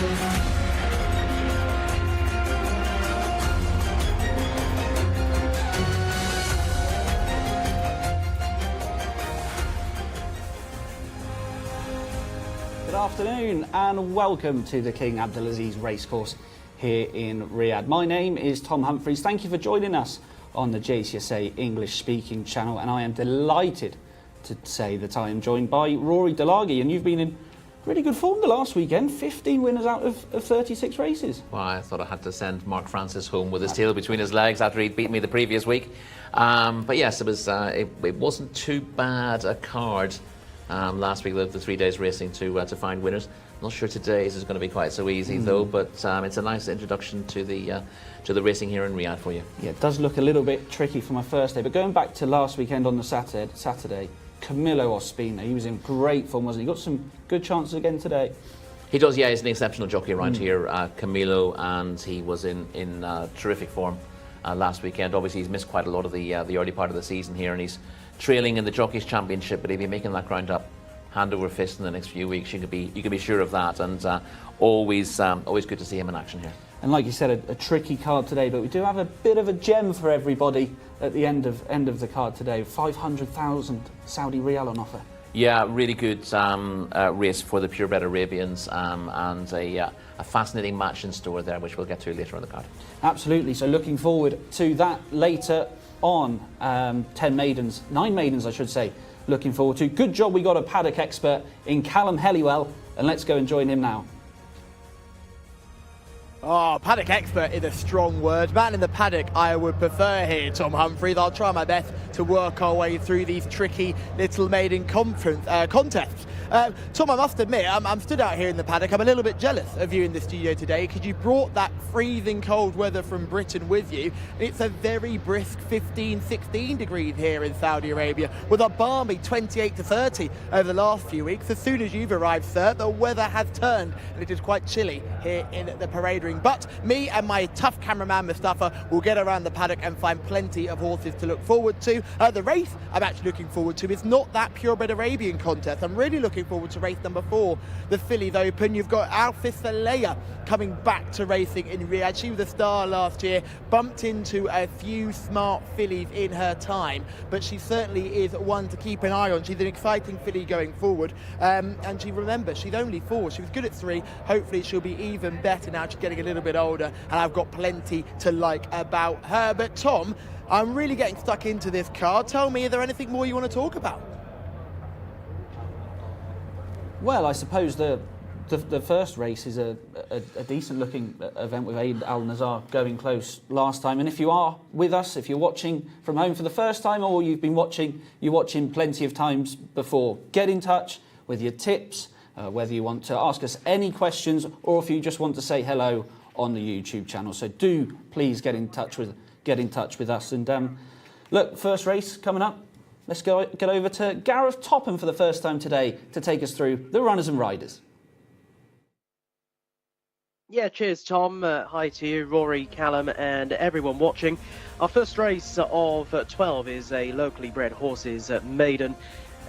Good afternoon and welcome to the King Abdulaziz racecourse here in Riyadh. My name is Tom Humphreys. Thank you for joining us on the Jcsa English speaking channel, and I am delighted to say that I am joined by Rory Delaghi, and you've been in really good form the last weekend, 15 winners out of 36 races. Well, I thought I had to send Mark Francis home with his tail between his legs after he'd beaten me the previous week. But yes, it wasn't too bad a card last week, the 3 days racing to find winners. Not sure today's is going to be quite so easy though, but it's a nice introduction to the racing here in Riyadh for you. Yeah, it does look a little bit tricky for my first day, but going back to last weekend on the Saturday, Camillo Ospina, he was in great form, wasn't he? Got some good chances again today. He does, yeah. He's an exceptional jockey around here, Camilo, and he was in terrific form last weekend. Obviously, he's missed quite a lot of the early part of the season here, and he's trailing in the Jockeys Championship, but he'll be making that ground up hand over fist in the next few weeks. You can be sure of that, and always good to see him in action here. And like you said, a tricky card today, but we do have a bit of a gem for everybody at the end of the card today. 500,000 Saudi Riyal on offer. Yeah, really good race for the purebred Arabians, and a fascinating match in store there, which we'll get to later on the card. Absolutely. So looking forward to that later on. 9 maidens, I should say. Looking forward to. Good job we got a paddock expert in Callum Helliwell, and let's go and join him now. Oh, paddock expert is a strong word. Man in the paddock I would prefer here, Tom Humphreys. I'll try my best to work our way through these tricky little maiden contests. Tom, I must admit, I'm stood out here in the paddock. I'm a little bit jealous of you in the studio today because you brought that freezing cold weather from Britain with you. It's a very brisk 15, 16 degrees here in Saudi Arabia with a balmy 28 to 30 over the last few weeks. As soon as you've arrived, sir, the weather has turned and it is quite chilly here in the parade ring. But me and my tough cameraman Mustafa will get around the paddock and find plenty of horses to look forward to. The race I'm actually looking forward to is not that purebred Arabian contest. I'm really looking forward to race number 4, the Fillies Open. You've got Alfis Saleh coming back to racing in Riyadh. She was a star last year, bumped into a few smart fillies in her time, but she certainly is one to keep an eye on. She's an exciting filly going forward, and she's only 4. She was good at 3. Hopefully she'll be even better now. She's getting a little bit older, and I've got plenty to like about her. But Tom, I'm really getting stuck into this card. Tell me, is there anything more you want to talk about? Well, I suppose the first race is a decent looking event with Aid Al Nazar going close last time. And if you are with us, if you're watching from home for the first time, or you're watching plenty of times before, get in touch with your tips, whether you want to ask us any questions or if you just want to say hello on the YouTube channel. So do please get in touch with us. And look, first race coming up. Let's get over to Gareth Topham for the first time today to take us through the runners and riders. Yeah, cheers, Tom. Hi to you, Rory, Callum, and everyone watching. Our first race of 12 is a locally bred horses maiden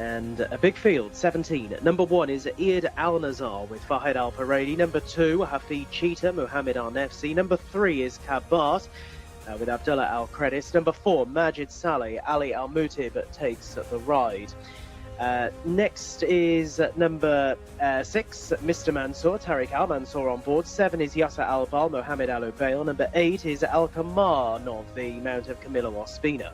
and a big field, 17. Number 1 is Eid Al Nazar with Fahid Al Faradi. Number 2, Hafid Cheetah, Mohammed Al Nefsi. Number 3 is Kabat with Abdullah Al Credis. Number 4, Majid Saleh, Ali Al Mutib takes the ride. Next is number 6, Mr. Mansour, Tariq Al Mansour on board. 7 is Yasser Al Bal, Mohammed Al Ubail. Number 8 is Al Kaman of the Mount of Camillo Ospina.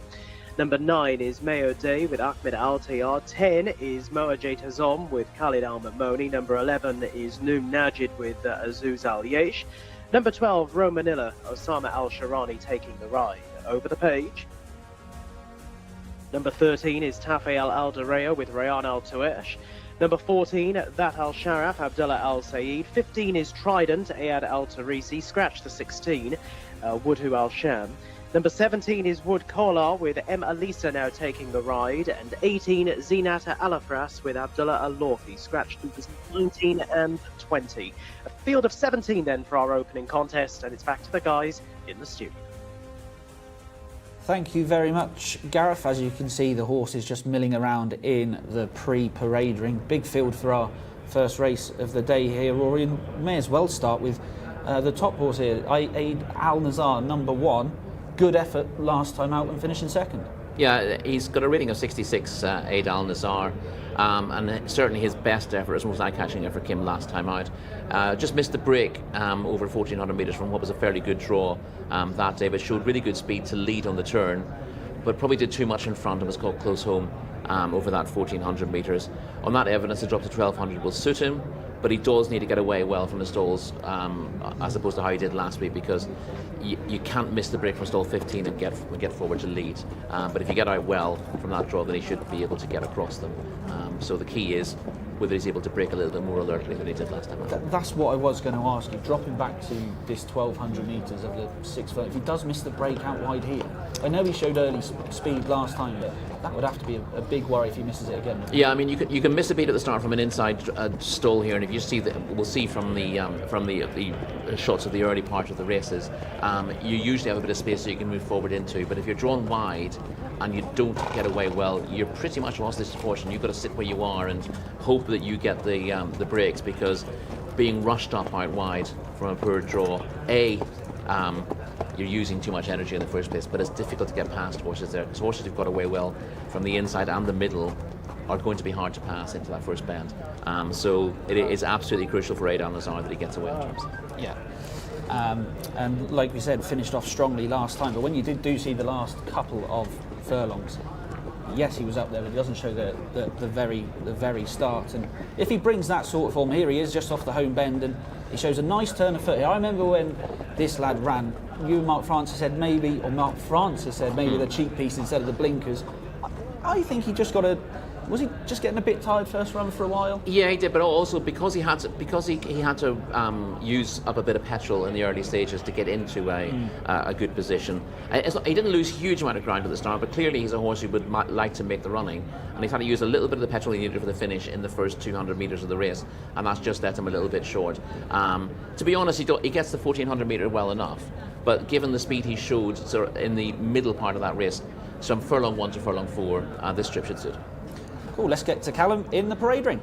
Number 9 is Mayo Day with Ahmed Al Tayyar. 10 is Moajay Tazom with Khalid Al Mamoni. Number 11 is Noom Najid with Azuz Al Yesh. Number 12, Romanilla, Osama Al Sharani taking the ride. Over the page. Number 13 is Tafe Al Aldareo with Rayan Al Tuesh. Number 14, That Al Sharaf, Abdullah Al Saeed. 15 is Trident, Ayad Al Tarisi. Scratch the 16, Wudhu Al Sham. Number 17 is Wood Kolar with M. Alisa now taking the ride. And 18, Zinata Alafras with Abdullah Al Lorfi. Scratch numbers 19 and 20. A field of 17 then for our opening contest, and it's back to the guys in the studio. Thank you very much, Gareth. As you can see, the horse is just milling around in the pre-parade ring. Big field for our first race of the day here, Rory, and may as well start with the top horse here, Aid Al Nazar, number 1. Good effort last time out and finishing second. Yeah, he's got a rating of 66, Aid Al Nazar, and certainly his best effort, his most eye-catching effort, came last time out. Just missed the break over 1,400 metres from what was a fairly good draw that day, but showed really good speed to lead on the turn, but probably did too much in front and was caught close home over that 1,400 metres. On that evidence, a drop to 1,200 will suit him, but he does need to get away well from the stalls as opposed to how he did last week, because you can't miss the break from stall 15 and get forward to lead. But if you get out well from that draw, then he should be able to get across them. So the key is whether he's able to break a little bit more alertly than he did last time out. That's what I was going to ask you. Dropping back to this 1,200 metres of the 6 foot, if he does miss the break out wide here, I know he showed early speed last time, but that would have to be a big worry if he misses it again. Yeah, I mean, you can miss a beat at the start from an inside stall here, and if you see we'll see from the shots of the early part of the races, you usually have a bit of space so you can move forward into. But if you're drawn wide and you don't get away well, you're pretty much lost this proportion. You've got to sit where you are and hope that you get the breaks, because being rushed up out wide from a poor draw, you're using too much energy in the first place, but it's difficult to get past horses there, because horses who've got away well from the inside and the middle are going to be hard to pass into that first bend. So it is absolutely crucial for Aid Al Nazar that he gets away in terms. Yeah. And like we said, finished off strongly last time, but when you do see the last couple of furlongs, yes, he was up there, but he doesn't show the very start. And if he brings that sort of form, here he is just off the home bend, and he shows a nice turn of foot here. I remember when this lad ran, Mark Francis said maybe the cheek piece instead of the blinkers. I think he just was he just getting a bit tired first run for a while? Yeah, he did, but also because he had to use up a bit of petrol in the early stages to get into a good position. He didn't lose a huge amount of ground at the start, but clearly he's a horse who would like to make the running, and he's had to use a little bit of the petrol he needed for the finish in the first 200 metres of the race, and that's just let him a little bit short. To be honest, he gets the 1,400 metre well enough, but given the speed he showed in the middle part of that race, from furlong 1 to furlong 4, this trip should suit. Cool, let's get to Callum in the parade ring.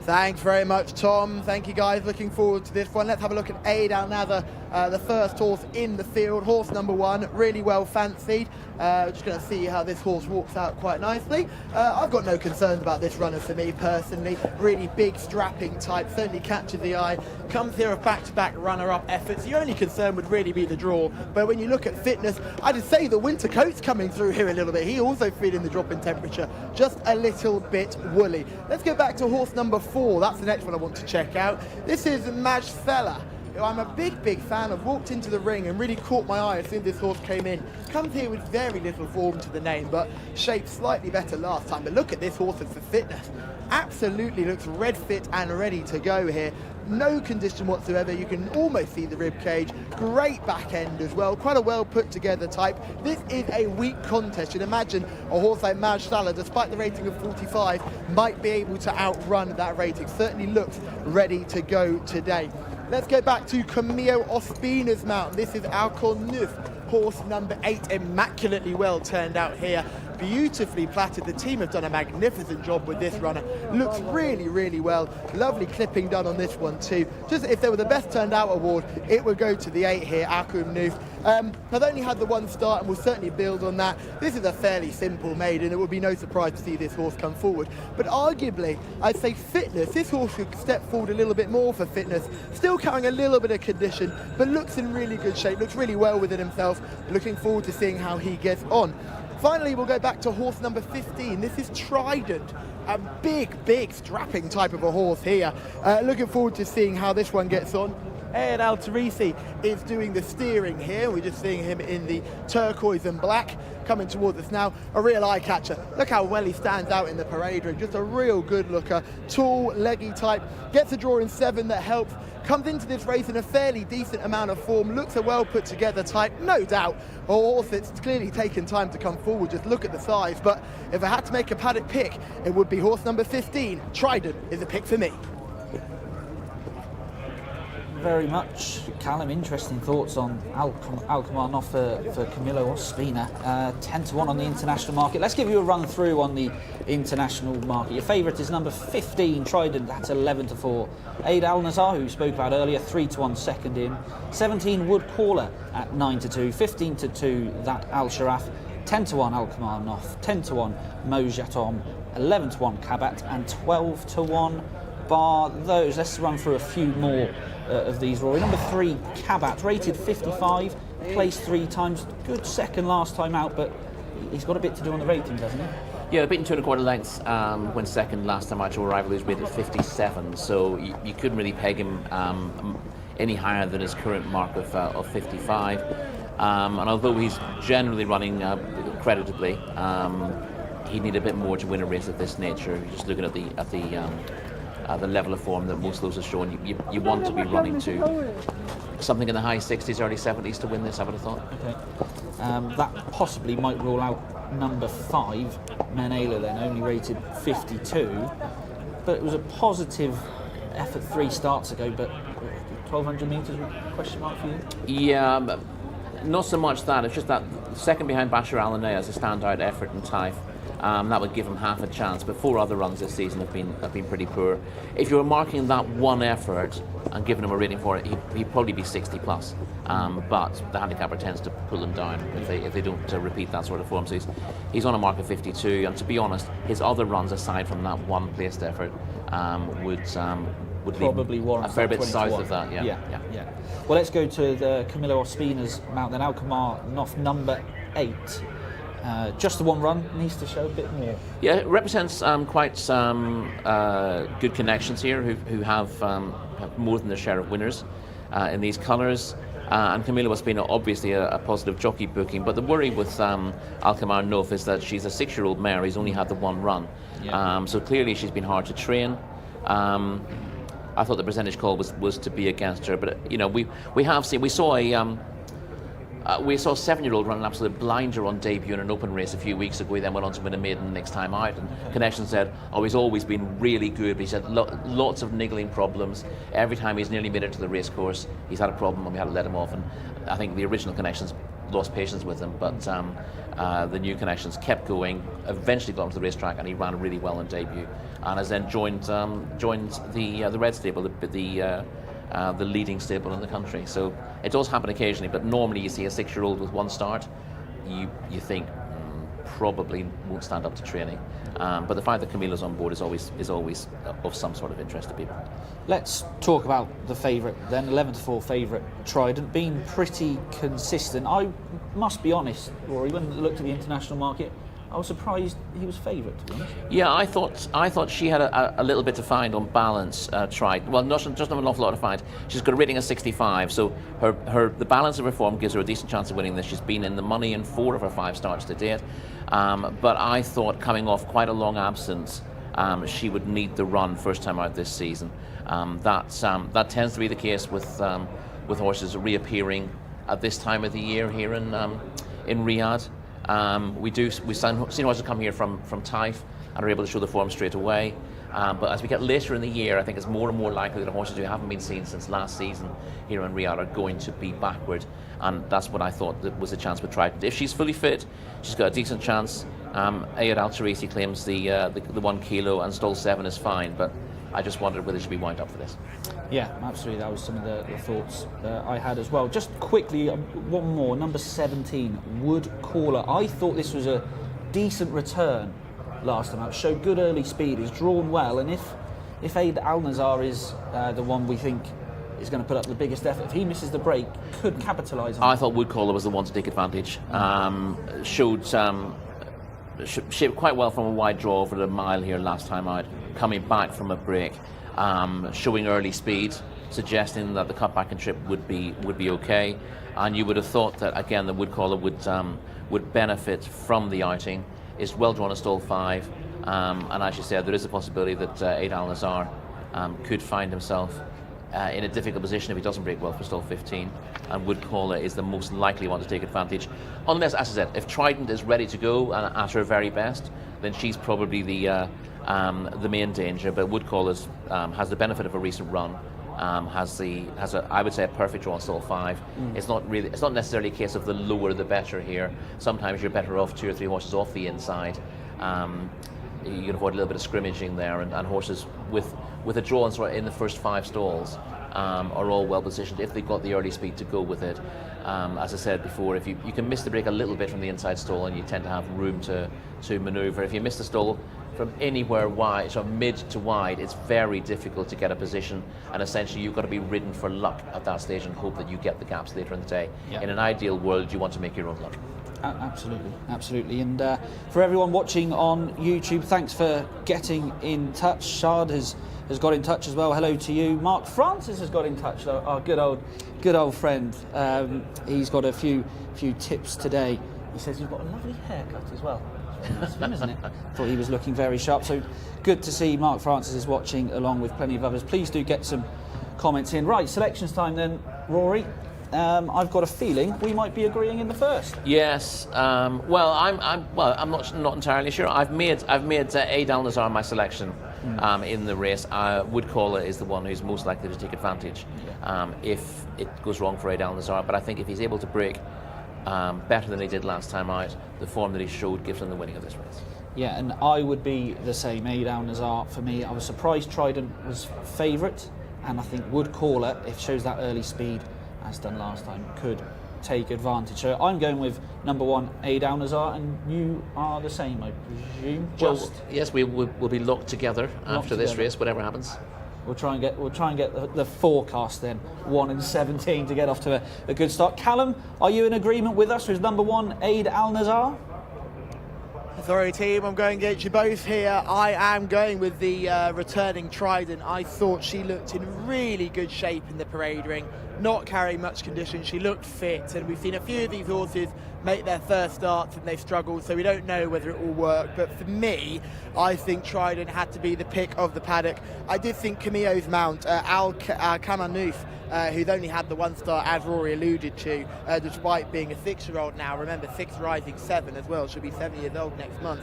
Thanks very much, Tom. Thank you, guys. Looking forward to this one. Let's have a look at Aid Al Nazar, the first horse in the field. Horse number 1, really well fancied. Just going to see how this horse walks out quite nicely. I've got no concerns about this runner for me personally. Really big, strapping type, certainly catches the eye. Comes here of back-to-back runner-up efforts. The only concern would really be the draw. But when you look at fitness, I'd say the winter coat's coming through here a little bit. He also feeling the drop in temperature, just a little bit woolly. Let's go back to horse number 4. That's the next one I want to check out. This is Jcsa, who I'm a big fan of. Walked into the ring and really caught my eye as soon as this horse came in. Comes here with very little form to the name, but shaped slightly better last time. But look at this horse for fitness. Absolutely looks red fit and ready to go here. No condition whatsoever. You can almost see the rib cage. Great back end as well. Quite a well put together type. This is a weak contest. You'd imagine a horse like Jcsa, despite the rating of 45, might be able to outrun that rating. Certainly looks ready to go today. Let's go back to Camillo Ospina's mount. This is Alcon Neuf, horse number 8, immaculately well turned out here. Beautifully platted. The team have done a magnificent job with this runner. Looks really well. Lovely clipping done on this one too. Just if there were the best turned out award, it would go to the 8 here, Alcon Neuf. I've only had the one start and will certainly build on that. This is a fairly simple maiden. It would be no surprise to see this horse come forward. But arguably, I'd say fitness. This horse should step forward a little bit more for fitness. Still carrying a little bit of condition, but looks in really good shape. Looks really well within himself. Looking forward to seeing how he gets on. Finally, we'll go back to horse number 15. This is Trident, a big strapping type of a horse here. Looking forward to seeing how this one gets on. Ed Al Tarisi is doing the steering here. We're just seeing him in the turquoise and black coming towards us now. A real eye catcher. Look how well he stands out in the parade ring. Just a real good looker. Tall, leggy type. Gets a draw in 7 that helps. Comes into this race in a fairly decent amount of form. Looks a well put together type, no doubt. A horse that's clearly taken time to come forward. Just look at the size. But if I had to make a paddock pick, it would be horse number 15. Trident is a pick for me. very much. Callum, interesting thoughts on Alkmaar Noff for Camilo Ospina. 10-1 on the international market. Let's give you a run through on the international market. Your favourite is number 15, Trident, that's 11-4. Aid Al Nazar, who we spoke about earlier, 3-1 second in. 17, Wood Caller at 9-2. 15-2, that Al Sharaf. 10-1 Alkmaar Noff. 10-1 Mojatom. 11-1 Kabat, and 12-1 bar those. Let's run through a few more of these, Rory. Number 3, Kabat, rated 55, placed 3 times. Good second last time out, but he's got a bit to do on the ratings, hasn't he? Yeah, beaten 2 1/4 lengths, went second last time out to arrival. He was rated 57, so you couldn't really peg him any higher than his current mark of 55. And although he's generally running creditably, he'd need a bit more to win a race of this nature. You're just looking at the level of form that most of those are showing. You want to be running to something in the high 60s, early 70s to win this, I would have thought. Okay. That possibly might rule out number 5, Menela, then, only rated 52. But it was a positive effort 3 starts ago, but 1,200 metres, question mark for you? Yeah, not so much that. It's just that second behind Bashar Al-Anay as a standout effort in Taif. That would give him half a chance, but 4 other runs this season have been pretty poor. If you were marking that one effort and giving him a rating for it, he'd probably be 60 plus. But the handicapper tends to pull him down if they don't repeat that sort of form. So he's on a mark of 52, and to be honest, his other runs aside from that one placed effort would probably warrant a fair bit south 20-1. of that. Yeah. Well, let's go to the Camilo Ospina's mount then. Alkmaar Noff, number 8. Just the one run, needs to show a bit more. Yeah, it represents quite good connections here who have more than their share of winners in these colours. And Camilo Ospina, obviously a positive jockey booking, but the worry with Alkmaar Noff is that she's a 6-year-old mare who's only had the one run. Yeah. So clearly she's been hard to train. I thought the percentage call was to be against her, but we saw a 7-year-old run an absolute blinder on debut in an open race a few weeks ago. He then went on to win a maiden next time out, and Connection said, he's always been really good, but he said lots of niggling problems. Every time he's nearly made it to the race course, he's had a problem and we had to let him off. And I think the original Connections lost patience with him, but the new Connections kept going, eventually got onto the racetrack, and he ran really well on debut, and has then joined the Red Stable, the leading stable in the country. So it does happen occasionally, but normally you see a 6-year-old with one start, you think probably won't stand up to training. But the fact that Camilo's on board is always of some sort of interest to people. Let's talk about the favourite then. 11-4 favourite Trident, been pretty consistent. I must be honest, Rory, when I looked at the international market, I was surprised he was favourite, to be honest. Yeah, I thought she had a little bit to find on balance. Trident. Well, not an awful lot to find. She's got a rating of 65, so the balance of her form gives her a decent chance of winning this. She's been in the money in 4 of her 5 starts to date. But I thought, coming off quite a long absence, she would need the run first time out this season. That tends to be the case with horses reappearing at this time of the year here in Riyadh. We've seen horses come here from Taif and are able to show the form straight away. But as we get later in the year, I think it's more and more likely that horses who haven't been seen since last season here in Riyadh are going to be backward. And that's what I thought that was a chance with Trident. If she's fully fit, she's got a decent chance. Ayad Al-Tarisi claims the 1 kilo, and Stall 7 is fine. But I just wondered whether she'd be wound up for this. Yeah, absolutely. That was some of the thoughts I had as well. Just quickly, one more. Number 17, Wood Caller. I thought this was a decent return last time out. Showed good early speed. He's drawn well, and if Aid Al Nazar is the one we think is going to put up the biggest effort, if he misses the break, could capitalise on it. I thought Wood Caller was the one to take advantage. Showed shaped quite well from a wide draw over the mile here last time out, coming back from a break, showing early speed, suggesting that the cutback and trip would be okay. And you would have thought that again the Wood Caller would benefit from the outing. It's well drawn a stall 5, and as you said, there is a possibility that Aid Al Nazar could find himself in a difficult position if he doesn't break well for stall 15, and Wood Caller is the most likely one to take advantage. Unless, as I said, if Trident is ready to go and at her very best, then she's probably the main danger. But Wood Caller has the benefit of a recent run, has a, I would say, a perfect draw on stall 5. It's not necessarily a case of the lower the better here. Sometimes you're better off 2 or 3 horses off the inside. You can avoid a little bit of scrimmaging there, and horses with a draw in the first 5 stalls are all well positioned if they've got the early speed to go with it. As I said before, if you can miss the break a little bit from the inside stall, and you tend to have room to manoeuvre. If you miss the stall from anywhere wide, so mid to wide, it's very difficult to get a position, and essentially you've got to be ridden for luck at that stage and hope that you get the gaps later in the day. Yeah. In an ideal world, you want to make your own luck. Absolutely. And for everyone watching on YouTube, thanks for getting in touch. Shard has got in touch as well. Hello to you. Mark Francis has got in touch, our good old friend. He's got a few tips today. He says you've got a lovely haircut as well. Nice of him, isn't it? Thought he was looking very sharp. So good to see Mark Francis is watching, along with plenty of others. Please do get some comments in. Right, selections time then, Rory. I've got a feeling we might be agreeing in the first. Yes. I'm not entirely sure. I've made Aid Al Nazar my selection in the race. Woodcaller is the one who's most likely to take advantage if it goes wrong for Aid Al Nazar. But I think if he's able to break better than he did last time out, the form that he showed gives him the winning of this race. Yeah, and I would be the same. Aid Al Nazar for me. I was surprised Trident was favourite, and I think Woodcaller, if shows that early speed as done last time, could take advantage. So I'm going with number 1, Aid Al Nazar, and you are the same, I presume. Yes, we'll be locked together after this race, whatever happens. We'll try and get the forecast then, 1 and 17 to get off to a good start. Callum, are you in agreement with us with number 1, Aid Al Nazar? Sorry team, I'm going against you both here. I am going with the returning Trident. I thought she looked in really good shape in the parade ring, not carrying much condition. She looked fit, and we've seen a few of these horses make their first starts and they've struggled, so we don't know whether it will work. But for me, I think Trident had to be the pick of the paddock. I did think Camille's mount, Al Kamanouf, who's only had the 1 star, as Rory alluded to, despite being a 6-year-old now. Remember, 6 rising 7 as well. She'll be 7 years old next month.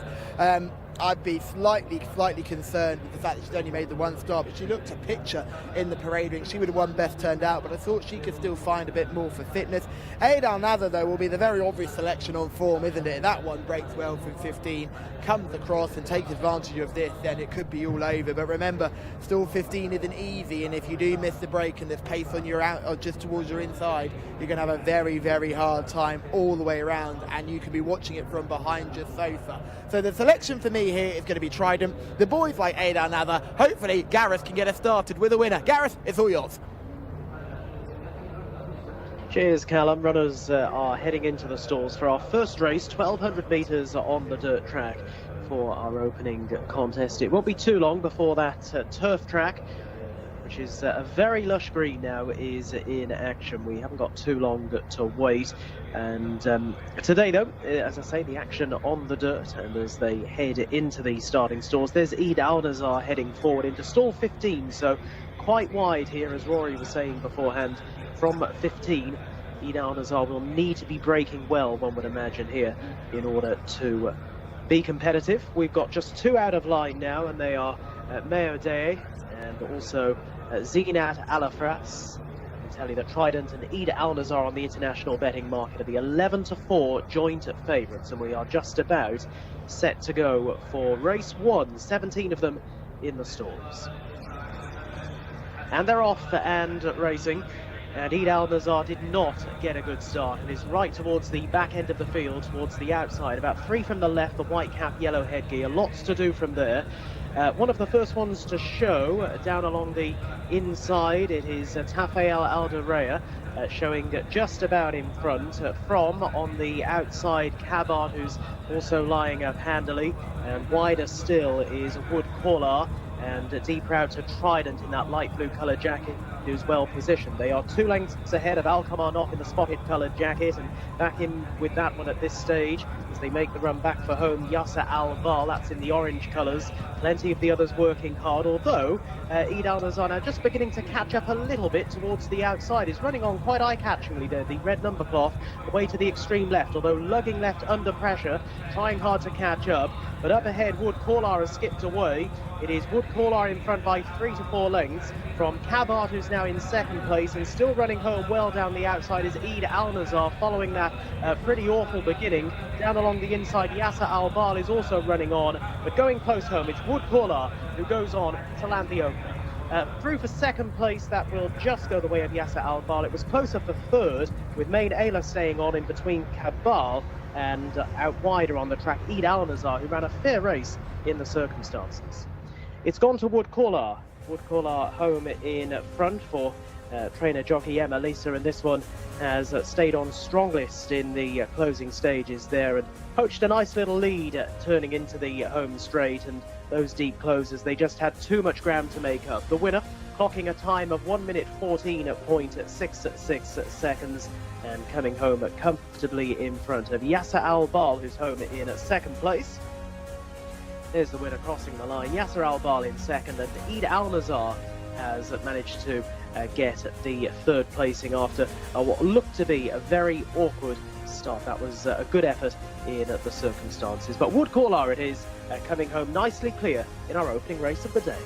I'd be slightly concerned with the fact that she's only made the 1 star, but she looked a picture in the parade ring. She would have won best turned out, but I thought she could still find a bit more for fitness. Aid Al Nazar, though, will be the very obvious selection on form, isn't it? That one breaks well from 15, comes across and takes advantage of this, then it could be all over. But remember, stall 15 isn't easy, and if you do miss the break and there's pace on your out or just towards your inside, you're going to have a very, very hard time all the way around, and you could be watching it from behind your sofa. So the selection for me here is going to be Trident. The boys like Aid Al Nazar. Hopefully Gareth can get us started with a winner. Gareth, it's all yours. Cheers, Callum. Runners are heading into the stalls for our first race, 1,200 metres on the dirt track for our opening contest. It won't be too long before that turf track, which is a very lush green now, is in action. We haven't got too long to wait. And today, though, as I say, the action on the dirt, and as they head into the starting stalls, there's Aid Al Nazar heading forward into stall 15, so quite wide here, as Rory was saying beforehand. From 15, Aid Al Nazar will need to be breaking well, one would imagine, here in order to be competitive. We've got just 2 out of line now, and they are Meo Day and also Zinat Alafras. I can tell you that Trident and Aid Al Nazar on the international betting market are the 11-4 joint favourites, and we are just about set to go for race 1, 17 of them in the stalls. And they're off and racing. And Aid Al Nazar did not get a good start and is right towards the back end of the field, towards the outside. About 3 from the left, the white cap, yellow headgear. Lots to do from there. One of the first ones to show down along the inside, it is Tafael Alderea, showing just about in front. From on the outside, Cabard, who's also lying up handily. And wider still is Woodcaller, and deeper out to Trident in that light blue coloured jacket, who's well positioned. They are 2 lengths ahead of Al Kamarnoff in the spotted coloured jacket, and back in with that one at this stage as they make the run back for home. Jcsa Al Val, that's in the orange colours. Plenty of the others working hard, although Aid Al Nazar now just beginning to catch up a little bit towards the outside. He's running on quite eye-catchingly there, the red number cloth, away to the extreme left, although lugging left under pressure, trying hard to catch up. But up ahead, Wood Corlar has skipped away. It is Wood Corlar in front by 3 to 4 lengths from Cabart, who's now in second place, and still running home well down the outside is Eid Al-Nazar, following that pretty awful beginning. Down along the inside, Jcsa Al-Bal is also running on, but going close home, it's Wood Corlar who goes on to land the opener. Through for second place, that will just go the way of Jcsa Al-Bal. It was closer for third, with Main Ayla staying on in between Cabal and out wider on the track, Eid Al-Nazar, who ran a fair race in the circumstances. It's gone to Wood Corlar. Wood Corlar home in front for trainer jockey Emma Lisa, and this one has stayed on strongest in the closing stages there and poached a nice little lead turning into the home straight, and those deep closes, they just had too much ground to make up. The winner clocking a time of 1 minute 14.66 seconds and coming home comfortably in front of Jcsa Al-Bal, who's home in second place. There's the winner crossing the line, Jcsa Al-Bal in second, and Eid Al-Nazar has managed to get the third placing after what looked to be a very awkward start. That was a good effort in the circumstances. But Wood Corlar it is, coming home nicely clear in our opening race of the day.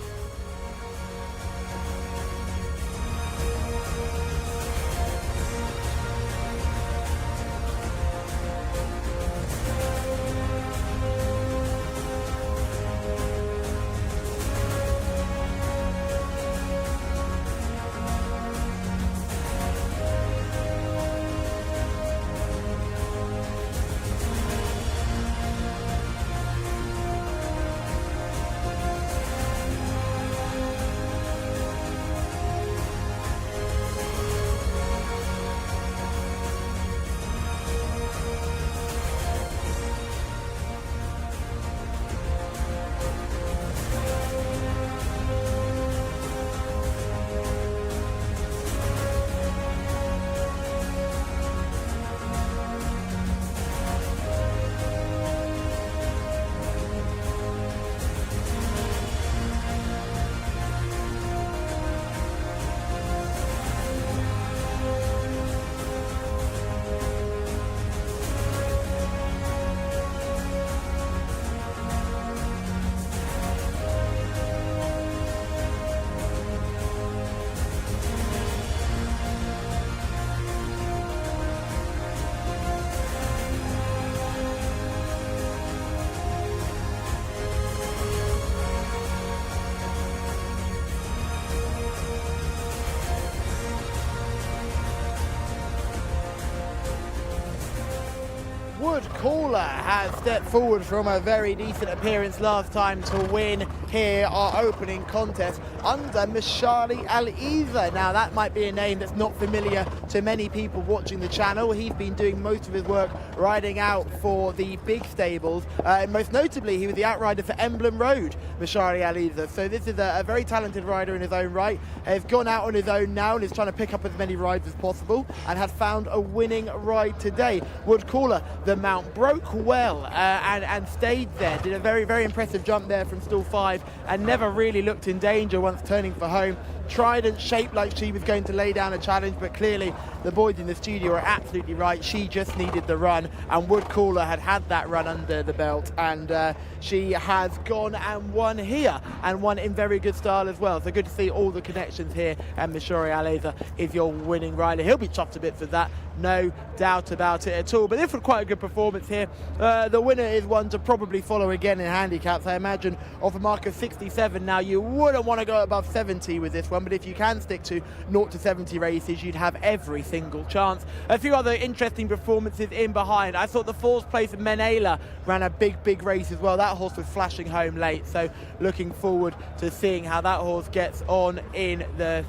Wood Corlar has stepped forward from a very decent appearance last time to win here our opening contest under Mishari Al-Iza. Now that might be a name that's not familiar to many people watching the channel. He's been doing most of his work riding out for the big stables. Most notably, he was the outrider for Emblem Road, Mishari Al-Iza. So this is a very talented rider in his own right. Has gone out on his own now and is trying to pick up as many rides as possible and has found a winning ride today. Wood Corlar, the mount, broke well and stayed there. Did a very, very impressive jump there from stall 5 and never really looked in danger once turning for home. Tried and shaped like she was going to lay down a challenge, but clearly the boys in the studio are absolutely right. She just needed the run, and Wood Corlar had that run under the belt, and she has gone and won here, and won in very good style as well. So good to see all the connections here, and Mishari Al-Iza is your winning rider. He'll be chuffed to bits with that, no doubt about it at all. But this was quite a good performance here. The winner is one to probably follow again in handicaps. I imagine off a mark of 67 now, you wouldn't want to go above 70 with this one, but if you can stick to 0 to 70 races, you'd have every single chance. A few other interesting performances in behind. I thought the 4th place Menela ran a big race as well. That horse was flashing home late, so looking forward to seeing how that horse gets on in the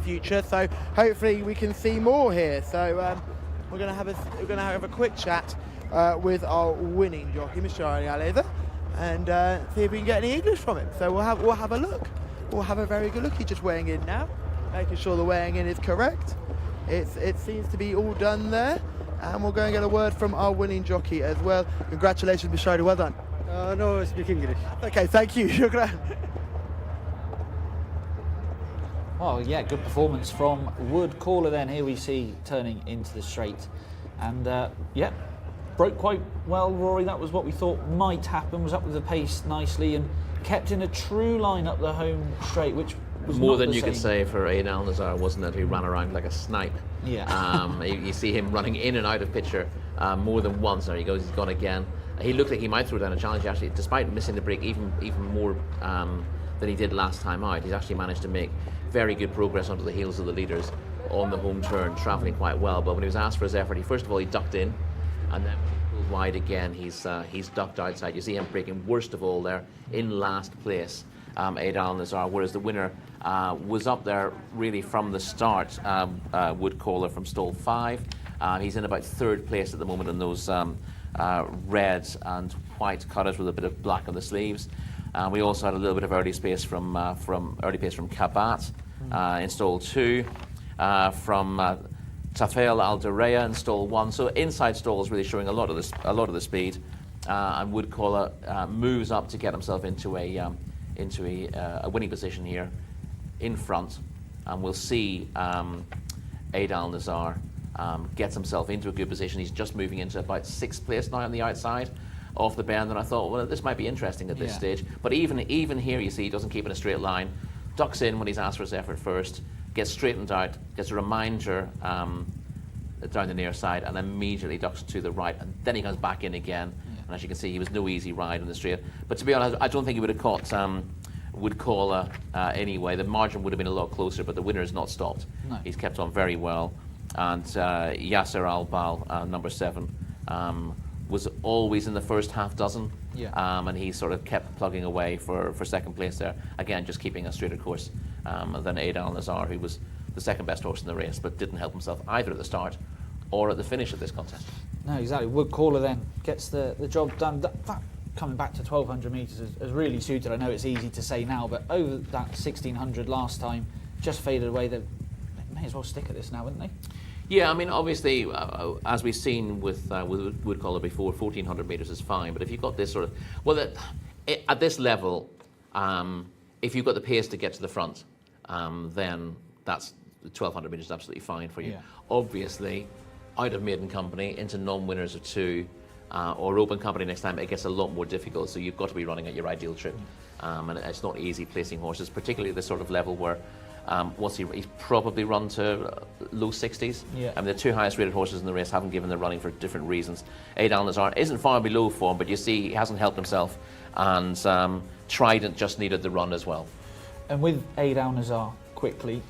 future. So hopefully we can see more here. So we're going to have a quick chat with our winning jockey, Mishari Al-Iza, and see if we can get any English from him. So we'll have a look. We'll have a very good look. He's just weighing in now, making sure the weighing in is correct. It seems to be all done there, and we'll go and get a word from our winning jockey as well. Congratulations, Mishari. Well done. No, I speak English. Okay, thank you. Well, yeah, good performance from Wood Corlar then. Here we see turning into the straight. And, yeah, broke quite well, Rory. That was what we thought might happen. Was up with the pace nicely and kept in a true line up the home straight, which was more not than the you same. could say for Aid Al-Nazar, wasn't it? Who ran around like a snipe. Yeah. You see him running in and out of picture more than once. There he goes. He's gone again. He looked like he might throw down a challenge. Actually, despite missing the break even more than he did last time out, he's actually managed to make very good progress onto the heels of the leaders on the home turn, travelling quite well. But when he was asked for his effort, first of all he ducked in, and then when he pulled wide again, he's ducked outside. You see him breaking worst of all there in last place, Aid Al-Nazar, whereas the winner was up there really from the start, Woodcaller from stall 5. He's in about 3rd place at the moment in those red and white cutters with a bit of black on the sleeves. We also had a little bit of early pace from Kabat in stall 2, from Tafael Al Dareya in stall 1. So inside stalls really showing a lot of the speed, and Woodcaller moves up to get himself into a winning position here in front, and we'll see Aid Al-Nazar gets himself into a good position. He's just moving into about 6th place now on the outside off the bend, and I thought, well, this might be interesting at this stage. But even here, you see, he doesn't keep in a straight line, ducks in when he's asked for his effort first, gets straightened out, gets a reminder down the near side, and immediately ducks to the right, and then he comes back in again. And as you can see, he was no easy ride on the straight. But to be honest, I don't think he would have caught Woodcaller anyway. The margin would have been a lot closer, but the winner has not stopped. No. He's kept on very well. And Yasser Al-Bal, number 7, was always in the first half dozen, and he sort of kept plugging away for 2nd place there. Again, just keeping a straighter course than Aid Al-Nazar, who was the 2nd best horse in the race, but didn't help himself either at the start or at the finish of this contest. No, exactly. Woodcaller then gets the job done. That coming back to 1,200 metres has really suited. I know it's easy to say now, but over that 1,600 last time, just faded away. They may as well stick at this now, wouldn't they? Yeah, I mean, obviously, as we've seen with Woodcaller before, 1,400 metres is fine. But if you've got this sort of, at this level, if you've got the pace to get to the front, then that's 1,200 metres is absolutely fine for you. Yeah. Obviously, out of maiden company into non-winners of 2, or open company next time, it gets a lot more difficult. So you've got to be running at your ideal trip, and it's not easy placing horses, particularly at this sort of level where. He's probably run to low 60s. Yeah. I mean, the 2 highest rated horses in the race haven't given the running for different reasons. Aid Al-Nazar isn't far below form, but you see he hasn't helped himself, and Trident just needed the run as well. And with Aid Al-Nazar, quickly,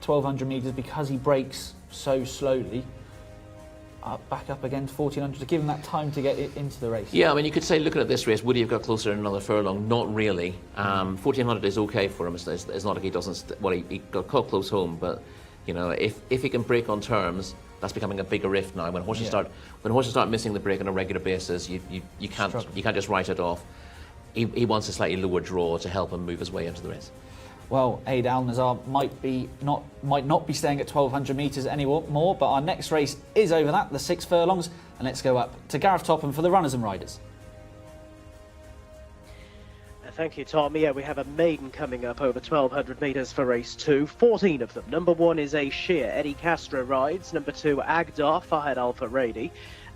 1,200 metres, because he breaks so slowly, back up again to 1,400 to give him that time to get into the race. Yeah, I mean, you could say, looking at this race, would he have got closer in another furlong? Not really. 1,400 is okay for him. It's not like he doesn't. He got caught close home, but you know, if he can break on terms, that's becoming a bigger rift now. When horses start missing the break on a regular basis, you can't just write it off. He wants a slightly lower draw to help him move his way into the race. Well, Aid Al-Nazar might not be staying at 1,200 metres anymore, but our next race is over that, the 6 furlongs, and let's go up to Gareth Topham for the runners and riders. Thank you, Tom. Yeah, we have a maiden coming up over 1,200 metres for race 2. 14 of them. Number 1 is a sheer. Eddie Castro rides. Number 2, Agdar, Fahad Al-Faradi.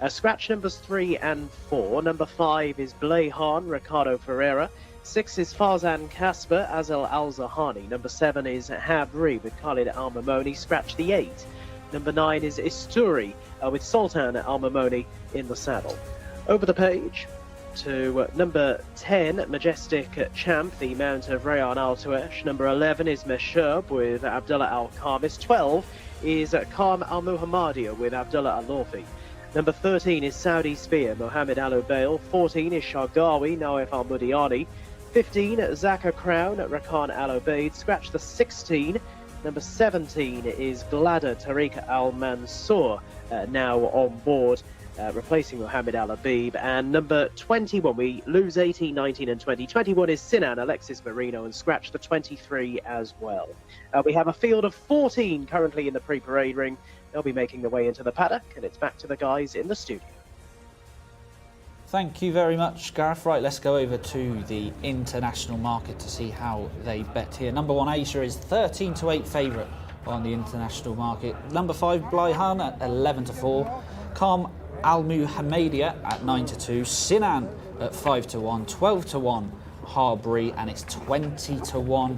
Scratch numbers 3 and 4. Number 5 is Blayhan, Ricardo Ferreira. 6 is Farzan Kasper, Azel Al-Zahani. Number 7 is Habri with Khalid Al-Mamoni, scratch the 8. Number 9 is Isturi with Sultan Al-Mamoni in the saddle. Over the page to number 10, Majestic Champ, the mount of Rayan Al-Tuesh. Number 11 is Mesherb with Abdullah Al-Khamis. 12 is Karm Al-Muhammadia with Abdullah Al-Lawfi. Number 13 is Saudi Spear, Mohammed Al-Ubail. 14 is Shargawi, Nawef Al-Mudiani. 15, Zaka Crown, Rakan Al-Obaid, scratch the 16. Number 17 is Glada Tariq Al-Mansour, now on board, replacing Mohammed Al-Habib. And number 21, we lose 18, 19 and 20. 21 is Sinan, Alexis Marino, and scratch the 23 as well. We have a field of 14 currently in the pre-parade ring. They'll be making their way into the paddock, and it's back to the guys in the studio. Thank you very much, Gareth. Right, let's go over to the international market to see how they bet here. Number 1, Aisha, is 13-8 favourite on the international market. Number 5, Blyhan at 11-4. Calm Al Muhammadia at 9-2, Sinan at 5-1, 12-1 Harbury, and it's 20-1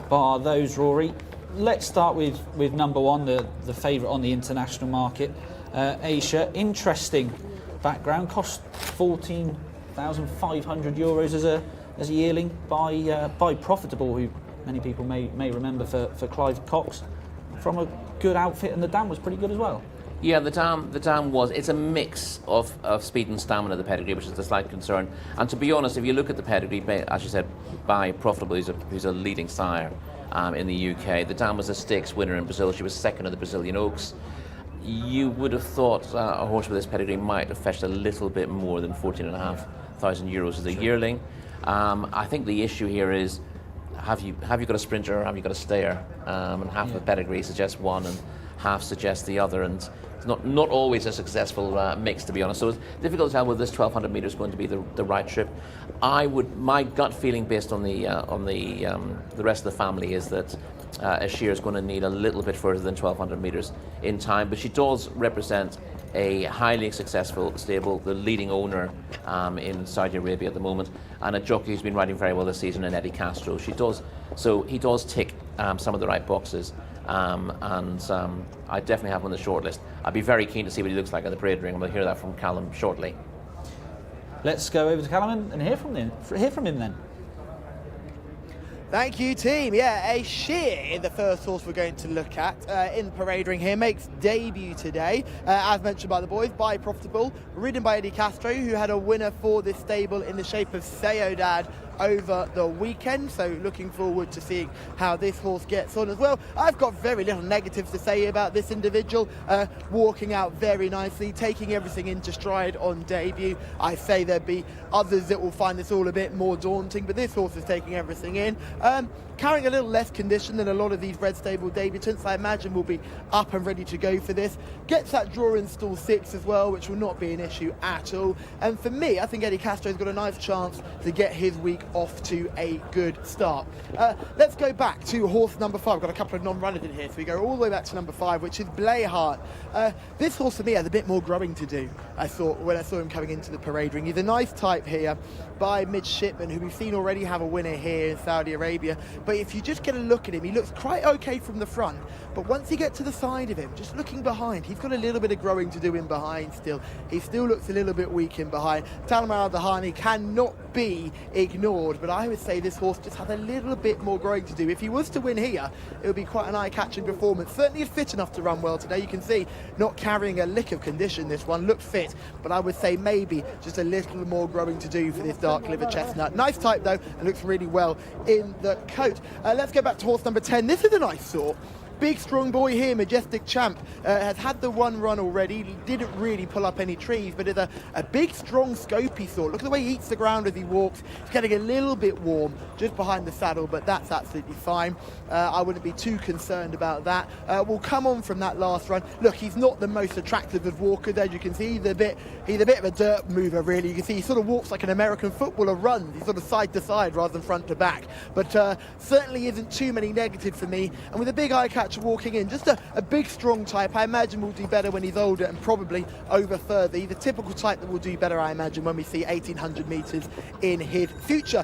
bar those, Rory. Let's start with number one, the favourite on the international market, Jcsa. Interesting background, cost €14,500 as a yearling by Profitable, who many people may remember for Clive Cox, from a good outfit, and the dam was pretty good as well. Yeah, the dam was. It's a mix of speed and stamina, the pedigree, which is the slight concern. And to be honest, if you look at the pedigree, as you said, by Profitable, who's a leading sire in the UK. The dam was a stakes winner in Brazil. She was second in the Brazilian Oaks. You would have thought a horse with this pedigree might have fetched a little bit more than €14,500 as a yearling. I think the issue here is, have you got a sprinter or have you got a stayer? And half the pedigree suggests one and half suggests the other, and it's not always a successful mix, to be honest. So it's difficult to tell whether this 1,200 metres is going to be the right trip. My gut feeling, based on the rest of the family, is that Jcsa is going to need a little bit further than 1,200 metres in time, but she does represent a highly successful stable, the leading owner in Saudi Arabia at the moment, and a jockey who's been riding very well this season in Eddie Castro. He does tick some of the right boxes, and I definitely have him on the short list. I'd be very keen to see what he looks like at the parade ring, and we'll hear that from Callum shortly. Let's go over to Callum and hear from him then. Thank you, team. Yeah, Jcsa, the first horse we're going to look at in the parade ring here, makes debut today, as mentioned by the boys, by Profitable, ridden by Eddie Castro, who had a winner for this stable in the shape of Sayodad over the weekend. So looking forward to seeing how this horse gets on as well. I've got very little negatives to say about this individual, walking out very nicely, taking everything into stride on debut. I say there'd be others that will find this all a bit more daunting, but this horse is taking everything in. Carrying a little less condition than a lot of these red stable debutants. I imagine will be up and ready to go for this. Gets that draw in stall 6 as well, which will not be an issue at all. And for me, I think Eddie Castro's got a nice chance to get his week off to a good start. Let's go back to horse number 5. I've got a couple of non-runners in here, so we go all the way back to number 5, which is Blayheart. This horse for me has a bit more growing to do, I thought, when I saw him coming into the parade ring. He's a nice type here by Midshipman, who we've seen already have a winner here in Saudi Arabia. But if you just get a look at him, he looks quite okay from the front. But once you get to the side of him, just looking behind, he's got a little bit of growing to do in behind still. He still looks a little bit weak in behind. Talmar Al-Dahani cannot be ignored, but I would say this horse just has a little bit more growing to do. If he was to win here, it would be quite an eye-catching performance. Certainly is fit enough to run well today. You can see not carrying a lick of condition, this one looks fit, but I would say maybe just a little more growing to do for this dark liver chestnut. Nice type though, and looks really well in the coat. Let's go back to horse number 10. This is a nice sort. Big strong boy here, Majestic Champ, has had the one run already. He didn't really pull up any trees, but is a big strong scopy sort. Look at the way he eats the ground as he walks. He's getting a little bit warm just behind the saddle, but that's absolutely fine. I wouldn't be too concerned about that. We'll come on from that last run. Look, he's not the most attractive of walkers, as you can see. He's a bit of a dirt mover, really. You can see he sort of walks like an American footballer runs. He's sort of side to side rather than front to back. But certainly isn't too many negatives for me. And with a big eye catcher walking in, just a big strong type. I imagine will do better when he's older and probably over further. He's the typical type that will do better, I imagine, when we see 1,800 metres in his future.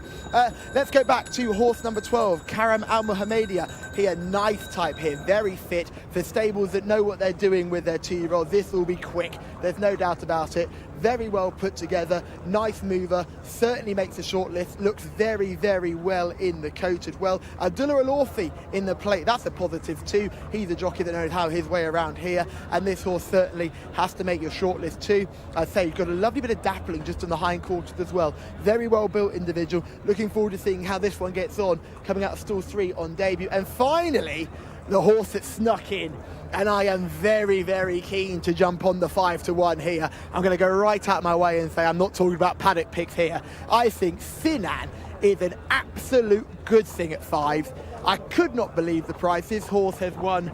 Let's go back to horse number 12, Karam Al Muhammadia. He a nice type here, very fit for stables that know what they're doing with their 2-year-old. This will be quick, there's no doubt about it. Very well put together, nice mover, certainly makes a short list, looks very, very well in the coat as well. Abdullah Al-Orfi in the plate, that's a positive too. He's a jockey that knows how his way around here, and this horse certainly has to make your short list too. I'd say he's got a lovely bit of dappling just on the hindquarters as well. Very well built individual. Looking forward to seeing how this one gets on, coming out of stall 3 on debut. And finally, the horse that snuck in, and I am very, very keen to jump on the 5-1 here. I'm going to go right out my way and say I'm not talking about paddock picks here. I think Sinan is an absolute good thing at 5. I could not believe the price. This horse has run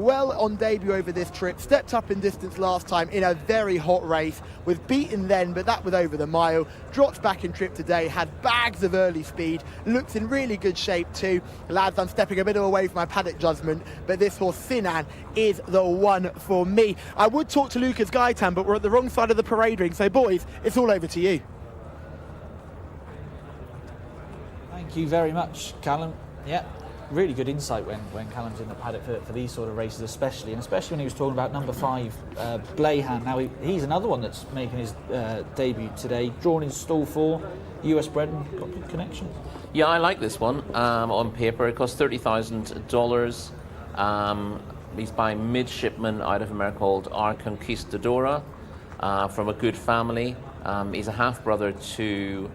well on debut over this trip, stepped up in distance last time in a very hot race, was beaten then, but that was over the mile, dropped back in trip today, had bags of early speed, looks in really good shape too. Lads, I'm stepping a bit away from my paddock judgment, but this horse Sinan is the one for me. I would talk to Lucas Gaitan, but we're at the wrong side of the parade ring, so boys, it's all over to you. Thank you very much, Callum. Yeah, really good insight when Callum's in the paddock for these sort of races, especially when he was talking about number 5, Blayhan. Now he's another one that's making his debut today. Drawn in stall 4, US bred, and got good connections. Yeah, I like this one on paper. It costs $30,000. He's by midshipman out of America called Our Conquistadora, from a good family. He's a half brother to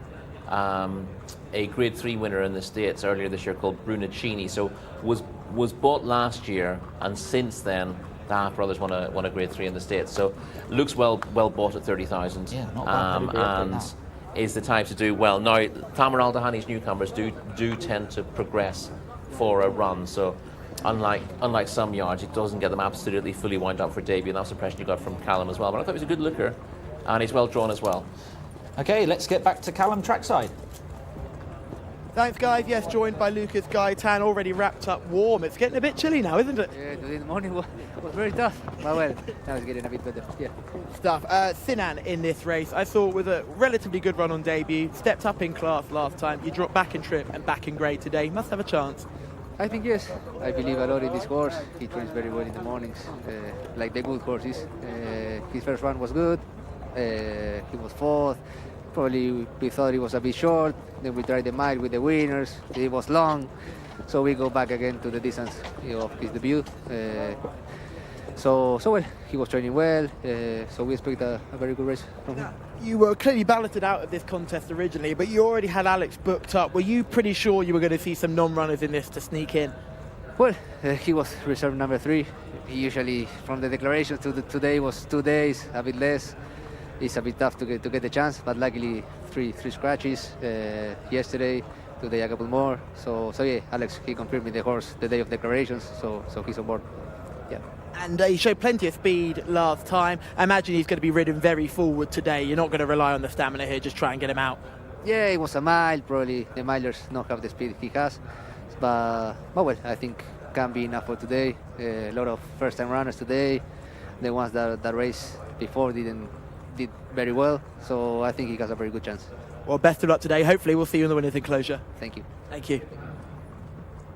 a Grade 3 winner in the States earlier this year called Brunacini. So was bought last year, and since then the half brothers won a Grade 3 in the States. So looks well bought at 30,000. Yeah, not bad. And is the type to do well. Now, Tamer Al Dahani's newcomers do tend to progress for a run. So unlike some yards, it doesn't get them absolutely fully wound up for debut. And that's the impression you got from Callum as well. But I thought he was a good looker, and he's well drawn as well. Okay, let's get back to Callum trackside. Thanks, guys. Yes, joined by Lucas Gaitan, already wrapped up warm. It's getting a bit chilly now, isn't it? Yeah, today in the morning was very tough. But well, now it's getting a bit better. Yeah. Stuff. Sinan in this race, I thought was a relatively good run on debut. Stepped up in class last time. You dropped back in trip and back in grade today. Must have a chance. I think yes. I believe a lot in this horse. He trains very well in the mornings, like the good horses. His first run was good. He was 4th. Probably we thought he was a bit short. Then we tried the mile with the winners. It was long, so we go back again to the distance of his debut. So well, he was training well. So we expect a very good race from him. You were clearly balloted out of this contest originally, but you already had Alex booked up. Were you pretty sure you were going to see some non-runners in this to sneak in? Well, he was reserve number 3. He usually, from the declaration to today, was 2 days, a bit less. It's a bit tough to get the chance, but luckily three scratches yesterday, today a couple more. So yeah, Alex, he confirmed me the horse the day of declarations, so he's on board. Yeah. And he showed plenty of speed last time. I imagine he's going to be ridden very forward today. You're not going to rely on the stamina here, just try and get him out. Yeah, it was a mile. Probably the milers not have the speed he has, but well, I think can be enough for today. A lot of first-time runners today. The ones that raced before did very well, so I think he has a very good chance. Well, best of luck today. Hopefully we'll see you in the winners enclosure. Thank you. Thank you.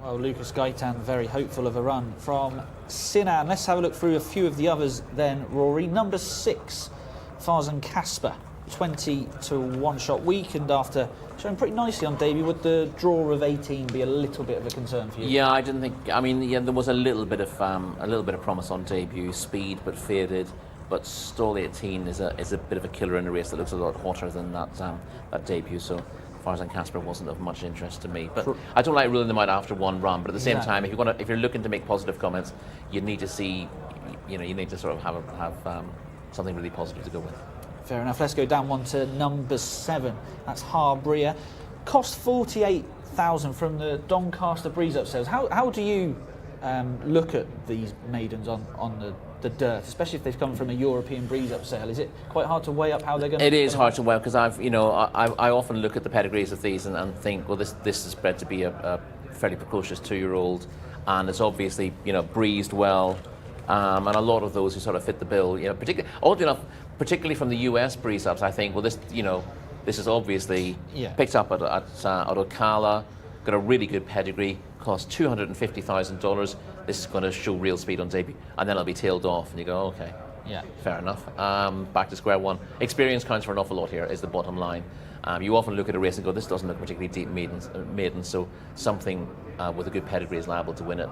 Well, Lucas Gaitan very hopeful of a run from Sinan. Let's have a look through a few of the others then, Rory. Number 6, Farzan Kasper, 20 to 1 shot. Weakened after showing pretty nicely on debut. Would the draw of 18 be a little bit of a concern for you? Yeah, I didn't think. I mean, yeah, there was a little bit of promise on debut, speed, but faded. But stall 18 is a bit of a killer in a race that looks a lot hotter than that debut. So Farzan Kasper wasn't of much interest to me. But I don't like ruling them out after one run. But at the same time, if you're looking to make positive comments, you need to see, you need to sort of have something really positive to go with. Fair enough. Let's go down one to number 7. That's Harbria. Cost 48,000 from the Doncaster Breeze Up sales. How do you look at these maidens on the dirt, especially if they've come from a European breeze up sale? Is it quite hard to weigh up how they're going to... It is hard to weigh up because I often look at the pedigrees of these and think, well, this is bred to be a fairly precocious 2-year-old, and it's obviously breezed well, and a lot of those who sort of fit the bill, particularly from the US breeze ups, I think, well, this is obviously picked up at Ocala, got a really good pedigree, cost $250,000. This is going to show real speed on debut, and then it'll be tailed off, and you go, okay, yeah, fair enough. Back to square one. Experience counts for an awful lot here, is the bottom line. You often look at a race and go, this doesn't look particularly deep maiden, so something with a good pedigree is liable to win it.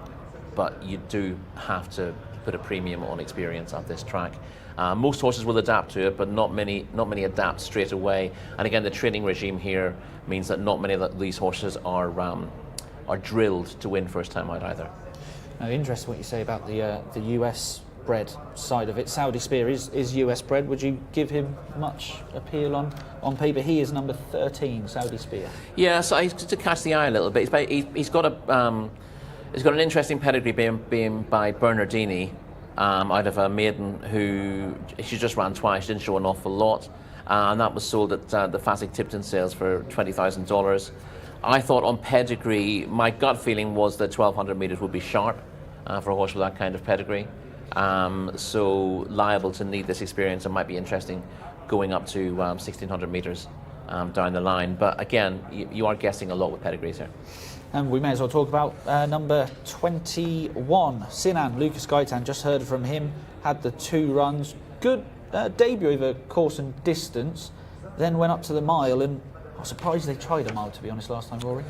But you do have to put a premium on experience at this track. Most horses will adapt to it, but not many adapt straight away. And again, the training regime here means that not many of these horses are drilled to win first time out either. Now, interesting what you say about the US bred side of it. Saudi Spear is US bred. Would you give him much appeal on paper? He is number 13, Saudi Spear. Yeah, so he's to catch the eye a little bit. He's got an interesting pedigree being by Bernardini, out of a maiden who she just ran twice, didn't show an awful lot, and that was sold at the Fasig Tipton sales for $20,000. I thought on pedigree, my gut feeling was that 1200 metres would be sharp for a horse with that kind of pedigree. So liable to need this experience and might be interesting going up to 1600 metres down the line. But again, you are guessing a lot with pedigrees here. And we may as well talk about number 21, Sinan, Lucas Gaitan. Just heard from him, had the 2 runs. Good debut over course and distance, then went up to the mile, and I was surprised they tried a mile, to be honest, last time, Rory.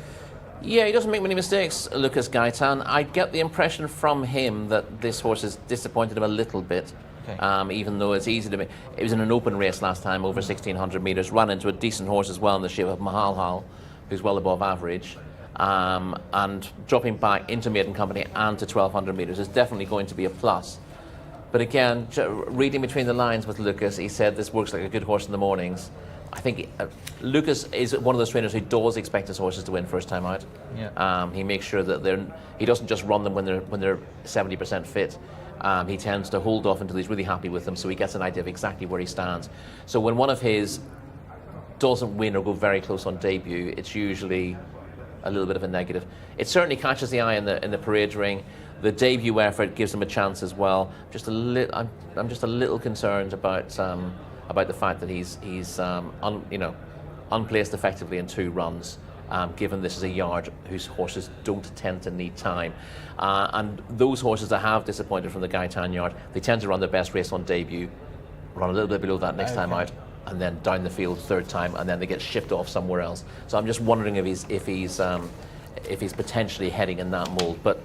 Yeah, he doesn't make many mistakes, Lucas Gaitan. I get the impression from him that this horse has disappointed him a little bit. Okay. Even though it's easy to make. It was in an open race last time, over 1600 metres, ran into a decent horse as well in the shape of Mahalhal, who's well above average. And dropping back into maiden company and to 1200 metres is definitely going to be a plus. But again, reading between the lines with Lucas, he said this works like a good horse in the mornings. I think Lucas is one of those trainers who does expect his horses to win first time out. Yeah. He makes sure that he doesn't just run them when they're 70% fit. He tends to hold off until he's really happy with them, so he gets an idea of exactly where he stands. So when one of his doesn't win or go very close on debut, it's usually a little bit of a negative. It certainly catches the eye in the parade ring. The debut effort gives him a chance as well. I'm just a little concerned about the fact that he's unplaced effectively in 2 runs. Given this is a yard whose horses don't tend to need time, and those horses that have disappointed from the Gaitan yard, they tend to run their best race on debut, run a little bit below that next time out, and then down the field 3rd time, and then they get shipped off somewhere else. So I'm just wondering if he's potentially heading in that mould. But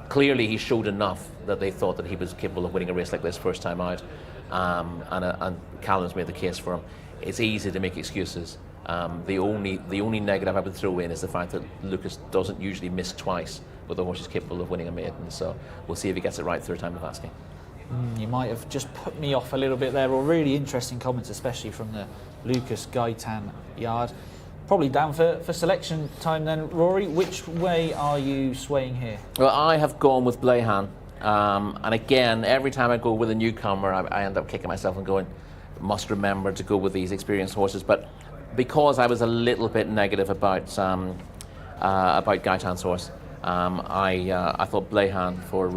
clearly he showed enough that they thought that he was capable of winning a race like this first time out, and Callum's made the case for him. It's easy to make excuses. The only negative I would throw in is the fact that Lucas doesn't usually miss twice with the horses capable of winning a maiden. So we'll see if he gets it right 3rd time of asking. You might have just put me off a little bit there. Or really interesting comments, especially from the Lucas Gaitan yard. Probably down for selection time then, Rory. Which way are you swaying here? Well, I have gone with Blayhan. And again, every time I go with a newcomer, I end up kicking myself and going, must remember to go with these experienced horses. But because I was a little bit negative about Gaitan's horse, I thought Blayhan for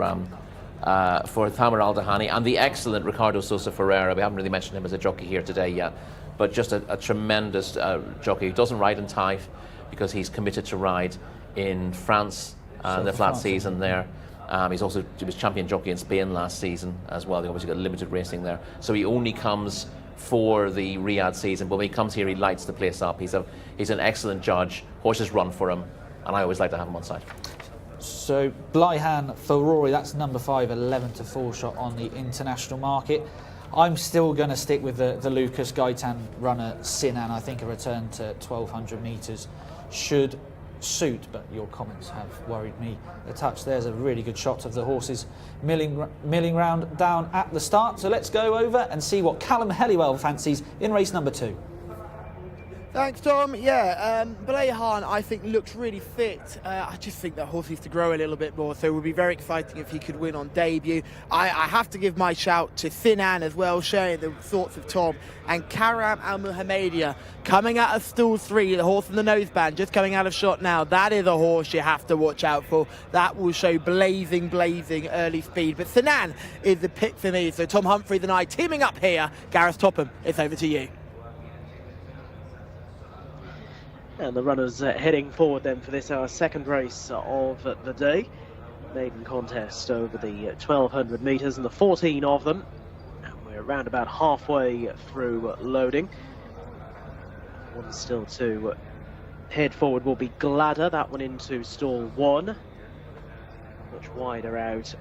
Thamar Al-Dahani and the excellent Ricardo Sosa Ferreira. We haven't really mentioned him as a jockey here today yet, but just a tremendous jockey who doesn't ride in Taif because he's committed to ride in France, the flat season there. He was champion jockey in Spain last season as well. They obviously got limited racing there, so he only comes for the Riyadh season. But when he comes here, he lights the place up. He's an excellent judge. Horses run for him, and I always like to have him on side. So Blayhan for Rory, that's number 5, 11-4 shot on the international market. I'm still going to stick with the Lucas Gaitan runner Sinan. I think a return to 1200 metres should suit, but your comments have worried me a touch. There's a really good shot of the horses milling round down at the start. So let's go over and see what Callum Helliwell fancies in race number 2. Thanks, Tom. Yeah, Blayhan, I think, looks really fit. I just think that horse needs to grow a little bit more, so it would be very exciting if he could win on debut. I have to give my shout to Sinan as well, sharing the thoughts of Tom, and Karam Al Muhammadia coming out of stall 3, the horse in the noseband, just coming out of shot now. That is a horse you have to watch out for. That will show blazing early speed. But Sinan is the pick for me. So Tom Humphreys and I teaming up here. Gareth Topham, it's over to you. And the runners heading forward then for this, our second race of the day. Maiden contest over the 1200 metres and the 14 of them. And we're around about halfway through loading. One still to head forward will be Gladder, that one into stall 1. Much wider out.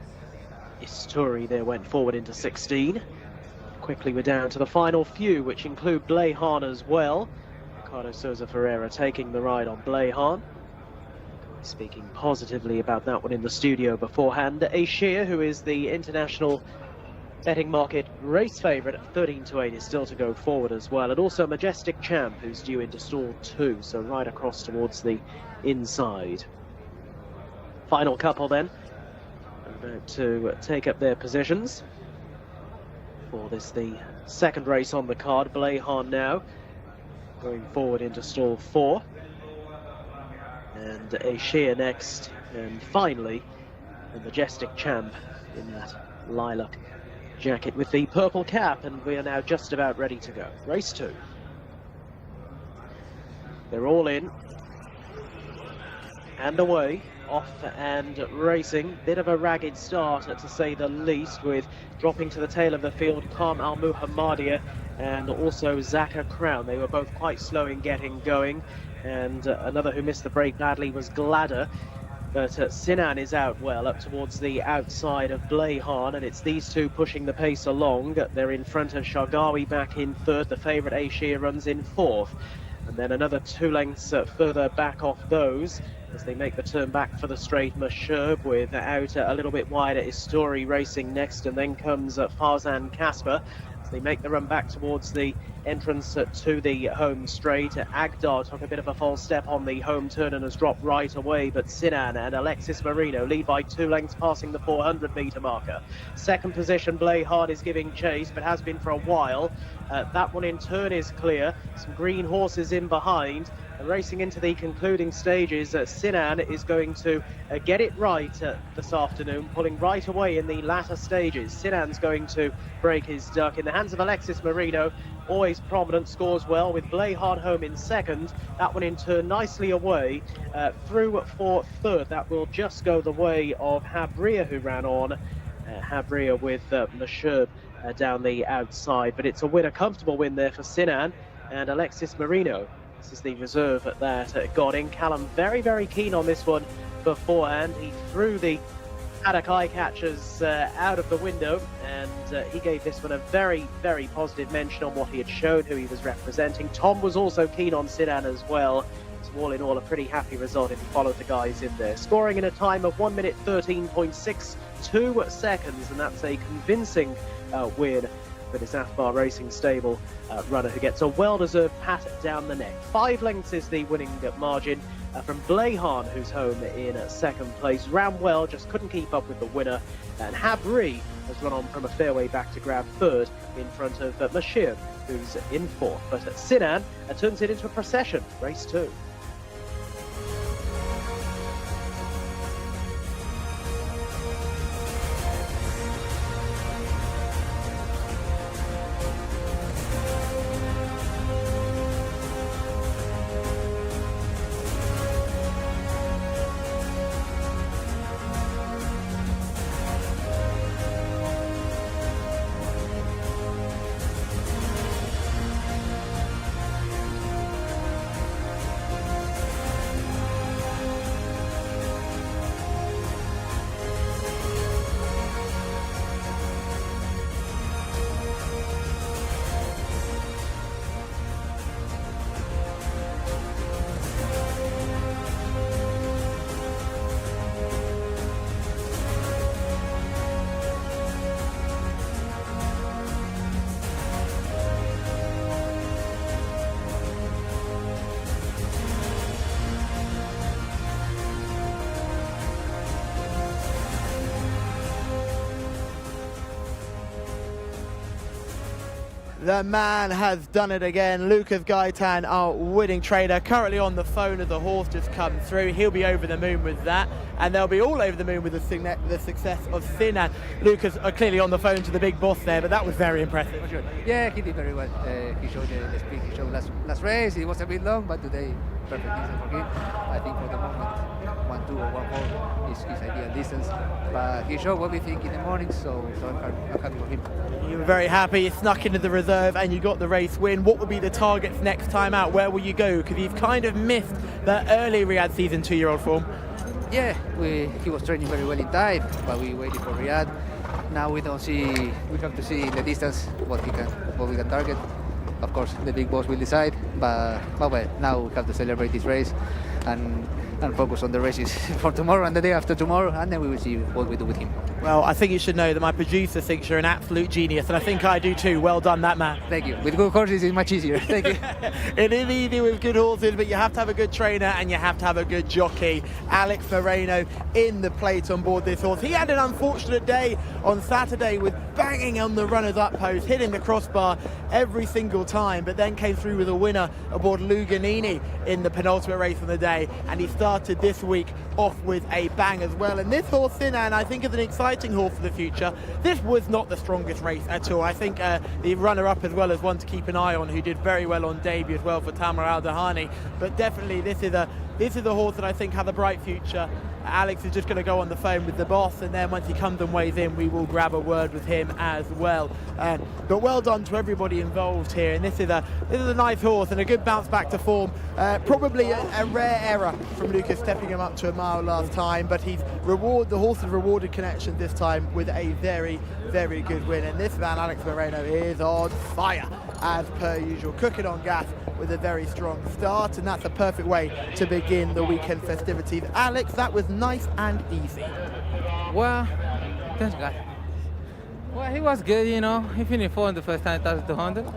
Isturi there went forward into 16. Quickly we're down to the final few, which include Blayhan as well. Ricardo Souza Ferreira taking the ride on Blayhan. Speaking positively about that one in the studio beforehand. Jcsa, who is the international Betting market race favourite at 13-8 is still to go forward as well, and also Majestic Champ, who's due into stall 2, so right across towards the inside. Final couple then, about to take up their positions for this, the second race on the card. Blayhan now going forward into stall 4, and Jcsa next, and finally the Majestic Champ in that lilac jacket with the purple cap, and we are now just about ready to go. Race 2. They're all in and away, off and racing. Bit of a ragged start, to say the least, with dropping to the tail of the field Calm Al Muhammadia and also Zaka Crown. They were both quite slow in getting going, and another who missed the break badly was Gladder. But Sinan is out well, up towards the outside of Blayhan, and it's these two pushing the pace along. They're in front of Shargawi back in third. The favourite Jcsa runs in fourth. And then another 2 lengths further back off those as they make the turn back for the straight. Mashurb with out a little bit wider is Story racing next, and then comes Farzan Kasper. They make the run back towards the entrance to the home straight. Agdar took a bit of a false step on the home turn and has dropped right away, but Sinan and Alexis Marino lead by 2 lengths, passing the 400-metre marker. Second position, Blayhan is giving chase, but has been for a while. That one in turn is clear. Some green horses in behind. Racing into the concluding stages, Sinan is going to get it right this afternoon, pulling right away in the latter stages. Sinan's going to break his duck in the hands of Alexis Marino, always prominent, scores well with Blayhan home in second. That one in turn nicely away, through for third. That will just go the way of Habria, who ran on. Habria with Mashurb down the outside, but it's a win, a comfortable win there for Sinan and Alexis Marino. This is the reserve that got in. Callum very, very keen on this one beforehand. He threw the paddock eye catchers out of the window, and he gave this one a very, very positive mention on what he had shown, who he was representing. Tom was also keen on Sinan as well. So all in all, a pretty happy result if he followed the guys in there. Scoring in a time of 1 minute 13.62 seconds, and that's a convincing win for this Athbar Racing Stable runner, who gets a well-deserved pat down the neck. 5 lengths is the winning margin from Blayhan, who's home in second place. Ran well, just couldn't keep up with the winner. And Habri has run on from a fairway back to grab third in front of Mashir, who's in fourth. But Sinan turns it into a procession. Race 2. The man has done it again. Lucas Gaitan, our winning trader, currently on the phone as the horse just come through. He'll be over the moon with that, and they'll be all over the moon with the success of Sinan. Lucas are clearly on the phone to the big boss there, but that was very impressive. For sure. Yeah, he did very well. He showed the speed he showed last race. It was a bit long, but today, perfect distance for him. I think for the moment, 1-2 or 1-4 is ideal distance. But he showed what we think in the morning, so I'm happy for him. You were very happy. You snuck into the reserve and you got the race win. What would be the targets next time out? Where will you go? Because you've kind of missed the early Riyadh season 2-year-old form. Yeah, he was training very well in time, but we waited for Riyadh. Now we have to see in the distance what we can target. Of course, the big boss will decide, but well, now we have to celebrate this race and focus on the races for tomorrow and the day after tomorrow, and then we will see what we do with him. Well, I think you should know that my producer thinks you're an absolute genius, and I think I do too. Well done, that man. Thank you. With good horses, it's much easier. Thank you. It is easy with good horses, but you have to have a good trainer and you have to have a good jockey. Alex Moreno in the plate on board this horse. He had an unfortunate day on Saturday with banging on the runners-up post, hitting the crossbar every single time, but then came through with a winner aboard Luganini in the penultimate race of the day, and he started this week off with a bang as well. And this horse, Sinan, I think is an exciting horse for the future. This was not the strongest race at all. I think the runner-up as well as one to keep an eye on, who did very well on debut as well for Tamar Al-Dahani. But definitely this is a horse that I think has a bright future. Alex is just going to go on the phone with the boss, and then once he comes and weighs in, we will grab a word with him as well. But well done to everybody involved here, and this is a nice horse and a good bounce back to form. Probably a rare error from Lucas stepping him up to a mile last time, but the horse has rewarded connection this time with a very, very good win. And this man, Alex Moreno, is on fire as per usual, cooking on gas with a very strong start, and that's a perfect way to begin the weekend festivities. Alex, that was nice and easy. Well, thanks God. Well, he was good, you know. He finished fourth the first time, 1,200,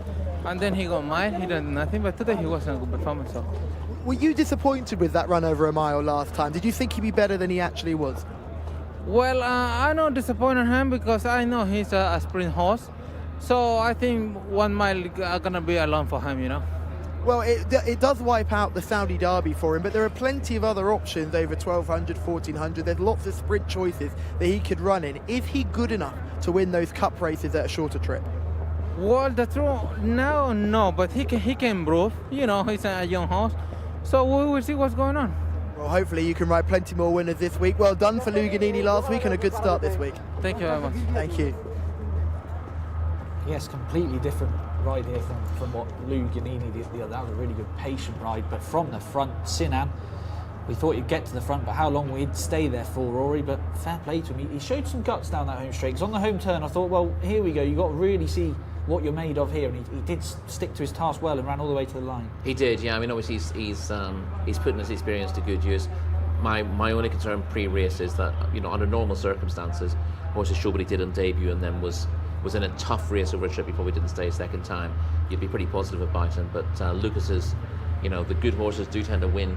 and then he got mile. He did nothing, but today he wasn't a good performance. So. Were you disappointed with that run over a mile last time? Did you think he'd be better than he actually was? Well, I'm not disappointed in him because I know he's a sprint horse. So I think 1 mile are gonna be a long for him, you know. Well, it does wipe out the Saudi Derby for him, but there are plenty of other options over 1,200, 1,400. There's lots of sprint choices that he could run in. Is he good enough to win those cup races at a shorter trip? Well, the truth now, no, but he can improve. You know, he's a young horse, so we will see what's going on. Well, hopefully you can ride plenty more winners this week. Well done for Luganini last week and a good start this week. Thank you very much. Thank you. Yes, completely different ride here from what Luganini did the other. That was a really good patient ride, but from the front, Sinan, we thought he'd get to the front, but how long he'd stay there for, Rory. But fair play to him. He showed some guts down that home straight. 'Cause on the home turn, I thought, well, here we go. You've got to really see what you're made of here, and he did stick to his task well and ran all the way to the line. He did, yeah. I mean, obviously he's putting his experience to good use. My only concern pre-race is that, you know, under normal circumstances, horses showed what he did on debut and then was in a tough race over a trip. He probably didn't stay a second time. You'd be pretty positive about him. But Lucas's, you know, the good horses do tend to win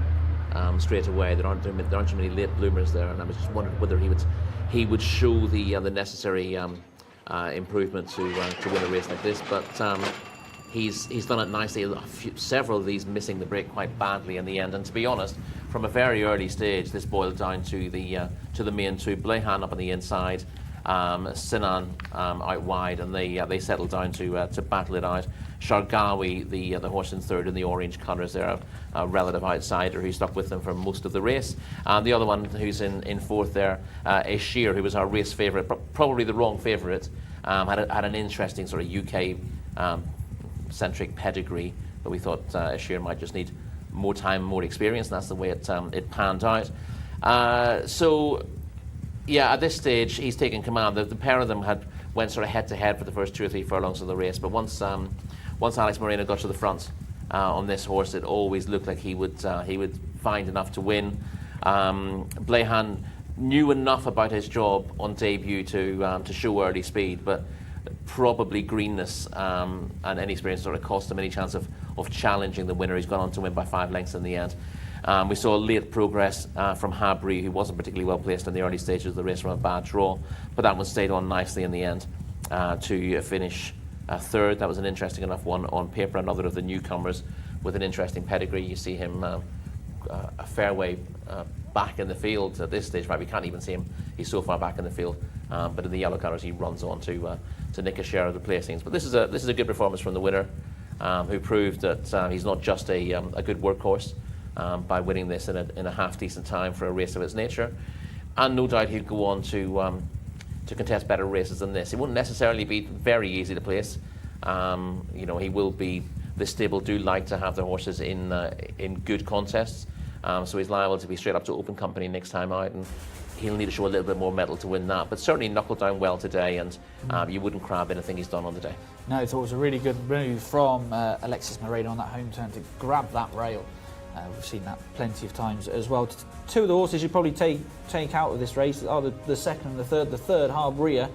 straight away. There aren't too many late bloomers there, and I was just wondering whether he would show the necessary improvement to win a race like this. But he's done it nicely. Several of these missing the break quite badly in the end. And to be honest, from a very early stage, this boiled down to the main two. Blehan up on the inside, Sinan out wide, and they settled down to battle it out. Shargawi, the horse in third in the orange colours there, a relative outsider who stuck with them for most of the race. And the other one who's in fourth there, Ashir, who was our race favourite, probably the wrong favourite, had an interesting sort of UK centric pedigree, but we thought Ashir might just need more time, more experience, and that's the way it panned out. So, yeah, at this stage he's taken command. The pair of them went sort of head to head for the first 2 or 3 furlongs of the race, but once Alex Moreno got to the front on this horse, it always looked like he would find enough to win. Blehan knew enough about his job on debut to show early speed, but probably greenness and inexperience sort of cost him any chance of challenging the winner. He's gone on to win by 5 lengths in the end. We saw late progress from Habri, who wasn't particularly well placed in the early stages of the race from a bad draw, but that one stayed on nicely in the end to finish third. That was an interesting enough one on paper, another of the newcomers with an interesting pedigree. You see him a fair way back in the field at this stage. Right, we can't even see him. He's so far back in the field, but in the yellow colours he runs on to nick a share of the placings. But this is a good performance from the winner, who proved that he's not just a good workhorse by winning this in a half decent time for a race of its nature, and no doubt he'll go on to contest better races than this. It won't necessarily be very easy to place. You know, he will be. The stable do like to have their horses in good contests, so he's liable to be straight up to open company next time out, and he'll need to show a little bit more mettle to win that. But certainly knuckled down well today, and you wouldn't crab anything he's done on the day. No, I thought it was a really good move from Alexis Moreno on that home turn to grab that rail. We've seen that plenty of times as well. Two of the horses you probably take out of this race are the second and the third. The third, Harbria,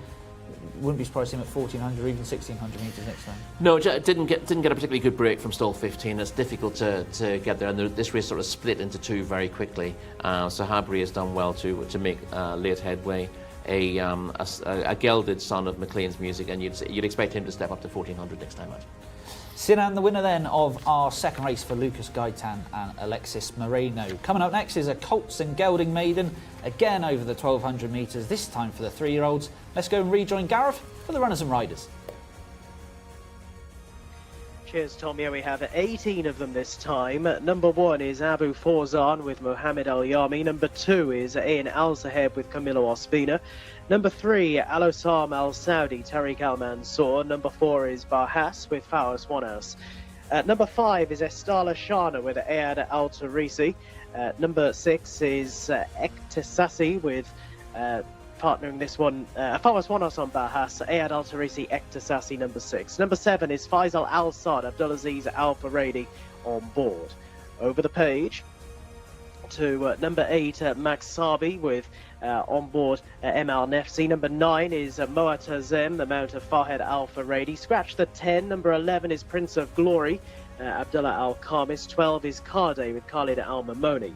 wouldn't be surprised to see him at 1400 or even 1600 metres next time. No, didn't get a particularly good break from stall 15. It's difficult to get there, and this race sort of split into two very quickly. So Harbria has done well to make late headway. A gelded son of McLean's Music, and you'd expect him to step up to 1400 next time out. Sinan, the winner then of our second race for Lucas Gaitan and Alexis Moreno. Coming up next is a colts and gelding maiden, again over the 1200 metres, this time for the 3-year-olds. Let's go and rejoin Gareth for the runners and riders. Cheers, Tom. Yeah, we have 18 of them this time. Number 1 is Abu Forzan with Mohamed Al Yami. Number 2 is Ain Al Saheb with Camilo Ospina. Number 3, Al Osam Al Saudi, Tariq Al Mansour. Number 4 is Barhas with Fawaz Wanas. Number 5 is Estala Shana with Ayad Al Tarisi. Number 6 is Ektasasi with partnering this one, Fawaz Wanas on Barhas, Ayad Al Tarisi, Ektasasi, number 6. Number 7 is Faisal Al Saad, Abdulaziz Al Faradi on board. Over the page to number 8, Max Sabi with on board Emal Nefsi. Number 9 is Moatazem, the mount of Fahed Al Faradi. Scratch the 10. Number 11 is Prince of Glory, Abdullah Al Khamis. 12 is Kade with Khalid Al Mamoni.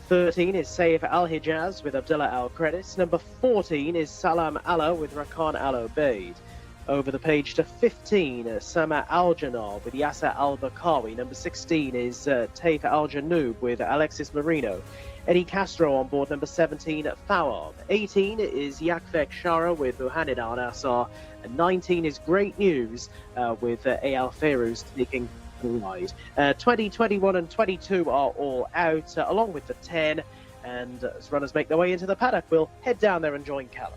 13 is Saif Al Hijaz with Abdullah Al Credis. Number 14 is Salam Allah with Rakan Al Obeid. Over the page to 15, Sama Al Janar with Yasser Al Bakawi. Number 16 is Taif Al Janoub with Alexis Marino. Eddie Castro on board. Number 17, Fawab. 18 is Yakvek Shara with Muhammad Al Nassar. And 19 is Great News with Al Ferouz taking ride. 20, 21 and 22 are all out, along with the 10, and as runners make their way into the paddock, we'll head down there and join Callum.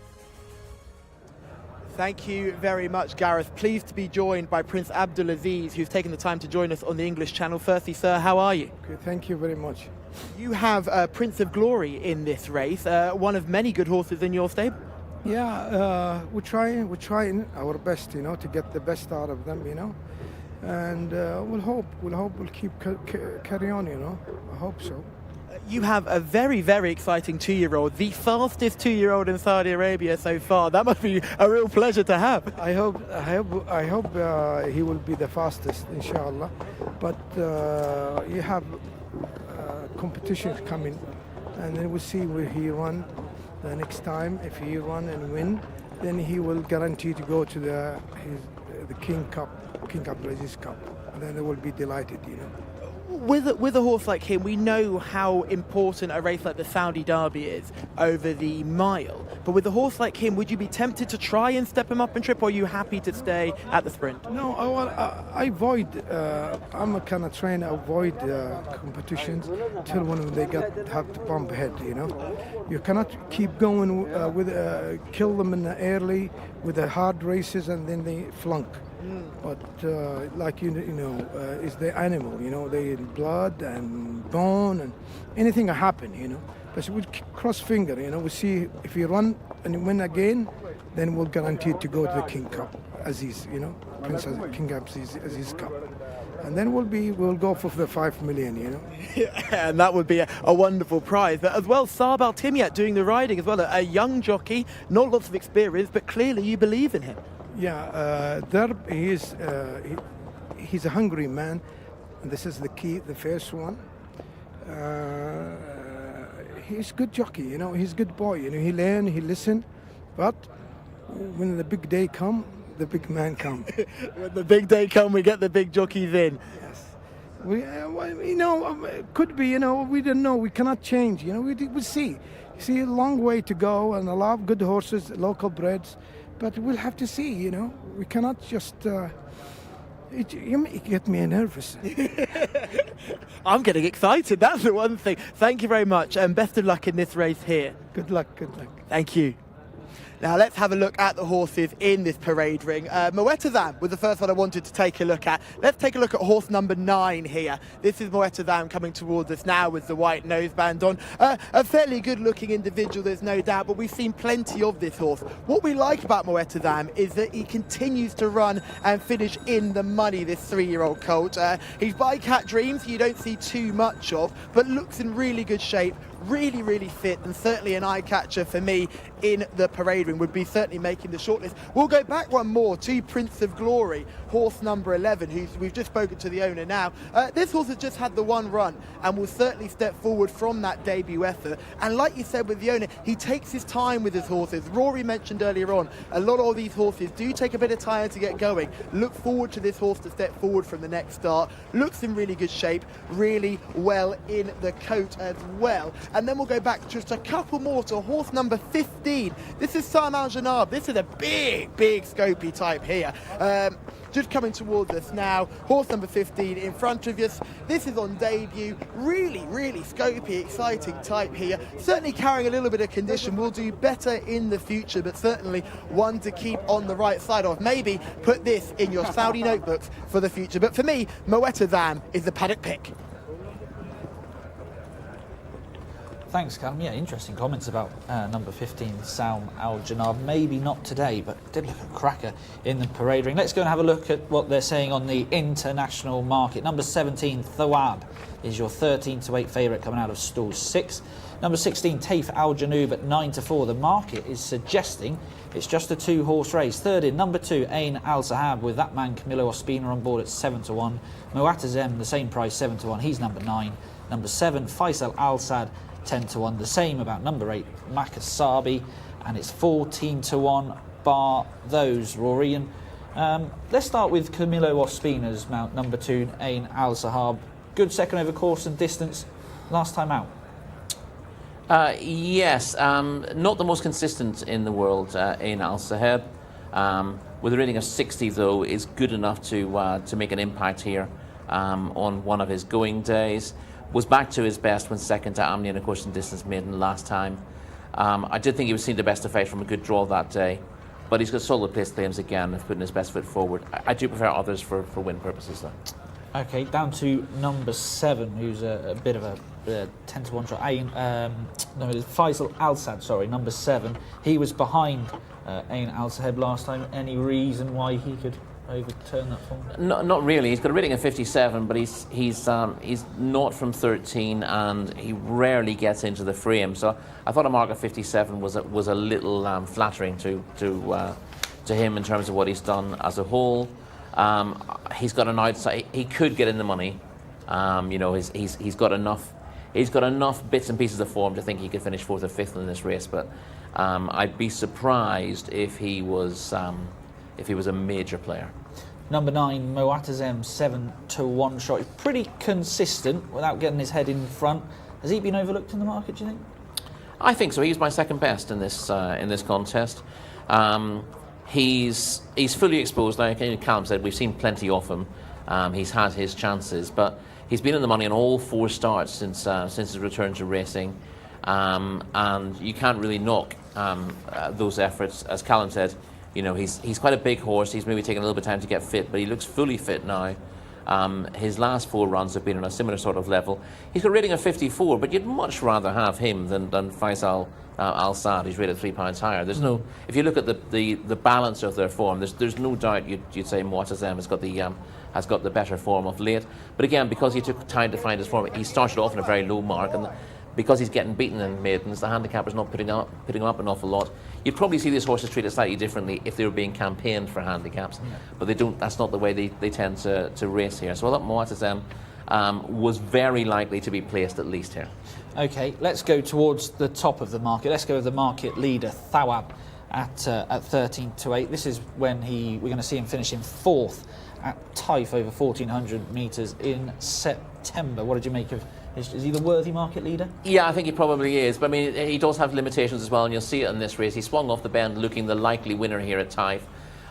Thank you very much, Gareth. Pleased to be joined by Prince Abdulaziz, who's taken the time to join us on the English channel. Firstly, sir, how are you? Okay, thank you very much. You have Prince of Glory in this race, one of many good horses in your stable. Yeah, we're trying our best, to get the best out of them, and we'll keep carry on, I hope so. You have a very, very exciting 2-year-old, the fastest 2-year-old in Saudi Arabia so far. That must be a real pleasure to have. I hope he will be the fastest, inshallah. But you have competitions coming, and then we'll see where he run the next time. If he run and win, then he will guarantee to go to the King Abdulaziz Cup. And then they will be delighted, With a horse like him, we know how important a race like the Saudi Derby is over the mile. But with a horse like him, would you be tempted to try and step him up in trip, or are you happy to stay at the sprint? No, I avoid. I'm a kind of trainer. Avoid competitions till when they have to bump ahead. You cannot keep going kill them in the early with the hard races and then they flunk. But is the animal, they in blood and bone and anything can happen, But we cross finger, we see if we run and win again, then we'll guarantee to go to the King Cup, Aziz, Prince King Aziz Cup. And then we'll go for the 5 million, Yeah, and that would be a wonderful prize. But as well, Saab Al Timyat doing the riding as well, a young jockey, not lots of experience, but clearly you believe in him. Yeah, he's a hungry man, and this is the first one. He's a good jockey, he's a good boy, he learn, he listen, but when the big day come, the big man come. When the big day come, we get the big jockeys in. Yes. Could be, we don't know, we cannot change, we see. You see a long way to go and a lot of good horses, local breds. But we'll have to see, We cannot just... you get me nervous. I'm getting excited, that's the one thing. Thank you very much, and best of luck in this race here. Good luck. Thank you. Now let's have a look at the horses in this parade ring. Moettazam was the first one I wanted to take a look at. Let's take a look at horse number 9 here. This is Moettazam coming towards us now with the white noseband on. A fairly good looking individual, there's no doubt, but we've seen plenty of this horse. What we like about Moettazam is that he continues to run and finish in the money, this 3-year-old colt. He's by Cat Dreams, you don't see too much of, but looks in really good shape, really fit, and certainly an eye catcher for me in the parade ring, would be certainly making the shortlist. We'll go back one more to Prince of Glory, horse number 11, who we've just spoken to the owner now. This horse has just had the one run and will certainly step forward from that debut effort. And like you said with the owner, he takes his time with his horses. Rory mentioned earlier on, a lot of these horses do take a bit of time to get going. Look forward to this horse to step forward from the next start. Looks in really good shape, really well in the coat as well. And then we'll go back just a couple more to horse number 15. This is Sam Al-Janab. This is a big scopy type here. Just coming towards us now. Horse number 15 in front of us. This is on debut. Really scopy, exciting type here. Certainly carrying a little bit of condition. Will do better in the future, but certainly one to keep on the right side of. Maybe put this in your Saudi notebooks for the future. But for me, Moettazam is the paddock pick. Thanks, Callum. Yeah, interesting comments about number 15, Salm Al-Janab. Maybe not today, but did look a cracker in the parade ring. Let's go and have a look at what they're saying on the international market. Number 17, Thawab, is your 13-8 favourite coming out of stall 6. Number 16, Taif Al-Janoub at 9-4. The market is suggesting it's just a 2-horse race. Third in, number 2, Ain Al-Sahab, with that man Camilo Ospina on board at 7-1. Moettazam, the same price, 7-1. He's number 9. Number 7, Faisal Al-Sad, 10-1. The same about number 8, Makasabi, and it's 14-1 bar those, Rory. And let's start with Camilo Ospina's mount, number 2, Ain Al-Sahab. Good second over course and distance last time out. Yes, not the most consistent in the world, Ain Al-Sahab. With a rating of 60 though, is good enough to make an impact here on one of his going days. Was back to his best when second to Amni and of course in distance maiden last time. I did think he was seeing the best effect from a good draw that day, but he's got solid place claims again of putting his best foot forward. I do prefer others for win purposes though. Okay, down to number 7, who's a bit of a 10-1 shot. Faisal Al-Sad, sorry, number 7. He was behind Ain Al-Sahab last time. Any reason why he could overturn that form? Not really. He's got a rating of 57, but he's not from 13, and he rarely gets into the frame. So I thought a mark of 57 was a little flattering to him in terms of what he's done as a whole. He's got an outside. He could get in the money. You know, he's got enough. He's got enough bits and pieces of form to think he could finish 4th or 5th in this race. But I'd be surprised if he was a major player. Number 9, Moettazam, 7-1 shot. He's pretty consistent without getting his head in front. Has he been overlooked in the market, do you think? I think so. He's my second best in this contest. He's fully exposed. Like Callum said, we've seen plenty of him. He's had his chances, but he's been in the money on all 4 starts since his return to racing, and you can't really knock those efforts. As Callum said, you know, he's quite a big horse. He's maybe taken a little bit of time to get fit, but he looks fully fit now. His last 4 runs have been on a similar sort of level. He's got a rating of 54, but you'd much rather have him than Faisal Al-Sad. He's rated £3 higher. There's no, if you look at the balance of their form, there's no doubt you'd say Moettazam has got the better form of late. But again, because he took time to find his form, he started off in a very low mark, and because he's getting beaten in maidens, the handicapper's not putting him up an awful lot. You'd probably see these horses treated slightly differently if they were being campaigned for handicaps, but they don't. That's not the way they tend to race here. So I thought Moettazam was very likely to be placed at least here. Okay, let's go towards the top of the market. Let's go with the market leader, Thawab, at 13-8. This is when we're going to see him finishing 4th at Taif over 1,400 metres in September. What did you make of? Is he the worthy market leader? Yeah, I think he probably is. But I mean, he does have limitations as well, and you'll see it in this race. He swung off the bend looking the likely winner here at Taif,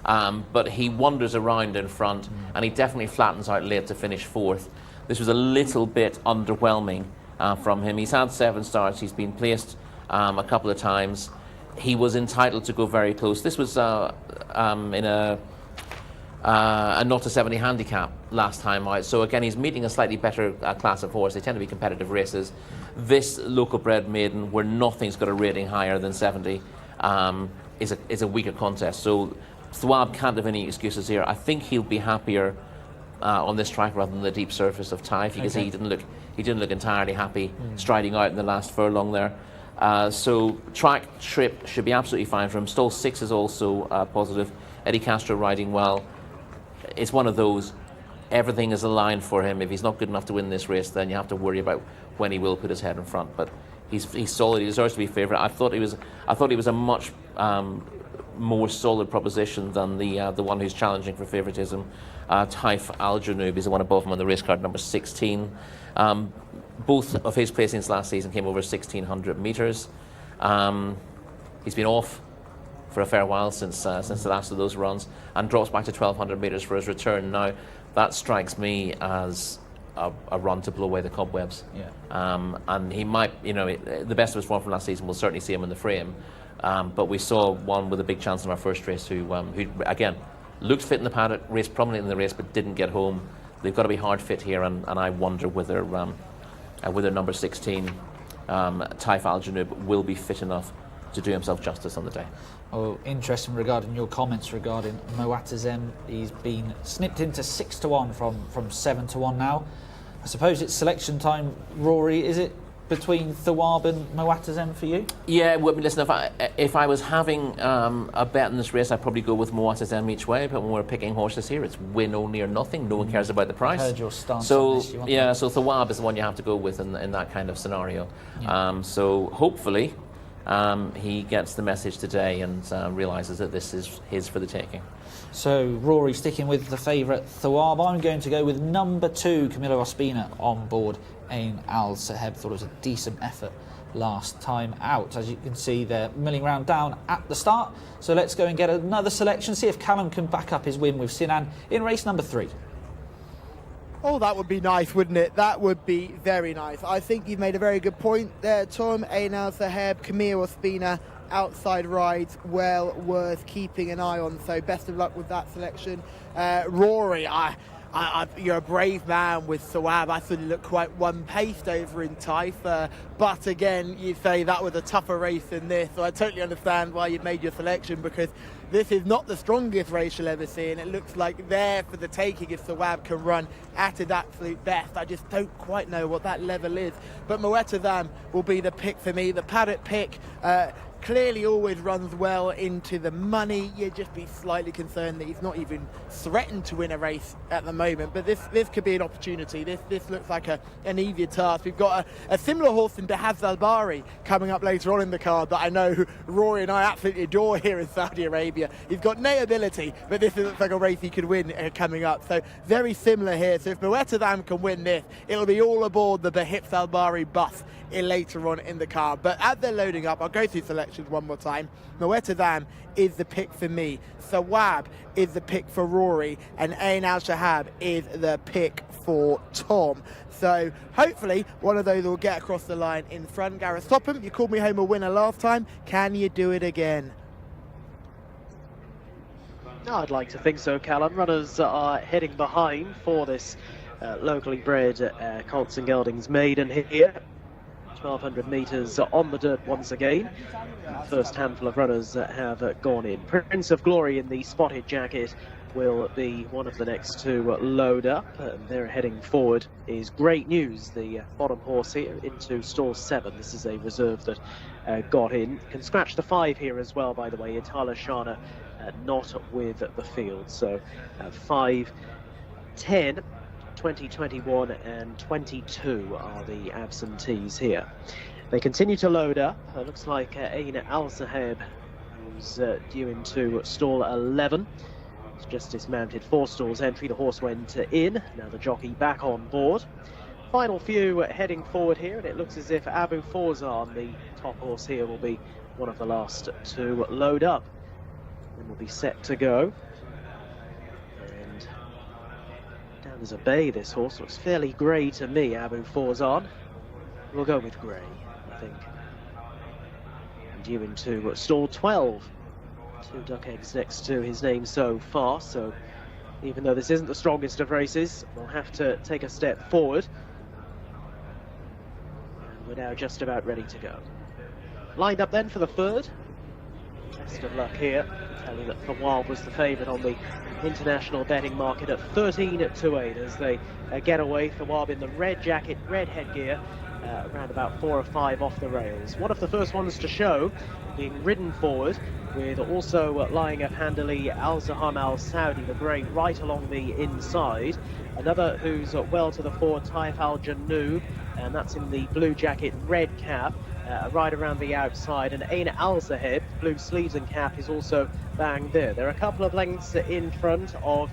but he wanders around in front, and he definitely flattens out late to finish 4th. This was a little bit underwhelming from him. He's had 7 starts. He's been placed a couple of times. he was entitled to go very close. This was in a 0-70 handicap last time out. So again, he's meeting a slightly better class of horse. They tend to be competitive races. This local bred maiden, where nothing's got a rating higher than 70, is a weaker contest. So Thawab can't have any excuses here. I think he'll be happier on this track rather than the deep surface of Taif, because he didn't look entirely happy striding out in the last furlong there. So track trip should be absolutely fine for him. Stall 6 is also positive. Eddie Castro riding well. It's one of those, everything is aligned for him. If he's not good enough to win this race, then you have to worry about when he will put his head in front. But he's solid. He deserves to be favourite. I thought he was a much more solid proposition than the one who's challenging for favouritism. Taif Al Janoub is the one above him on the race card, number 16. Both of his placings last season came over 1,600 metres. He's been off for a fair while since the last of those runs, and drops back to 1,200 metres for his return. Now, that strikes me as a run to blow away the cobwebs. Yeah. And he might, the best of his form from last season, we'll certainly see him in the frame. But we saw one with a big chance in our first race who again, looked fit in the paddock, raced prominently in the race, but didn't get home. They've got to be hard fit here, and I wonder whether number 16, Taif Al Janoub, will be fit enough to do himself justice on the day. Oh, interesting regarding your comments regarding Moatazem. He's been snipped into 6-1 from 7-1 now. I suppose it's selection time, Rory. Is it between Thawab and Moatazem for you? Yeah, well, listen, if I was having a bet in this race, I'd probably go with Moatazem each way. But when we're picking horses here, it's win only or nothing. No one cares about the price. I heard your stance so on this. Yeah, so Thawab is the one you have to go with in that kind of scenario. Yeah. So hopefully he gets the message today and realises that this is his for the taking. So Rory sticking with the favourite Thawab. I'm going to go with number 2, Camilo Ospina, on board Ain Al Saheb. Thought it was a decent effort last time out. As you can see, they're milling round down at the start. So let's go and get another selection, see if Callum can back up his win with Sinan in race number 3. Oh, that would be nice, wouldn't it? That would be very nice. I think you've made a very good point there, Tom. Ain Al Saheb, Camilo Ospina, outside rides, well worth keeping an eye on. So best of luck with that selection. Rory, you're a brave man with Thawab. I thought he looked quite one-paced over in Taif. But again, you say that was a tougher race than this. So I totally understand why you've made your selection, because this is not the strongest race you'll ever see. And it looks like there for the taking if Thawab can run at his absolute best. I just don't quite know what that level is. But Moatazem will be the pick for me, the paddock pick. Clearly always runs well into the money. You'd just be slightly concerned that he's not even threatened to win a race at the moment. But this could be an opportunity. This looks like an easier task. We've got a similar horse in Behaz Al-Bari coming up later on in the card that I know Rory and I absolutely adore here in Saudi Arabia. He's got no ability, but this looks like a race he could win coming up. So very similar here. So if Moatazem can win this, it'll be all aboard the Behaz Al-Bari bus later on in the card. But as they're loading up, I'll go through selections one more time. Moatazem is the pick for me. Thawab is the pick for Rory, and Ain Al Saheb is the pick for Tom. So hopefully one of those will get across the line in front. Gareth Topham, you called me home a winner last time. Can you do it again? I'd like to think so, Callum. Runners are heading behind for this locally bred Colts and Geldings maiden here. 1,200 metres on the dirt once again. The first handful of runners have gone in. Prince of Glory in the spotted jacket will be one of the next to load up. They're heading forward is Great News, the bottom horse here, into stall 7. This is a reserve that got in. Can scratch the 5 here as well, by the way. Itala Shana not with the field. So 5, 10, 2021 and 22 are the absentees here. They continue to load up. It looks like Ain Al Saheb, who's due into stall 11. It's just dismounted 4 stalls entry. The horse went in. Now the jockey back on board. Final few heading forward here, and it looks as if Abu Forzan, the top horse here, will be one of the last to load up and will be set to go. As a bay, this horse looks fairly grey to me, Abu Forzan. We'll go with grey, I think. due into stall 12. 2 duck eggs next to his name so far, so even though this isn't the strongest of races, we'll have to take a step forward. And we're now just about ready to go. Lined up then for the third. Best of luck here. Tell you that Fawad was the favourite on the international betting market at 13-8 as they get away. Fawad in the red jacket, red headgear, around about 4 or 5 off the rails. One of the first ones to show, being ridden forward, with also lying up handily Al-Zaham Al-Saudi, the grey, right along the inside. Another who's well to the fore, Taif Al-Janoub, and that's in the blue jacket, red cap. Right around the outside, and Ain Al-Zaheb, blue sleeves and cap, is also bang there. There are a couple of lengths in front of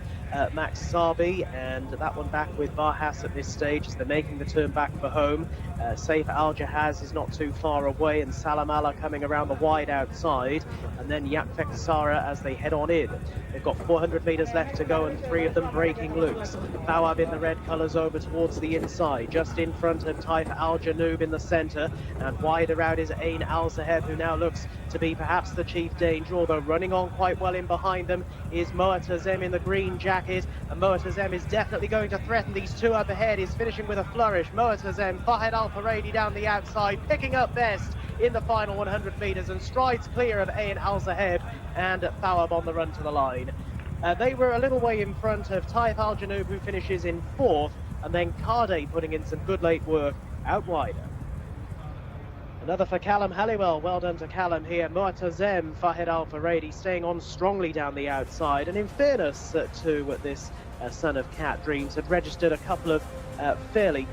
Max Sabi, and that one back with Barhas at this stage as they're making the turn back for home. Saif Al-Jahaz is not too far away, and Salam Allah coming around the wide outside, and then Yakfek Sara as they head on in. They've got 400 metres left to go, and 3 of them breaking loose. Fawab in the red colours over towards the inside, just in front of Taif Al-Janoub in the centre, and wider out is Ain Al-Zaheb, who now looks to be perhaps the chief danger, although running on quite well in behind them is Moatazem in the green jacket, and Moatazem is definitely going to threaten these 2 up ahead. He's finishing with a flourish. Moatazem, Fahed Al-Faradi down the outside, picking up best in the final 100 metres and strides clear of Ain Al-Zaheb, and Fawab on the run to the line. They were a little way in front of Taif Al-Janoub, who finishes in 4th, and then Kade putting in some good late work out wider. Another for Callum Halliwell, well done to Callum here. Mu'tazem, Fahed Al-Faradi staying on strongly down the outside, and in fairness to this son of Cat Dreams, had registered a couple of fairly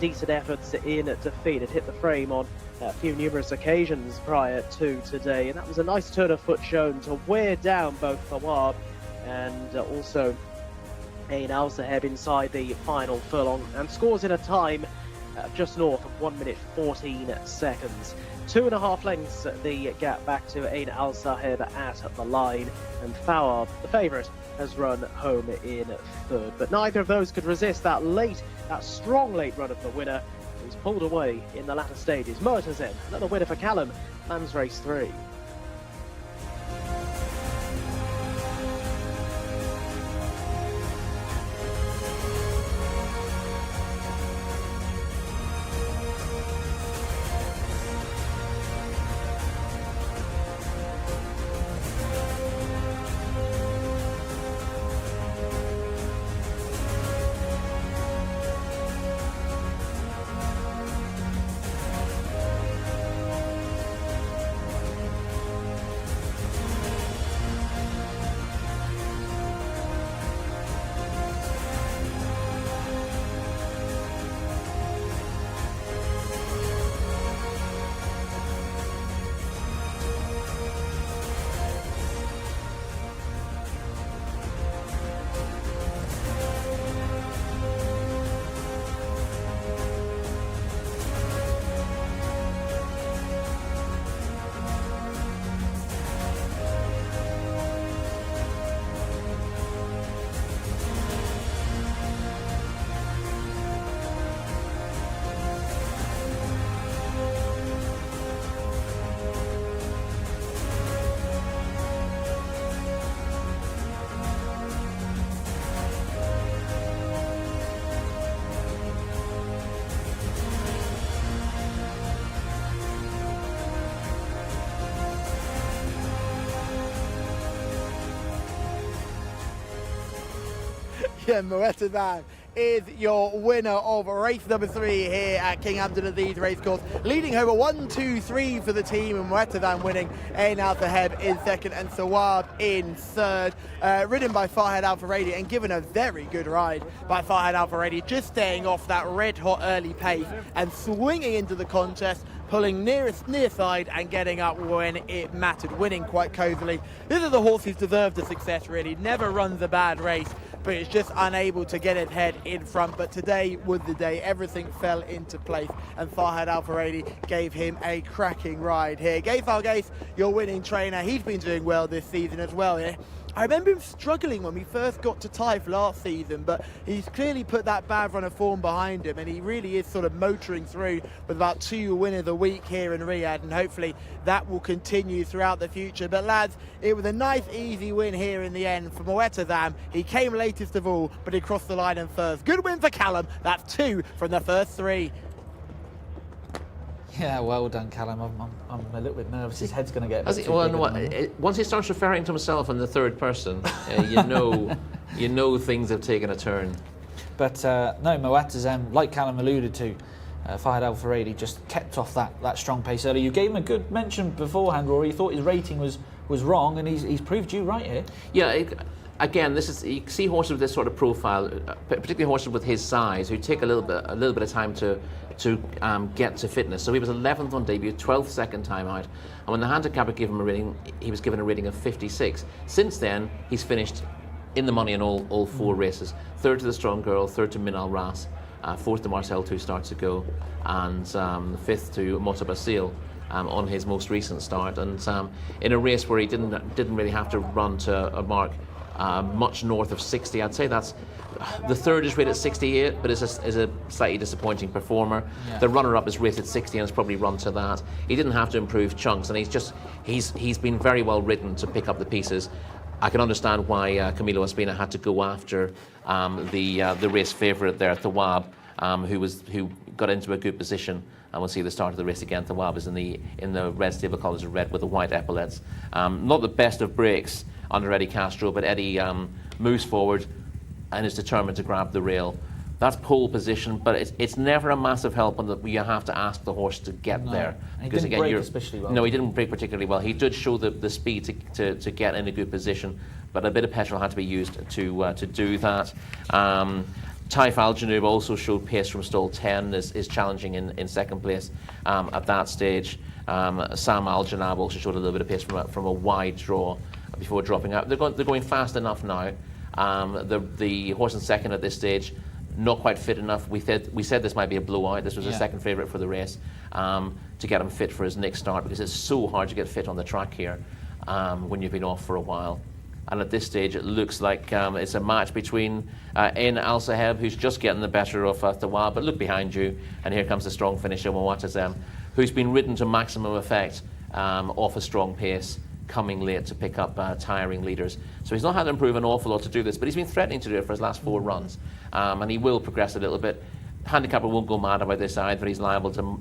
decent efforts in defeat. It hit the frame on a few numerous occasions prior to today, and that was a nice turn of foot shown to wear down both Fawab and also Ain Al-Zaheb inside the final furlong, and scores in a time just north of 1 minute 14 seconds. 2.5 lengths the gap back to Ain Al-Zaheb at the line, and Fawab, the favourite, has run home in 3rd. But neither of those could resist that strong late run of the winner, who's pulled away in the latter stages. Mu'tazem, another winner for Callum, Lambs Race 3. Yeah, Mu'tazem is your winner of race number 3 here at King Abdulaziz Racecourse, leading over 1, 2, 3 for the team, and Mu'tazem winning. Ain Al-Zaheb in 2nd and Fawab in 3rd, ridden by Fahed Al-Faradi and given a very good ride by Fahed Al-Faradi, just staying off that red hot early pace and swinging into the contest, pulling near side and getting up when it mattered, winning quite cosily. This is a horse who's deserved the success, really. Never runs a bad race, but it's just unable to get its head in front. But today was the day. Everything fell into place, and Fahed Al-Faradi gave him a cracking ride here. Gaith Al-Gaith, your winning trainer, he's been doing well this season as well here. I remember him struggling when we first got to Taif last season, but he's clearly put that bad run of form behind him, and he really is sort of motoring through with about 2 winners a week here in Riyadh, and hopefully that will continue throughout the future. But lads, it was a nice easy win here in the end for Moettazam. He came latest of all, but he crossed the line in first. Good win for Callum. That's 2 from the first 3. Yeah, well done, Callum. I'm a little bit nervous. His head's going to get. Once he starts referring to himself in the third person, you know things have taken a turn. But no, Moettazam, like Callum alluded to, Fahad Al Faradi just kept off that strong pace early. You gave him a good mention beforehand, Rory. You thought his rating was wrong, and he's proved you right here. Yeah. Again, you see horses with this sort of profile, particularly horses with his size, who take a little bit of time to get to fitness. So he was 11th on debut, 12th second time out, and when the handicapper gave him a rating, he was given a rating of 56. Since then, he's finished in the money in all 4 races. 3rd to the Strong Girl, 3rd to Min Al Ras, 4th to Marcel 2 starts ago, and 5th to Mota Basil. On his most recent start, and in a race where he didn't really have to run to a mark much north of 60. I'd say that's the 3rd is rated 68, but is a slightly disappointing performer. Yeah. The runner-up is rated 60 and has probably run to that. He didn't have to improve chunks, and he's been very well ridden to pick up the pieces. I can understand why Camilo Espina had to go after the race favourite there, Thawab, who got into a good position. And we'll see the start of the race again. Thawab is in the red stable colours of red with the white epaulets. Not the best of breaks under Eddie Castro, but Eddie moves forward and is determined to grab the rail. That's pole position, but it's never a massive help when you have to ask the horse to get there. And he didn't brake especially well. No, he didn't brake particularly well. He did show the speed to get in a good position, but a bit of petrol had to be used to do that. Taif Al Janoub also showed pace from stall 10, is challenging in second place at that stage. Sam Al Janab also showed a little bit of pace from a wide draw before dropping out. They're going fast enough now. The horse in second at this stage, not quite fit enough. We said this might be a blowout. This was a second favourite for the race to get him fit for his next start, because it's so hard to get fit on the track here when you've been off for a while. And at this stage, it looks like it's a match between In Al Saheb, who's just getting the better of Thawab, but look behind you, and here comes the strong finisher, Moettazam, who's been ridden to maximum effect off a strong pace, coming late to pick up tiring leaders. So he's not had to improve an awful lot to do this, but he's been threatening to do it for his last 4 runs, and he will progress a little bit. Handicapper won't go mad about this either. He's liable to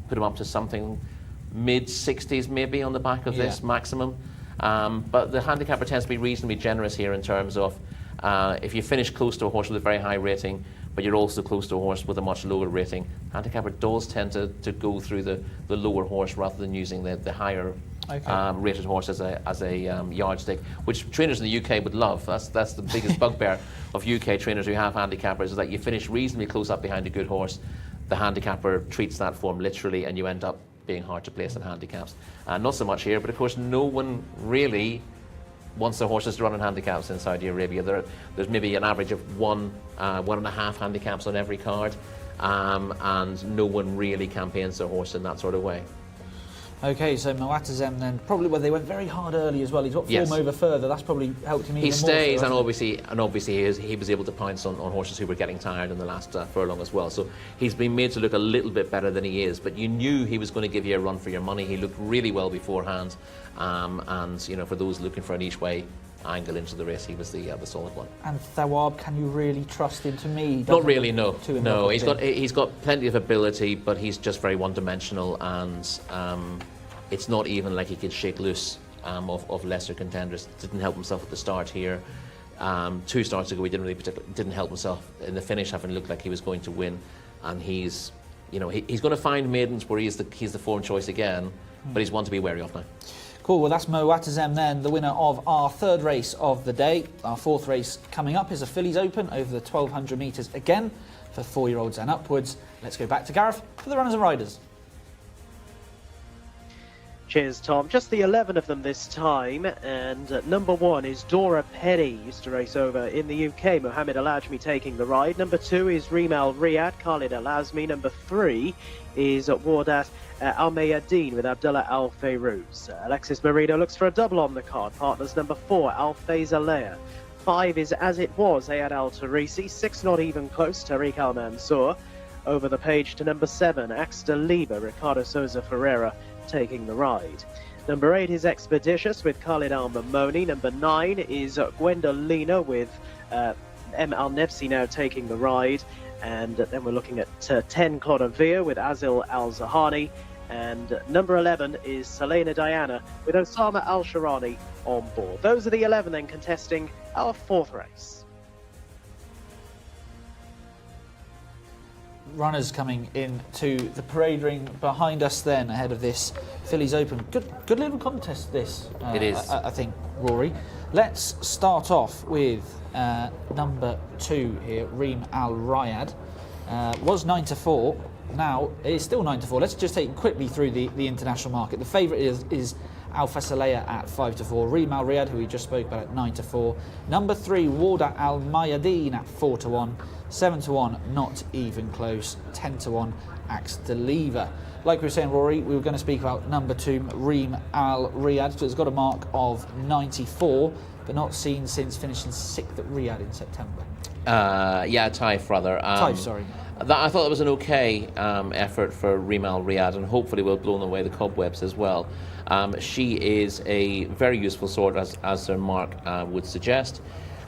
put him up to something mid-60s maybe on the back of this maximum. But the handicapper tends to be reasonably generous here in terms of if you finish close to a horse with a very high rating, but you're also close to a horse with a much lower rating, handicapper does tend to go through the lower horse rather than using the higher rated horse as a yardstick, which trainers in the UK would love. That's the biggest bugbear of UK trainers who have handicappers, is that you finish reasonably close up behind a good horse. The handicapper treats that form literally, and you end up being hard to place in handicaps. Not so much here, but of course no one really wants their horses to run in handicaps in Saudi Arabia. There's maybe an average of 1.5 handicaps on every card, and no one really campaigns their horse in that sort of way. Okay, so Moettazam then, probably where they went very hard early as well. He's got form over further. That's probably helped him even more. He stays, and obviously he was able to pounce on horses who were getting tired in the last furlong as well. So he's been made to look a little bit better than he is. But you knew he was going to give you a run for your money. He looked really well beforehand, and for those looking for an each way angle into the race, he was the solid one. And Thawab, can you really trust him? To me, not really. No. He's got plenty of ability, but he's just very one-dimensional, and it's not even like he could shake loose of lesser contenders. Didn't help himself at the start here. 2 starts ago, he didn't help himself in the finish, having looked like he was going to win. And he's going to find maidens where he's the form choice again, but he's one to be wary of now. Cool, well that's Moettazam then, the winner of our 3rd race of the day. Our 4th race coming up is a Fillies Open over the 1200 metres again for 4-year-olds and upwards. Let's go back to Gareth for the runners and riders. Cheers, Tom. Just the 11 of them this time, and number 1 is Dora Penny, used to race over in the UK, Mohammed Al-Ajmi taking the ride. Number 2 is Reem Al Riyadh, Khalid Al-Azmi. Number 3 is Wardat Al-Mayadeen with Abdullah Al-Fayrouz. Alexis Marino looks for a double on the card. Partners number 4, Al-Fayzaleh. 5 is As It Was, Ayad Al-Tarisi. 6 Not Even Close, Tariq Al-Mansour. Over the page to number 7, Axter Liba, Ricardo Souza Ferreira taking the ride. Number 8 is Expeditious with Khalid Al-Mamoni. Number 9 is Gwendolina with M. Al-Nefsi now taking the ride. And then we're looking at 10 Clodovia with Azil Al-Zahani. And number 11 is Selena Diana with Osama Al-Sharani on board. Those are the 11 then contesting our 4th race. Runners coming into the parade ring behind us then ahead of this Phillies Open. Good little contest this. It is. I think, Rory. Let's start off with number 2 here, Reem Al Riyadh. Was 9-4. Now it is still 9-4. Let's just take it quickly through the international market. The favourite is Alpha Saleh at 5-4. Reem Al Riyadh, who we just spoke about, at 9-4. Number 3, Warda Al Mayadeen at 4-1. 7-1, Not Even Close. 10-1, Axter Liba. Like we were saying, Rory, we were going to speak about number 2, Reem Al Riyadh. So it's got a mark of 94, but not seen since finishing 6th at Riyadh in September. Taif rather. Taif, sorry. I thought that was an okay effort for Reem Al Riyadh, and hopefully will blow away the cobwebs as well. She is a very useful sort, as Sir Mark would suggest.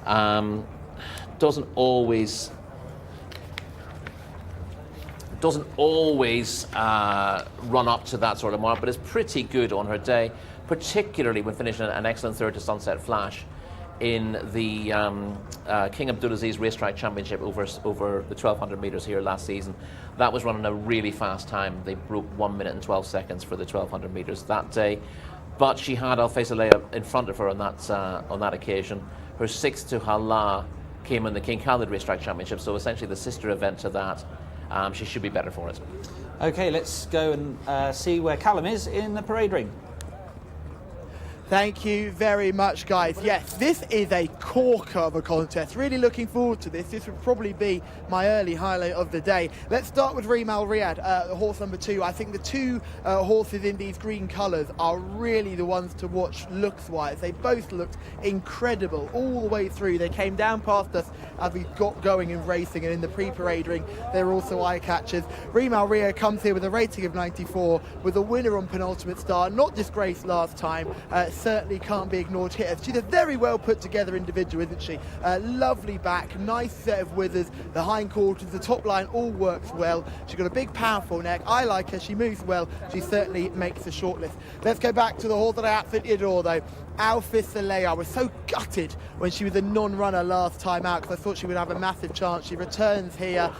Doesn't always run up to that sort of mark, but is pretty good on her day, particularly when finishing an excellent 3rd to Sunset Flash in the King Abdulaziz Racetrack Championship over the 1200 metres here last season. That was running a really fast time. They broke 1 minute and 12 seconds for the 1200 metres that day, but she had Al Fayzaleh in front of her on that occasion. Her 6th to Hala came in the King Khalid Racetrack Championship, so essentially the sister event to that. She should be better for it. Okay, let's go and see where Callum is in the parade ring. Thank you very much, guys. Yes, this is a corker of a contest. Really looking forward to this. This would probably be my early highlight of the day. Let's start with Reem Al Riyadh, horse number 2. I think the 2 horses in these green colours are really the ones to watch looks-wise. They both looked incredible all the way through. They came down past us as we got going in racing, and in the pre-parade ring, they were also eye-catchers. Reem Al Riyadh comes here with a rating of 94, with a winner on penultimate start, not disgraced last time. Certainly can't be ignored here. She's a very well put together individual, isn't she? Lovely back, nice set of withers, the hindquarters, the top line all works well. She's got a big powerful neck. I like her, she moves well, she certainly makes the shortlist. Let's go back to the horse that I absolutely adore though, Alpha Saleh. I was so gutted when she was a non-runner last time out because I thought she would have a massive chance. She returns here.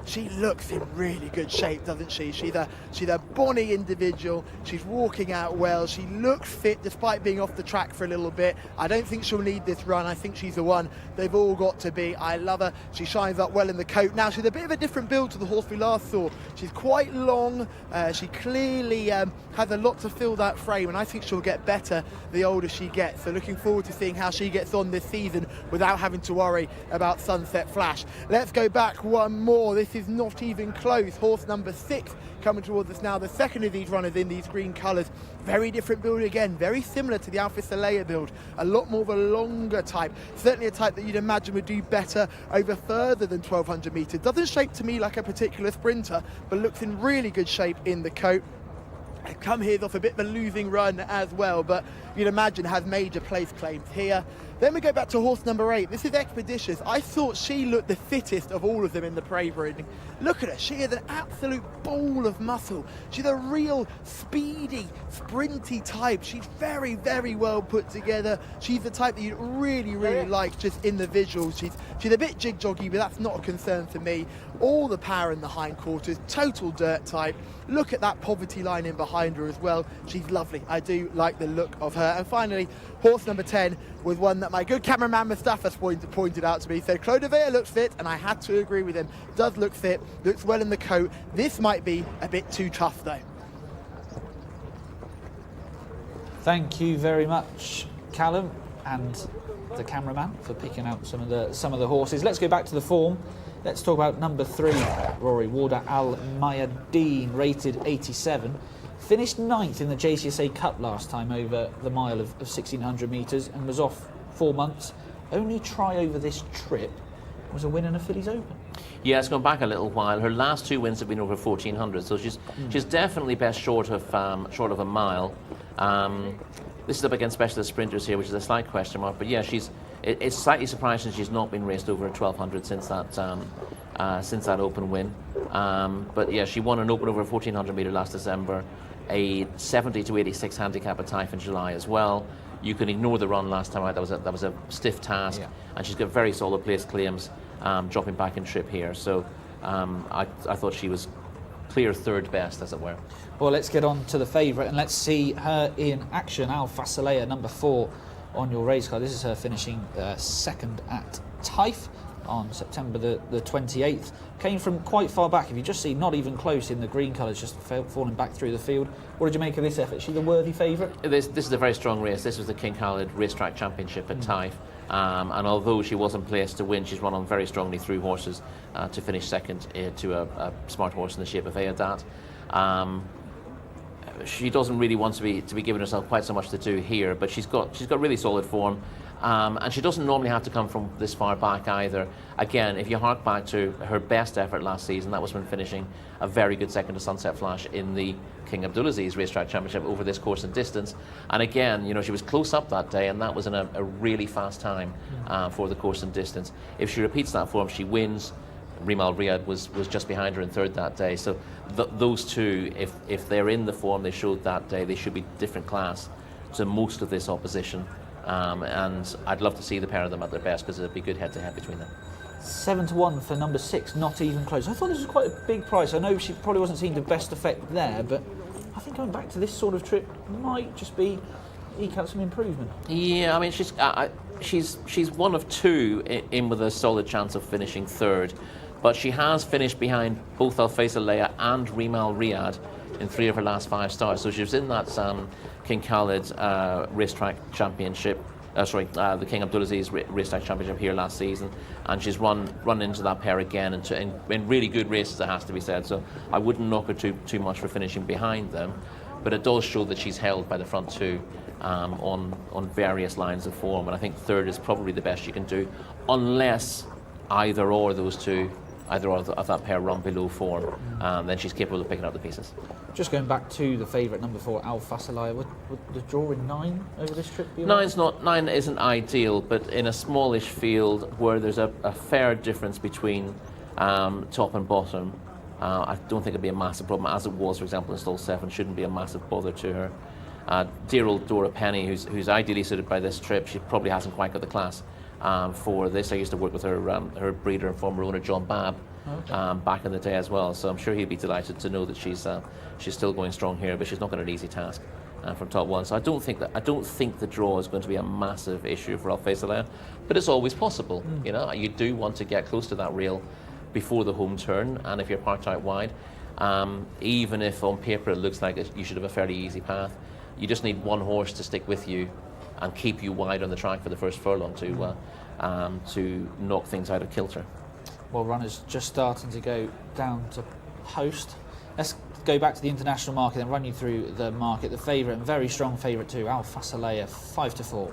She looks in really good shape, doesn't she? She's a bonny individual. She's walking out well. She looks fit despite being off the track for a little bit. I don't think she'll need this run. I think she's the one they've all got to be. I love her. She shines up well in the coat. Now, she's a bit of a different build to the horse we last saw. She's quite long. She clearly has a lot to fill that frame, and I think she'll get better the older she gets. So looking forward to seeing how she gets on this season without having to worry about Sunset Flash. Let's go back one more. This is Not Even Close. Horse number 6 coming towards us now. The second of these runners in these green colours. Very different build again. Very similar to the Alpha Saleh build. A lot more of a longer type. Certainly a type that you'd imagine would do better over further than 1200 metres. Doesn't shape to me like a particular sprinter, but looks in really good shape in the coat. Come here off a bit of a losing run as well, but you'd imagine has major place claims here. Then we go back to horse number 8. This is Expeditious. I thought she looked the fittest of all of them in the parade ring. Look at her. She is an absolute ball of muscle. She's a real speedy, sprinty type. She's very, very well put together. She's the type that you'd really, really like just in the visuals. She's a bit jig-joggy, but that's not a concern for me. All the power in the hindquarters. Total dirt type. Look at that poverty line in behind her as well. She's lovely. I do like the look of her. And finally, horse number 10 was one that my good cameraman Mustafa pointed out to me. He said, Clodovea looks fit, and I had to agree with him. Does look fit, looks well in the coat. This might be a bit too tough though. Thank you very much, Callum, and the cameraman for picking out some of the horses. Let's go back to the form. Let's talk about number 3, Rory, Warda Al Mayadeen, rated 87. Finished 9th in the Jcsa Cup last time over the mile of 1,600 metres and was off 4 months. Only try over this trip was a win in a Fillies Open. Yeah, it's gone back a little while. Her last 2 wins have been over 1,400, so she's definitely best short of a mile. This is up against specialist sprinters here, which is a slight question mark. But yeah, it's slightly surprising she's not been raced over 1,200 since that Open win. But yeah, she won an Open over a 1,400 metre last December, a 70 to 86 handicap at Taif in July as well. You can ignore the run last time out. That was a stiff task, and she's got very solid place claims, dropping back in trip here. So I thought she was clear 3rd best, as it were. Well, let's get on to the favourite and let's see her in action. Al Fasalea, number 4 on your race card. This is her finishing 2nd at Taif on September the 28th. Came from quite far back. If you just see, not even close in the green colours, just falling back through the field. What did you make of this effort? Is she the worthy favourite? This is a very strong race. This was the King Khalid Racetrack Championship at Taif. And although she wasn't placed to win, she's run on very strongly through horses to finish 2nd to a smart horse in the shape of Ayadat. She doesn't really want to be giving herself quite so much to do here, but she's got really solid form. And she doesn't normally have to come from this far back either. Again, if you hark back to her best effort last season, that was when finishing a very good 2nd to Sunset Flash in the King Abdulaziz Racetrack Championship over this course and distance. And again, she was close up that day, and that was in a really fast time for the course and distance. If she repeats that form, she wins. Rimal Riyadh was just behind her in 3rd that day. So those two, if they're in the form they showed that day, they should be different class to most of this opposition. And I'd love to see the pair of them at their best, because it'd be good head-to-head between them. 7 to 1 for number 6, not even close. I thought this was quite a big price. I know she probably wasn't seeing the best effect there, but I think going back to this sort of trip might just be eke out some improvement. Yeah, I mean, she's one of 2 in with a solid chance of finishing 3rd, but she has finished behind both Al Faisal and Rimal Riyadh in 3 of her last 5 starts. So she was in that King Khalid Racetrack Championship, the King Abdulaziz Racetrack Championship here last season, and she's run into that pair again in really good races, it has to be said. So I wouldn't knock her too much for finishing behind them, but it does show that she's held by the front 2 on various lines of form, and I think 3rd is probably the best you can do, unless either or of that pair run below form, then she's capable of picking up the pieces. Just going back to the favourite, number 4, Al Fasalaya, would the draw in 9 over this trip be? 9 isn't ideal, but in a smallish field where there's a fair difference between top and bottom, I don't think it'd be a massive problem, as it was, for example, in stall 7. Shouldn't be a massive bother to her. Dear old Dora Penny, who's ideally suited by this trip, she probably hasn't quite got the class for this. I used to work with her breeder and former owner John Babb back in the day as well, so I'm sure he'd be delighted to know that she's still going strong here, but she's not got an easy task from top 1. So I don't think the draw is going to be a massive issue for Al Faisal, but it's always possible. You do want to get close to that rail before the home turn, and if you're parked out wide, even if on paper it looks like you should have a fairly easy path, you just need one horse to stick with you and keep you wide on the track for the first furlong to knock things out of kilter. Well, runners just starting to go down to post. Let's go back to the international market and run you through the market. The favourite, and very strong favourite too, Al Fasalea, 5 to 4.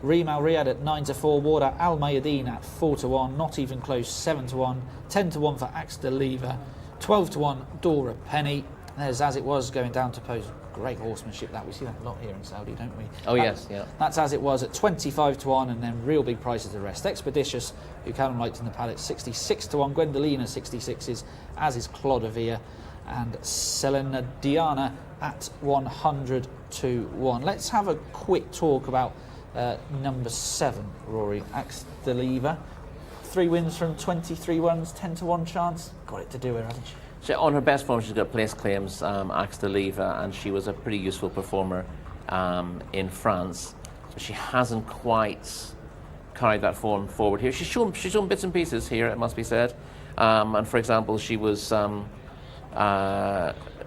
Rimal Riyadh at 9 to 4. Warda Al Mayadeen at 4 to 1. Not even close, 7 to 1. 10 to 1 for Axe de Lever. 12 to 1 Dora Penny. There's As It Was going down to post. Great horsemanship that. We see that a lot here in Saudi, don't we? Yes, yeah. That's As It Was at 25 to 1, and then real big prices the rest. Expeditious, who Callum liked in the paddock, 66 to 1. Gwendolina 66s, as is Clodovere, and Selena Diana at 100 to 1. Let's have a quick talk about number 7, Rory, Axe de Lever. 3 wins from 23 runs, 10 to 1 chance. Got it to do her, hasn't she? On her best form, she's got place claims, Axe de Lever, and she was a pretty useful performer in France. She hasn't quite carried that form forward here. She's shown bits and pieces here, it must be said. And for example, she was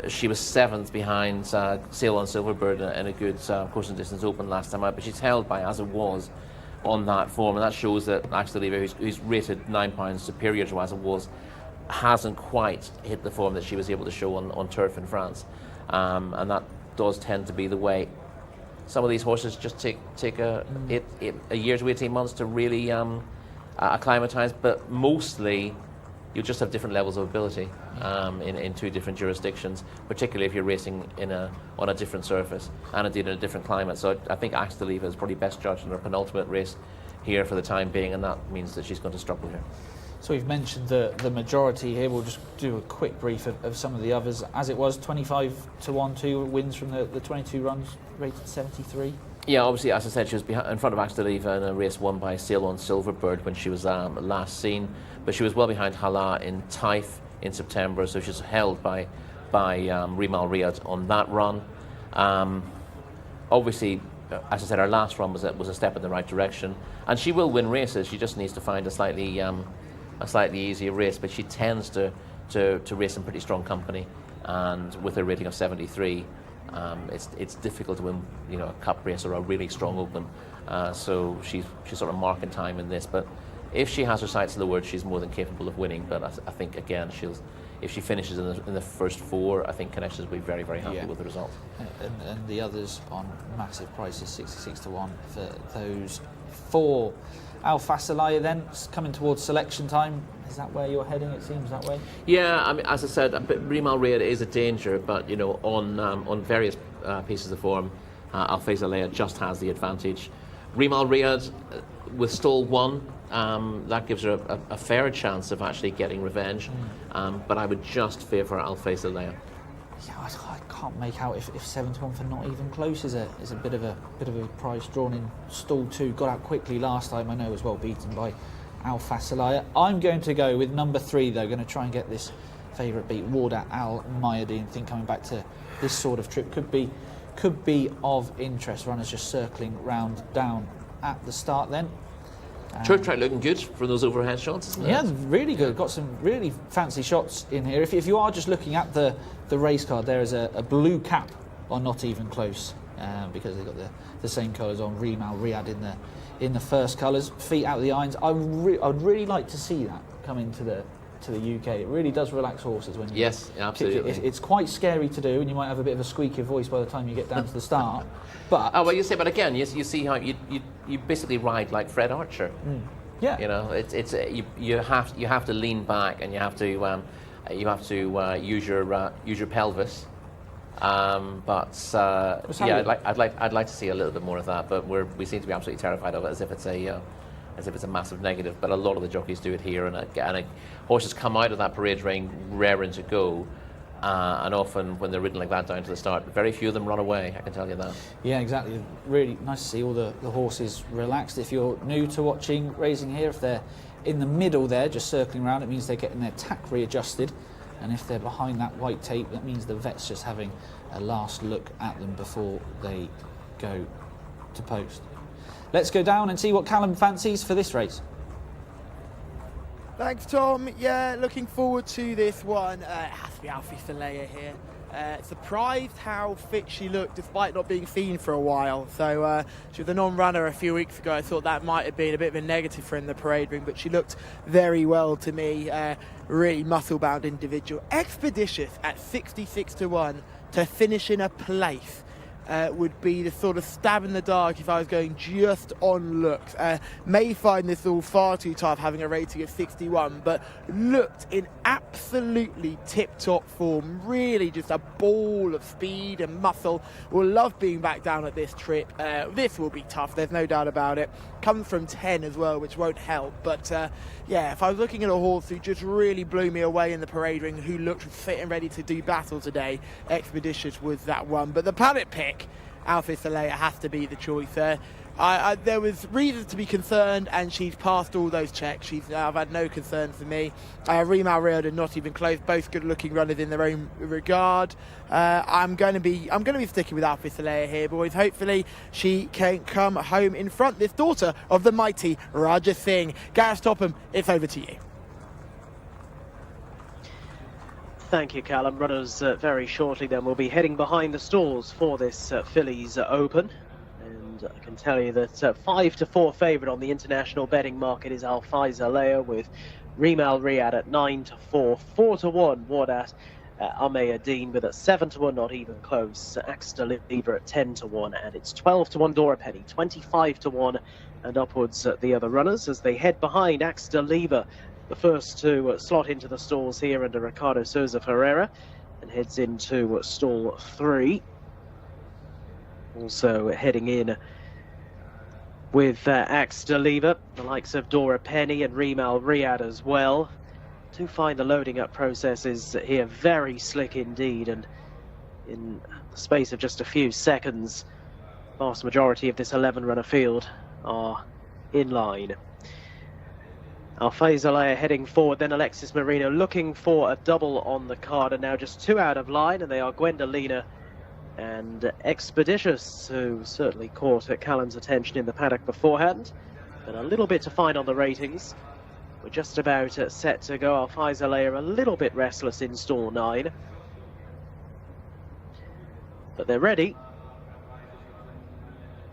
she was 7th behind Sail on Silverbird in a good course and distance open last time out, but she's held by As It Was on that form, and that shows that Axteliva, who's rated £9 superior to As It Was, hasn't quite hit the form that she was able to show on turf in France, and that does tend to be the way. Some of these horses just take a year to 18 months to really acclimatise, but mostly you'll just have different levels of ability in 2 different jurisdictions, particularly if you're racing on a different surface and indeed in a different climate. So I think Axteliva is probably best judged in her penultimate race here for the time being, and that means that she's going to struggle here. So we've mentioned the majority here. We'll just do a quick brief of some of the others. As It Was, 25-1, 2 wins from the 22 runs, rated 73. Yeah, obviously, as I said, she was in front of Axteliva in a race won by Sail on Silverbird when she was last seen, but she was well behind Hala in Taif in September, so she's held by Rimal Riyadh on that run. Obviously, as I said, her last run was a step in the right direction, and she will win races. She just needs to find a slightly easier race, but she tends to race in pretty strong company, and with her rating of 73, it's difficult to win, a cup race or a really strong open. So she's sort of marking time in this, but if she has her sights lowered, she's more than capable of winning. But I think again, if she finishes in the first 4, I think Connections will be very, very happy with the result. And the others on massive prices, 66-1 for those 4. Al Fasalaya then coming towards selection time. Is that where you're heading? It seems that way. Yeah, I mean, as I said, Rimal Riyadh is a danger, but on various pieces of form, Al Fasalaya just has the advantage. Rimal Riyadh with stall 1, that gives her a fair chance of actually getting revenge. But I would just favour Al Fasalaya. Yeah, I can't make out if 7-1 for Not Even Close is a bit of a price drawn in stall 2. Got out quickly last time. I know was well beaten by Al Fasalaya. I'm going to go with number 3 though. Going to try and get this favourite beat, Warda Al Mayadeen. Think coming back to this sort of trip could be of interest. Runners just circling round down at the start then. Church track looking good from those overhead shots, isn't it? Yeah, really good. Got some really fancy shots in here. If you are just looking at the race card, there is a blue cap on Not Even Close, because they've got the same colours on. Rimal Riyadh in the first colours. Feet out of the irons. I'd really like to see that come into the UK. It really does relax horses when you. Yes, absolutely. It's quite scary to do, and you might have a bit of a squeaky voice by the time you get down to the start. But but again, you see how you basically ride like Fred Archer. Yeah. You have to lean back, and you have to use your pelvis. I'd like to see a little bit more of that, but we seem to be absolutely terrified of it, as if it's a massive negative. But a lot of the jockeys do it here, and horses come out of that parade ring raring to go, and often when they're ridden like that down to the start, very few of them run away, I can tell you that. Yeah, exactly. Really nice to see all the horses relaxed. If you're new to watching racing here, if they're in the middle there, just circling around, it means they're getting their tack readjusted. And if they're behind that white tape, that means the vet's just having a last look at them before they go to post. Let's go down and see what Callum fancies for this race. Thanks, Tom. Yeah, looking forward to this one. It has to be Alfie Falea here. Surprised how fit she looked despite not being seen for a while. So she was a non-runner a few weeks ago. I thought that might have been a bit of a negative for her in the parade ring, but she looked very well to me. Really muscle-bound individual. Expeditious at 66-1 to finish in a place. Would be the sort of stab in the dark if I was going just on looks. May find this all far too tough, having a rating of 61, but looked in absolutely tip-top form. Really just a ball of speed and muscle. Will love being back down at this trip. This will be tough, there's no doubt about it. Comes from 10 as well, which won't help. But yeah, if I was looking at a horse who just really blew me away in the parade ring, who looked fit and ready to do battle today, Expeditious was that one. But the paddock pick, Alfie Falea, has to be the choice there. There was reasons to be concerned, and she's passed all those checks. I've had no concern for me. Rimal Riyadh and Not Even Close, both good-looking runners in their own regard. I'm going to be sticking with Alfie Falea here, boys. Hopefully, she can come home in front. This daughter of the mighty Raja Singh. Gareth Topham, it's over to you. Thank you, Callum. Runners very shortly then will be heading behind the stalls for this Fillies Open. And I can tell you that 5-4 favourite on the international betting market is Al-Faiza Leia, with Rimal Riyadh at 9-4, 4-1 Wardat Al-Mayadeen, with at 7-1, not even close, Axter Lever at 10-1, and it's 12-1 Dora Penny, 25-1 and upwards the other runners as they head behind Axter Lever, the first to slot into the stalls here under Ricardo Souza Ferreira, and heads into stall 3. Also heading in with Axter Lever, the likes of Dora Penny and Rimal Riyadh as well. Do find the loading up process is here very slick indeed, and in the space of just a few seconds, the vast majority of this 11-runner field are in line. Al-Faiza Leia heading forward, then Alexis Marino looking for a double on the card, and now just 2 out of line, and they are Gwendolina and Expeditious, who certainly caught Callum's attention in the paddock beforehand, and a little bit to find on the ratings. We're just about set to go. Al-Faiza Leia a little bit restless in stall 9, but they're ready.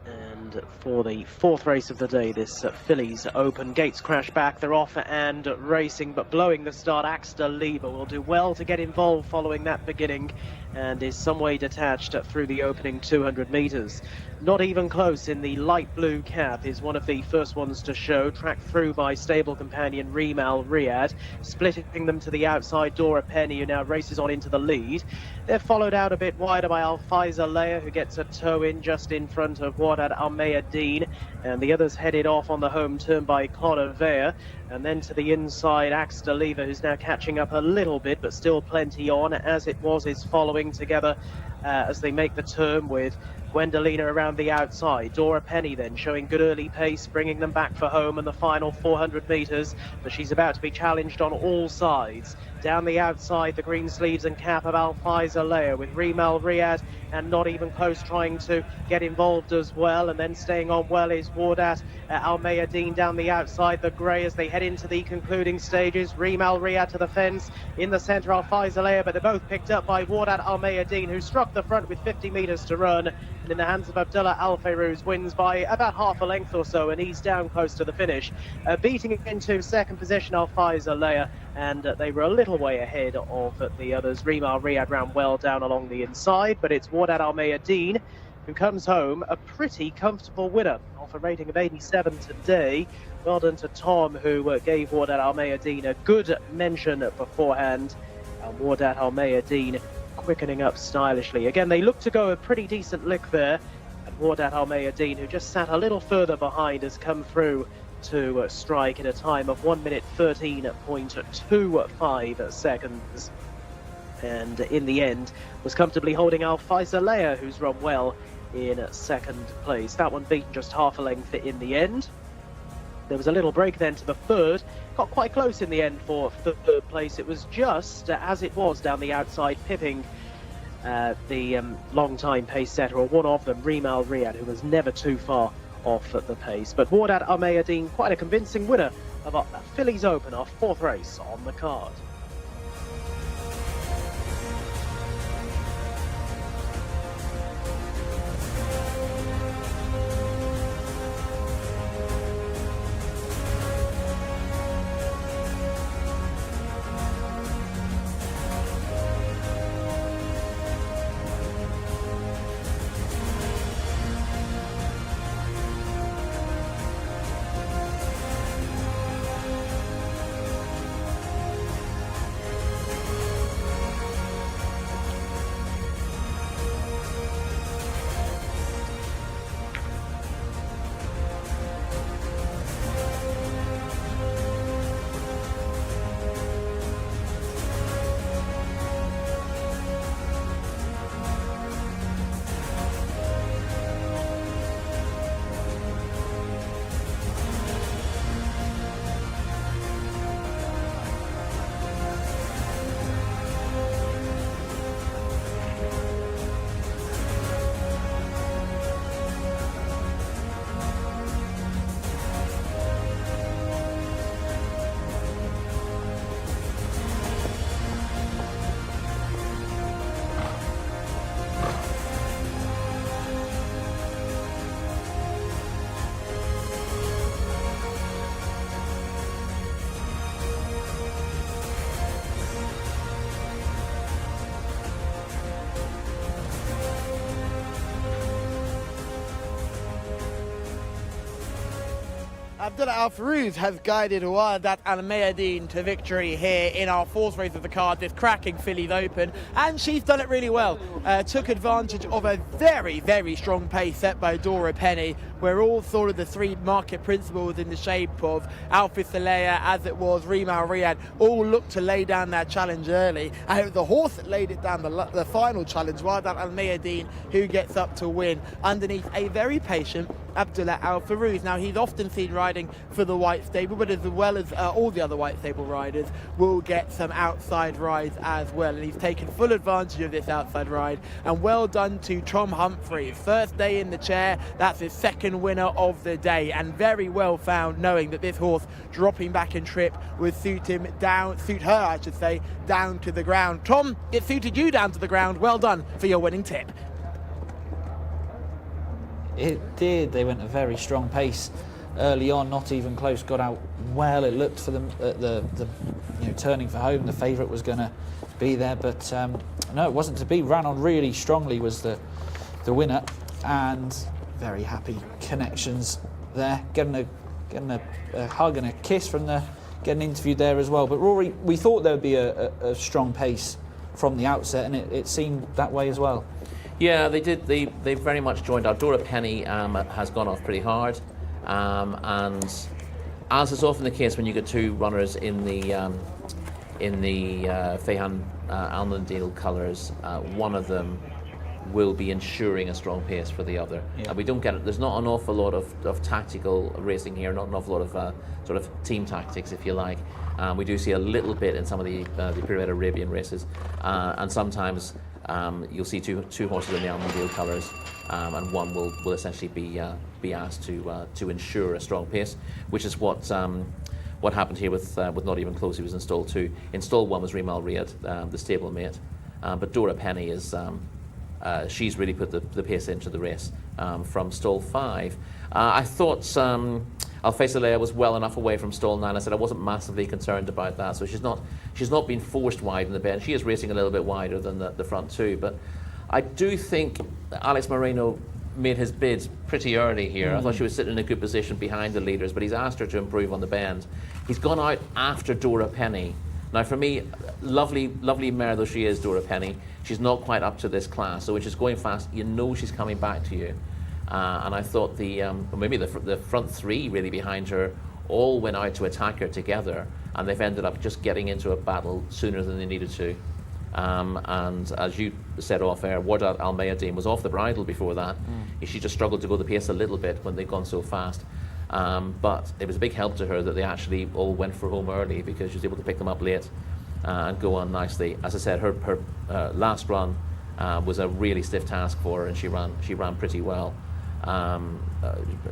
And for the 4th race of the day, this Fillies Open, gates crash back, they're off and racing, but blowing the start. Axter Lever will do well to get involved following that beginning, and is some way detached through the opening 200 metres. Not even close in the light blue cap is one of the first ones to show, tracked through by stable companion Rimal Riyadh, splitting them to the outside Dora Penny, who now races on into the lead. They're followed out a bit wider by Al-Faiza Leia, who gets a toe in just in front of Wardat Al-Mayadeen, and the others headed off on the home turn by Clonavea. And then to the inside, Axter Lever, who's now catching up a little bit, but still plenty on, as it was is following together as they make the turn, with Gwendolina around the outside. Dora Penny then showing good early pace, bringing them back for home in the final 400 metres, but she's about to be challenged on all sides. Down the outside, the green sleeves and cap of Al-Faiza Leia, with Rimal Riyadh and not even close trying to get involved as well. And then staying on well is Wardat Al-Mayadeen down the outside, the grey, as they head into the concluding stages. Rimal Riyadh to the fence, in the centre Al-Faiza Leia, but they're both picked up by Wardat Al-Mayadeen, who struck the front with 50 metres to run. And in the hands of Abdullah Al-Fairuz, wins by about half a length or so, and he's down close to the finish. Beating into second position Al-Faiza Leia, and they were a little way ahead of the others. Rimal Riyadh ran well down along the inside, but it's Wardat Al-Mayadeen who comes home a pretty comfortable winner off a rating of 87 today. Well done to Tom, who gave Wardat Al-Mayadeen a good mention beforehand. And Wardat Al-Mayadeen quickening up stylishly. Again, they look to go a pretty decent lick there. And Wardat Al-Mayadeen, who just sat a little further behind, has come through to strike in a time of 1 minute 13.25 seconds. And in the end, was comfortably holding Al-Faiza Leia, who's run well in second place. That one beaten just half a length in the end. There was a little break then to the third. Got quite close in the end for third place. It was just as it was down the outside, pipping the long-time pace setter, or one of them, Rimal Riyadh, who was never too far off at the pace. But Wardat Al-Mayadeen, quite a convincing winner of our Fillies Open, our 4th race on the card. Abdullah Al Farouz has guided Wa'adat Al Mayadeen to victory here in our fourth race of the card, this cracking Phillies Open, and she's done it really well. Took advantage of a very, very strong pace set by Dora Penny, where all sort of the three market principles in the shape of Alfie Saleh, as it was Rima Riyadh, all looked to lay down that challenge early. And it was the horse that laid it down the final challenge, Wa'adat Al Mayadeen, who gets up to win underneath a very patient Abdullah Al Farouz. Now, he's often seen riding for the White Stable, but as well as all the other White Stable riders will get some outside rides as well, and he's taken full advantage of this outside ride. And well done to Tom Humphries, first day in the chair, that's his second winner of the day, and very well found, knowing that this horse dropping back in trip would suit her, I should say, down to the ground. Tom, it suited you down to the ground. Well done for your winning tip. It did. They went a very strong pace early on, not even close. Got out well. It looked for them at the turning for home. The favourite was going to be there, but no, it wasn't to be. Ran on really strongly, was the winner, and very happy connections there. Getting a hug and a kiss from getting interviewed there as well. But Rory, we thought there would be a strong pace from the outset, and it seemed that way as well. Yeah, they did. They very much joined out. Dora Penny has gone off pretty hard, and as is often the case when you get two runners in the Fayhan Al-Mandil colours, one of them will be ensuring a strong pace for the other. Yeah. And we don't get it. There's not an awful lot of tactical racing here, not an awful lot of sort of team tactics, if you like. We do see a little bit in some of the Pyramid Arabian races, and sometimes you'll see two horses in the Al-Mandil colours, and one will essentially be asked to ensure a strong pace, which is what happened here with Not Even Close. He was in stall 2. In stall 1 was Rimal Riyadh, the stablemate, but Dora Penny is she's really put the pace into the race from stall 5. I thought Al-Faisalea was well enough away from stall 9. I said I wasn't massively concerned about that, so she's not been forced wide in the bend. She is racing a little bit wider than the front two, but I do think Alex Moreno made his bids pretty early here. I thought she was sitting in a good position behind the leaders, but he's asked her to improve on the bend. He's gone out after Dora Penny. Now, for me, lovely mare though she is, Dora Penny, she's not quite up to this class, so when she's going fast, you know she's coming back to you. And I thought maybe the front three really behind her all went out to attack her together, and they've ended up just getting into a battle sooner than they needed to. And as you said off air, Wa'adat Al Mayadeen was off the bridle before that. She just struggled to go the pace a little bit when they'd gone so fast. But it was a big help to her that they actually all went for home early, because she was able to pick them up late and go on nicely. As I said, her last run was a really stiff task for her, and she ran pretty well.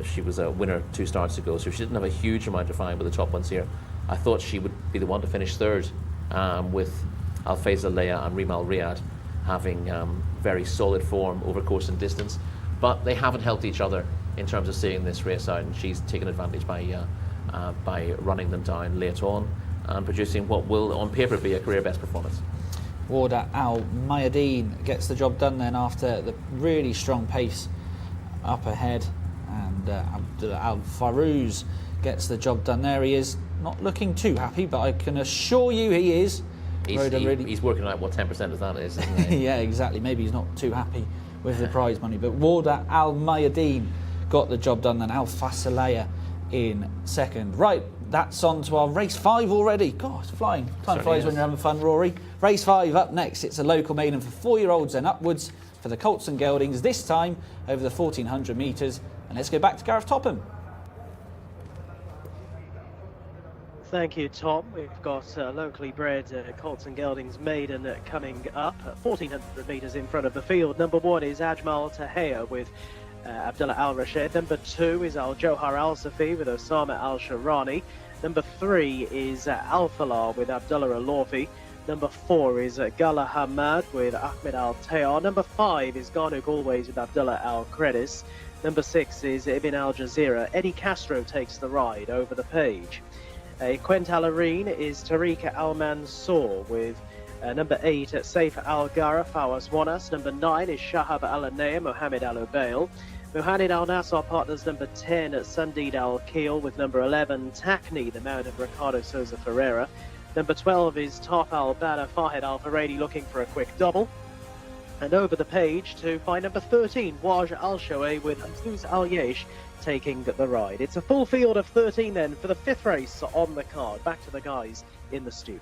She was a winner 2 starts ago, so she didn't have a huge amount to find with the top ones here. I thought she would be the one to finish third, with Al-Faisalea and Rimal Riyadh having very solid form over course and distance, but they haven't helped each other in terms of seeing this race out, and she's taken advantage by running them down late on and producing what will on paper be a career best performance. Wa'adat Al Mayadeen gets the job done then after the really strong pace up ahead, and Abdullah Al Farouz gets the job done there. He is not looking too happy, but I can assure you he is. He's working out what 10% of that is, isn't he? Yeah, exactly. Maybe he's not too happy with the prize money, but Wa'adat Al Mayadeen got the job done, and Al-Faisalea in second. Right, that's on to our race 5 already. God, it's flying. Time flies when you're having fun, Rory. Race 5 up next. It's a local maiden for 4-year-olds and upwards for the Colts and Geldings, this time over the 1400 metres. And let's go back to Gareth Topham. Thank you, Tom. We've got locally bred Colts and Geldings maiden coming up. 1400 metres in front of the field. Number 1 is Ajmal Tahir with Abdullah Al Rashid. Number 2 is Al Johar Al Safi with Osama Al Sharani. Number 3 is Al Falah with Abdullah Al Lawfi. Number 4 is Gala Hamad with Ahmed Al Tayar. Number 5 is Garnouk Always with Abdullah Al Credis. Number 6 is Ibn Al Jazeera. Eddie Castro takes the ride over the page. Quent Al Areen is Tariqa Al Mansour with number 8 Saif Al Gara Fawas Wanas. Number 9 is Shahab Al Anaya Mohammed Al Ubail. Mohaned Al Nassr partners number 10 at Sundid Al Keel with number 11 Takni, the mount of Ricardo Souza Ferreira. Number 12 is Tarf Al Bada Fahed Al Faredi looking for a quick double. And over the page to find number 13 Waj Al Shoei with Hamzouz Al Yesh taking the ride. It's a full field of 13 then for the 5th race on the card. Back to the guys in the studio.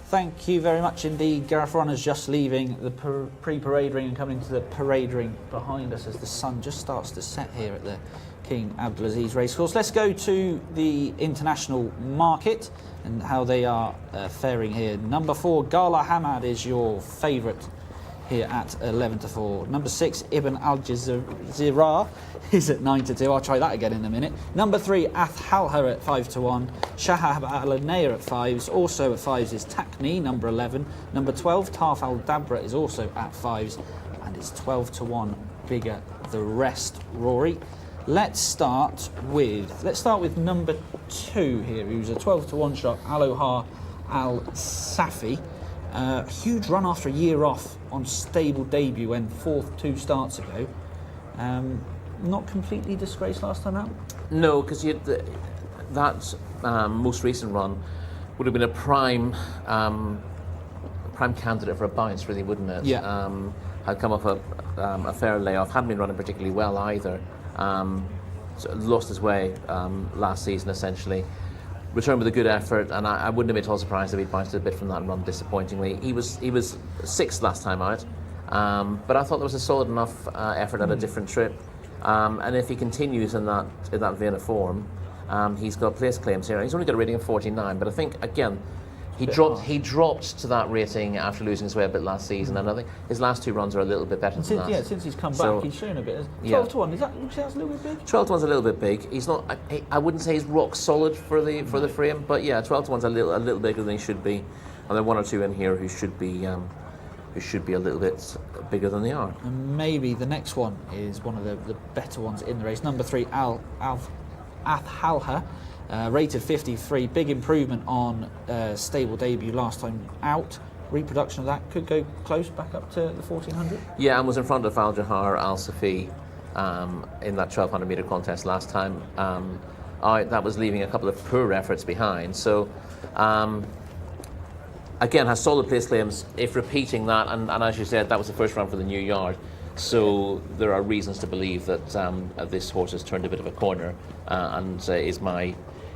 Thank you very much indeed. Gareth Ronner's just leaving the pre-parade ring and coming to the parade ring behind us as the sun just starts to set here at the King Abdulaziz Racecourse. Let's go to the international market and how they are faring here. Number 4, Gala Hamad is your favourite here at 11-4. Number 6, Ibn Al-Jazira is at 9-2. I'll try that again in a minute. Number 3, Athalha at 5-1. Shahab Al-Nair at 5s. Also at 5s is Takni, number 11. Number 12, Tarf Al-Dabra is also at 5s. And it's 12-1 bigger the rest, Rory. Let's start with number 2 here, who's a 12-1 shot, Aloha Al-Safi. Huge run after a year off on stable debut when 4th 2 starts ago. Not completely disgraced last time out? No, because that most recent run would have been a prime candidate for a bounce, really, wouldn't it? Yeah. Had come off a fair layoff, hadn't been running particularly well either. So lost his way last season, essentially. Returned with a good effort, and I wouldn't have been at all surprised if he'd bounced a bit from that run, disappointingly. He was 6th last time out, but I thought there was a solid enough effort at a different trip. And if he continues in that vein of form, he's got place claims here. He's only got a rating of 49, but I think, again, he dropped to that rating after losing his way a bit last season, and I think his last 2 runs are a little bit better than that. Yeah, since he's come back, he's shown a bit. 12-1, is that a little bit big? 12-1's a little bit big. He's not. I wouldn't say he's rock solid for the frame, but yeah, 12-1's a little bigger than he should be. And there are 1 or 2 in here who should be a little bit bigger than they are. And maybe the next one is one of the better ones in the race. Number 3, Athalha. Rated 53, big improvement on stable debut last time out. Reproduction of that could go close back up to the 1400. Yeah, and was in front of Al Jahar Al Safi in that 1200 metre contest last time. That was leaving a couple of poor efforts behind. So again, has solid place claims if repeating that, and as you said, that was the first run for the new yard. So there are reasons to believe that this horse has turned a bit of a corner and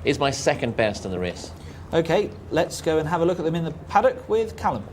is my second best in the race. Okay, let's go and have a look at them in the paddock with Callum.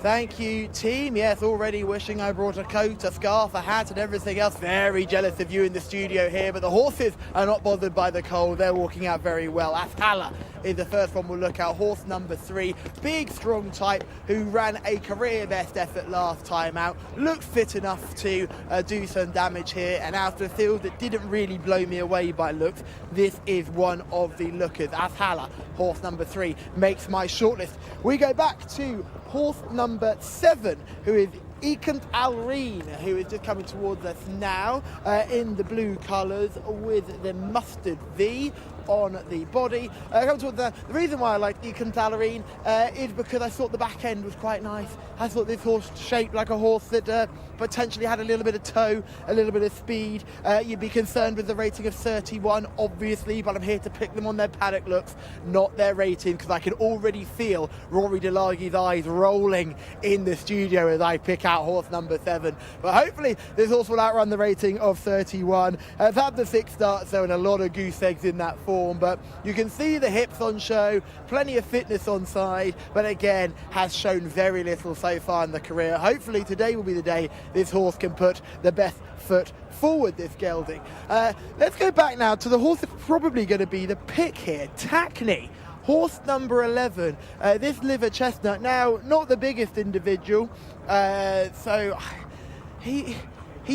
Thank you, team. Yes, already wishing I brought a coat, a scarf, a hat and everything else. Very jealous of you in the studio here, but the horses are not bothered by the cold. They're walking out very well. Athalha is the first one we'll look at. Horse number 3, big, strong type who ran a career best effort last time out. Looked fit enough to do some damage here, and after a field that didn't really blow me away by looks, this is one of the lookers. Athalha, horse number 3, makes my shortlist. We go back to horse number 7, who is Ekant Al-Reen, who is just coming towards us now in the blue colours with the mustard V on the body. The reason why I like Ekant Al-Reen is because I thought the back end was quite nice. I thought this horse shaped like a horse that potentially had a little bit of toe, a little bit of speed. You'd be concerned with the rating of 31, obviously, but I'm here to pick them on their paddock looks, not their rating, because I can already feel Rory Delaghi's eyes rolling in the studio as I pick out horse number 7. But hopefully this horse will outrun the rating of 31. It's had the 6 starts, so, and a lot of goose eggs in that form, but you can see the hips on show, plenty of fitness on side, but again, has shown very little so far in the career. Hopefully today will be the day this horse can put the best foot forward this gelding. Let's go back now to the horse that's probably going to be the pick here, Takni. Horse number 11, this liver chestnut, now not the biggest individual, so he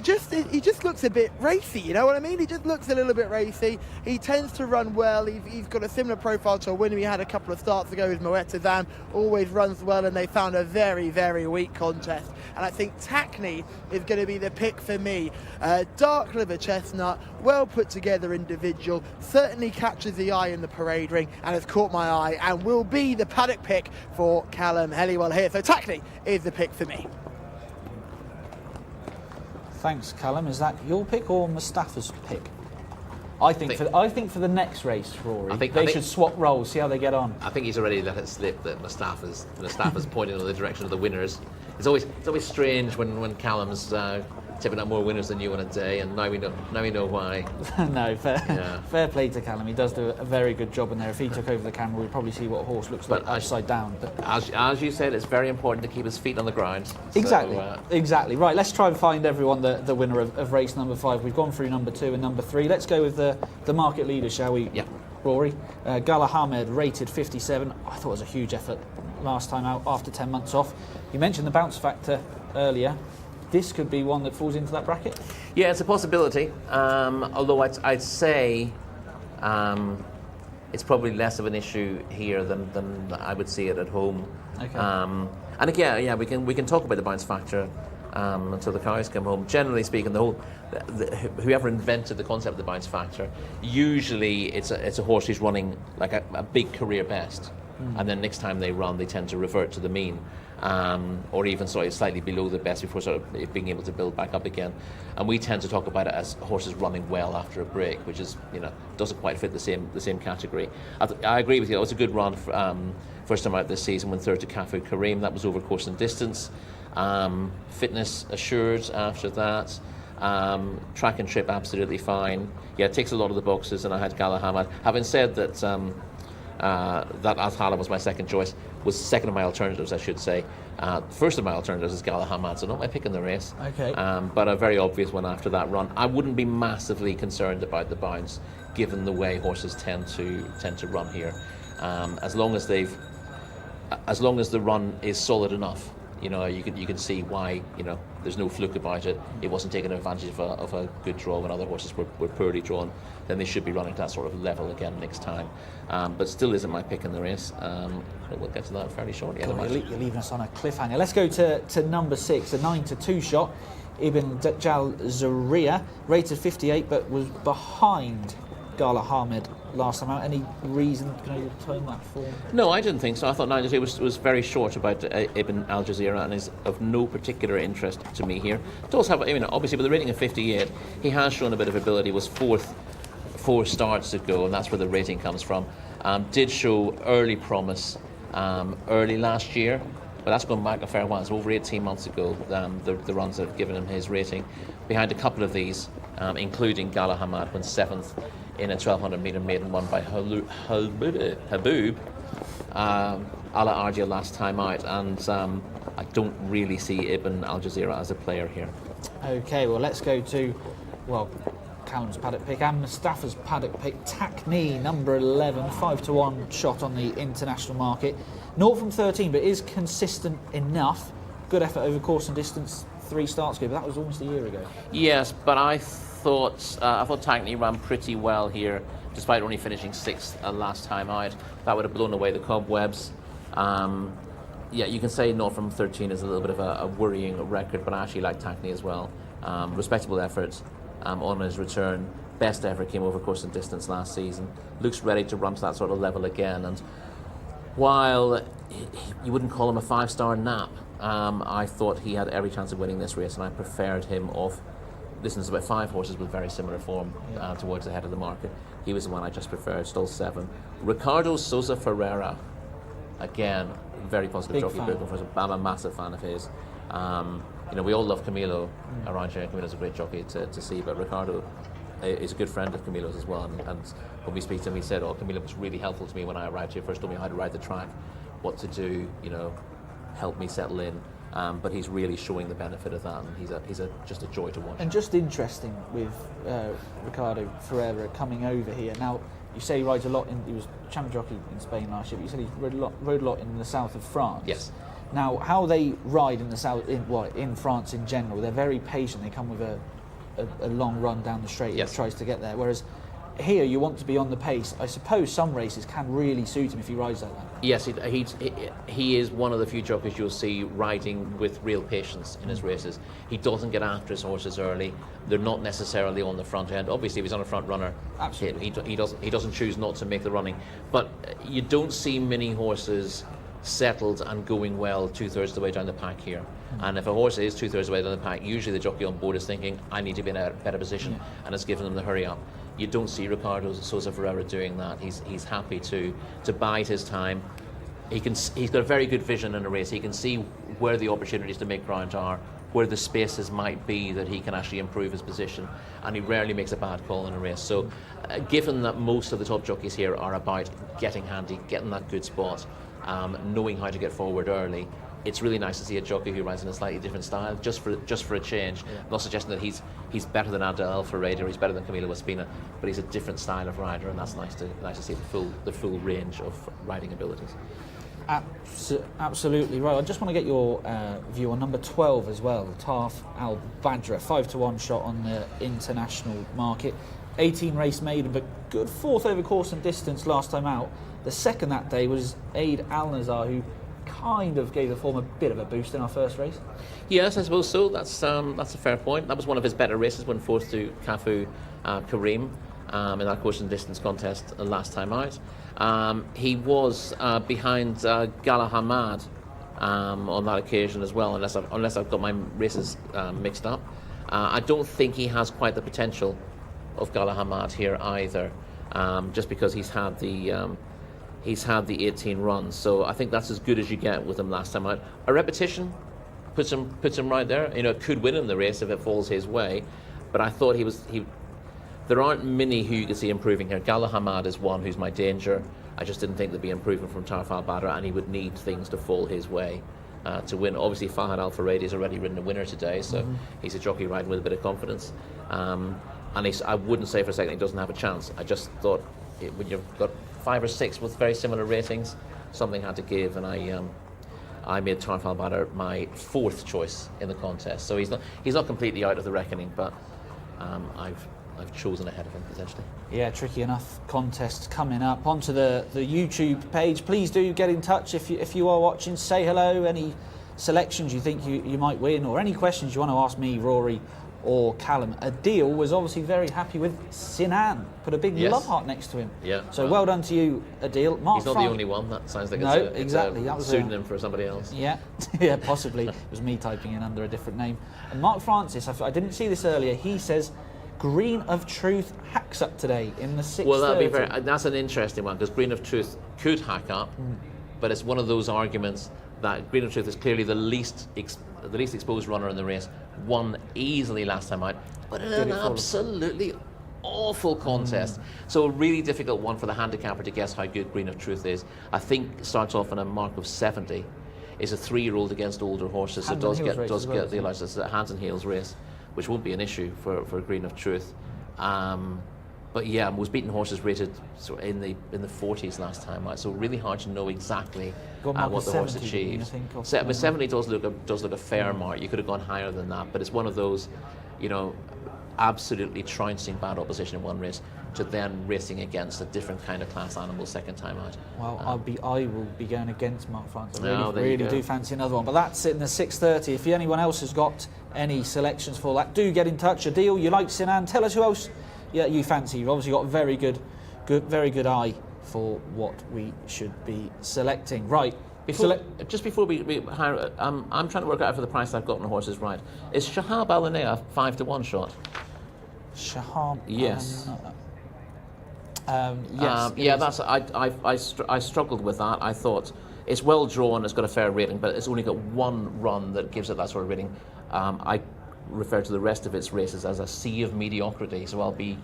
just looks a bit racy, you know what I mean? He just looks a little bit racy. He tends to run well. He's got a similar profile to a winner we had a couple of starts ago with Moettazam. Always runs well, and they found a very, very weak contest. And I think Takni is going to be the pick for me. Dark liver chestnut, well put together individual, certainly catches the eye in the parade ring and has caught my eye and will be the paddock pick for Callum Helliwell here. So Takni is the pick for me. Thanks, Callum. Is that your pick or Mustafa's pick? I think for the next race, Rory, they should swap roles, see how they get on. I think he's already let it slip that Mustafa's pointing in the direction of the winners. It's always strange when Callum's tipping up more winners than you on a day, and now we know why. No, fair play to Callum. He does do a very good job in there. If he took over the camera, we'd probably see what a horse looks like upside down. But as you said, it's very important to keep his feet on the ground. Exactly, so, exactly. Right, let's try and find everyone the winner of race number 5. We've gone through number 2 and number 3. Let's go with the market leader, shall we? Yeah. Rory. Gala Hamed rated 57. I thought it was a huge effort last time out after 10 months off. You mentioned the bounce factor earlier. This could be one that falls into that bracket? Yeah, it's a possibility. Although I'd say it's probably less of an issue here than I would see it at home. Okay. And again, we can talk about the bounce factor until the cows come home. Generally speaking, whoever invented the concept of the bounce factor, usually it's a horse who's running like a big career best, and then next time they run, they tend to revert to the mean. Or even slightly below the best before sort of being able to build back up again. And we tend to talk about it as horses running well after a break, which is, doesn't quite fit the same category. I agree with you. It was a good run first time out this season when third to Cafu Kareem. That was over course and distance. Fitness assured after that. Track and trip absolutely fine. Yeah, it ticks a lot of the boxes, and I had Gala Hamed. Having said that, that Al-Hala was my second choice, was second of my alternatives, I should say. First of my alternatives is Gala Hamed, so not my pick in the race. Okay. But a very obvious one after that run. I wouldn't be massively concerned about the bounce, given the way horses tend to run here. As long as the run is solid enough, you can see why there's no fluke about it. It wasn't taking advantage of a good draw when other horses were poorly drawn. Then they should be running to that sort of level again next time. But still isn't my pick in the race. But we'll get to that fairly shortly. You're leaving us on a cliffhanger. Let's go to number 6, a 9-2 shot. Ibn Jcsa, rated 58, but was behind Gala Hamed last time out. Any reason to turn that form? No, I didn't think so. I thought 9-2 was very short about Ibn Jcsa and is of no particular interest to me here. It does have, obviously with a rating of 58, he has shown a bit of ability. Was fourth 4 starts ago, and that's where the rating comes from. Did show early promise early last year, but that's going back a fair while. It's over 18 months ago, the runs that have given him his rating. Behind a couple of these, including Gala Hamed, went 7th in a 1200 metre maiden won by Haboob Ala Ardia last time out, and I don't really see Ibn Jcsa as a player here. Okay, well let's go to Callum's paddock pick and Mustafa's paddock pick. Takni, number 11, 5-1 shot on the international market. 0 from 13, but is consistent enough. Good effort over course and distance, 3 starts ago, but that was almost a year ago. Yes, but I thought Takni ran pretty well here, despite only finishing 6th last time out. That would have blown away the cobwebs. You can say 0 from 13 is a little bit of a worrying record, but I actually like Takni as well. Respectable effort on his return. Best ever came over course and distance last season. Looks ready to run to that sort of level again. And while you wouldn't call him a 5-star nap, I thought he had every chance of winning this race, and I preferred him off. Listen, there's about 5 horses with very similar form towards the head of the market. He was the one I just preferred, still 7. Ricardo Sousa Ferreira, again, very positive jockey. I'm a massive fan of his. We all love Camilo around here. Camilo's a great jockey to see, but Ricardo is a good friend of Camilo's as well. And when we speak to him, he said, Camilo was really helpful to me when I arrived here. First told me how to ride the track, what to do, help me settle in. But he's really showing the benefit of that, and he's just a joy to watch. And just interesting with Ricardo Ferreira coming over here. Now, you say he rides a lot he was champion jockey in Spain last year, but you said he rode a lot in the south of France. Yes. Now, how they ride in the south, in France in general, they're very patient. They come with a long run down the straight. Yes. He tries to get there. Whereas here, you want to be on the pace. I suppose some races can really suit him if he rides like that. Yes, he is one of the few jockeys you'll see riding with real patience in his races. He doesn't get after his horses early. They're not necessarily on the front end. Obviously, if he's on a front runner, absolutely, he doesn't choose not to make the running. But you don't see many horses settled and going well 2/3 of the way down the pack here. And if a horse is 2/3 of the way down the pack, usually the jockey on board is thinking, I need to be in a better position, and it's giving them the hurry up. You don't see Ricardo Sousa Ferreira doing that. He's happy to bide his time. He's got a very good vision in a race. He can see where the opportunities to make ground are, where the spaces might be that he can actually improve his position, and he rarely makes a bad call in a race. So given that most of the top jockeys here are about getting handy, getting that good spot, knowing how to get forward early, it's really nice to see a jockey who rides in a slightly different style, just for a change. Yeah. I'm not suggesting that he's better than Abdel Ferreira or he's better than Camilo Espina, but he's a different style of rider, and that's nice to see the full range of riding abilities. Absolutely right. I just want to get your view on number 12 as well, Tarf Al Badra, 5-1 shot on the international market. 18 race made, but good fourth over course and distance last time out. The second that day was Aid Al Nazar, who kind of gave the form a bit of a boost in our first race. Yes, I suppose so. That's a fair point. That was one of his better races when forced to Cafu Karim in that course and distance contest last time out. He was behind Gala Hamad on that occasion as well, unless I've got my races mixed up. I don't think he has quite the potential of Gala Hamad here either, just because he's had the 18 runs. So I think that's as good as you get with him last time out. A repetition puts him right there. You know, it could win him the race if it falls his way, but I thought there aren't many who you can see improving here. Gala Hamad is one who's my danger. I just didn't think there'd be improvement from Tarf Al Badra, and he would need things to fall his way to win. Obviously, Fahad Al Faradi has already ridden a winner today, so he's a jockey riding with a bit of confidence. And I wouldn't say for a second he doesn't have a chance. I just thought when you've got 5 or 6 with very similar ratings, something had to give, and I made Tarf Al Badra my 4th choice in the contest. So he's not completely out of the reckoning, but I've chosen ahead of him potentially. Yeah, tricky enough contests coming up. Onto the YouTube page. Please do get in touch if you are watching. Say hello. Any selections you think you might win, or any questions you want to ask me, Rory, or Callum. Adil was obviously very happy with Sinan. Put a big love heart next to him. Yeah. So well done to you, Adil. Mark He's not the only one. That sounds like it's a pseudonym for somebody else. Yeah, yeah, possibly. It was me typing in under a different name. And Mark Francis, I didn't see this earlier. He says Green of Truth hacks up today in the 6:30. Well, that's an interesting one, because Green of Truth could hack up, but it's one of those arguments that Green of Truth is clearly the least exposed runner in the race. Won easily last time out, but in an absolutely awful contest. So a really difficult one for the handicapper to guess how good Green of Truth is. I think starts off on a mark of 70. Is a 3-year-old against older horses, so does get the allowance. It's a hands and heels race, which won't be an issue for Green of Truth. But yeah, was beaten horses rated sort of in the 40s last time out, so really hard to know exactly what the horse achieves. But 70 does look a fair mark. You could have gone higher than that, but it's one of those, absolutely trouncing bad opposition in one race to then racing against a different kind of class animal second time out. Well, I will be going against Mark Francis. I really do fancy another one, but that's it in the 6:30. If anyone else has got any selections for that, do get in touch. Adil, you like Sinan? Tell us who else you fancy. You've obviously got a very good eye for what we should be selecting. Right. Just before we hire, I'm trying to work out for the price I've gotten the horses right. Is Shahab Al-Anea 5-1 shot? Shahab. Yes. Yes. I struggled with that. I thought it's well drawn, it's got a fair rating, but it's only got one run that gives it that sort of rating. I refer to the rest of its races as a sea of mediocrity, so I'll be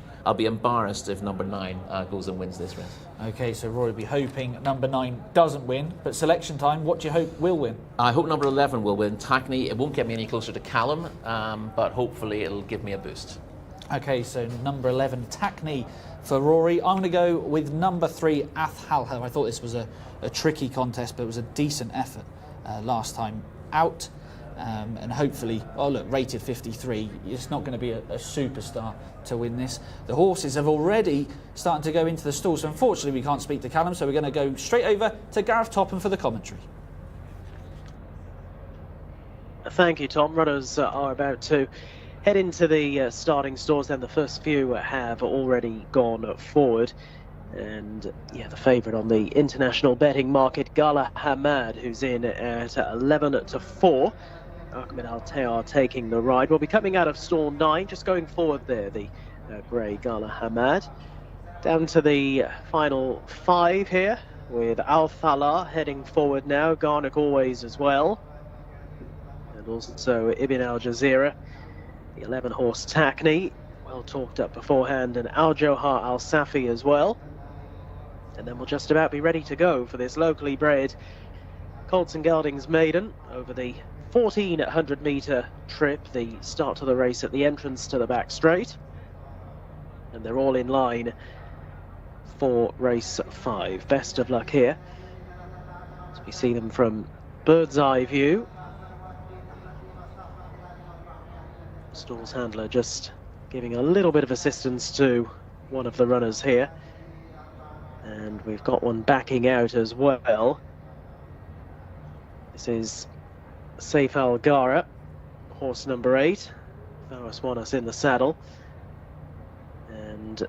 embarrassed if number 9 goes and wins this race. Okay, so Rory will be hoping number 9 doesn't win, but selection time, what do you hope will win? I hope number 11 will win. Tackney, it won't get me any closer to Callum, but hopefully it'll give me a boost. Okay, so number 11, Tackney for Rory. I'm going to go with number 3, Athalha. I thought this was a tricky contest, but it was a decent effort last time out. And hopefully, rated 53, it's not going to be a superstar to win this. The horses have already started to go into the stall, so unfortunately we can't speak to Callum, so we're going to go straight over to Gareth Topham for the commentary. Thank you, Tom. Runners are about to head into the starting stalls, and the first few have already gone forward. And yeah, the favourite on the international betting market, Gala Hamad, who's in at 11-4. Ahmed Al-Tayar taking the ride. We'll be coming out of stall 9, just going forward there, the grey Gala Hamad. Down to the final 5 here, with Al-Falah heading forward now, Garnick always as well. And also Ibn Al-Jazeera, the 11-horse Takni, well talked up beforehand, and Al-Johar Al-Safi as well. And then we'll just about be ready to go for this locally bred Colts and Geldings maiden over the 1400-metre trip, the start to the race at the entrance to the back straight. And they're all in line for race 5. Best of luck here as we see them from bird's eye view. Stalls handler just giving a little bit of assistance to one of the runners here. And we've got one backing out as well. This is Saif Al Gara, horse number 8. Faris Wanas in the saddle. And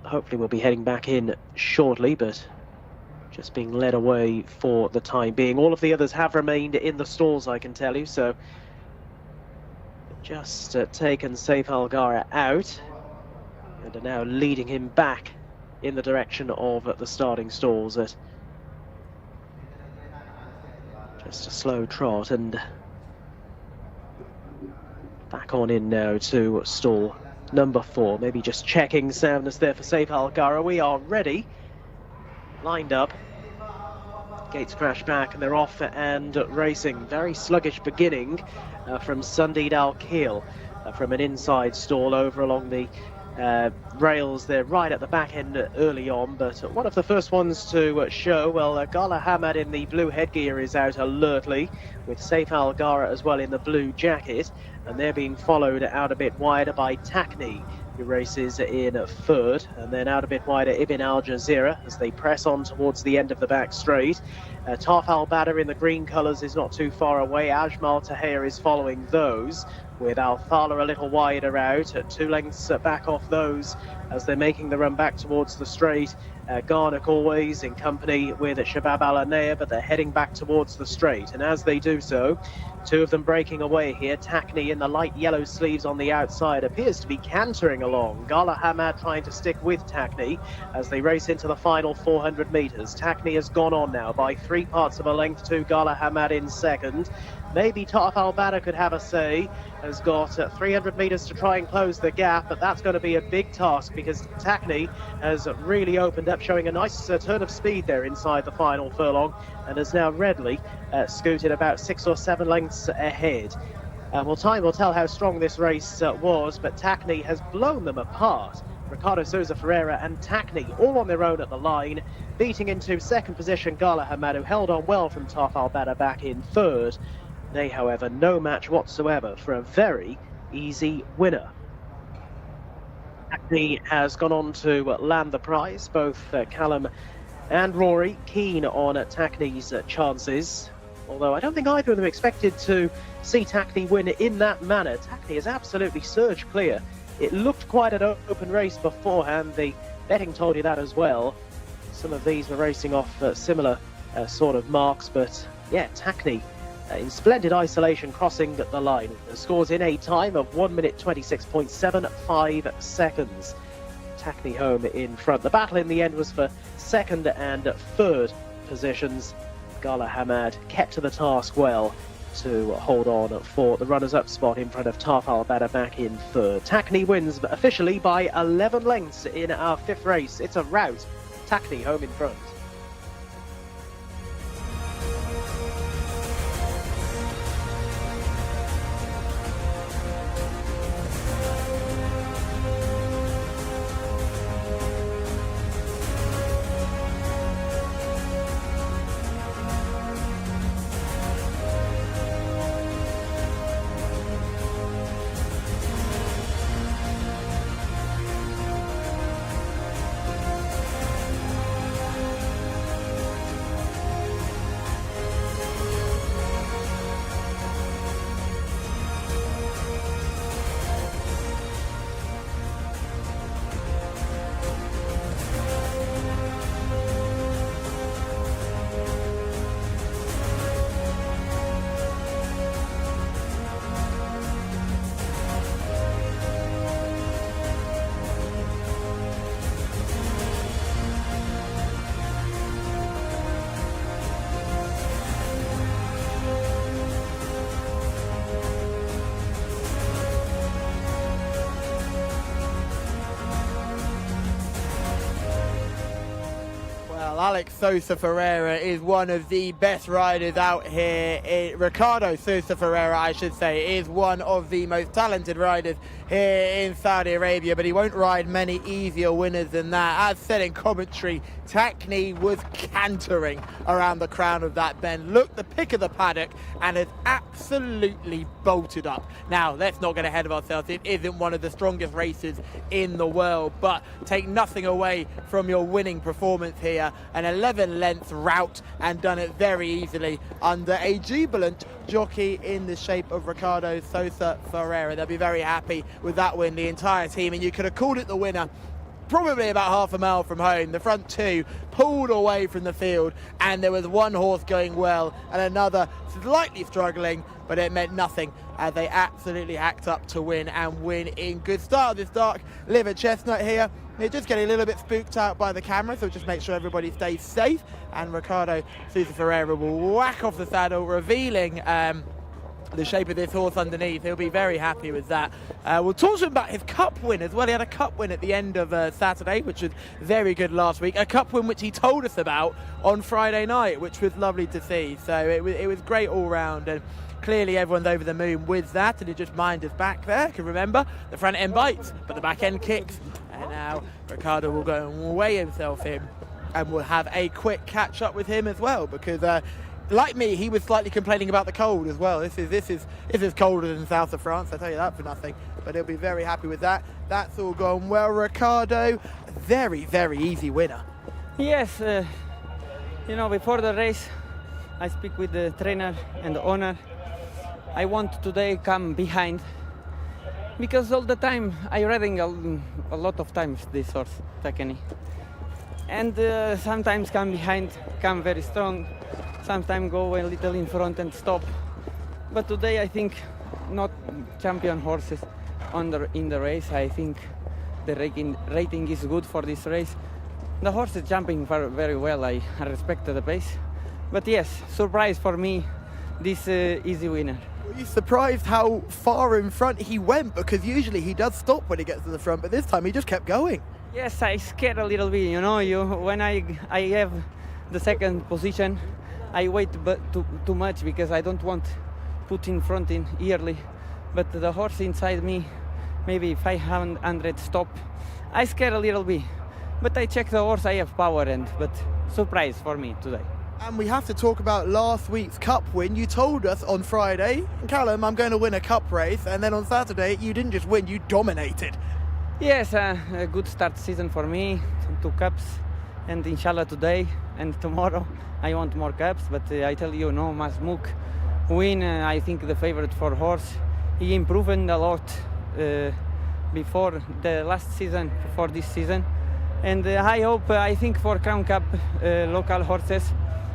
hopefully we'll be heading back in shortly, but just being led away for the time being. All of the others have remained in the stalls, I can tell you, so just taken Saif Al Gara out and are now leading him back in the direction of the starting stalls at just a slow trot, and back on in now to stall number 4. Maybe just checking soundness there for Saif Al Gara. We are ready, lined up. Gates crash back and they're off and racing. Very sluggish beginning from Sundid Al Keel from an inside stall over along the rails there right at the back end early on, but one of the first ones to show, well, Gala Hamad in the blue headgear is out alertly, with Saif Al Gara as well in the blue jacket, and they're being followed out a bit wider by Takni, who races in 3rd, and then out a bit wider Ibn Al Jazeera as they press on towards the end of the back straight. Tarf Al Badr in the green colours is not too far away. Ajmal Tahir is following those, with Al-Falah a little wider out, 2 lengths back off those as they're making the run back towards the straight. Garnick always in company with Shabab Al-Anaya, but they're heading back towards the straight, and as they do so, 2 of them breaking away here. Takni in the light yellow sleeves on the outside appears to be cantering along. Gala Hamad trying to stick with Takni as they race into the final 400 metres. Takni has gone on now by 3 parts of a length to Gala Hamad in 2nd. Maybe Tarf Al Badr could have a say, has got 300 metres to try and close the gap, but that's going to be a big task because Takni has really opened up, showing a nice turn of speed there inside the final furlong, and has now readily scooted about 6 or 7 lengths ahead. Well, time will tell how strong this race was, but Takni has blown them apart. Ricardo Souza Ferreira and Takni all on their own at the line, beating into 2nd position Gala Hamad, who held on well from Tarf Al Badr back in 3rd. They, however, no match whatsoever for a very easy winner. Takni has gone on to land the prize. Both Callum and Rory keen on Takni's chances, although I don't think either of them expected to see Takni win in that manner. Takni has absolutely surged clear. It looked quite an open race beforehand. The betting told you that as well. Some of these were racing off similar sort of marks, but yeah, Takni in splendid isolation crossing the line. The scores in a time of 1 minute 26.75 seconds. Takni home in front. The battle in the end was for 2nd and 3rd positions. Gala Hamad kept to the task well to hold on for the runners-up spot in front of Tarf Al Badr back in 3rd. Takni wins officially by 11 lengths in our 5th race. It's a rout. Takni home in front. Well, Alex Sosa Ferreira is one of the best riders out here. Ricardo Sosa Ferreira, I should say, is one of the most talented riders here in Saudi Arabia, but he won't ride many easier winners than that. As said in commentary, Takni was cantering around the crown of that bend. Looked the pick of the paddock and has absolutely bolted up. Now, let's not get ahead of ourselves. It isn't one of the strongest races in the world, but take nothing away from your winning performance here. An 11-length route and done it very easily under a jubilant jockey in the shape of Ricardo Sosa Ferreira. They'll be very happy with that win, the entire team, and you could have called it the winner probably about half a mile from home. The front two pulled away from the field, and there was one horse going well and another slightly struggling, but it meant nothing as they absolutely hacked up to win and win in good style. This dark liver chestnut here, they're just getting a little bit spooked out by the camera, so just make sure everybody stays safe, and Ricardo Sosa Ferreira will whack off the saddle, revealing the shape of this horse underneath. He'll be very happy with that. We'll talk to him about his cup win as well. He had a cup win at the end of Saturday, which was very good last week. A cup win which he told us about on Friday night, which was lovely to see. So it was great all round, and clearly everyone's over the moon with that, and it just mind us back there. Because remember, the front end bites, but the back end kicks. And now Ricardo will go and weigh himself in, and we'll have a quick catch up with him as well, because like me, he was slightly complaining about the cold as well. This is colder than the south of France, I tell you that for nothing. But he'll be very happy with that. That's all gone well. Ricardo, very, very easy winner. Yes, before the race, I speak with the trainer and the owner. I want today come behind, because all the time I riding a lot of times this horse, Takeni. And sometimes come behind, come very strong. Sometimes go a little in front and stop. But today I think not champion horses in the race. I think the rating is good for this race. The horse is jumping very, very well. I respect the pace. But yes, surprise for me, this easy winner. Were you surprised how far in front he went? Because usually he does stop when he gets to the front, but this time he just kept going. Yes, I scared a little bit. When I have the second position, I wait too much because I don't want put in front in early. But the horse inside me, maybe 500 stop. I scared a little bit, but I check the horse. I have power, but surprise for me today. And we have to talk about last week's cup win. You told us on Friday, Callum, I'm going to win a cup race, and then on Saturday you didn't just win, you dominated. Yes, a good start season for me. 2 cups, and inshallah today and tomorrow I want more cups. But I tell you, Masmouk win. I think the favorite for horse. He improved a lot before the last season, for this season, and I hope. I think for Crown Cup local horses,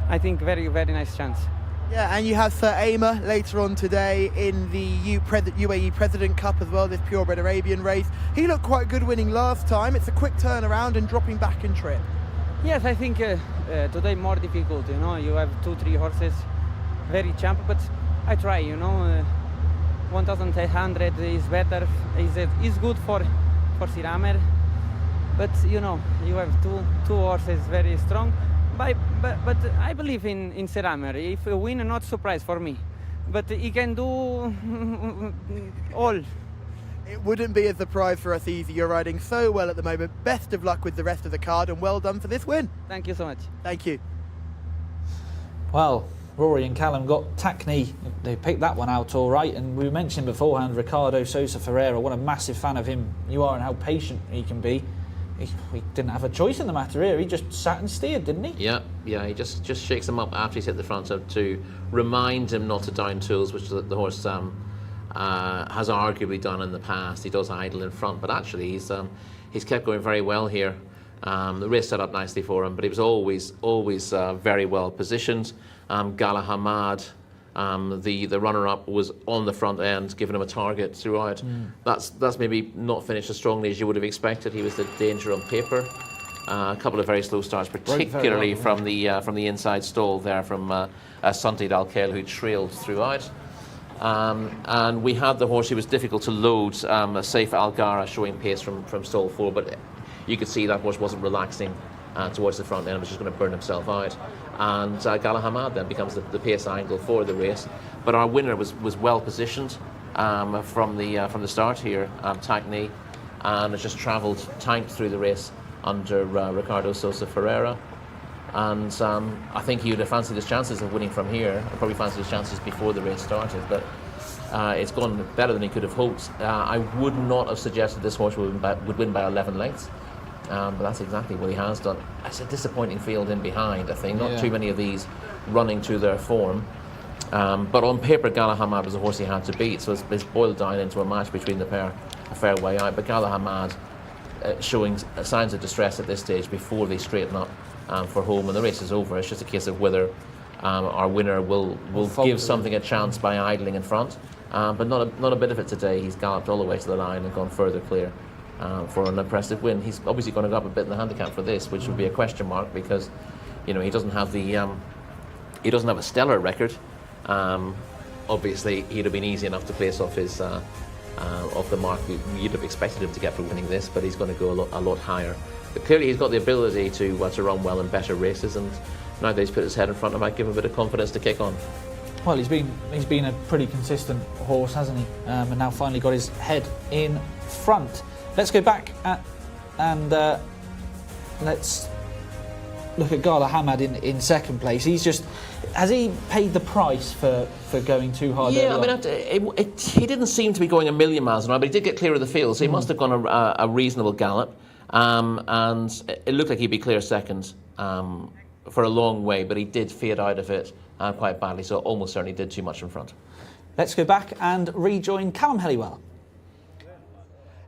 I think very, very nice chance. Yeah, and you have Sir Aymer later on today in the UAE President Cup as well, this purebred Arabian race. He looked quite good winning last time. It's a quick turnaround and dropping back in trip. Yes, I think today more difficult. You have 2-3 horses, very champ, but I try. 1,800 is better. Is good for Sir Aymer, but you have two horses very strong. But I believe in Sir Aymer. If he win, not surprise for me, but he can do all. It wouldn't be a surprise for us easy. You're riding so well at the moment. Best of luck with the rest of the card, and well done for this win. Thank you so much. Thank you. Well, Rory and Callum got Takni. They picked that one out all right. And we mentioned beforehand Ricardo Sosa Ferreira. What a massive fan of him you are and how patient he can be. He didn't have a choice in the matter here. He just sat and steered, didn't he? Yeah. He just shakes him up after he's hit the front to remind him not to down tools, which the horse has arguably done in the past. He does idle in front, but actually he's kept going very well here. The race set up nicely for him, but he was always very well positioned. Gala Hamad, the runner-up, was on the front end, giving him a target throughout. That's maybe not finished as strongly as you would have expected. He was the danger on paper. A couple of very slow starts, particularly from the inside stall there from Santi Dalkel, who trailed throughout. And we had the horse who was difficult to load, Saif Algara, showing pace from stall 4, but you could see that horse wasn't relaxing towards the front end, was just going to burn himself out. And Gala Hamad then becomes the pace angle for the race. But our winner was well positioned from the start here, tight knee, and has just travelled, tanked through the race under Ricardo Sosa Ferreira. And I think he would have fancied his chances of winning from here. I probably fancied his chances before the race started, but it's gone better than he could have hoped. I would not have suggested this horse would win by 11 lengths. But that's exactly what he has done. It's a disappointing field in behind, I think. Not too many of these running to their form. But on paper, Gala Hamad was a horse he had to beat, so it's boiled down into a match between the pair, a fair way out. But Gala Hamad showing signs of distress at this stage before they straighten up for home. When the race is over, it's just a case of whether our winner will give something a chance by idling in front. But not a bit of it today. He's galloped all the way to the line and gone further clear. For an impressive win. He's obviously going to go up a bit in the handicap for this, which would be a question mark because, he doesn't have a stellar record. Obviously, he'd have been easy enough to place off his off the mark you'd have expected him to get for winning this, but he's going to go a lot higher. But clearly, he's got the ability to run well in better races, and now that he's put his head in front, it might give him a bit of confidence to kick on. Well, he's been a pretty consistent horse, hasn't he? And now finally got his head in front. Let's go back and let's look at Gala Hamad in second place. Has he paid the price for going too hard? Yeah, he didn't seem to be going a million miles an hour, but he did get clear of the field, so he must have gone a reasonable gallop. And it looked like he'd be clear second for a long way, but he did fade out of it quite badly, so almost certainly did too much in front. Let's go back and rejoin Callum Helliwell.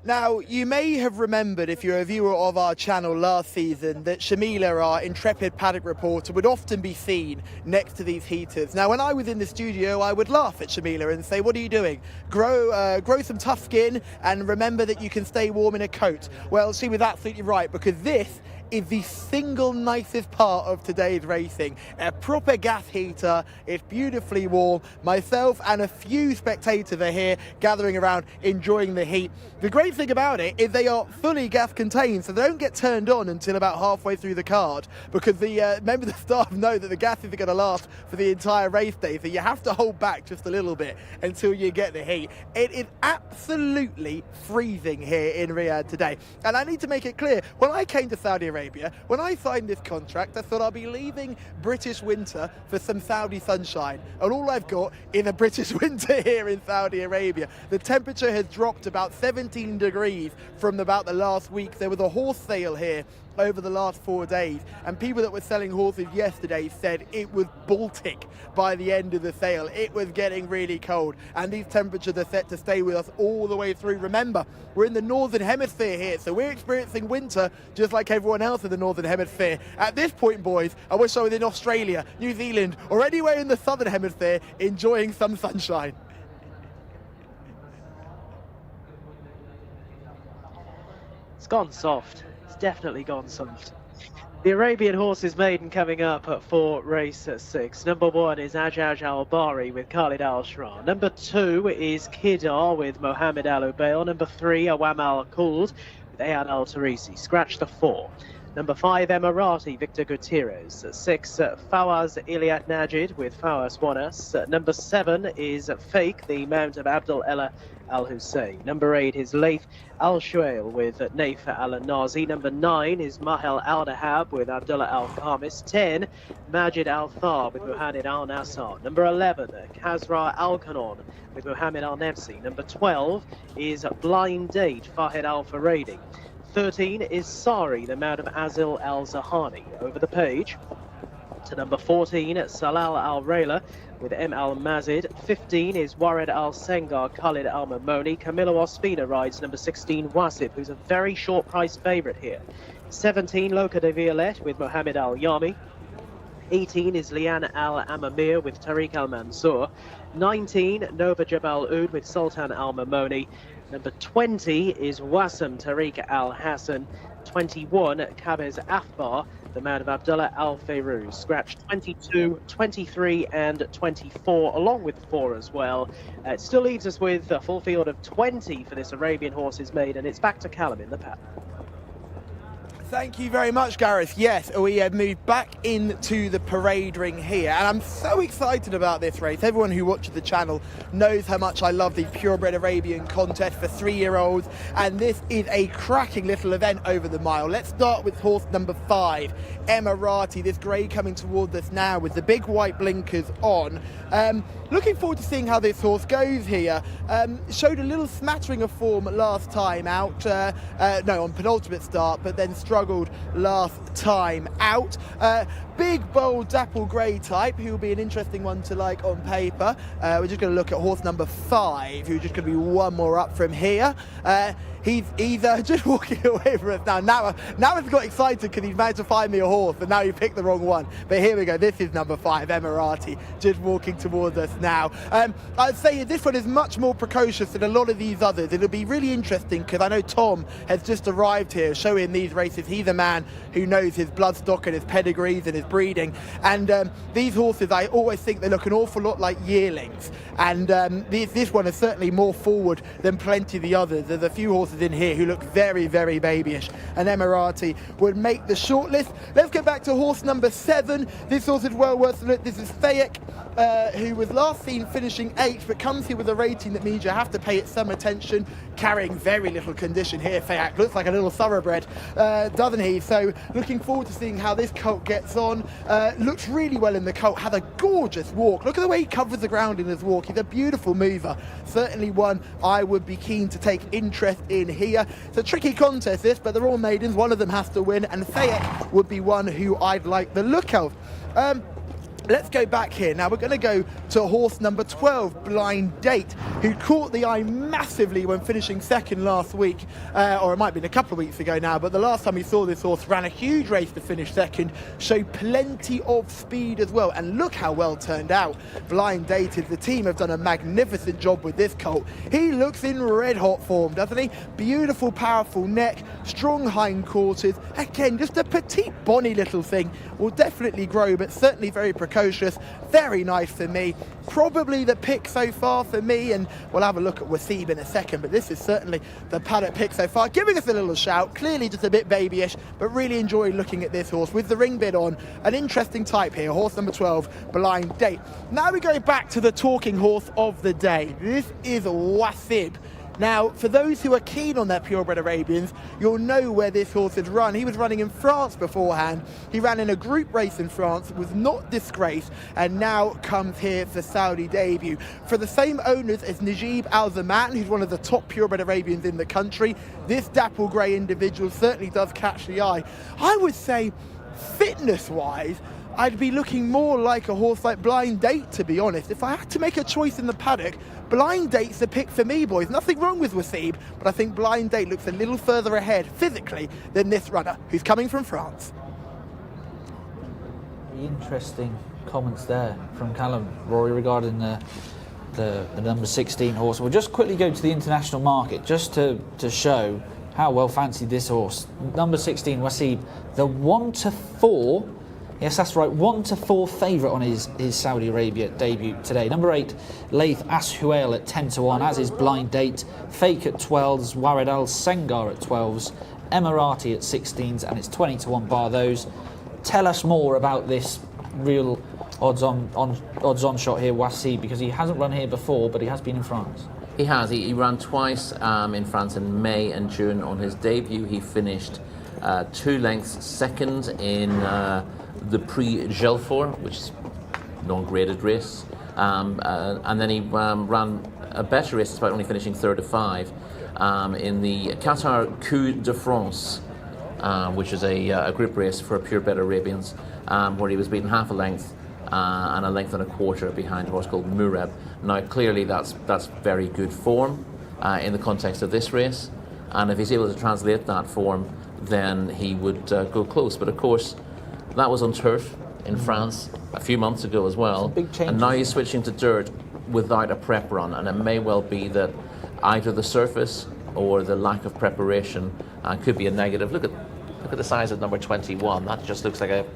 Now, you may have remembered, if you're a viewer of our channel last season, that Shamila, our intrepid paddock reporter, would often be seen next to these heaters. Now, when I was in the studio, I would laugh at Shamila and say, what are you doing? Grow some tough skin and remember that you can stay warm in a coat. Well, she was absolutely right, because this is the single nicest part of today's racing. A proper gas heater, it's beautifully warm. Myself and a few spectators are here gathering around enjoying the heat. The great thing about it is they are fully gas contained, so they don't get turned on until about halfway through the card, because the members of the staff know that the gas isn't going to last for the entire race day, so you have to hold back just a little bit until you get the heat. It is absolutely freezing here in Riyadh today, and I need to make it clear, when I came to Saudi Arabia, when I signed this contract, I thought I'll be leaving British winter for some Saudi sunshine, and all I've got is a British winter here in Saudi Arabia. The temperature has dropped about 17 degrees from about the last week. There was a horse sale here over the last 4 days, and people that were selling horses yesterday said it was Baltic by the end of the sale. It was getting really cold, and these temperatures are set to stay with us all the way through. Remember, we're in the northern hemisphere here, so we're experiencing winter just like everyone else in the northern hemisphere. At this point, boys, I wish I was in Australia, New Zealand, or anywhere in the southern hemisphere enjoying some sunshine. It's gone soft. It's definitely gone soft. The Arabian Horses Maiden coming up for race 6. Number 1 is Ajaj Al-Bari with Khalid Al-Shra. Number 2 is Kidar with Mohammed Al-Ubail. Number 3, Awam Al-Quld with Ayad Al-Tarisi. Scratch the 4. Number 5, Emirati, Victor Gutierrez. 6, Fawaz Iliad Najid with Fawaz Wanas. Number 7 is Fake, the mount of Abdul Ella Al-Hussein. Number 8 is Laith Al-Shuail with Naif Al-Nazi. Number 9 is Mahel Al-Dahab with Abdullah Al-Khamis. 10, Majid Al-Thar with Muhammad Al-Nassar. Number 11, Kazra Al-Kanon with Muhammad Al-Nefsi. Number 12 is Blind Date, Fahid Al-Faradi. 13 is Sari, the mount of Azil Al-Zahani. Over the page to number 14, Salal Al-Rayla with M. Al-Mazid. 15 is Warid Al-Sengar, Khalid Al-Mamoni. Camilo Ospina rides number 16, Wasif, who's a very short price favourite here. 17, Loca de Violette with Mohammed Al-Yami. 18 is Lian Al-Amamir with Tariq Al-Mansour. 19, Nova Jabal Oud with Sultan Al-Mamoni. Number 20 is Wasim Tariq Al-Hassan. 21, Kabez Afbar, the man of Abdullah Al-Fayruz. Scratch 22, 23 and 24, along with 4 as well. It still leaves us with a full field of 20 for this Arabian Horses Maiden, and it's back to Callum in the paddock. Thank you very much, Gareth. Yes, we have moved back into the parade ring here, and I'm so excited about this race. Everyone who watches the channel knows how much I love these purebred Arabian contests for 3-year-olds, and this is a cracking little event over the mile. Let's start with horse number 5, Emirati. This grey coming towards us now with the big white blinkers on. Looking forward to seeing how this horse goes here. Showed a little smattering of form last time out, on penultimate start, but then struggled last time out. Big, bold, dapple grey type, who will be an interesting one to like on paper. We're just going to look at horse number 5, who's just going to be one more up from here. He's just walking away from us now. Now he's got excited because he's managed to find me a horse, and now he picked the wrong one. But here we go. This is number 5, Emirati, just walking towards us now. I'd say this one is much more precocious than a lot of these others. It'll be really interesting because I know Tom has just arrived here showing these races. He's a man who knows his bloodstock and his pedigrees and his breeding. And these horses, I always think they look an awful lot like yearlings. And this one is certainly more forward than plenty of the others. There's a few horses in here who look very, very babyish, and Emirati would make the shortlist. Let's go back to horse number 7. This horse is well worth a look. This is Fayek, who was last seen finishing 8th, but comes here with a rating that means you have to pay it some attention. Carrying very little condition here, Fayek looks like a little thoroughbred, doesn't he? So looking forward to seeing how this colt gets on. Looks really well in the colt, had a gorgeous walk. Look at the way he covers the ground in his walk. He's a beautiful mover, certainly one I would be keen to take interest in here. It's a tricky contest this, but they're all maidens, one of them has to win, and Fayek would be one who I'd like the look of. Let's go back here. Now we're going to go to horse number 12, Blind Date, who caught the eye massively when finishing second last week, or it might have been a couple of weeks ago now, but the last time we saw this horse ran a huge race to finish second, showed plenty of speed as well, and look how well turned out. Blind Date, the team have done a magnificent job with this colt. He looks in red hot form, doesn't he? Beautiful, powerful neck, strong hindquarters. Again, just a petite, bonny little thing. Will definitely grow, but certainly very precocious. Very nice for me. Probably the pick so far for me, and we'll have a look at Waseeb in a second, but this is certainly the paddock pick so far. Giving us a little shout, clearly just a bit babyish, but really enjoy looking at this horse with the ring bit on. An interesting type here, horse number 12, Blind Date. Now we go back to the talking horse of the day. This is Waseeb. Now, for those who are keen on their purebred Arabians, you'll know where this horse has run. He was running in France beforehand. He ran in a group race in France, was not disgraced, and now comes here for Saudi debut. For the same owners as Najib Al-Zaman, who's one of the top purebred Arabians in the country, this dapple grey individual certainly does catch the eye. I would say, fitness-wise, I'd be looking more like a horse like Blind Date, to be honest. If I had to make a choice in the paddock, Blind Date's the pick for me, boys. Nothing wrong with Waseeb, but I think Blind Date looks a little further ahead physically than this runner, who's coming from France. Interesting comments there from Callum, Rory, regarding the number 16 horse. We'll just quickly go to the international market just to show how well fancied this horse. Number 16, Waseeb, the 1-4. Yes, that's right, 1-4 favourite on his Saudi Arabia debut today. Number 8, Laith Ashuel at 10-1, as is Blind Date. Fake at 12s, Warid Al Sengar at 12s, Emirati at 16s, and it's 20-1 bar those. Tell us more about this real odds on shot here, Waseeb, because he hasn't run here before, but he has been in France. He has. He ran twice in France in May and June. On his debut, he finished 2 lengths second in the Prix Gelfort, which is a non-graded race, and then he ran a better race despite only finishing 3rd of 5 in the Qatar Coup de France, which is a group race for purebred Arabians, where he was beaten half a length and a length and a quarter behind a horse called Mureb. Now clearly that's very good form in the context of this race, and if he's able to translate that form, then he would go close. But of course, that was on turf in France a few months ago as well. Big change. And now he's switching to dirt without a prep run, and it may well be that either the surface or the lack of preparation could be a negative. Look at the size of number 21. That just looks like a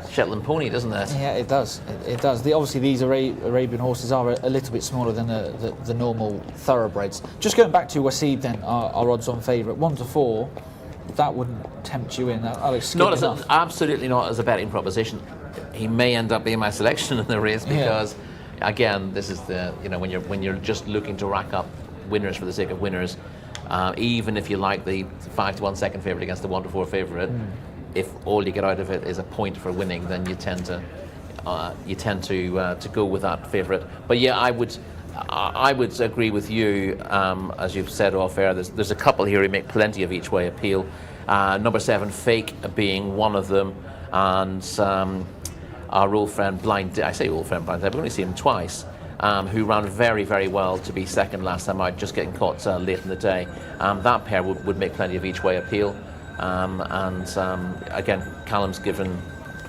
Shetland pony, doesn't it? Yeah, it does. It does. Obviously, these Arabian horses are a little bit smaller than the normal thoroughbreds. Just going back to Waseeb then, our odds-on favourite, 1-4. that wouldn't tempt you in. That looks Not as enough. absolutely not as a betting proposition. He may end up being my selection in the race because, again, this is the when you're just looking to rack up winners for the sake of winners. Even if you like the 5-1 second favourite against the 1-4 favourite, if all you get out of it is a point for winning, then you tend to go with that favourite. But yeah, I would agree with you, as you've said off air. There's a couple here who make plenty of each way appeal. Number 7, Fake, being one of them, and our old friend Blind. I say old friend Blind. I've only seen him twice. Who ran very, very well to be second last time out, just getting caught late in the day. That pair would make plenty of each way appeal. Again, Callum's given.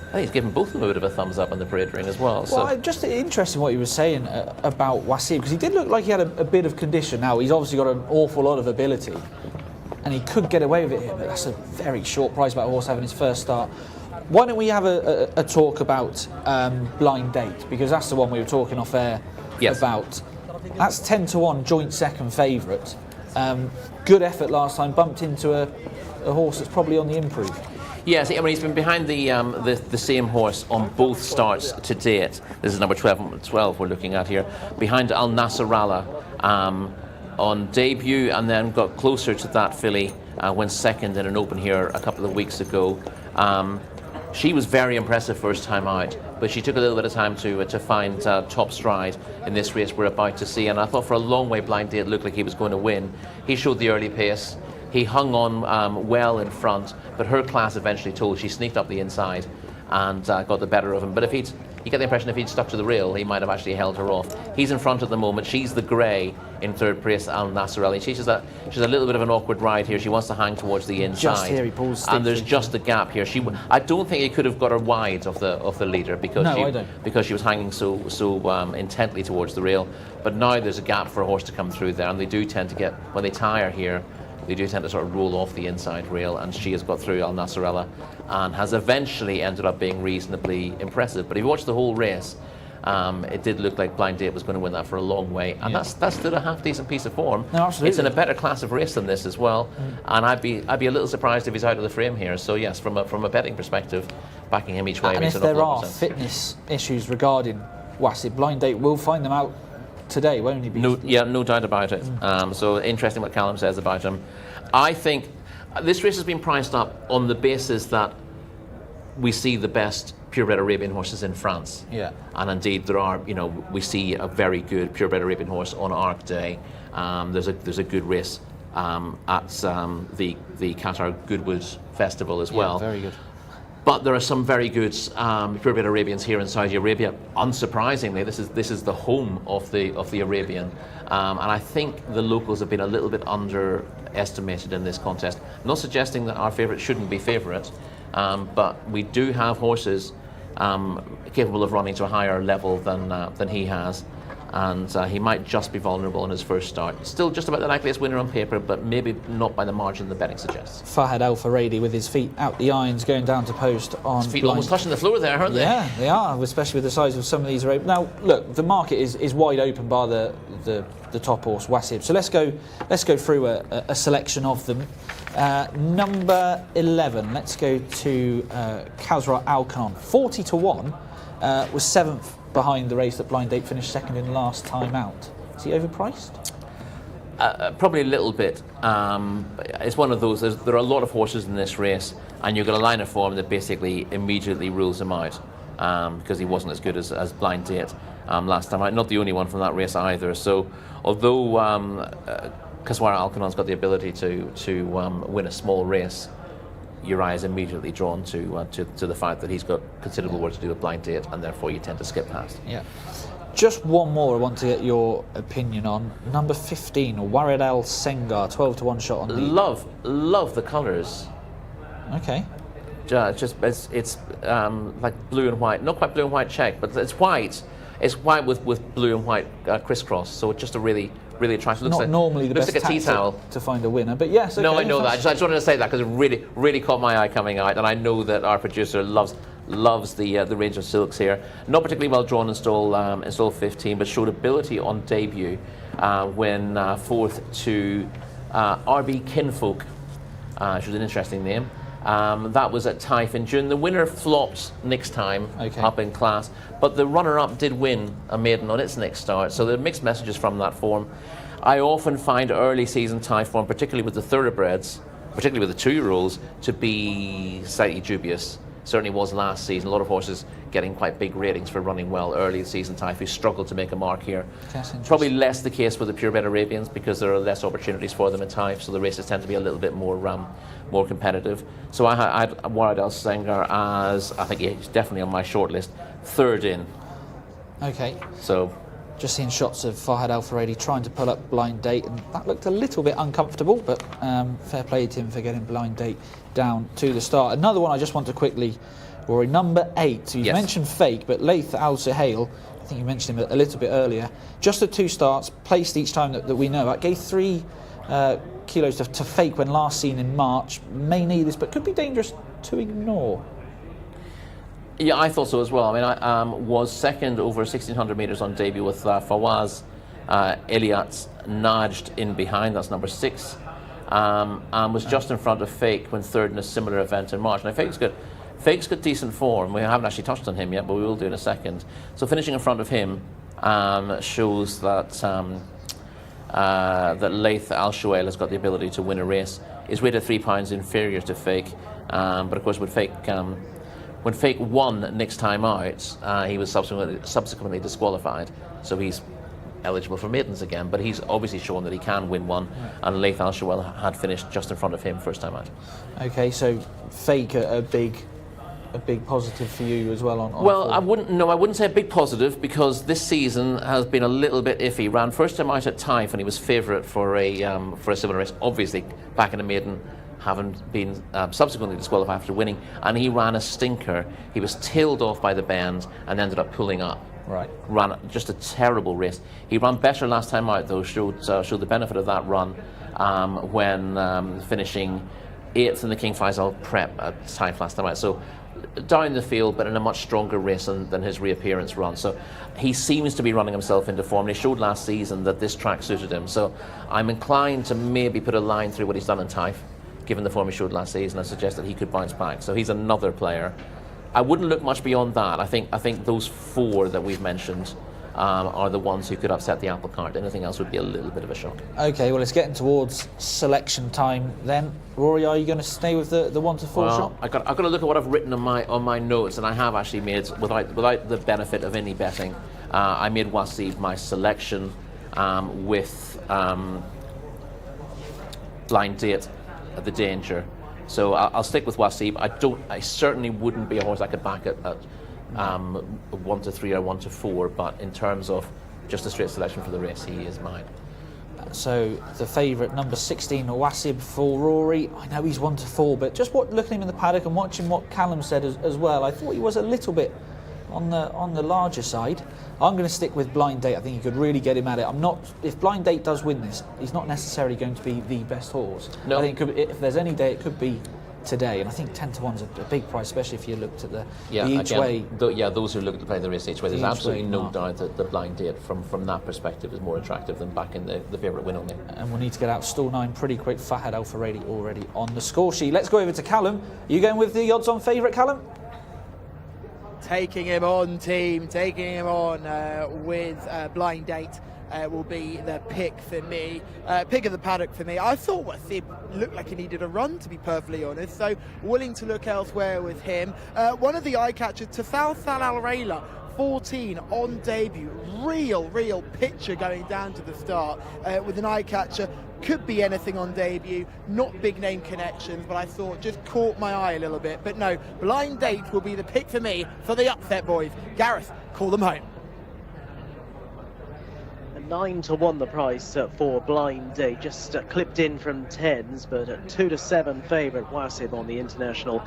I think he's given both of them a bit of a thumbs up on the parade ring as well. Well, just interesting what you were saying about Wasib, because he did look like he had a bit of condition. Now, he's obviously got an awful lot of ability, and he could get away with it here, but that's a very short price about a horse having his first start. Why don't we have a talk about Blind Date, because that's the one we were talking off air about. That's 10-1 joint second favourite. Good effort last time, bumped into a horse that's probably on the improve. Yes, I mean, he's been behind the same horse on both starts to date. This is number 12 we're looking at here. Behind Al Nasrallah on debut, and then got closer to that filly when second in an open here a couple of weeks ago. She was very impressive first time out, but she took a little bit of time to find top stride in this race we're about to see. And I thought for a long way Blind Date looked like he was going to win. He showed the early pace. He hung on well in front, but her class eventually told. She sneaked up the inside and got the better of him. But you get the impression if he'd stuck to the rail, he might have actually held her off. He's in front at the moment. She's the grey in third place, Al Nasrallah. She's a little bit of an awkward ride here. She wants to hang towards the inside. Just here he pulls. And there's just a gap here. I don't think he could have got her wide of the leader because she was hanging so intently towards the rail. But now there's a gap for a horse to come through there, and they do tend to get, when they tire here, they do tend to sort of roll off the inside rail, and she has got through Al Nasrallah and has eventually ended up being reasonably impressive. But if you watch the whole race, it did look like Blind Date was going to win that for a long way, and that's still a half decent piece of form. No, absolutely. It's in a better class of race than this as well, and I'd be a little surprised if he's out of the frame here. So yes, from a betting perspective, backing him each way. And if there are fitness issues regarding Wasib, Blind Date will find them out today, won't he? No doubt about it. So interesting what Callum says about him. I think this race has been priced up on the basis that we see the best purebred Arabian horses in France. Yeah. And indeed there are, we see a very good purebred Arabian horse on Arc Day. There's a good race at the Qatar Goodwood Festival as well. Very good. But there are some very good purebred Arabians here in Saudi Arabia. Unsurprisingly, this is the home of the Arabian, and I think the locals have been a little bit underestimated in this contest. Not suggesting that our favourite shouldn't be favourite, but we do have horses capable of running to a higher level than he has. And he might just be vulnerable in his first start. Still just about the likeliest winner on paper, but maybe not by the margin the betting suggests. Fahad Al Faradi with his feet out the irons, going down to post on. His feet almost touching the floor there, aren't they? Yeah, they are, especially with the size of some of these. Now, look, the market is wide open by the top horse Wasib. So let's go through a selection of them. Number 11. Let's go to Khazra Al-Khan. 40-1 was 7th. Behind the race that Blind Date finished second in last time out. Is he overpriced? Probably a little bit. It's one of those, there are a lot of horses in this race, and you've got a line of form that basically immediately rules him out because he wasn't as good as Blind Date last time out. Not the only one from that race either. So although Kaswara Al-Khanan's got the ability to win a small race, your eye is immediately drawn to the fact that he's got considerable work to do with Blind Date, and therefore you tend to skip past. Yeah. Just one more I want to get your opinion on. Number 15, Warid Al Sengar, 12-1 shot on the... Love the colours. Okay. It's like blue and white. Not quite blue and white check, but it's white. It's white with blue and white crisscross, so it's just a really attractive. Not normally the best like a tea towel to find a winner, but yes. Okay, no, I know that. I just wanted to say that because it really caught my eye coming out, and I know that our producer loves the range of silks here. Not particularly well drawn in stall 15, but showed ability on debut when fourth to RB Kinfolk which was an interesting name. That was at Typhon June. The winner flopped next time up in class, but the runner-up did win a maiden on its next start. So there are mixed messages from that form. I often find early season tie form, particularly with the thoroughbreds, particularly with the 2-year-olds, to be slightly dubious. Certainly was last season. A lot of horses getting quite big ratings for running well early season tie who struggled to make a mark here. Probably less the case with the purebred Arabians because there are less opportunities for them in tie, so the races tend to be a little bit more competitive. So I had Warad El Sengar as, I think he's definitely on my short list, third in. Okay. So just seeing shots of Fahad Al Faradi trying to pull up Blind Date, and that looked a little bit uncomfortable, but fair play to him for getting Blind Date down to the start. Another one I just want to quickly, Rory, number 8. You've mentioned Fake, but Laith Al Suhail, I think you mentioned him a little bit earlier, just the 2 starts, placed each time that we know about, gave 3 kilos to Fake when last seen in March. May need this, but could be dangerous to ignore. Yeah, I thought so as well. I mean, I was second over 1,600 metres on debut with Fawaz Eliat nudged in behind, that's number 6, and was just in front of Fake when third in a similar event in March. Now, Fake's got decent form. We haven't actually touched on him yet, but we will do in a second. So finishing in front of him shows that that Laith Al Shuail has got the ability to win a race. He's rated 3 pounds inferior to Fake, but of course when Fake won next time out, he was subsequently disqualified, so he's eligible for maidens again, but he's obviously shown that he can win one, and Laith Al Shuail had finished just in front of him first time out. Okay, so Fake a big positive for you as well on well, I wouldn't say a big positive, because this season has been a little bit iffy. Ran first time out at Typh, and he was favourite for a similar race, obviously back in a maiden, having been subsequently disqualified after winning, and he ran a stinker. He was tailed off by the bend and ended up pulling up. Right. Ran just a terrible race. He ran better last time out, though, showed the benefit of that run when finishing 8th in the King Faisal Prep at Typh last time out. So down the field, but in a much stronger race than his reappearance run. So he seems to be running himself into form. He showed last season that this track suited him. So I'm inclined to maybe put a line through what he's done in Typh. Given the form he showed last season, I suggest that he could bounce back. So he's another player. I wouldn't look much beyond that. I think those 4 that we've mentioned are the ones who could upset the apple cart. Anything else would be a little bit of a shock. Okay, well, it's getting towards selection time then. Rory, are you going to stay with the 1 to 4 shot? I've got to look at what I've written on my notes, and I have actually made, without the benefit of any betting, I made Wasib my selection with Blind Date at the danger. So I'll stick with Wasib. I certainly wouldn't be a horse I could back at 1 to 3 or 1 to 4, but in terms of just a straight selection for the race, he is mine. So the favourite, number 16, Wasib for Rory. I know he's 1 to 4, but just looking at him in the paddock and watching what Callum said as well, I thought he was a little bit on the larger side. I'm going to stick with Blind Date. I think he could really get him at it. If Blind Date does win this, he's not necessarily going to be the best horse. No. I think if there's any day, it could be today, and I think 10 to 1's a big price, especially if you looked at the each way. Those who look to play the race each way, there's absolutely no doubt that the Blind Date from that perspective is more attractive than backing the favourite win only. And we'll need to get out stall 9 pretty quick. Fahad Al Faradi already on the score sheet. Let's go over to Callum. Are you going with the odds on favourite, Callum? Taking him on, team. Taking him on with Blind Date. Will be the pick for me, pick of the paddock for me. I thought Wasib looked like he needed a run, to be perfectly honest, so willing to look elsewhere with him. One of the eye catchers, Tafal Sal Al Rayla, 14 on debut, real picture going down to the start with an eye catcher. Could be anything on debut, not big name connections, but I thought just caught my eye a little bit. But no, Blind Date will be the pick for me for the upset, boys. Gareth, call them home. 9 to 1 the price for Blind Date, just clipped in from 10s, but 2 to 7 favourite Wasib on the international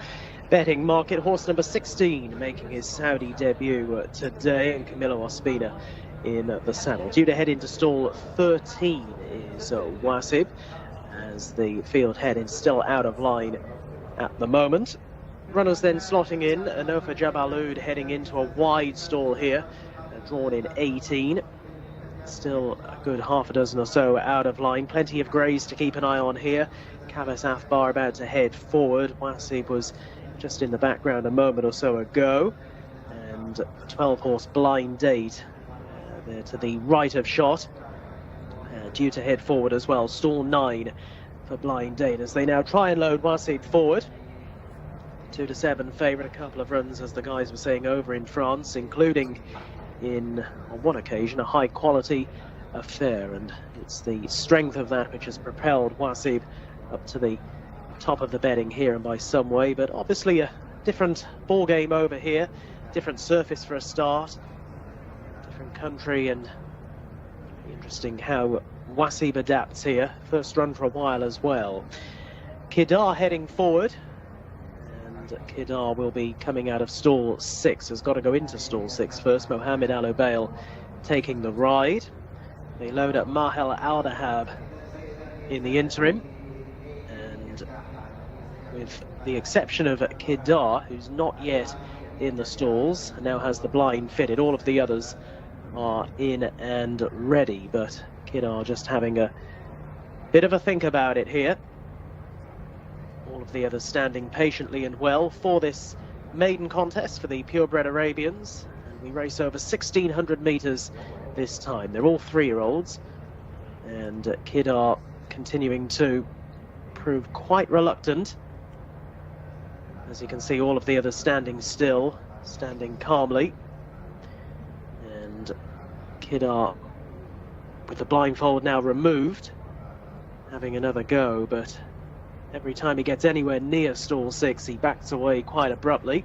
betting market. Horse number 16 making his Saudi debut today, and Camilo Ospina in the saddle. Due to head into stall 13 is Wasib, as the field head is still out of line at the moment. Runners then slotting in, Anofa Jabalud heading into a wide stall here, drawn in 18. Still a good half a dozen or so out of line. Plenty of greys to keep an eye on here. Kavas Afbar about to head forward. Wasib was just in the background a moment or so ago. And 12-horse Blind Date there to the right of shot. Due to head forward as well. Stall 9 for Blind Date as they now try and load Wasib forward. 2-7 favourite. A couple of runs, as the guys were saying, over in France, including on one occasion, a high-quality affair, and it's the strength of that which has propelled Wasib up to the top of the betting here and by some way. But obviously a different ball game over here, different surface for a start, different country, and interesting how Wasib adapts here. First run for a while as well. Kedar heading forward. Kedar will be coming out of stall 6, has got to go into stall 6 first. Mohammed Al Ubail taking the ride. They load up Mahel Al Dahab in the interim, and with the exception of Kedar, who's not yet in the stalls, now has the blind fitted. All of the others are in and ready, but Kedar just having a bit of a think about it here. All of the others standing patiently and well for this maiden contest for the purebred Arabians. And we race over 1,600 metres this time. They're all 3-year-olds. And Kedar continuing to prove quite reluctant. As you can see, all of the others standing still, standing calmly. And Kedar, with the blindfold now removed, having another go, but every time he gets anywhere near stall 6, he backs away quite abruptly.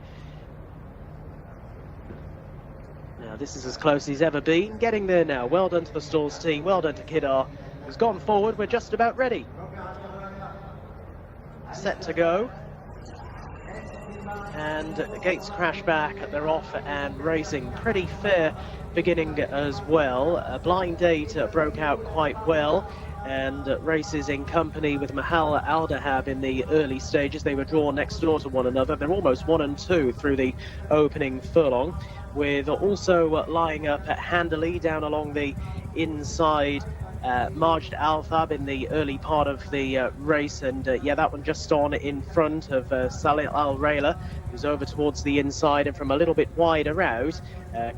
Now, this is as close as he's ever been. Getting there now. Well done to the stalls team. Well done to Kedar, who's gone forward. We're just about ready. Set to go. And the gates crash back. They're off and racing. Pretty fair beginning as well. Blind Date broke out quite well, and races in company with Mahal Al Dahab in the early stages. They were drawn next door to one another. They're almost 1 and 2 through the opening furlong, with also lying up handily down along the inside Majd Al Thab in the early part of the race, and yeah, that one just on in front of Salih Al Rayla, who's over towards the inside, and from a little bit wider out,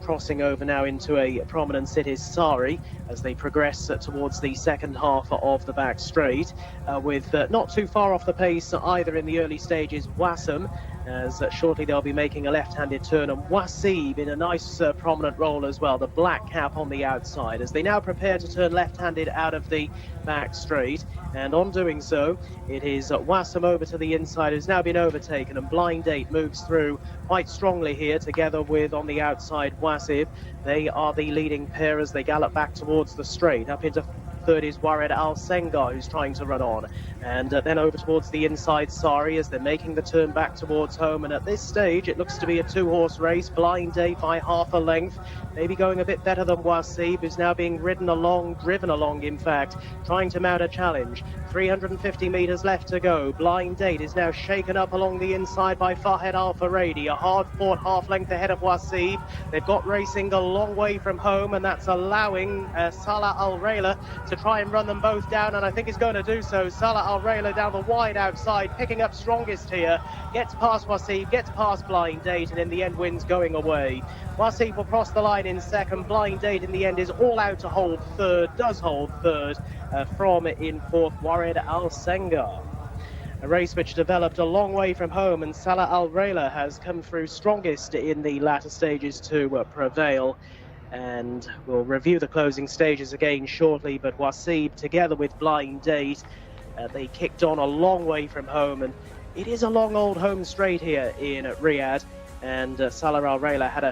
crossing over now into a prominent sit is Sari as they progress towards the second half of the back straight, with not too far off the pace either in the early stages Wassam, as shortly they'll be making a left-handed turn, and Wasib in a nice prominent role as well, the black cap on the outside, as they now prepare to turn left-handed out of the back straight. And on doing so, it is Wassam over to the inside, who's now been overtaken, and Blind Date moves through quite strongly here, together with on the outside Wasib. They are the leading pair as they gallop back towards the straight. Up into third is Wared Al Sengar, who's trying to run on, and then over towards the inside Sari as they're making the turn back towards home. And at this stage it looks to be a 2-horse race. Blind Date by half a length, maybe going a bit better than Wasib, who's now being driven along in fact, trying to mount a challenge. 350 metres left to go. Blind Date is now shaken up along the inside by Fahed Al Faradi, a hard-fought half-length ahead of Wasib. They've got racing a long way from home, and that's allowing Salah Al Rayla to try and run them both down, and I think he's going to do so. Salah Al Rayla down the wide outside, picking up strongest here, gets past Wasib, gets past Blind Date, and in the end wins going away. Wasib will cross the line in second. Blind Date in the end is all out to hold third, does hold third from in fourth, Wared Al Sengar. A race which developed a long way from home, and Salah Al Rayla has come through strongest in the latter stages to prevail. And we'll review the closing stages again shortly, but Wasib together with Blind Date, they kicked on a long way from home, and it is a long old home straight here in Riyadh, and Salah Al Rayla had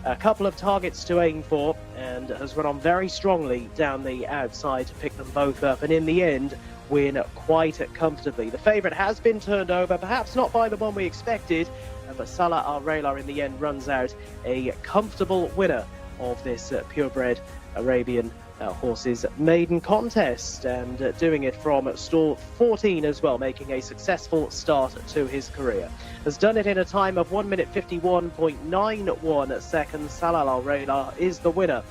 a couple of targets to aim for and has run on very strongly down the outside to pick them both up, and in the end win quite comfortably. The favourite has been turned over, perhaps not by the one we expected, but Salah Al Rayla in the end runs out a comfortable winner of this purebred Arabian horses maiden contest, and doing it from stall 14 as well, making a successful start to his career. Has done it in a time of 1 minute 51.91 seconds. Salah Al Rayla is the winner.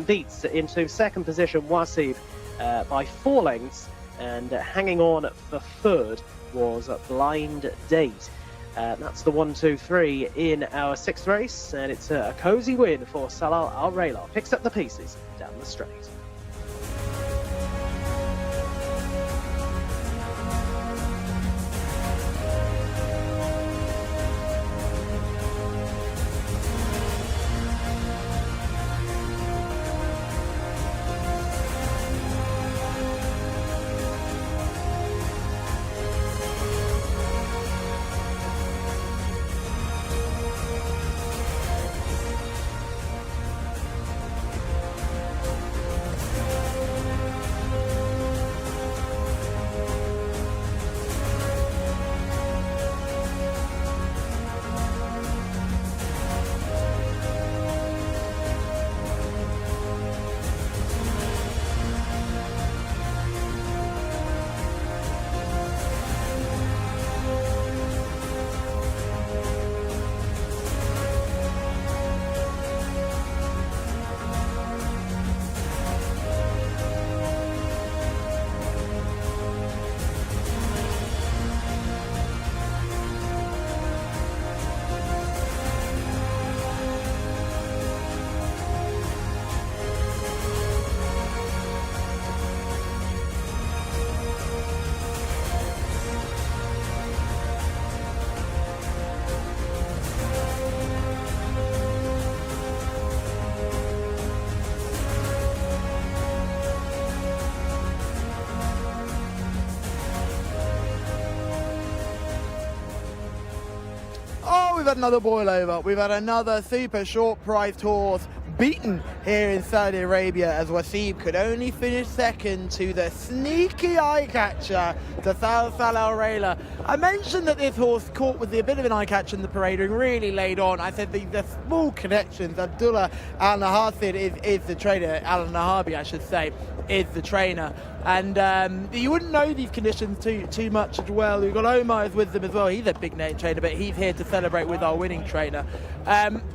beats into second position Wasib by 4 lengths, and hanging on for third was Blind Date. That's the 1, 2, 3 in our 6th race, and it's a cosy win for Salah Al Rayla. Picks up the pieces down the straight. We've had another boil over. We've had another super short priced horse beaten here in Saudi Arabia, as Wasib could only finish second to the sneaky eye catcher, to Salah Al Rayla. I mentioned that this horse caught with a bit of an eye catch in the parade and really laid on. I said the small connections. Abdullah Al Nahasid is the trainer, Al Nahabi I should say, is the trainer. And you wouldn't know these conditions too much as well. We've got Omar is with them as well. He's a big name trainer, but he's here to celebrate with our winning trainer.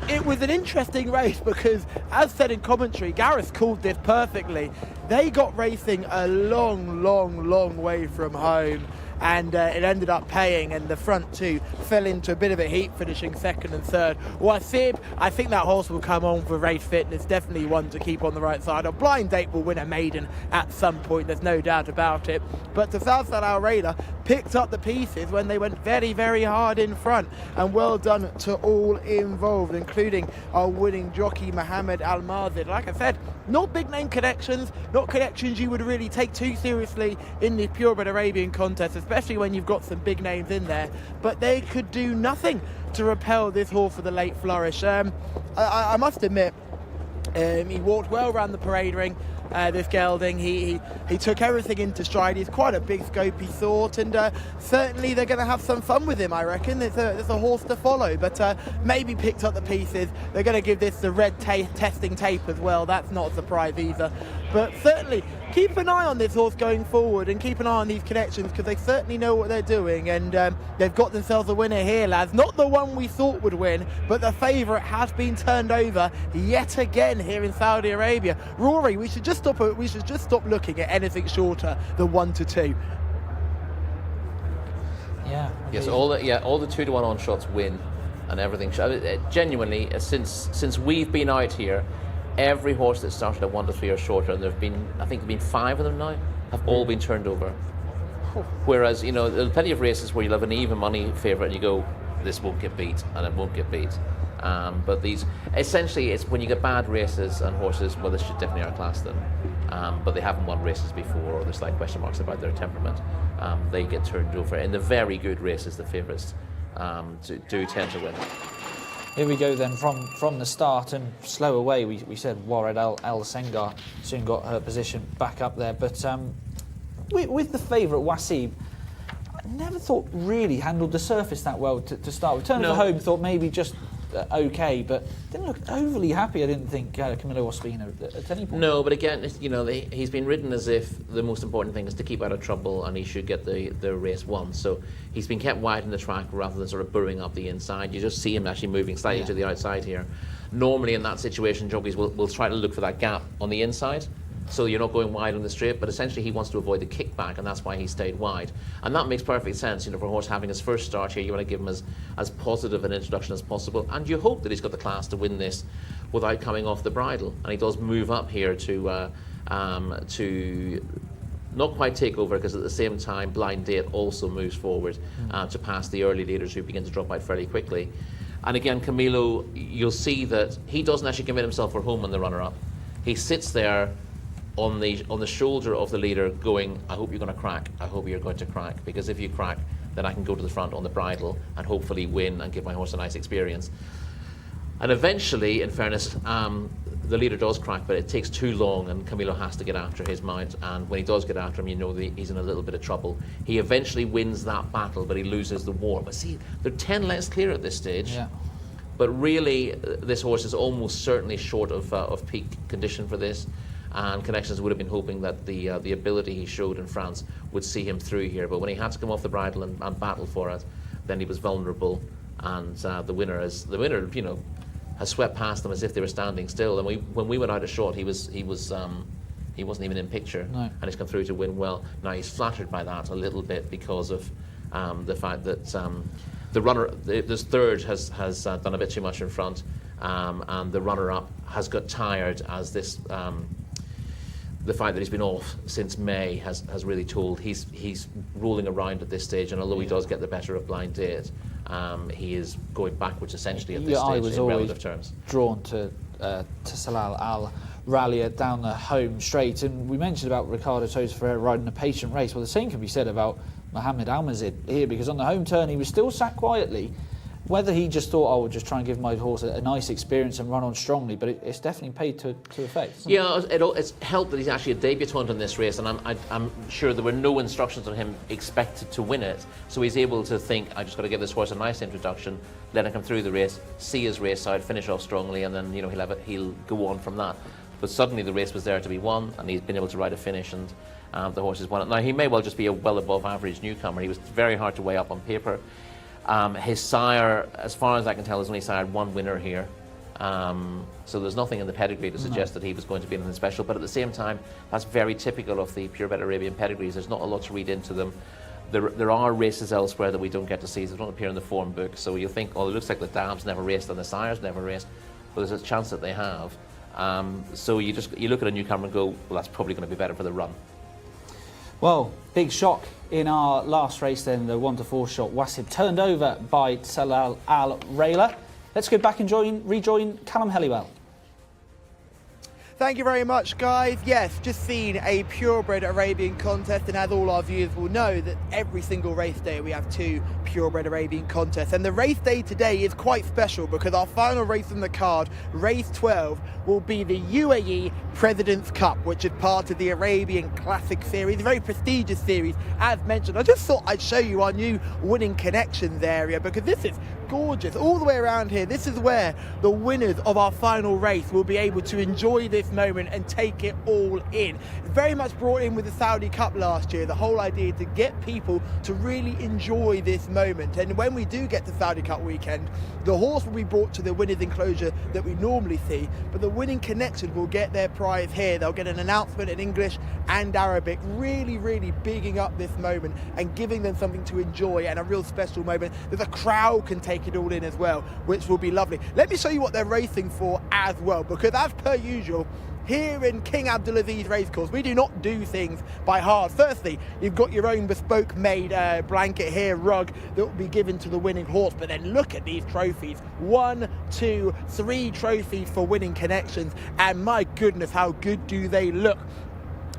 It was an interesting race because, as said in commentary, Gareth called this perfectly. They got racing a long way from home, and it ended up paying, and the front two fell into a bit of a heat, finishing second and third. Wasib, I think that horse will come on for race fitness, definitely one to keep on the right side. A Blind Date will win a maiden at some point, there's no doubt about it. But the Salah Al Rayla picked up the pieces when they went very hard in front, and well done to all involved, including our winning jockey Mohammed Al Mazid. Like I said, not big name connections, not connections you would really take too seriously in the purebred Arabian contest, especially when you've got some big names in there, but they could do nothing to repel this horse for the late flourish. I must admit, he walked well around the parade ring, this gelding. He took everything into stride. He's quite a big scope, he thought, and certainly they're going to have some fun with him, I reckon. It's a horse to follow, but maybe picked up the pieces. They're going to give this the red testing tape as well. That's not a surprise either. But certainly keep an eye on this horse going forward, and keep an eye on these connections, because they certainly know what they're doing, and they've got themselves a winner here, lads. Not the one we thought would win, but the favourite has been turned over yet again here in Saudi Arabia. Rory, we should just stop looking at anything shorter than 1 to 2. Yeah. Yes, all the 2-to-1 on shots win, and everything. Genuinely, since we've been out here, every horse that started at 1 to 3 or shorter, and I think there've been 5 of them now, have all been turned over. Whereas, there's plenty of races where you'll have an even money favourite and you go, this won't get beat, and it won't get beat. But these, essentially, it's when you get bad races and horses, well, this should definitely outclass them, but they haven't won races before, or there's like question marks about their temperament, they get turned over. In the very good races, the favourites do tend to win. Here we go then from the start, and slow away. We said Wared Al Sengar soon got her position back up there, but with the favourite Wasib, I never thought really handled the surface that well to start with. Turned to home, thought maybe just okay, but didn't look overly happy. I didn't think Camilo Ospina at any point. No, but again, he's been ridden as if the most important thing is to keep out of trouble, and he should get the race won. So he's been kept wide in the track rather than sort of burrowing up the inside. You just see him actually moving slightly to the outside here. Normally in that situation, jockeys will try to look for that gap on the inside, so you're not going wide on the straight, but essentially he wants to avoid the kickback, and that's why he stayed wide. And that makes perfect sense. For a horse having his first start here, you want to give him as positive an introduction as possible, and you hope that he's got the class to win this without coming off the bridle. And he does move up here to not quite take over, because at the same time Blind Date also moves forward to pass the early leaders, who begin to drop out fairly quickly. And again, Camilo, you'll see that he doesn't actually commit himself for home on the runner-up. He sits there on the shoulder of the leader going, I hope you're going to crack, I hope you're going to crack, because if you crack, then I can go to the front on the bridle and hopefully win and give my horse a nice experience. And eventually, in fairness, the leader does crack, but it takes too long, and Camilo has to get after his mount, and when he does get after him, he's in a little bit of trouble. He eventually wins that battle, but he loses the war. But see, they're 10 lengths clear at this stage. Yeah. But really, this horse is almost certainly short of peak condition for this, and Connections would have been hoping that the ability he showed in France would see him through here. But when he had to come off the bridle and battle for it, then he was vulnerable, and the winner has swept past them as if they were standing still. And when we went out a shot, he wasn't even in picture, no. And he's come through to win well. Now he's flattered by that a little bit because of the fact that the runner, this third, has done a bit too much in front, and the runner-up has got tired as this. The fact that he's been off since May has really told. He's rolling around at this stage, and although he does get the better of Blind Date, he is going backwards essentially at this stage in relative terms. Drawn to Salal Al Rallia down the home straight, and we mentioned about Ricardo Tosa Ferreira riding a patient race. Well, the same can be said about Mohamed Almazid here, because on the home turn he was still sat quietly. Whether he just thought, I would just try and give my horse a nice experience and run on strongly, but it's definitely paid to effect. Yeah, it's helped that he's actually a debutant in this race, and I'm sure there were no instructions on him expected to win it, so he's able to think, I just got to give this horse a nice introduction, let him come through the race, see his race out, finish off strongly, and then he'll go on from that. But suddenly the race was there to be won, and he's been able to ride a finish, and the horse has won it. Now he may well just be a well above average newcomer. He was very hard to weigh up on paper. His sire, as far as I can tell, has only sired one winner here. So there's nothing in the pedigree to suggest that he was going to be anything special. But at the same time, that's very typical of the purebred Arabian pedigrees. There's not a lot to read into them. There are races elsewhere that we don't get to see. They don't appear in the form book. So you think, oh, it looks like the Dabs never raced and the sires never raced. But there's a chance that they have. So you look at a newcomer and go, well, that's probably going to be better for the run. Well, big shock in our last race then, the 1-4 shot. Wasib turned over by Salal Al Rallia. Let's go back and rejoin Callum Helliwell. Thank you very much, guys. Yes, just seen a purebred Arabian contest, and as all our viewers will know, that every single race day we have 2 purebred Arabian contests. And the race day today is quite special because our final race on the card, race 12, will be the UAE President's Cup, which is part of the Arabian Classic Series, a very prestigious series, as mentioned. I just thought I'd show you our new Winning Connections area, because this is gorgeous. All the way around here, this is where the winners of our final race will be able to enjoy this moment and take it all in. Very much brought in with the Saudi Cup last year, the whole idea to get people to really enjoy this moment. And when we do get to Saudi Cup weekend, the horse will be brought to the winners enclosure that we normally see, but the Winning Connections will get their prize here. They'll get an announcement in English and Arabic, really, really bigging up this moment and giving them something to enjoy and a real special moment that the crowd can take it all in as well, which will be lovely. Let me show you what they're racing for as well, because as per usual, here in King Abdulaziz Racecourse, we do not do things by halves. Firstly, you've got your own bespoke made blanket here, rug, that will be given to the winning horse. But then look at these trophies. 1, 2, 3 trophies for Winning Connections. And my goodness, how good do they look?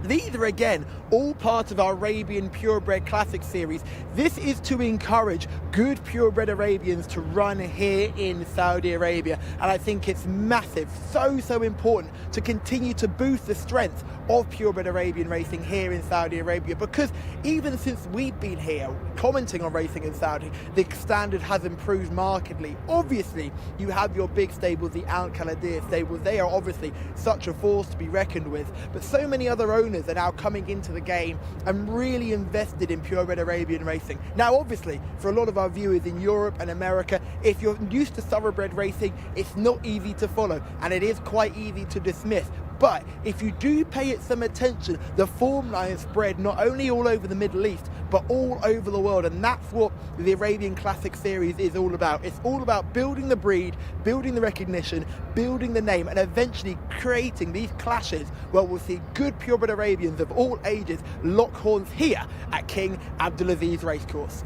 These are, again, all part of our Arabian Purebred Classic Series. This is to encourage good purebred Arabians to run here in Saudi Arabia. And I think it's massive, so important to continue to boost the strength of purebred Arabian racing here in Saudi Arabia, because even since we've been here commenting on racing in Saudi, the standard has improved markedly. Obviously, you have your big stables, the Al Khaladir stables. They are obviously such a force to be reckoned with, but so many other owners are now coming into the game and really invested in purebred Arabian racing. Now, obviously, for a lot of our viewers in Europe and America, if you're used to thoroughbred racing, it's not easy to follow, and it is quite easy to dismiss. But if you do pay it some attention, the form line is spread not only all over the Middle East, but all over the world. And that's what the Arabian Classic Series is all about. It's all about building the breed, building the recognition, building the name, and eventually creating these clashes where we'll see good purebred Arabians of all ages lock horns here at King Abdulaziz Racecourse.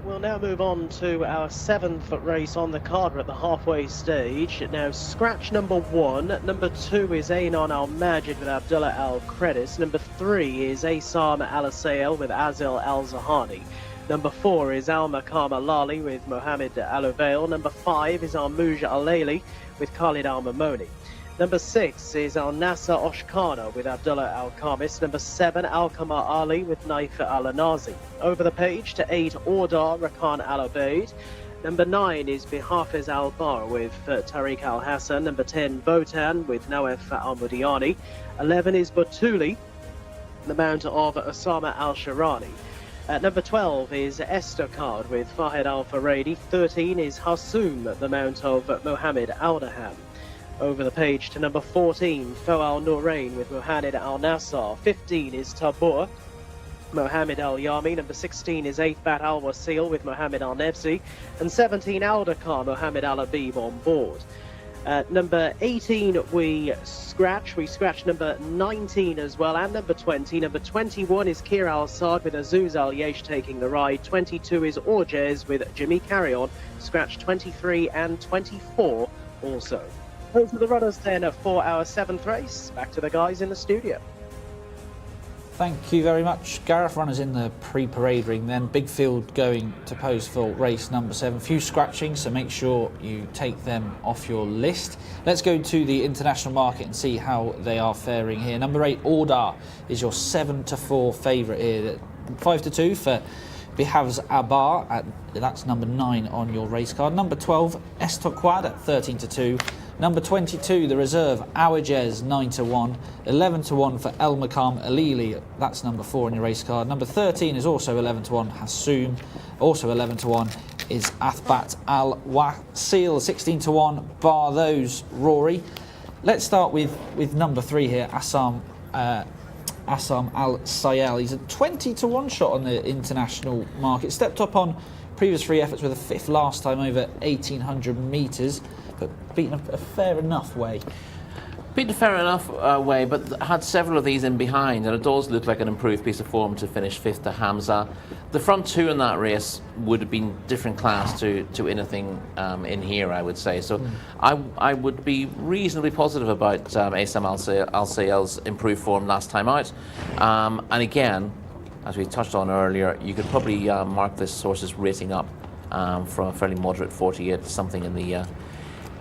We'll now move on to our 7th race on the card. We're at the halfway stage. Now, scratch number 1. Number 2 is Ainon Al Majid with Abdullah Al Credis. Number 3 is Asam Al Asail with Azil Al Zahani. Number 4 is Al Makam Al Lali with Mohammed Al Uvail. Number 5 is Al Muja Al Layli with Khalid Al Mamoni. Number 6 is Al Nasa Oshkana with Abdullah Al Khamis. Number 7, Al Kamar Ali with Naif Al Anazi. Over the page to 8, Ordar Rakan Al Ubaid. Number 9 is Bihafiz Al Bar with Tariq Al Hassan. Number 10, Botan with Nawef Al Mudiani. 11 is Batuli, the mount of Osama Al Sharani. Number 12 is Estacard with Fahed Al Faradi. 13 is Hassoum, the mount of Mohammed Al Daham. Over the page to number 14, Fo Al Nourain with Mohammed Al Nassar. 15 is Tabur, Mohammed Al Yami. Number 16 is Athbat Al Wasil with Mohammed Al Nebsi. And 17, Al Dakar, Mohammed Al Habib on board. Number 18 we scratch number 19 as well, and number 20. Number 21 is Kir Al Saad with Azuz Al Yesh taking the ride. 22 is Orjez with Jimmy Carrion. Scratch 23 and 24 also. Those are the runners then for our 7th race. Back to the guys in the studio. Thank you very much, Gareth. Runners in the pre-parade ring then. Big field going to pose for race number 7. Few scratching, so make sure you take them off your list. Let's go to the international market and see how they are faring here. Number 8, Ordar, is your 7-4 favourite here. 5-2 for Bihavz Abar, that's number 9 on your race card. Number 12, Estoquad at 13-2. Number 22, the reserve, Awajez, 9-1. 11-1 for El Makam Alili, that's number 4 on your race card. Number 13 is also 11-1, Hassoum. Also 11-1 is Athbat Al Wasil, 16-1, bar those, Rory. Let's start with number 3 here, Assam Al Sayal. He's a 20-1 shot on the international market. Stepped up on previous 3 efforts with a 5th last time over 1,800 metres, but beaten a fair enough way. Beaten a fair enough way, but had several of these in behind, and it does look like an improved piece of form to finish 5th to Hamza. The front 2 in that race would have been different class to anything in here, I would say. So I would be reasonably positive about Asam Al Sayal's improved form last time out. And again, as we touched on earlier, you could probably mark this horse's rating up from a fairly moderate 48 to something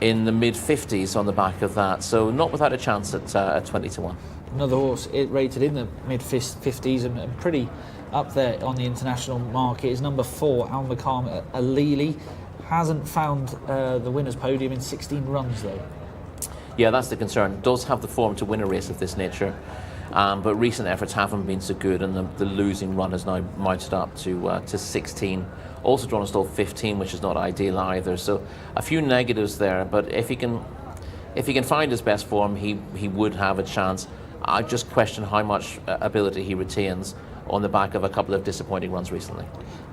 in the mid-50s on the back of that, so not without a chance at 20-1. Another horse rated in the mid-50s and pretty up there on the international market is number 4, Al Makam Alili. Hasn't found the winner's podium in 16 runs though. Yeah, that's the concern. Does have the form to win a race of this nature, but recent efforts haven't been so good, and the losing run has now mounted up to 16. Also drawn a stall 15, which is not ideal either. So a few negatives there, but if he can find his best form, he would have a chance. I just question how much ability he retains on the back of a couple of disappointing runs recently.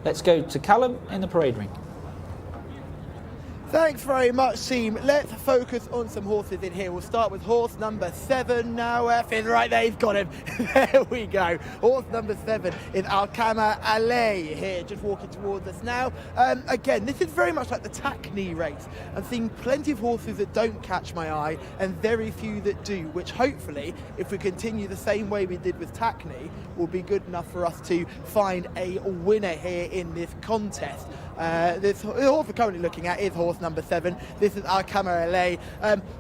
Let's go to Callum in the parade ring. Thanks very much, team. Let's focus on some horses in here. We'll start with horse number 7. Now, Finn, right there, he's got him. There we go. Horse number 7 is Alkama Ale here, just walking towards us now. Again, this is very much like the Tackney race. I'm seeing plenty of horses that don't catch my eye and very few that do, which hopefully, if we continue the same way we did with Tackney, will be good enough for us to find a winner here in this contest. The horse we're currently looking at is horse number 7. This is Al LA.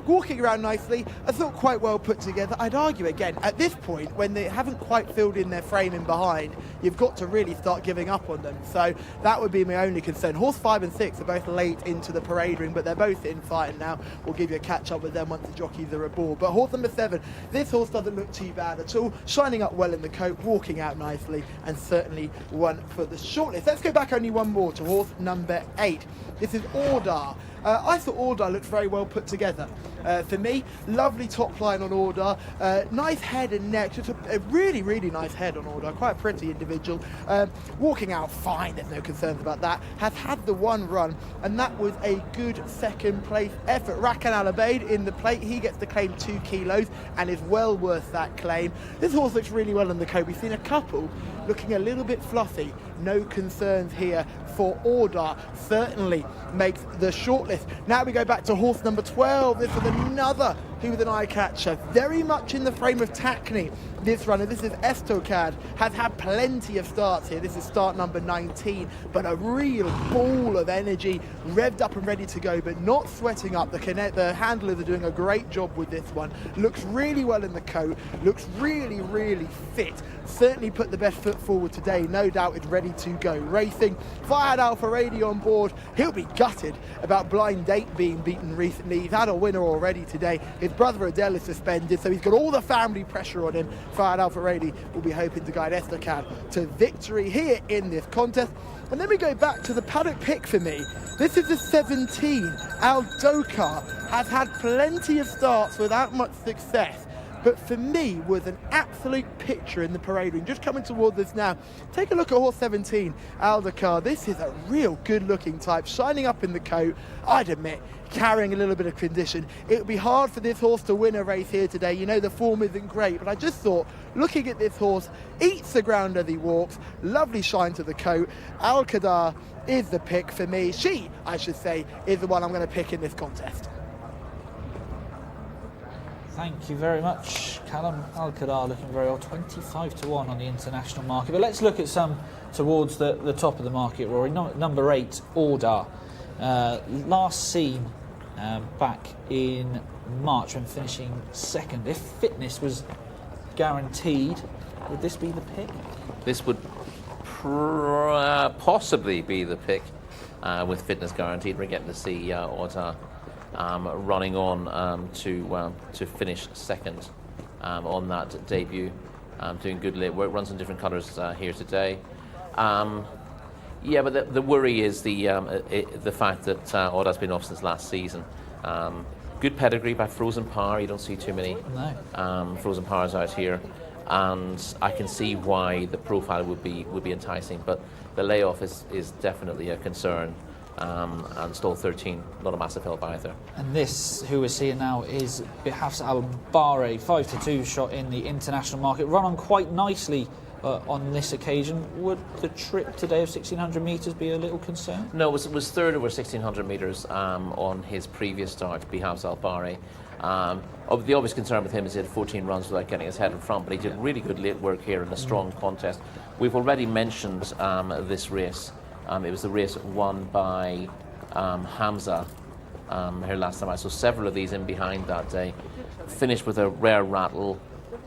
Walking around nicely. I thought quite well put together. I'd argue again, at this point, when they haven't quite filled in their frame in behind, you've got to really start giving up on them. So that would be my only concern. Horse 5 and 6 are both late into the parade ring, but they're both in fighting now. We'll give you a catch up with them once the jockeys are aboard. But horse number 7, this horse doesn't look too bad at all. Shining up well in the coat, walking out nicely, and certainly one for the shortlist. Let's go back only one more to horse number 8. This is Ordar. I thought Ordar looked very well put together. For me, lovely top line on Ordar, nice head and neck, just a really, really nice head on Ordar, quite a pretty individual. Walking out fine, there's no concerns about that. Has had the one run, and that was a good second place effort. Rakan Al Abeid in the plate, he gets to claim 2 kilos and is well worth that claim. This horse looks really well in the coat. We've seen a couple looking a little bit fluffy. No concerns here for Ordar. Certainly makes the shortlist. Now we go back to horse number 12. This is another who with an eye catcher. Very much in the frame of Tackney. This runner, this is Estocad, has had plenty of starts here. This is start number 19, but a real ball of energy, revved up and ready to go, but not sweating up. The handlers are doing a great job with this one. Looks really well in the coat, looks really, really fit. Certainly put the best foot forward today. No doubt it's ready to go racing. If I had Alpha Radio on board, he'll be gutted about Blind Date being beaten recently. He's had a winner already today. His brother Adele is suspended, so he's got all the family pressure on him. Fired Alpha Radio will be hoping to guide Estocad to victory here in this contest. And then we go back to the paddock pick for me. This is the 17. Al Dokar has had plenty of starts without much success, but for me was an absolute picture in the parade ring. Just coming towards us now. Take a look at horse 17, Aldakar. This is a real good looking type, shining up in the coat. I'd admit, carrying a little bit of condition. It would be hard for this horse to win a race here today. You know, the form isn't great, but I just thought, looking at this horse, eats the ground as he walks, lovely shine to the coat. Al-Qadar is the pick for me. She, I should say, is the one I'm going to pick in this contest. Thank you very much, Callum. Al-Qadar looking very well, 25-1 on the international market. But let's look at some towards the top of the market, Rory. Number 8, Ordar. Last seen back in March when finishing second. If fitness was guaranteed, would this be the pick? This would possibly be the pick with fitness guaranteed. We're getting to see Ordar running on to finish second on that debut, doing good late work. Runs in different colours here today. Yeah, but the worry is the fact that Ordar's been off since last season. Good pedigree by Frozen Power. You don't see too many Frozen Powers out here, and I can see why the profile would be enticing. But the layoff is definitely a concern. And stall 13, not a massive help either. And this, who we're seeing now, is Bihafs Al-Bahri, 5-2 shot in the international market. Run on quite nicely on this occasion. Would the trip today of 1,600 metres be a little concern? No, it was third over 1,600 metres on his previous start, Bihafs Al-Bahri. The obvious concern with him is he had 14 runs without getting his head in front, but he did really good late work here in a strong contest. We've already mentioned this race. It was the race won by Hamza here last time. I saw several of these in behind that day. Finished with a rare rattle.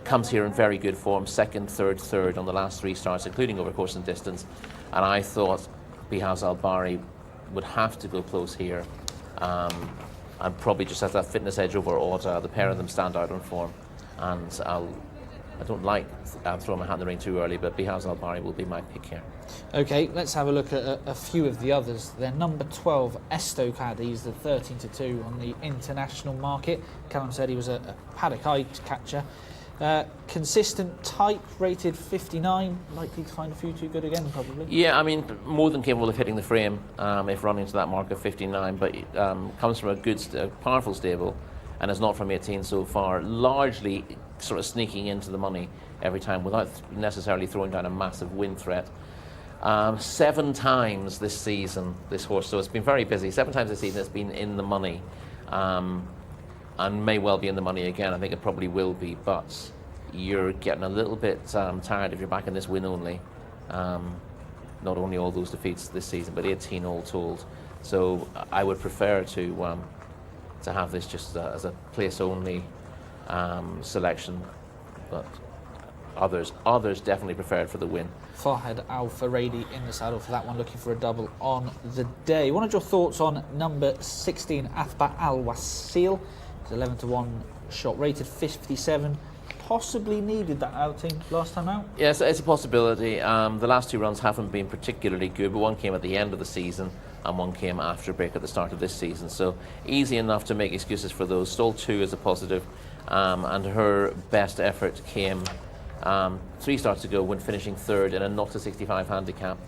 Comes here in very good form. Second, third on the last 3 starts, including over course and distance. And I thought Bihaz Al-Bahri would have to go close here. And probably just has that fitness edge over Orta. The pair of them stand out on form. And I don't like throwing my hat in the ring too early, but Bihaz Al-Bahri will be my pick here. Okay, let's have a look at a few of the others. They're number 12, Estocad. He's the 13-2 on the international market. Callum said he was a paddock eye catcher. Consistent type, rated 59. Likely to find a few too good again, probably. Yeah, I mean, more than capable of hitting the frame if running to that mark of 59, but comes from a good, powerful stable and is not from 18 so far. Largely sort of sneaking into the money every time without necessarily throwing down a massive win threat. 7 times this season, this horse, so it's been very busy. 7 times this season it's been in the money, and may well be in the money again. I think it probably will be, but you're getting a little bit tired if you're back in this win only. not only all those defeats this season, but 18 all told. So I would prefer to have this just as a place-only selection, but others definitely prefer it for the win. Farhad Al Faradi in the saddle for that one, looking for a double on the day. What are your thoughts on number 16, Athba Al Wasil? It's 11-1 shot, rated 57. Possibly needed that outing last time out? Yes, it's a possibility. The last 2 runs haven't been particularly good, but one came at the end of the season and one came after a break at the start of this season. So easy enough to make excuses for those. Stall 2 is a positive, and her best effort came 3 starts ago when finishing 3rd in a not to 65 handicap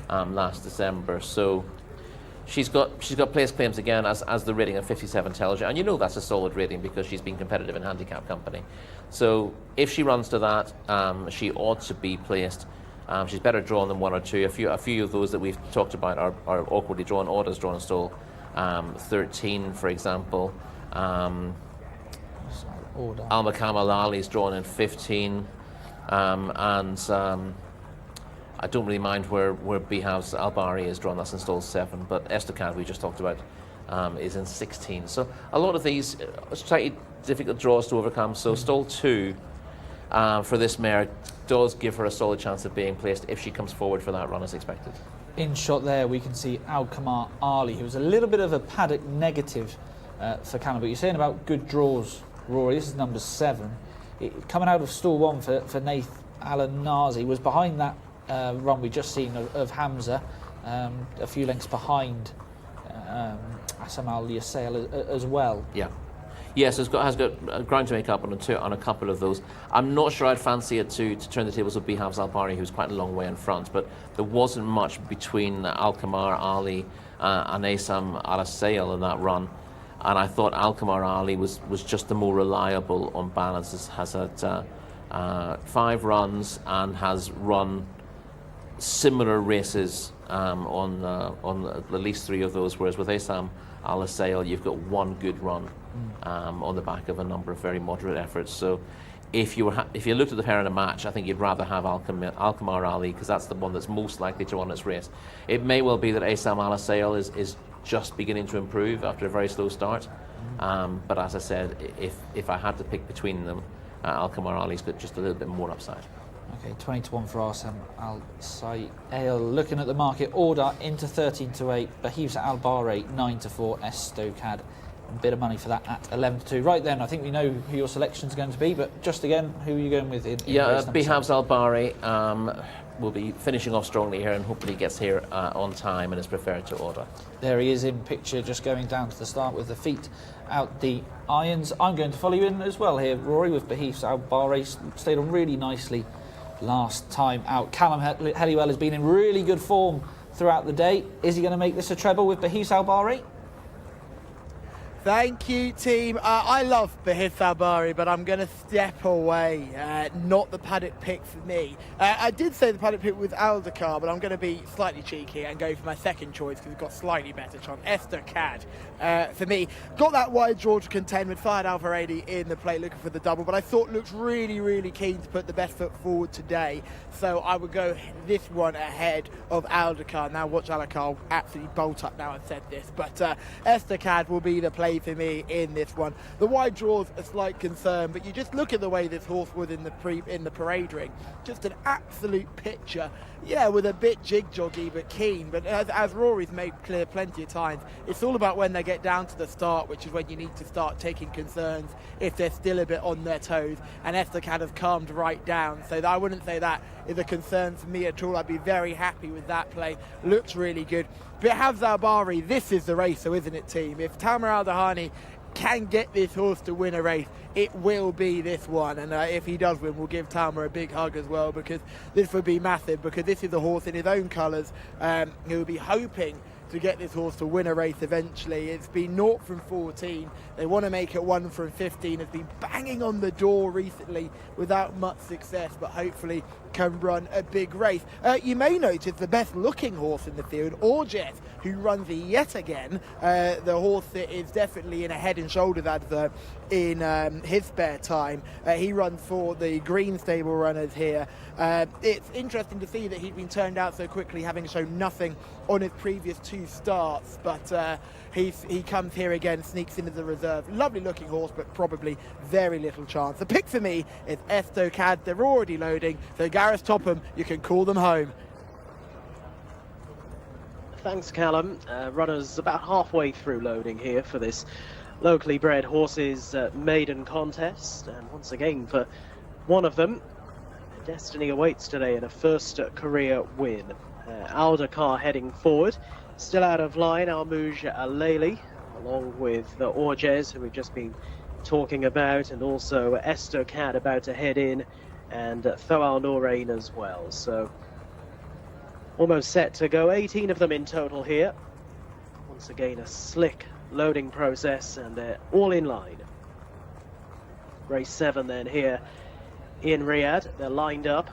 last December. So she's got place claims again, as the rating of 57 tells you, and you know that's a solid rating because she's been competitive in handicap company. So if she runs to that, she ought to be placed. She's better drawn than 1 or 2. A few of those that we've talked about are awkwardly drawn. Order's drawn stall 13, for example. Al Makam Ali's drawn in 15. I don't really mind where Behav's Albari is drawn. That's in stall 7, but Estocad, we just talked about, is in 16. So a lot of these slightly difficult draws to overcome. So stall 2 for this mare does give her a solid chance of being placed if she comes forward for that run as expected. In shot there, we can see Al Kamar Ali, who was a little bit of a paddock negative for Callum. But you're saying about good draws, Rory. This is number 7. Coming out of stall 1 for Nath Al-Nazi, was behind that run we just seen of Hamza, a few lengths behind Assam Al Yasail as well. Yeah. Yes, has got ground to make up on a couple of those. I'm not sure I'd fancy it to turn the tables with Behav's Albari, who's quite a long way in front, but there wasn't much between Al Kamar Ali and Assam Al Yasail in that run. And I thought Al Kamar Ali was just the more reliable on balance. Has had 5 runs and has run similar races on at least 3 of those. Whereas with Assam Al Yasail, you've got 1 good run on the back of a number of very moderate efforts. So if you looked at the pair in a match, I think you'd rather have Al Kamar Ali, because that's the one that's most likely to run its race. It may well be that Assam Al Yasail is just beginning to improve after a very slow start. But as I said, if I had to pick between them, Al Kamar Ali's got just a little bit more upside. Okay, 20-1 for Assam Al Yasail. Looking at the market order, into 13-8, Bahiv's Albari 9-4, Estocad. A bit of money for that at 11-2. Right then, I think we know who your selection's going to be, but just again, who are you going with in race number 7? Behav's Albari will be finishing off strongly here and hopefully gets here on time and is preferred to order. There he is in picture, just going down to the start with the feet out the irons. I'm going to follow you in as well here, Rory, with Bahiv's Albari. Stayed on really nicely last time out. Callum Helliwell has been in really good form throughout the day. Is he going to make this a treble with Bahiv's Albari? Thank you, team. I love Bahith Albari, but I'm going to step away. Not the paddock pick for me. I did say the paddock pick with Aldakar, but I'm going to be slightly cheeky and go for my second choice because we've got slightly better chance. Estocad for me. Got that wide draw to contend with Farhad Al Faradi in the plate looking for the double, but I thought looked really, really keen to put the best foot forward today. So I would go this one ahead of Aldakar. Now watch Aldakar absolutely bolt up now I've said this, but Estocad will be the play for me in this one. The wide draw's a slight concern, but you just look at the way this horse was in the parade ring. Just an absolute picture. Yeah, with a bit jig-joggy but keen. But as Rory's made clear plenty of times, it's all about when they get down to the start, which is when you need to start taking concerns if they're still a bit on their toes. And Estocad has calmed right down, so I wouldn't say that is a concern for me at all. I'd be very happy with that play. Looks really good. But Havs Albari, this is the race, so isn't it, team? If Tamer Al-Dahani can get this horse to win a race, it will be this one. And if he does win, we'll give Tamer a big hug as well, because this would be massive, because this is a horse in his own colours who will be hoping to get this horse to win a race eventually. It's been 0 from 14. They want to make it 1 from 15. Has been banging on the door recently without much success, but hopefully can run a big race. You may notice the best looking horse in the field, Jcsa, who runs yet again. The horse that is definitely in a head and shoulders advert in his spare time. He runs for the Green Stable runners here. It's interesting to see that he's been turned out so quickly, having shown nothing on his previous 2 starts, but he comes here again, sneaks into the reserve. Lovely looking horse, but probably very little chance. The pick for me is Estocad. They're already loading, so Gareth Topham, you can call them home. Thanks, Callum. Runners about halfway through loading here for this locally bred horses maiden contest, and once again for one of them, destiny awaits today in a first career win. Aldakar heading forward, still out of line, Almouj Aleli, along with the Jcsa, who we've just been talking about, and also Estocad about to head in, and Thoal Norain as well. So almost set to go, 18 of them in total here. Once again, a slick loading process, and they're all in line. Race 7 then here in Riyadh. They're lined up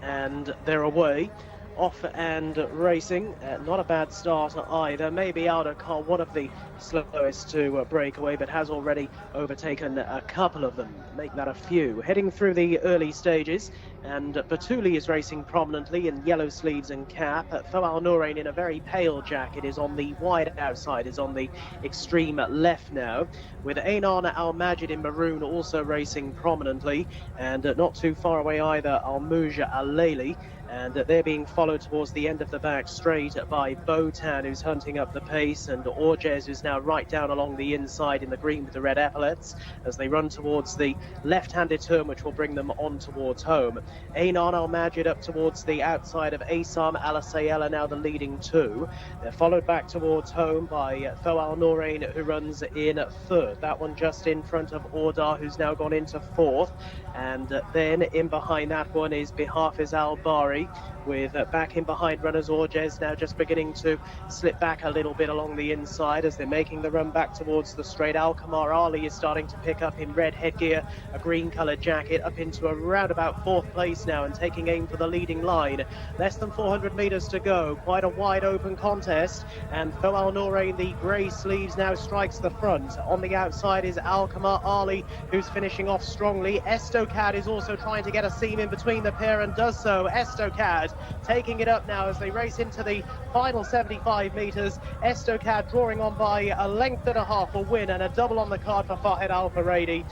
and they're away. Off and racing. Not a bad start either. Maybe Aldakar, one of the slowest to break away, but has already overtaken a couple of them. Make that a few. Heading through the early stages, and Batuli is racing prominently in yellow sleeves and cap. Thoal Norain in a very pale jacket is on the wide outside, is on the extreme left now, with Einan Al-Majid in maroon also racing prominently, and not too far away either, Almouj Al-Leili. And they're being followed towards the end of the back straight by Botan, who's hunting up the pace, and Jcsa, who's now right down along the inside in the green with the red epaulets, as they run towards the left-handed turn, which will bring them on towards home. Einan Al-Majid up towards the outside of Asam Al-Sayela, now the leading 2. They're followed back towards home by Thoal Norain, who runs in 3rd. That one just in front of Ordar, who's now gone into 4th. And then in behind that one is Behafiz Al-Bari, with back in behind runners Jcsa now just beginning to slip back a little bit along the inside as they're making the run back towards the straight. Al-Kamar Ali is starting to pick up in red headgear, a green coloured jacket, up into around about 4th place now and taking aim for the leading line. Less than 400 metres to go, quite a wide open contest, and Thoal Norain, the grey sleeves, now strikes the front. On the outside is Al-Kamar Ali, who's finishing off strongly. Estocad is also trying to get a seam in between the pair and does so. Estocad taking it up now as they race into the final 75 metres. Estocad drawing on by a length and a half, a win and a double on the card for Fahed Al Faradi.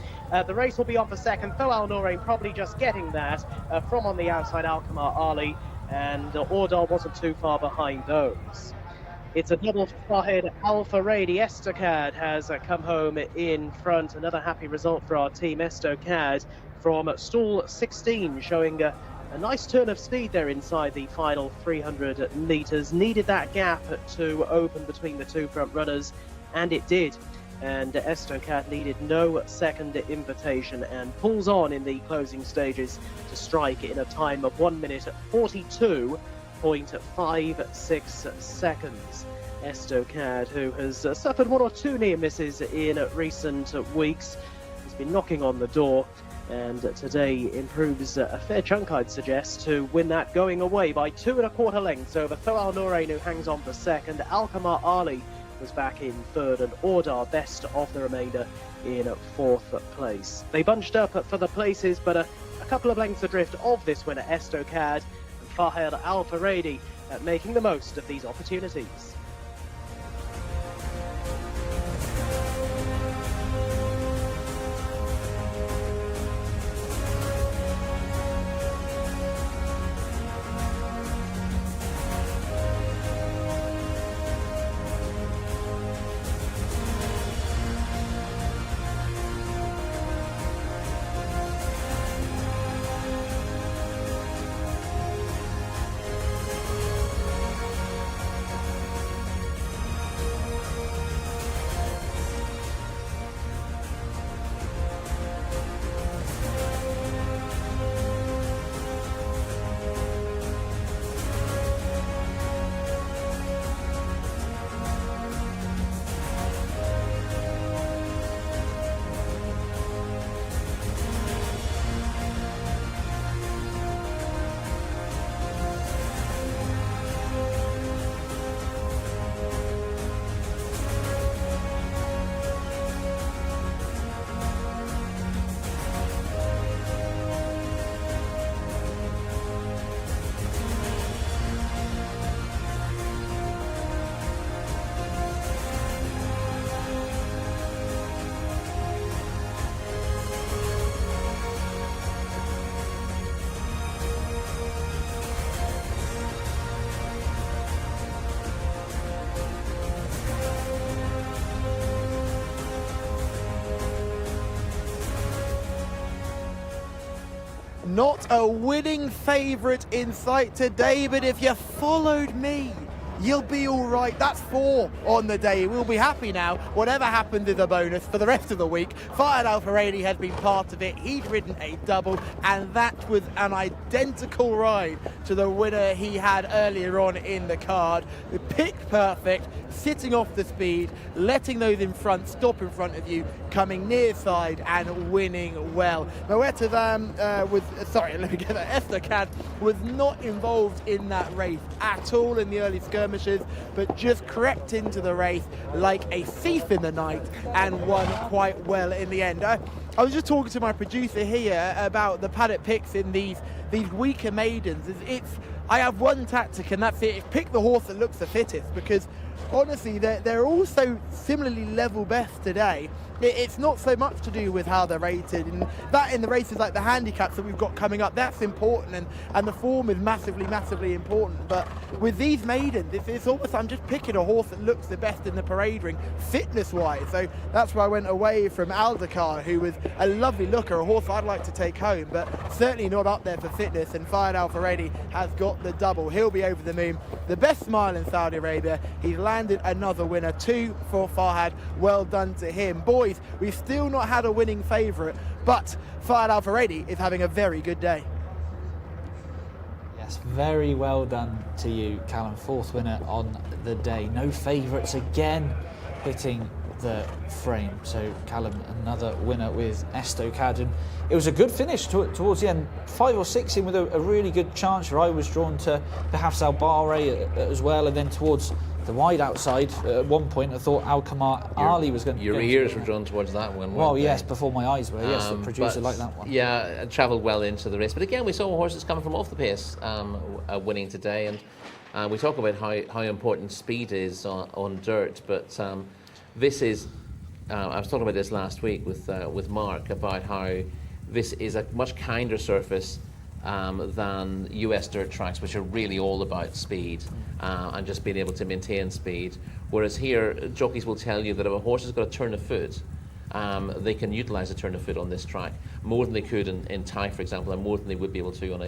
The race will be on for second. Thoal Norain probably just getting that from on the outside, Al-Kamar Ali, and Ordal wasn't too far behind those. It's a double for Fahed Al Faradi. Estocad has come home in front. Another happy result for our team. Estocad from stall 16, showing a nice turn of speed there inside the final 300 metres. Needed that gap to open between the 2 front runners, and it did. And Estocad needed no second invitation and pulls on in the closing stages to strike in a time of 1 minute 42.56 seconds. Estocad, who has suffered 1 or 2 near misses in recent weeks, has been knocking on the door, and today improves a fair chunk, I'd suggest, to win that going away by 2 1/4 lengths over Thoal Norain, who hangs on for second. Al-Kamar Ali was back in 3rd, and Ordar, best of the remainder, in 4th place. They bunched up for the places, but a couple of lengths adrift of this winner, Estocad, and Fahed Al Faradi making the most of these opportunities. Not a winning favourite in sight today, but if you followed me, you'll be all right. That's 4 on the day. We'll be happy now. Whatever happened is a bonus for the rest of the week. Fayed Al Farady has been part of it. He'd ridden a double, and that was an identical ride to the winner he had earlier on in the card. The pick perfect, sitting off the speed, letting those in front stop in front of you, coming near side and winning well. Estocad was not involved in that race at all in the early skirmishes, but just crept into the race like a thief in the night and won quite well in the end. I was just talking to my producer here about the paddock picks in these weaker maidens. I have one tactic, and that's it. Pick the horse that looks the fittest, because honestly, they're all so similarly level best today. It's not so much to do with how they're rated, and that in the races like the handicaps that we've got coming up, that's important, and the form is massively important. But with these maidens, it's almost I'm just picking a horse that looks the best in the parade ring, fitness-wise. So that's why I went away from Aldakar, who was a lovely looker, a horse I'd like to take home, but certainly not up there for fitness. And Fayed Al Farady has got the double. He'll be over the moon. The best smile in Saudi Arabia. He's landed another winner. 2 for Fahad. Well done to him. Boys, we've still not had a winning favourite, but Fayed Al Farady is having a very good day. Yes, very well done to you, Callum. 4th winner on the day. No favourites again hitting the frame. So Callum, another winner with Estocad. And it was a good finish towards the end. 5 or 6 in with a really good chance. I was drawn to perhaps Al Bahrain as well, and then towards the wide outside at one point I thought Alkamar Ali was going to... Your ears were drawn towards that one. Well, yes, before my eyes were. Yes, the producer liked that one. Yeah, it travelled well into the race. But again, we saw horses coming from off the pace winning today. And we talk about how important speed is on dirt. But this is... I was talking about this last week with Mark about how this is a much kinder surface than US dirt tracks, which are really all about speed and just being able to maintain speed. Whereas here, jockeys will tell you that if a horse has got a turn of foot, they can utilise a turn of foot on this track more than they could in Thai, for example, and more than they would be able to on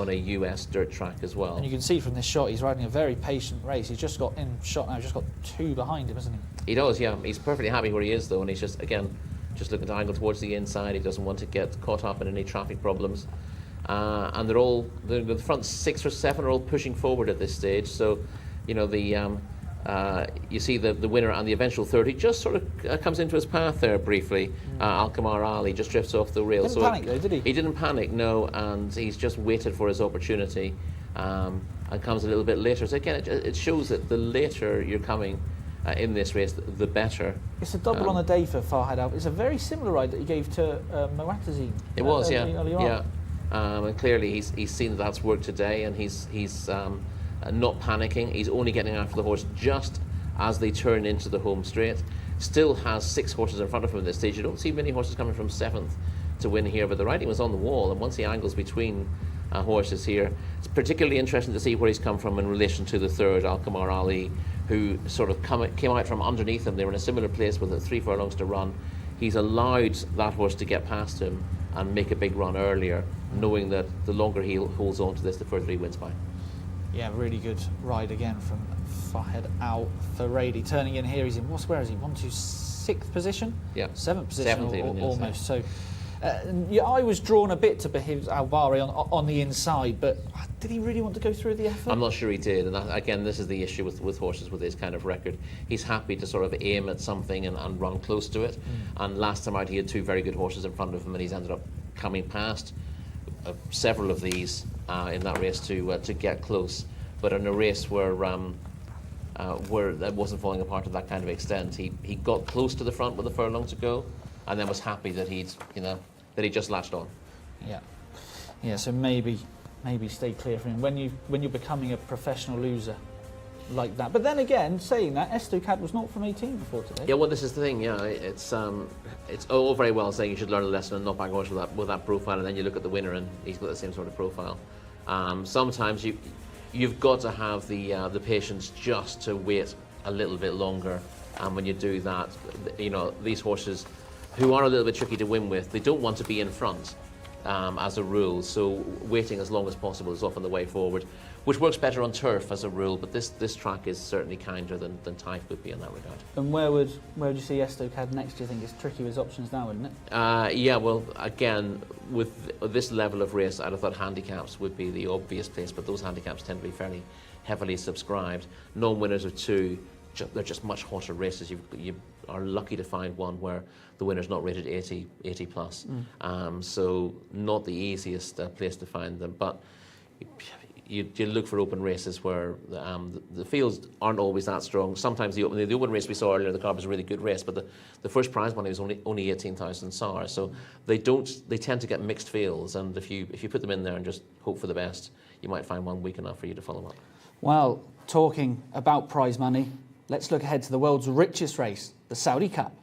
a US dirt track as well. And you can see from this shot, he's riding a very patient race. He's just got in shot now, he's just got 2 behind him, hasn't he? He does, yeah. He's perfectly happy where he is, though, and he's just, again, just looking to angle towards the inside. He doesn't want to get caught up in any traffic problems. And the front 6 or 7 are all pushing forward at this stage. So, you know, you see the winner and the eventual third. He just sort of comes into his path there briefly. Alkamar Ali just drifts off the rail. Didn't panic though, did he? He didn't panic, no, and he's just waited for his opportunity and comes a little bit later. So again, it shows that the later you're coming in this race, the better. It's a double on the day for Fayed Al. It's a very similar ride that he gave to Moatazine. It was, yeah. Early on. Yeah. And clearly he's seen that's worked today, and he's not panicking. He's only getting after the horse just as they turn into the home straight. Still has 6 horses in front of him at this stage. You don't see many horses coming from 7th to win here, but the riding was on the wall, and once he angles between horses here, it's particularly interesting to see where he's come from in relation to the third, Alkamar Ali, who sort of came out from underneath him. They were in a similar place with 3 furlongs to run. He's allowed that horse to get past him and make a big run earlier, knowing that the longer he holds on to this, the further he wins by. Yeah, really good ride again from Fayed Al Farady. Turning in here, he's in, where is he? 1 to 6th position? Yeah. 7th position, 7th even, almost. So, yeah, I was drawn a bit to Behiv's Al Bahrain on the inside, but did he really want to go through the effort? I'm not sure he did, and again, this is the issue with horses with this kind of record. He's happy to sort of aim at something and run close to it. And last time out, he had 2 very good horses in front of him, and he's ended up coming past several of these in that race to get close. But in a race where that wasn't falling apart to that kind of extent, he got close to the front with a furlong to go, and then was happy that he just latched on. Yeah. So maybe stay clear from him when you're becoming a professional loser like that. But then again, saying that, Estocad was not from 18 before today. Yeah, well, this is the thing. Yeah, it's all very well saying you should learn a lesson and not back horse with that profile, and then you look at the winner and he's got the same sort of profile. Sometimes you've got to have the patience just to wait a little bit longer, and when you do that, you know, these horses who are a little bit tricky to win with, they don't want to be in front. as a rule. So waiting as long as possible is often the way forward, which works better on turf as a rule. But this track is certainly kinder than Taif would be in that regard. And where would you see Estocad next? Do you think it's tricky with options now, wouldn't it? Yeah, well, again, with this level of race, I'd have thought handicaps would be the obvious place, but those handicaps tend to be fairly heavily subscribed. Non-winners of two, they're just much hotter races. You are lucky to find one where the winner's not rated 80 plus. So not the easiest place to find them, but you look for open races where the fields aren't always that strong. Sometimes the open race we saw earlier in the card was a really good race, but the first prize money was only 18,000 SAR. So they tend to get mixed fields, and if you put them in there and just hope for the best, you might find one weak enough for you to follow up. Well, talking about prize money, let's look ahead to the world's richest race, the Saudi Cup.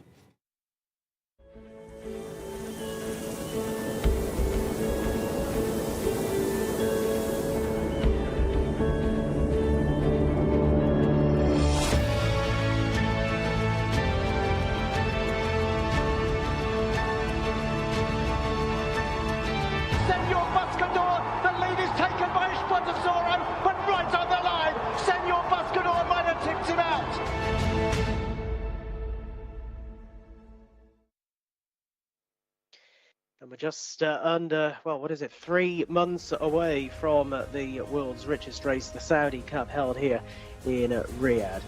Senor Buscador, the lead is taken by Esposito, but right on the line, Senor Buscador might have tipped him out. And we're just under, well, what is it, 3 months away from the world's richest race, the Saudi Cup, held here in Riyadh.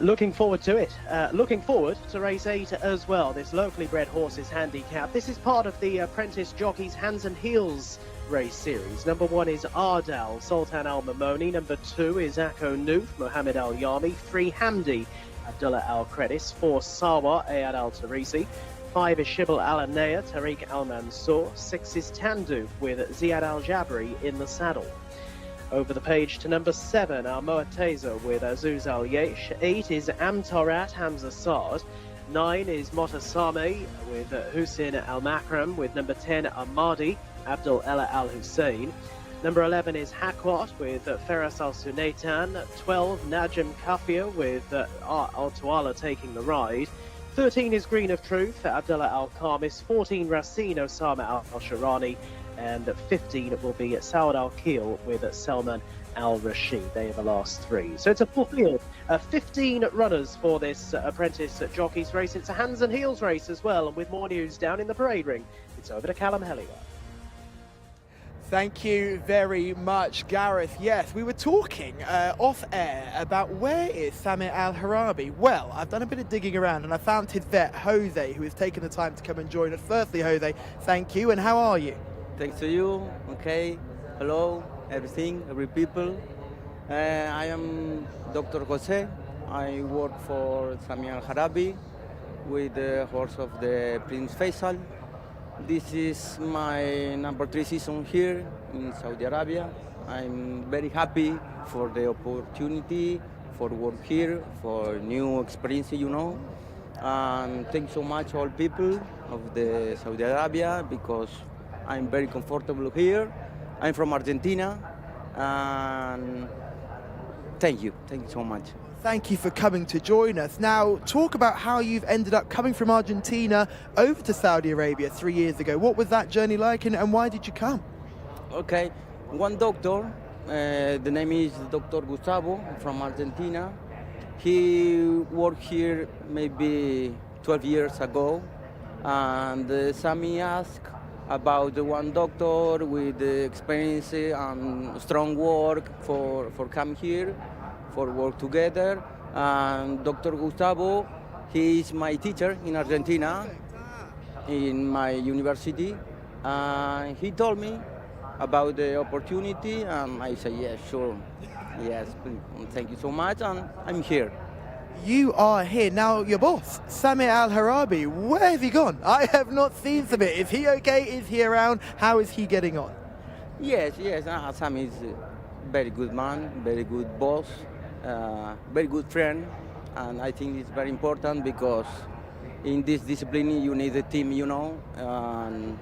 Looking forward to it. Looking forward to race 8 as well, this locally bred horses handicap. This is part of the Apprentice Jockeys Hands and Heels race series. Number 1 is Ardal, Sultan Al Mamoni. Number 2 is Akko Noof, Mohammed Al Yami. 3, Hamdi, Abdullah Al Credis. 4, Sawa, Ayad Al Tarisi. 5 is Shibal Al Anaya, Tariq Al Mansour. 6 is Tandu with Ziad Al Jabri in the saddle. Over the page to number 7, our Moateza with Azuz Al Yesh. 8 is Amtarat Hamza Saad. 9 is Motasame with Hussein Al Makram, with number 10 Ahmadi Abdul Ella Al Hussein. Number 11 is Hakwat with Feras Al Sunaitan. 12 Najm Kafia with Al Tuala taking the ride. 13 is Green of Truth, Abdullah Al Khamis. 14 Racine Osama Al Sharani. And 15 will be Saud Al Keel with Salman Al Rashid. They are the last 3. So it's a full field. 15 runners for this Apprentice Jockeys race. It's a hands and heels race as well. And with more news down in the parade ring, it's over to Callum Helliwell. Thank you very much, Gareth. Yes, we were talking off air about where is Samir Al Harabi. Well, I've done a bit of digging around and I found his vet, Jose, who has taken the time to come and join us. Firstly, Jose, thank you, and how are you? Thanks to you. Okay. Hello, every people. I am Dr. Jose. I work for Samir Al Harabi with the horse of the Prince Faisal. This is my number 3 season here in Saudi Arabia. I'm very happy for the opportunity for work here, for new experience, you know. And thanks so much all people of the Saudi Arabia, because I'm very comfortable here. I'm from Argentina, and thank you so much. Thank you for coming to join us. Now, talk about how you've ended up coming from Argentina over to Saudi Arabia 3 years ago. What was that journey like, and why did you come? Okay, one doctor, the name is Dr. Gustavo from Argentina. He worked here maybe 12 years ago, and Sami asked about the one doctor with the experience and strong work for come here, for work together. And Dr. Gustavo, he is my teacher in Argentina, in my university. He told me about the opportunity, and I said, yes, sure. Yes, thank you so much, and I'm here. You are here. Now, your boss, Samir Al Harabi, where has he gone? I have not seen Samir. Is he okay? Is he around? How is he getting on? Yes, Samir is a very good man, very good boss, very good friend, and I think it's very important because in this discipline you need a team, you know, and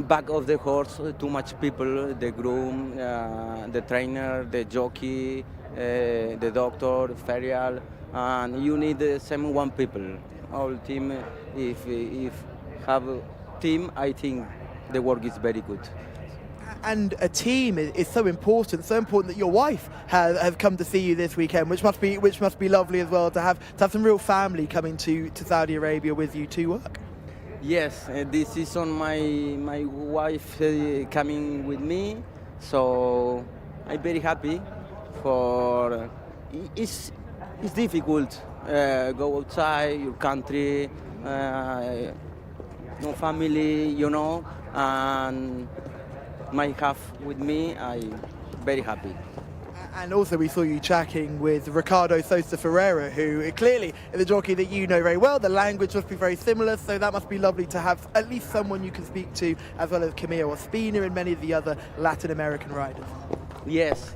back of the horse, too much people, the groom, the trainer, the jockey, the doctor, ferial, and you need the same one people. All team, if have a team, I think the work is very good. And a team is so important that your wife has come to see you this weekend, which must be lovely as well to have some real family coming to Saudi Arabia with you to work. Yes, this season my wife coming with me, so I'm very happy. For it's difficult go outside your country, no family, and my half with me. I'm very happy. And also we saw you chatting with Ricardo Sosa Ferreira, who clearly is a jockey that you know very well. The language must be very similar, so that must be lovely to have at least someone you can speak to, as well as Camilo Ospina and many of the other Latin American riders. Yes.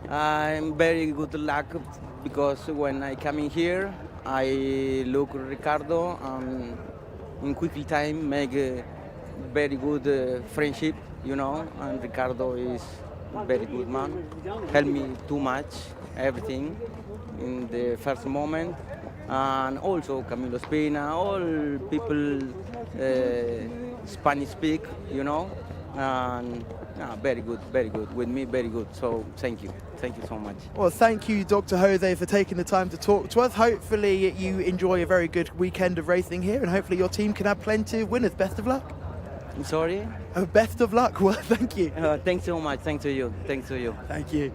I'm very good luck because when I come in here, I look Ricardo and in quickly time make a very good friendship, and Ricardo is very good man. Helped me too much, everything in the first moment. And also Camilo Ospina, all people Spanish speak, and very good with me, very good. So thank you so much. Well, thank you, Dr. Jose, for taking the time to talk to us. Hopefully you enjoy a very good weekend of racing here, and hopefully your team can have plenty of winners. Best of luck. I'm sorry? Best of luck. Well, thank you. Thanks so much. Thanks to you. Thank you.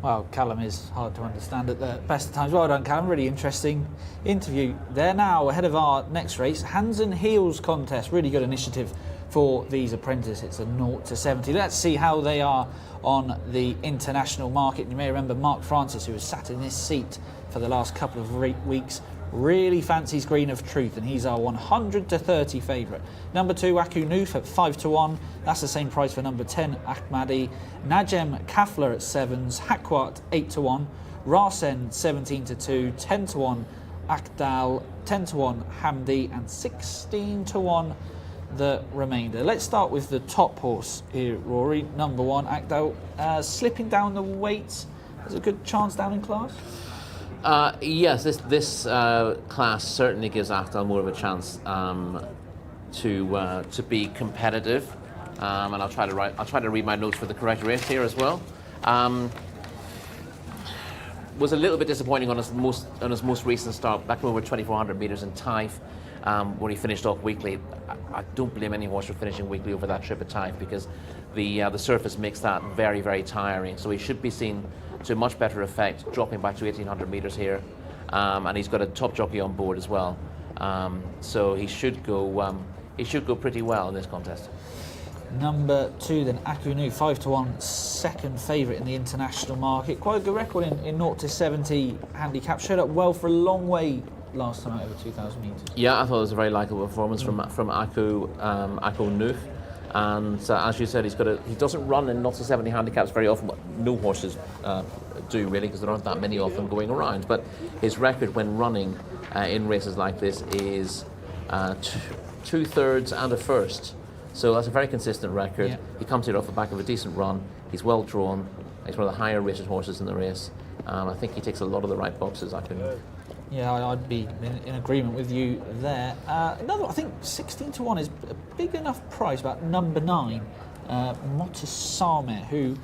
Well, Callum is hard to understand at the best of times. Well done, Callum. Really interesting interview there. Now, ahead of our next race, Hands and Heels contest. Really good initiative for these apprentices. It's a 0 to 70. Let's see how they are on the international market. You may remember Mark Francis, who was sat in this seat for the last couple of weeks, really fancies Green of Truth, and he's our 100 to 30 favourite. Number 2, Aku Noof at 5 to 1. That's the same price for number 10, Ahmadi. Najem Kafler at 7s. Hakwat 8 to 1. Rasen 17 to 2. 10 to 1, Akdal. 10 to 1, Hamdi, and 16 to 1 the remainder. Let's start with the top horse here, Rory. Number 1, Akdal, slipping down the weights. There's a good chance down in class. Yes, this class certainly gives Akdal more of a chance to be competitive, and I'll try to read my notes for the correct race here as well. Was a little bit disappointing on his most recent start, back over 2,400 metres in Taif, where he finished off weekly. I don't blame any horse for finishing weekly over that trip at Taif, because the surface makes that very, very tiring. So he should be seen to much better effect, dropping back to 1,800 metres here, and he's got a top jockey on board as well. So he should go pretty well in this contest. Number 2 then, Aku Noof, 5 to 1, second favourite in the international market. Quite a good record in 0 to 70 handicap. Showed up well for a long way last time out over 2,000 metres. Yeah, I thought it was a very likeable performance from Aku Noof. And as you said, he doesn't run in 0 to 70 handicaps very often. No horses do really, because there aren't that many of them going around. But his record when running in races like this is 2/3 and a first. So that's a very consistent record. Yeah. He comes here off the back of a decent run. He's well drawn. He's one of the higher rated horses in the race. I think he ticks a lot of the right boxes. Yeah, I'd be in agreement with you there. Another, I think 16 to 1 is a big enough price, about number 9, Motisame, who,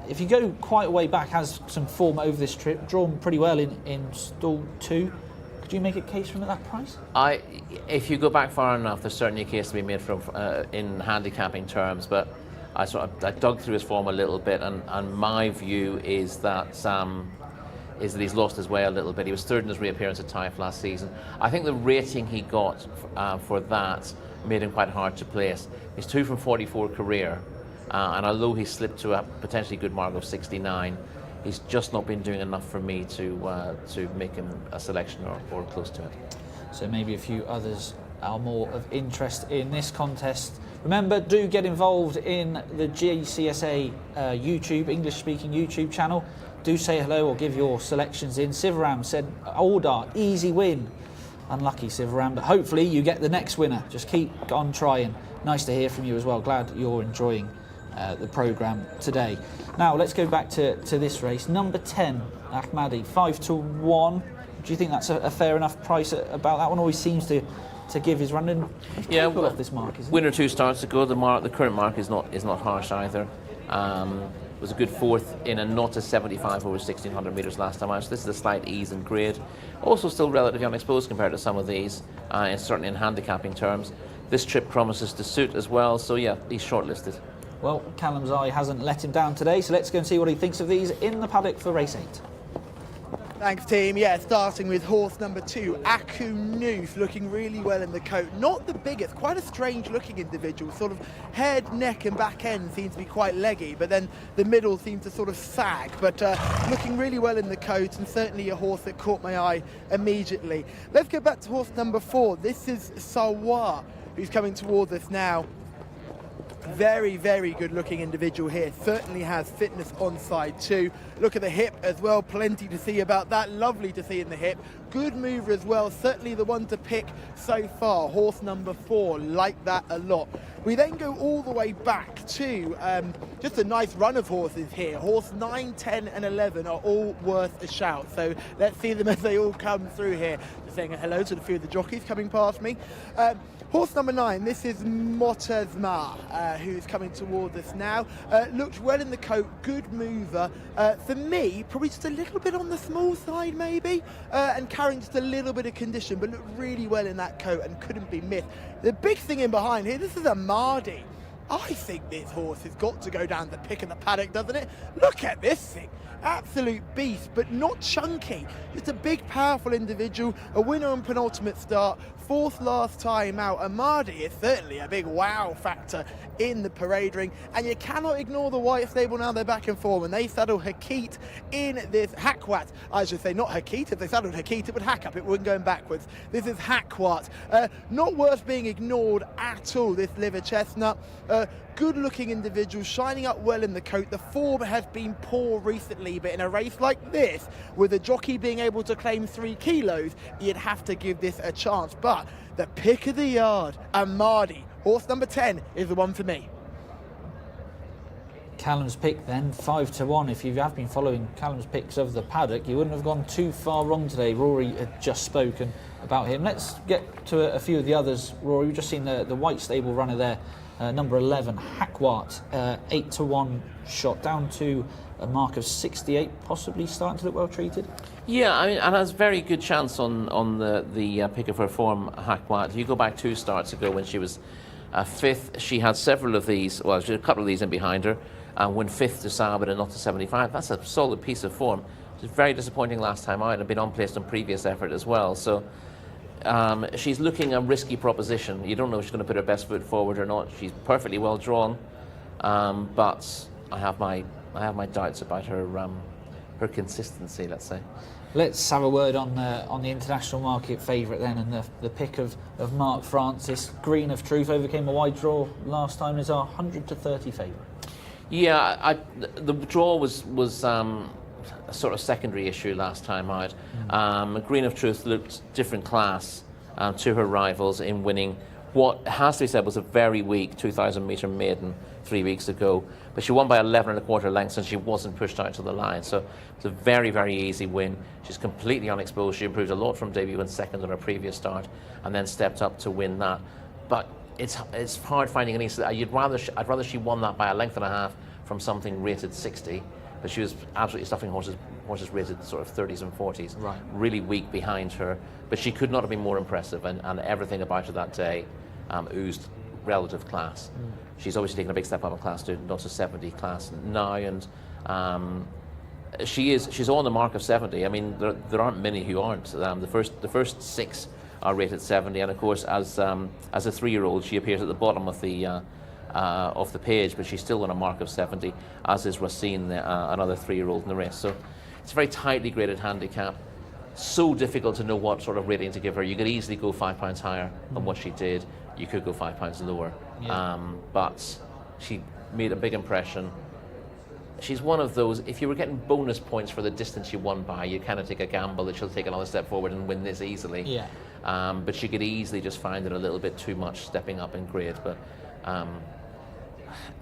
if you go quite a way back, has some form over this trip, drawn pretty well in stall 2. Could you make a case from at that price? If you go back far enough, there's certainly a case to be made from in handicapping terms, but I dug through his form a little bit, and my view is that he's lost his way a little bit. He was third in his reappearance at Taif last season. I think the rating he got for that made him quite hard to place. He's 2 from 44 career, and although he slipped to a potentially good mark of 69, he's just not been doing enough for me to make him a selection or close to it. So maybe a few others are more of interest in this contest. Remember, do get involved in the Jcsa YouTube, English-speaking YouTube channel. Do say hello or give your selections in. Sivaram said, Aldar, easy win. Unlucky, Sivaram, but hopefully you get the next winner. Just keep on trying. Nice to hear from you as well. Glad you're enjoying the programme today. Now, let's go back to this race. Number 10, Ahmadi, 5 to 1. Do you think that's a fair enough price about that one? Always seems to to give his run, and he's capable of this mark, isn't he? Winner 2 starts ago. The current mark is not harsh either. Was a good fourth in a 0 to 75 over 1600 metres last time out. So this is a slight ease in grade. Also still relatively unexposed compared to some of these, and certainly in handicapping terms. This trip promises to suit as well, so yeah, he's shortlisted. Well, Callum's eye hasn't let him down today, so let's go and see what he thinks of these in the paddock for race 8. Thanks, team. Yeah, starting with horse number 2, Aku Noose, looking really well in the coat. Not the biggest, quite a strange looking individual. Sort of head, neck and back end seems to be quite leggy, but then the middle seems to sort of sag. But looking really well in the coat, and certainly a horse that caught my eye immediately. Let's go back to horse number 4. This is Sawa, who's coming towards us now. Very, very good looking individual here. Certainly has fitness on side too. Look at the hip as well. Plenty to see about that. Lovely to see in the hip. Good mover as well. Certainly the one to pick so far. Horse number 4. Like that a lot. We then go all the way back to just a nice run of horses here. Horse 9, 10 and 11 are all worth a shout. So let's see them as they all come through here. Just saying hello to a few of the jockeys coming past me. Horse number 9, this is Motazma, who's coming towards us now. Looks well in the coat, good mover. For me, probably just a little bit on the small side maybe, and carrying just a little bit of condition, but looked really well in that coat and couldn't be missed. The big thing in behind here, this is a Mardi. I think this horse has got to go down the pick of the paddock, doesn't it? Look at this thing. Absolute beast, but not chunky. Just a big, powerful individual, a winner on penultimate start, 4th last time out. Amadi is certainly a big wow factor in the parade ring, and you cannot ignore the White Stable now. They're back in form, and they saddle Hakit in this Hakwat. I should say not Hakit. If they saddled Hakit, it would hack up. It wouldn't go backwards. This is Hakwat. Not worth being ignored at all, this liver chestnut. Good looking individual, shining up well in the coat. The form has been poor recently, but in a race like this, with a jockey being able to claim 3 kilos, you'd have to give this a chance. But the pick of the yard, Amadi, horse number 10, is the one for me. Callum's pick then, 5 to 1. If you have been following Callum's picks of the paddock, you wouldn't have gone too far wrong today. Rory had just spoken about him. Let's get to a few of the others. Rory, we've just seen the White Stable runner there. Number 11, Hakwat, 8 to 1 shot, down to a mark of 68, possibly starting to look well treated. Yeah, I mean, and has very good chance on the pick of her form, Hakwat. You go back 2 starts ago when she was 5th. She had several of these, well, she had a couple of these in behind her, and went 5th to Saab and not to 75. That's a solid piece of form. It was very disappointing last time out and been unplaced on previous effort as well. So. She's looking a risky proposition. You don't know if she's going to put her best foot forward or not. She's perfectly well drawn, but I have my doubts about her consistency. Let's say. Let's have a word on the international market favourite then, and the pick of Mark Francis. Green of Truth overcame a wide draw last time. Is our 100 to 30 favourite? Yeah, the draw was a sort of secondary issue last time out. Green of Truth looked different class to her rivals in winning what has to be said was a very weak 2,000 metre maiden 3 weeks ago, but she won by 11 1/4 lengths and she wasn't pushed out to the line, so it's a very, very easy win. She's completely unexposed. She improved a lot from debut and second on her previous start and then stepped up to win that, but it's hard finding any. I'd rather she won that by a length and a half from something rated 60. But she was absolutely stuffing horses rated sort of 30s and 40s, right. Really weak behind her. But she could not have been more impressive, and everything about her that day oozed relative class. She's obviously taken a big step up in class to not to 70 class now, and she's on the mark of 70. I mean, there aren't many who aren't. The first 6 are rated 70, and of course, as a 3-year-old, she appears at the bottom of the page, but she's still on a mark of 70, as is Racine, another 3-year-old in the race. So it's a very tightly graded handicap. So difficult to know what sort of rating to give her. You could easily go £5 higher than what she did. You could go £5 lower. Yeah. But she made a big impression. She's one of those, if you were getting bonus points for the distance you won by, you kind of take a gamble that she'll take another step forward and win this easily. Yeah. But she could easily just find it a little bit too much stepping up in grade. But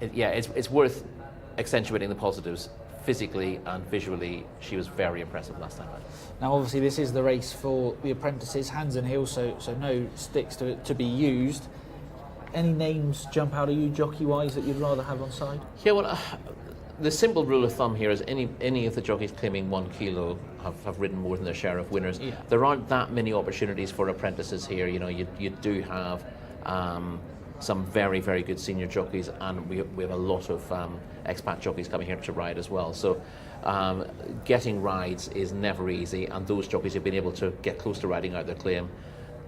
it's worth accentuating the positives. physically and visually, she was very impressive last time out. Now, obviously, this is the race for the apprentices, hands and heels, so no sticks to be used. Any names jump out at you, jockey-wise, that you'd rather have on side? Yeah, well, the simple rule of thumb here is any of the jockeys claiming 1 kilo have ridden more than their share of winners. Yeah. There aren't that many opportunities for apprentices here. You know, you do have some very, very good senior jockeys, and we have a lot of expat jockeys coming here to ride as well. So getting rides is never easy, and those jockeys who've been able to get close to riding out their claim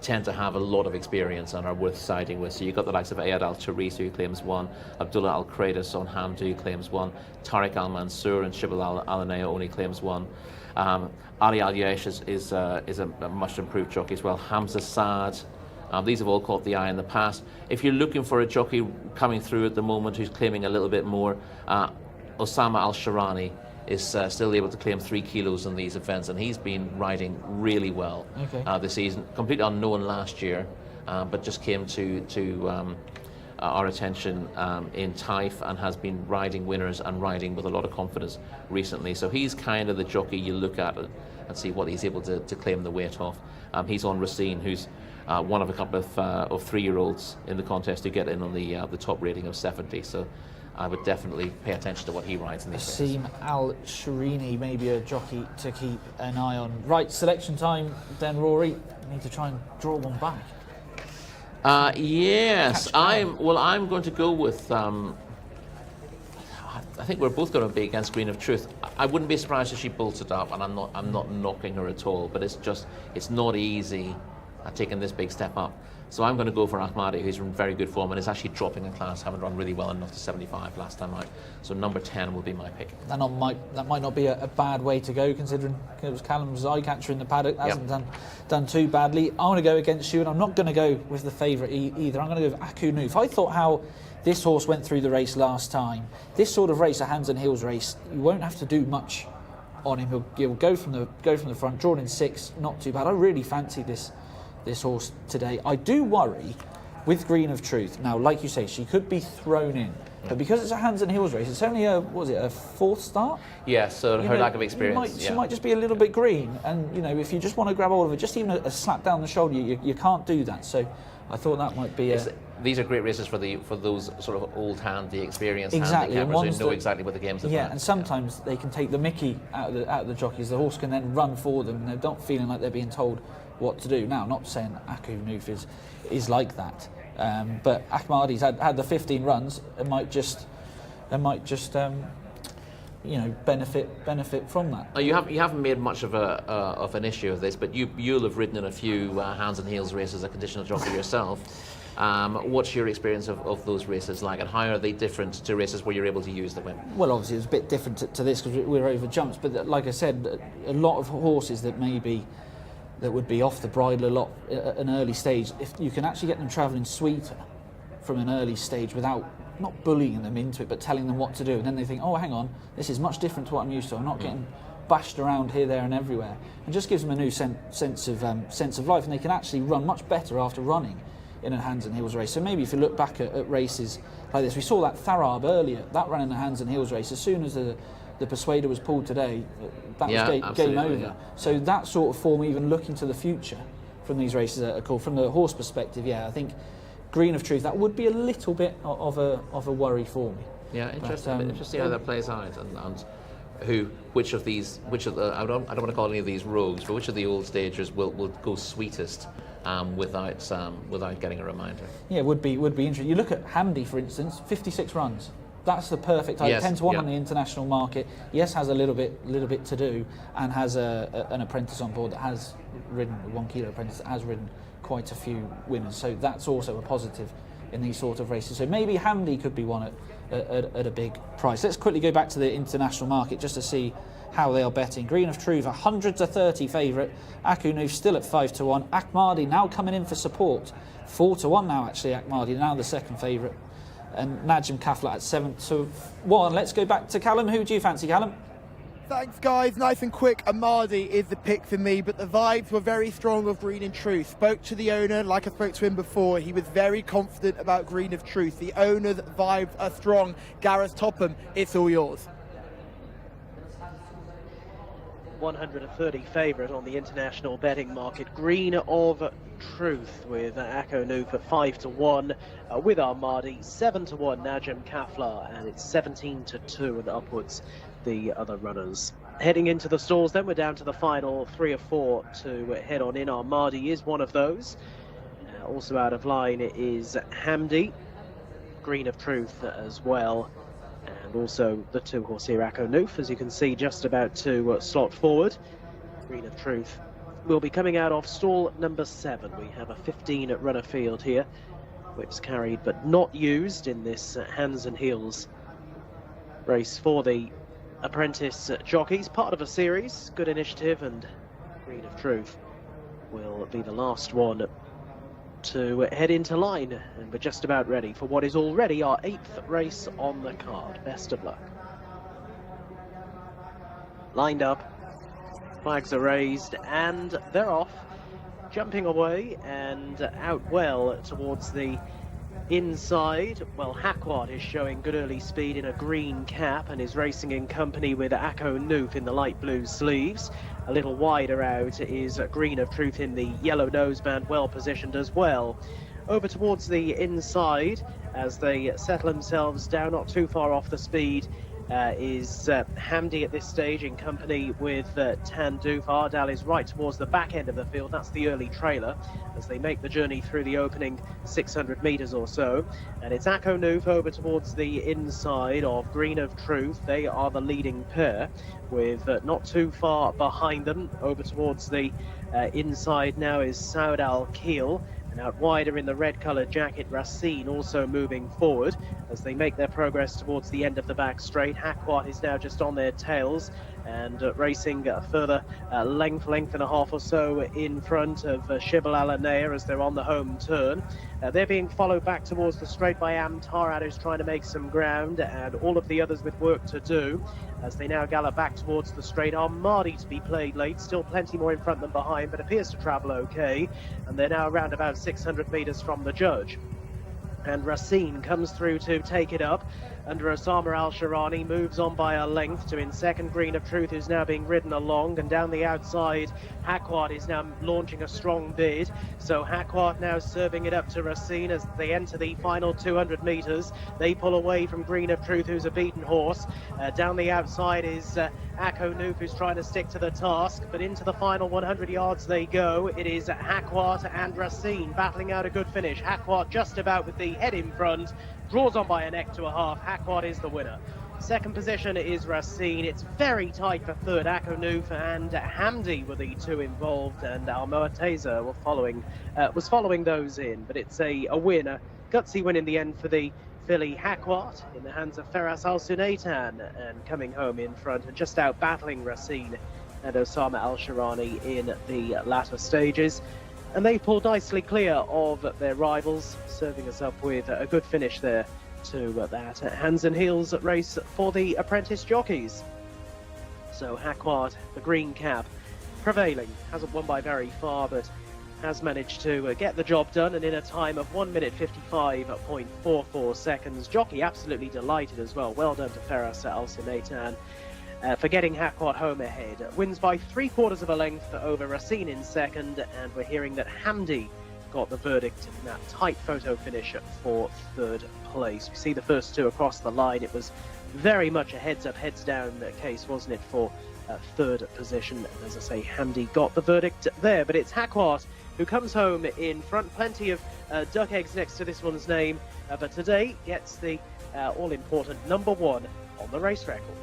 tend to have a lot of experience and are worth siding with. So you've got the likes of Ayad Al-Taris, who claims 1, Abdullah Al-Kradis on Hamdu claims 1, Tariq Al-Mansur and Shibal Al-Anaya only claims 1. Ali Al-Yesh is a much improved jockey as well. Hamza Saad. These have all caught the eye in the past. If you're looking for a jockey coming through at the moment who's claiming a little bit more, Osama Al-Sharani is still able to claim 3 kilos in these events, and he's been riding really well this season. Completely unknown last year, but just came to our attention in Taif and has been riding winners and riding with a lot of confidence recently. So he's kind of the jockey you look at and see what he's able to claim the weight of. He's on Racine, who's one of a couple of 3-year-olds in the contest who get in on the top rating of 70. So I would definitely pay attention to what he rides in these races. Asim Al-Shirini, maybe a jockey to keep an eye on. Right, selection time then, Rory. You need to try and draw one back. Yes, I'm going to go with. I think we're both going to be against Green of Truth. I wouldn't be surprised if she bolted up, and I'm not knocking her at all. But it's not easy taking this big step up. So I'm going to go for Ahmadi, who's in very good form and is actually dropping in class, having run really well enough to 75 last time out. So number 10 will be my pick. That might not be a bad way to go, considering it was Callum's eye catcher in the paddock. Hasn't done too badly. I'm going to go against you, and I'm not going to go with the favourite either. I'm going to go with Aku Noof. I thought how this horse went through the race last time. This sort of race, a hands and heels race, you won't have to do much on him. He'll go from the front, drawn in 6, not too bad. I really fancy this horse today. I do worry with Green of Truth. Now, like you say, she could be thrown in, but because it's a hands and heels race, it's only a 4th start? Yeah, so her lack of experience. She might just be a little bit green, and if you just want to grab hold of it, just even a slap down the shoulder, you can't do that. So I thought that might be these are great races for those sort of old handy, experienced exactly, handicappers who know exactly what the game's about. Yeah, and sometimes they can take the mickey out of the jockeys. The horse can then run for them, and they're not feeling like they're being told what to do. Now, not saying Aku Noof is like that, but Ahmadi's had the 15 runs. It might just benefit from that. You haven't made much of an issue of this, but you'll have ridden in a few hands and heels races as a conditional jockey yourself. What's your experience of those races like, and how are they different to races where you're able to use the whip? Well, obviously it's a bit different to this because we're over jumps, but like I said, a lot of horses that would be off the bridle a lot at an early stage, if you can actually get them travelling sweeter from an early stage without not bullying them into it, but telling them what to do, and then they think, oh, hang on, this is much different to what I'm used to. I'm not getting bashed around here, there, and everywhere. It just gives them a new sense of life, and they can actually run much better after running in a hands and heels race. So maybe if you look back at races like this, we saw that Tharab earlier, that ran in a hands and heels race. As soon as the Persuader was pulled today, that was game over. Yeah. So that sort of form, even looking to the future from these races are cool. From the horse perspective, I think Green of Truth, that would be a little bit of a worry for me. Yeah, interesting. Interesting how that plays out, and which of the I don't want to call any of these rogues, but which of the old stagers will go sweetest without getting a reminder. Yeah, would be interesting. You look at Hamdi, for instance, 56 runs. That's the perfect type. 10-1 on the international market. Yes, has a little bit to do, and has an apprentice on board that has ridden, a 1 kilo apprentice that has ridden quite a few winners. So that's also a positive in these sort of races. So maybe Hamdi could be one at a big price. Let's quickly go back to the international market just to see how they are betting. Green of Truth, 100-30 favourite. Aku Noof still at 5-1. Ahmadi now coming in for support. 4-1 now, actually. Ahmadi now the second favourite. And Najm Kafla at 7-1. Let's go back to Callum. Who do you fancy, Callum? Thanks, guys. Nice and quick. Ahmadi is the pick for me, but the vibes were very strong of Green of Truth. Spoke to the owner, like I spoke to him before. He was very confident about Green of Truth. The owner's vibes are strong. Gareth Topham, it's all yours. 130 favourite on the international betting market. Green of Truth with Akko Noof at 5-1, with Armadi 7-1, Najem Kafla, and it's 17-2 and upwards the other runners. Heading into the stalls then, we're down to the final 3 or 4 to head on in. Armadi is one of those. Also out of line is Hamdi, Green of Truth as well, and also the 2-horse here, Akko Noof, as you can see, just about to slot forward. Green of Truth will be coming out of stall number 7. We have a 15-runner field here, whips carried but not used in this hands and heels race for the apprentice jockeys. Part of a series, good initiative, and Green of Truth will be the last one to head into line, and we're just about ready for what is already our 8th race on the card. Best of luck. Lined up, flags are raised, and they're off, jumping away and out well towards the inside. Well, Hakwat is showing good early speed in a green cap and is racing in company with Akko Noof in the light blue sleeves. A little wider out is Green of Truth in the yellow noseband, well positioned as well. Over towards the inside, as they settle themselves down not too far off the speed, is Hamdi at this stage in company with Tandoof. Ardal is right towards the back end of the field. That's the early trailer as they make the journey through the opening 600 metres or so. And it's Akko Noof over towards the inside of Green of Truth. They are the leading pair, with not too far behind them. Over towards the inside now is Saud Al Keel. And out wider in the red-coloured jacket, Racine also moving forward as they make their progress towards the end of the back straight. Hakwat is now just on their tails and racing a further length and a half or so in front of Shibal Alanea as they're on the home turn. They're being followed back towards the straight by Amtarad, who's trying to make some ground, and all of the others with work to do as they now gallop back towards the straight. Armadi to be played late, still plenty more in front than behind, but appears to travel okay, and they're now around about 600 metres from the judge. And Racine comes through to take it up under Osama Al-Sharani, moves on by a length to in second Green of Truth, who's now being ridden along, and down the outside Hakwat is now launching a strong bid. So Hakwat now serving it up to Racine as they enter the final 200 metres. They pull away from Green of Truth, who's a beaten horse. Down the outside is Akko Noof, who's trying to stick to the task, but into the final 100 yards they go. It is Hakwat and Racine battling out a good finish. Hakwat just about with the head in front, draws on by a neck to a half. Hakwat is the winner. Second position is Racine. It's very tight for third. Akko Noof and Hamdi were the two involved, and Al-Mu'taza was following those in. But it's a win, a gutsy win in the end for the filly Hakwat in the hands of Feras Al-Sunaitan, and coming home in front and just out battling Racine and Osama Al-Sharani in the latter stages. And they pulled nicely clear of their rivals, serving us up with a good finish there to that hands and heels race for the apprentice jockeys. So Hakwat, the green cap, prevailing. Hasn't won by very far, but has managed to get the job done, and in a time of 1 minute 55.44 seconds. Jockey absolutely delighted as well. Well done to Feras Al-Sunaitan for getting Hakwat home ahead. Wins by 3/4 of a length over Racine in second, and we're hearing that Hamdi got the verdict in that tight photo finish for third place. We see the first two across the line. It was very much a heads-up, heads-down case, wasn't it, for third position. And as I say, Hamdi got the verdict there, but it's Hakwat who comes home in front. Plenty of duck eggs next to this one's name, but today gets the all-important number 1 on the race record.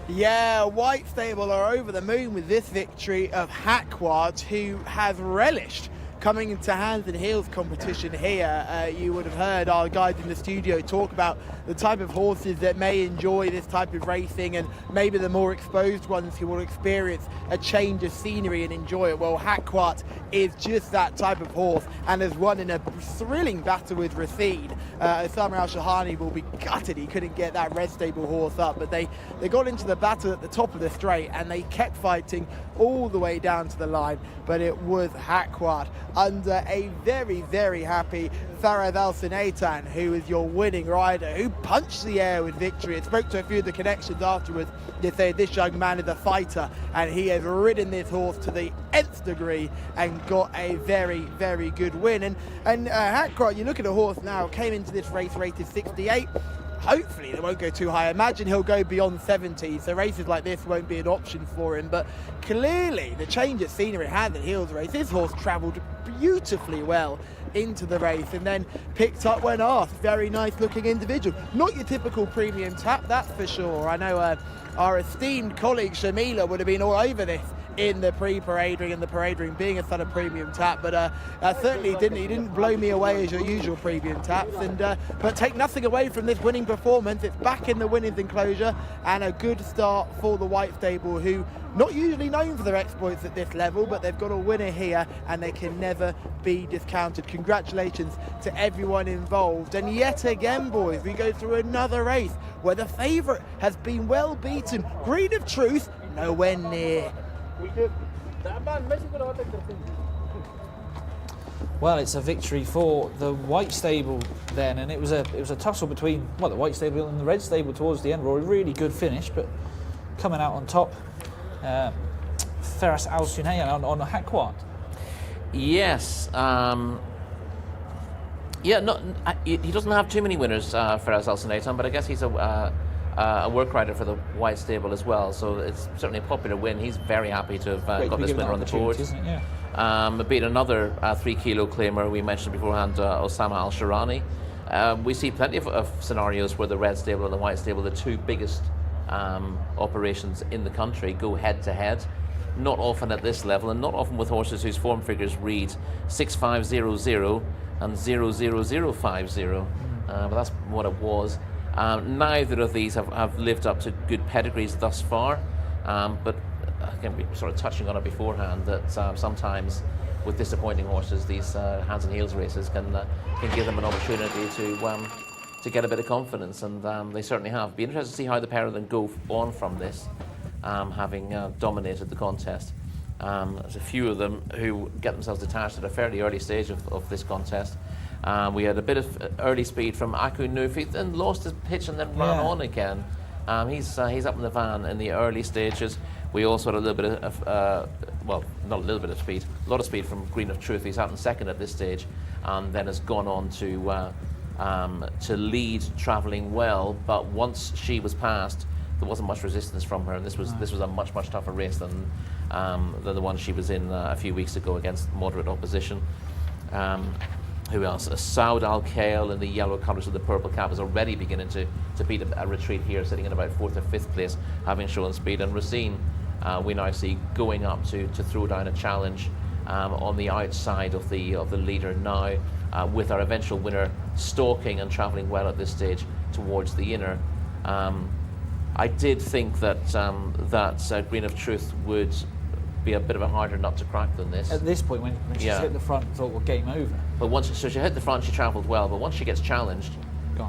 Yeah, White Stable are over the moon with this victory of Hackwart, who has relished coming into hands and heels competition here. You would have heard our guys in the studio talk about the type of horses that may enjoy this type of racing, and maybe the more exposed ones who will experience a change of scenery and enjoy it. Well, Hackwart is just that type of horse and has won in a thrilling battle with Racine. Osama Al-Shahani will be gutted he couldn't get that Red Stable horse up, but they got into the battle at the top of the straight and they kept fighting all the way down to the line, but it was Hackwart under a very, very happy Faraz Al-Sunaitan, who is your winning rider, who punched the air with victory. I spoke to a few of the connections afterwards. They say this young man is a fighter, and he has ridden this horse to the nth degree and got a very, very good win. And Hackwart, you look at a horse now, came into this race rated 68. Hopefully they won't go too high. I imagine he'll go beyond 70, so races like this won't be an option for him. But clearly the change of scenery hand and heels race, this horse travelled beautifully well into the race and then picked up when asked. Very nice looking individual. Not your typical premium tap, that's for sure. I know our esteemed colleague Shamila would have been all over this in the pre-parade ring and the parade ring, being a sort of premium tap, but certainly he didn't blow me away as your usual premium taps. And but take nothing away from this winning performance. It's back in the winners enclosure and a good start for the White Stable, who not usually known for their exploits at this level, but they've got a winner here and they can never be discounted. Congratulations to everyone involved. And yet again, boys, we go through another race where the favourite has been well beaten. Green of Truth, nowhere near. Well, it's a victory for the White Stable then, and it was a tussle between the White Stable and the Red Stable towards the end. Rory, really good finish, but coming out on top, Faraz Al-Sunaitan on Hackwart. Yes. He doesn't have too many winners, Faraz Al-Sunaitan, but I guess he's a work rider for the White Stable as well, so it's certainly a popular win. He's very happy to have got this winner on the board. Isn't it? Yeah. Beat another 3 kilo claimer we mentioned beforehand, Osama Al-Shirani. We see plenty of scenarios where the Red Stable and the White Stable, the two biggest operations in the country, go head to head. Not often at this level, and not often with horses whose form figures read 6500 and 00050. But that's what it was. Neither of these have lived up to good pedigrees thus far, but again, we were sort of touching on it beforehand that sometimes with disappointing horses, these hands and heels races can give them an opportunity to get a bit of confidence, and they certainly have. Be interested to see how the pair of them go on from this, having dominated the contest. There's a few of them who get themselves detached at a fairly early stage of this contest. We had a bit of early speed from Aku Nufi, then lost his pitch and then ran on again. He's up in the van in the early stages. We also had a little bit of, not a little bit of speed, a lot of speed from Green of Truth. He's out in second at this stage, and then has gone on to lead, travelling well. But once she was passed, there wasn't much resistance from her, and this was a much tougher race than the one she was in a few weeks ago against moderate opposition. Who else? Saud Al-Khail in the yellow colours with the purple cap is already beginning to beat a retreat here, sitting in about 4th or 5th place, having shown speed. And Racine, we now see going up to throw down a challenge on the outside of the leader now, with our eventual winner stalking and travelling well at this stage towards the inner. I did think that Green of Truth would be a bit of a harder nut to crack than this. At this point, when she's hit the front, thought, well, game over. But so she hit the front, she travelled well, but once she gets challenged,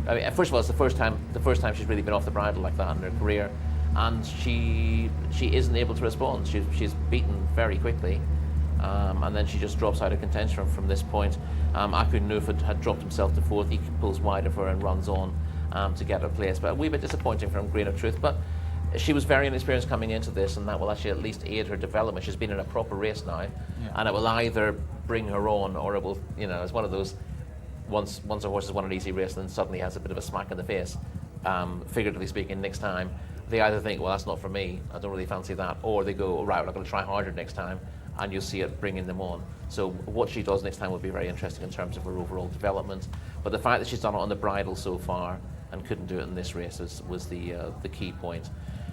I mean, first of all, it's the first time she's really been off the bridle like that in her career, and she isn't able to respond. She's beaten very quickly, and then she just drops out of contention from this point. Aku Nufid had dropped himself to 4th. He pulls wide of her and runs on to get her place, but a wee bit disappointing from Green of Truth. But she was very inexperienced coming into this, and that will actually at least aid her development. She's been in a proper race now, and it will either bring her on, or it will, it's one of those, once a horse has won an easy race and then suddenly has a bit of a smack in the face, figuratively speaking, next time, they either think, well, that's not for me, I don't really fancy that, or they go, right, I'm going to try harder next time, and you'll see it bringing them on. So what she does next time will be very interesting in terms of her overall development. But the fact that she's done it on the bridle so far and couldn't do it in this race was the key point.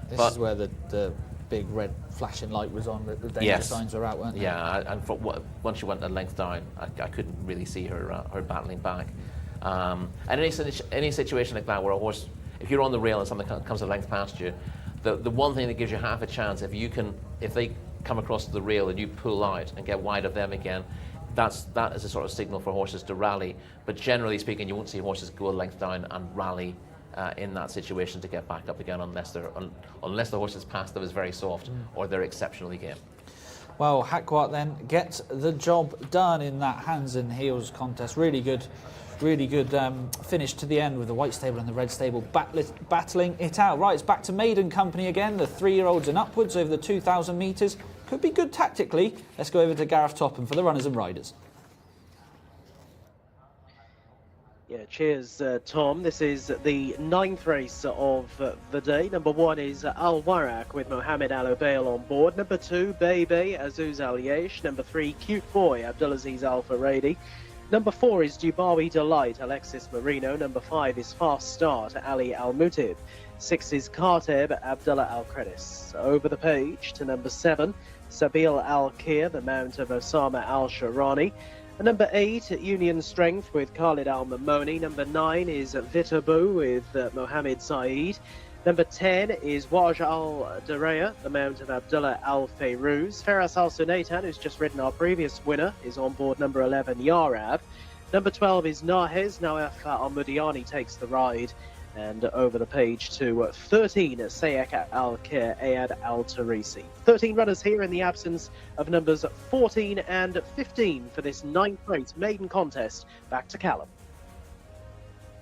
This is where the big red flashing light was on, the danger signs were out, weren't they? Yeah, and once she went a length down, I couldn't really see her battling back. And any situation like that where a horse, if you're on the rail and something comes a length past you, the one thing that gives you half a chance, if they come across the rail and you pull out and get wide of them again, that is a sort of signal for horses to rally. But generally speaking, you won't see horses go a length down and rally in that situation to get back up again unless the horse's past them is very soft or they're exceptionally game. Well, Hakwat then gets the job done in that hands and heels contest. Really good finish to the end with the white stable and the red stable battling it out. Right, it's back to maiden company again. The 3-year-olds and upwards over the 2,000 metres. Could be good tactically. Let's go over to Gareth Topham for the runners and riders. Yeah, cheers, Tom. This is the 9th race of the day. Number 1 is Al Warak with Mohammed Al Obeil on board. Number 2, Bebe Azuz Al Yesh. Number 3, Cute Boy Abdulaziz Al Faradi. Number 4 is Dubawi Delight Alexis Marino. Number 5 is Fast Start Ali Al Mutib. 6 is Kateb Abdullah Al Credis. Over the page to number 7, Sabil Al Kir, the mount of Osama Al Sharani. Number 8, Union Strength with Khalid Al Mamoni. Number 9 is Vitabu with Mohammed Saeed. Number 10 is Waj Al Dareya, the mount of Abdullah Al Fayrouz. Feras Al Sunaitan, who's just ridden our previous winner, is on board number 11, Yarab. Number 12 is Nahez. Nawaf Al Mudiani takes the ride. And over the page to 13, Sayek Al Kir Ayad Al Tarisi. 13 runners here in the absence of numbers 14 and 15 for this 9th race maiden contest. Back to Callum.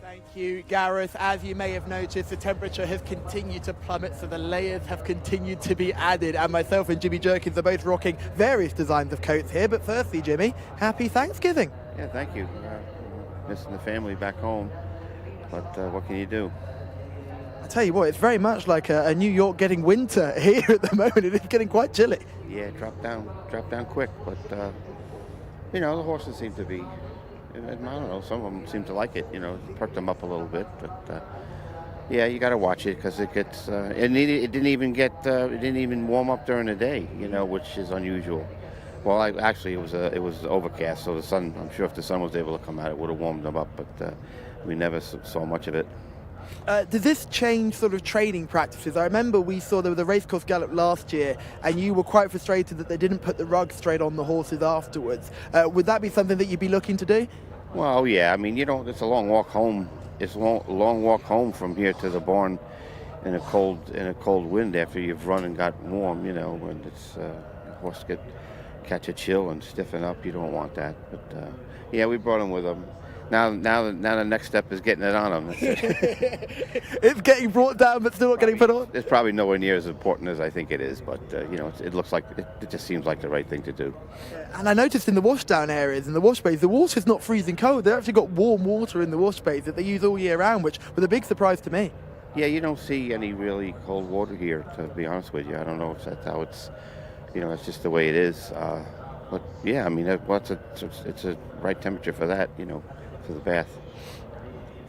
Thank you, Gareth. As you may have noticed, the temperature has continued to plummet, so the layers have continued to be added. And myself and Jimmy Jerkins are both rocking various designs of coats here. But firstly, Jimmy, happy Thanksgiving. Yeah, thank you. Missing the family back home. But what can you do? I tell you what, it's very much like a New York getting winter here at the moment. It's getting quite chilly. Yeah, drop down quick. But the horses seem to be. I don't know. Some of them seem to like it. Perk them up a little bit. But yeah, you got to watch it because it gets. It didn't even warm up during the day. Which is unusual. Well, actually, it was overcast, so the sun. I'm sure if the sun was able to come out, it would have warmed them up. But we never saw much of it. Does this change sort of training practices? I remember we saw there was a racecourse gallop last year, and you were quite frustrated that they didn't put the rug straight on the horses afterwards. Would that be something that you'd be looking to do? Well, yeah. I mean, it's a long walk home. It's a long walk home from here to the barn in a cold wind after you've run and got warm. When it's the horse catch a chill and stiffen up. You don't want that. But yeah, we brought them with them. Now the next step is getting it on them. It's getting brought down, but still not getting put on. It's probably nowhere near as important as I think it is, but it looks like it just seems like the right thing to do. And I noticed in the washdown areas, in the wash bays, the water's not freezing cold. They've actually got warm water in the wash bays that they use all year round, which was a big surprise to me. Yeah, you don't see any really cold water here, to be honest with you. I don't know if that's how it's, it's just the way it is. But yeah, I mean, it's a right temperature for that, for the bath.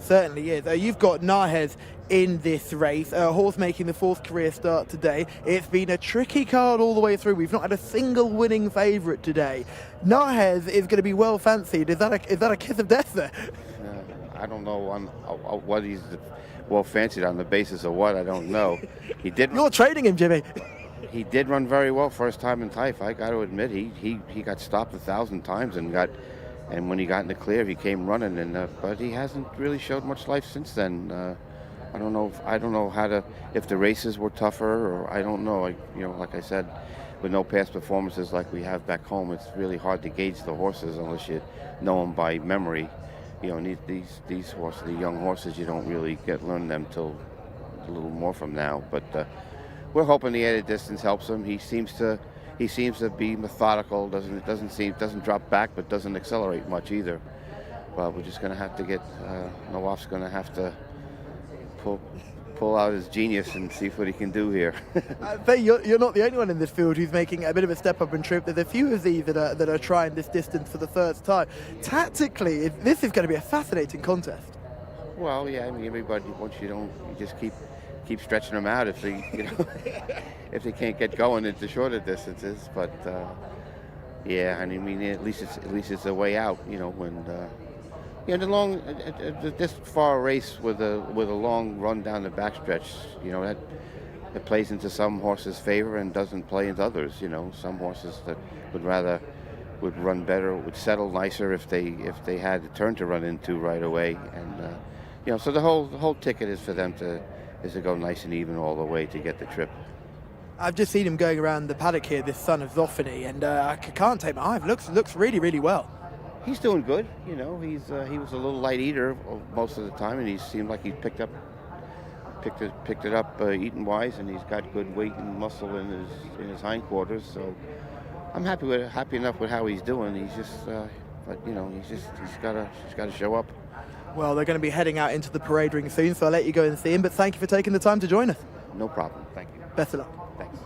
Certainly is. You've got Nahez in this race, a horse making the 4th career start today. It's been a tricky card all the way through. We've not had a single winning favourite today. Nahez is going to be well fancied. Is that a kiss of death there? I don't know on what he's well fancied on the basis of what. I don't know. You're trading him, Jimmy. He did run very well first time in Taif. I got to admit, he got stopped 1,000 times and when he got in the clear, he came running. But he hasn't really showed much life since then. I don't know if the races were tougher, or I don't know. Like I said, with no past performances like we have back home, it's really hard to gauge the horses unless you know them by memory. These horses, the young horses, you don't really learn them till a little more from now. But we're hoping the added distance helps him. He seems to be methodical. Doesn't drop back, but doesn't accelerate much either. But we're just going to have to get Nawaf's going to have to pull out his genius and see what he can do here. You're not the only one in this field who's making a bit of a step up in trip. There's a few of these that are trying this distance for the first time. Tactically, this is going to be a fascinating contest. Well, yeah. I mean, everybody you just keep keep stretching them out if they, if they can't get going at the shorter distances. But yeah, I mean, at least it's a way out, when. The long, this far race with a long run down the backstretch, that it plays into some horses' favor and doesn't play into others. Some horses that would run better, would settle nicer if they had a turn to run into right away, and so the whole ticket is for them to go nice and even all the way to get the trip. I've just seen him going around the paddock here, this son of Zoffany, and I can't take my eye. Looks really, really well. He's doing good. He was a little light eater most of the time, and he seemed like he picked it up eating wise, and he's got good weight and muscle in his hindquarters. So I'm happy enough with how he's doing. He's just, he's got to show up. Well, they're going to be heading out into the parade ring soon, so I'll let you go and see him. But thank you for taking the time to join us. No problem. Thank you. Best of luck. Thanks.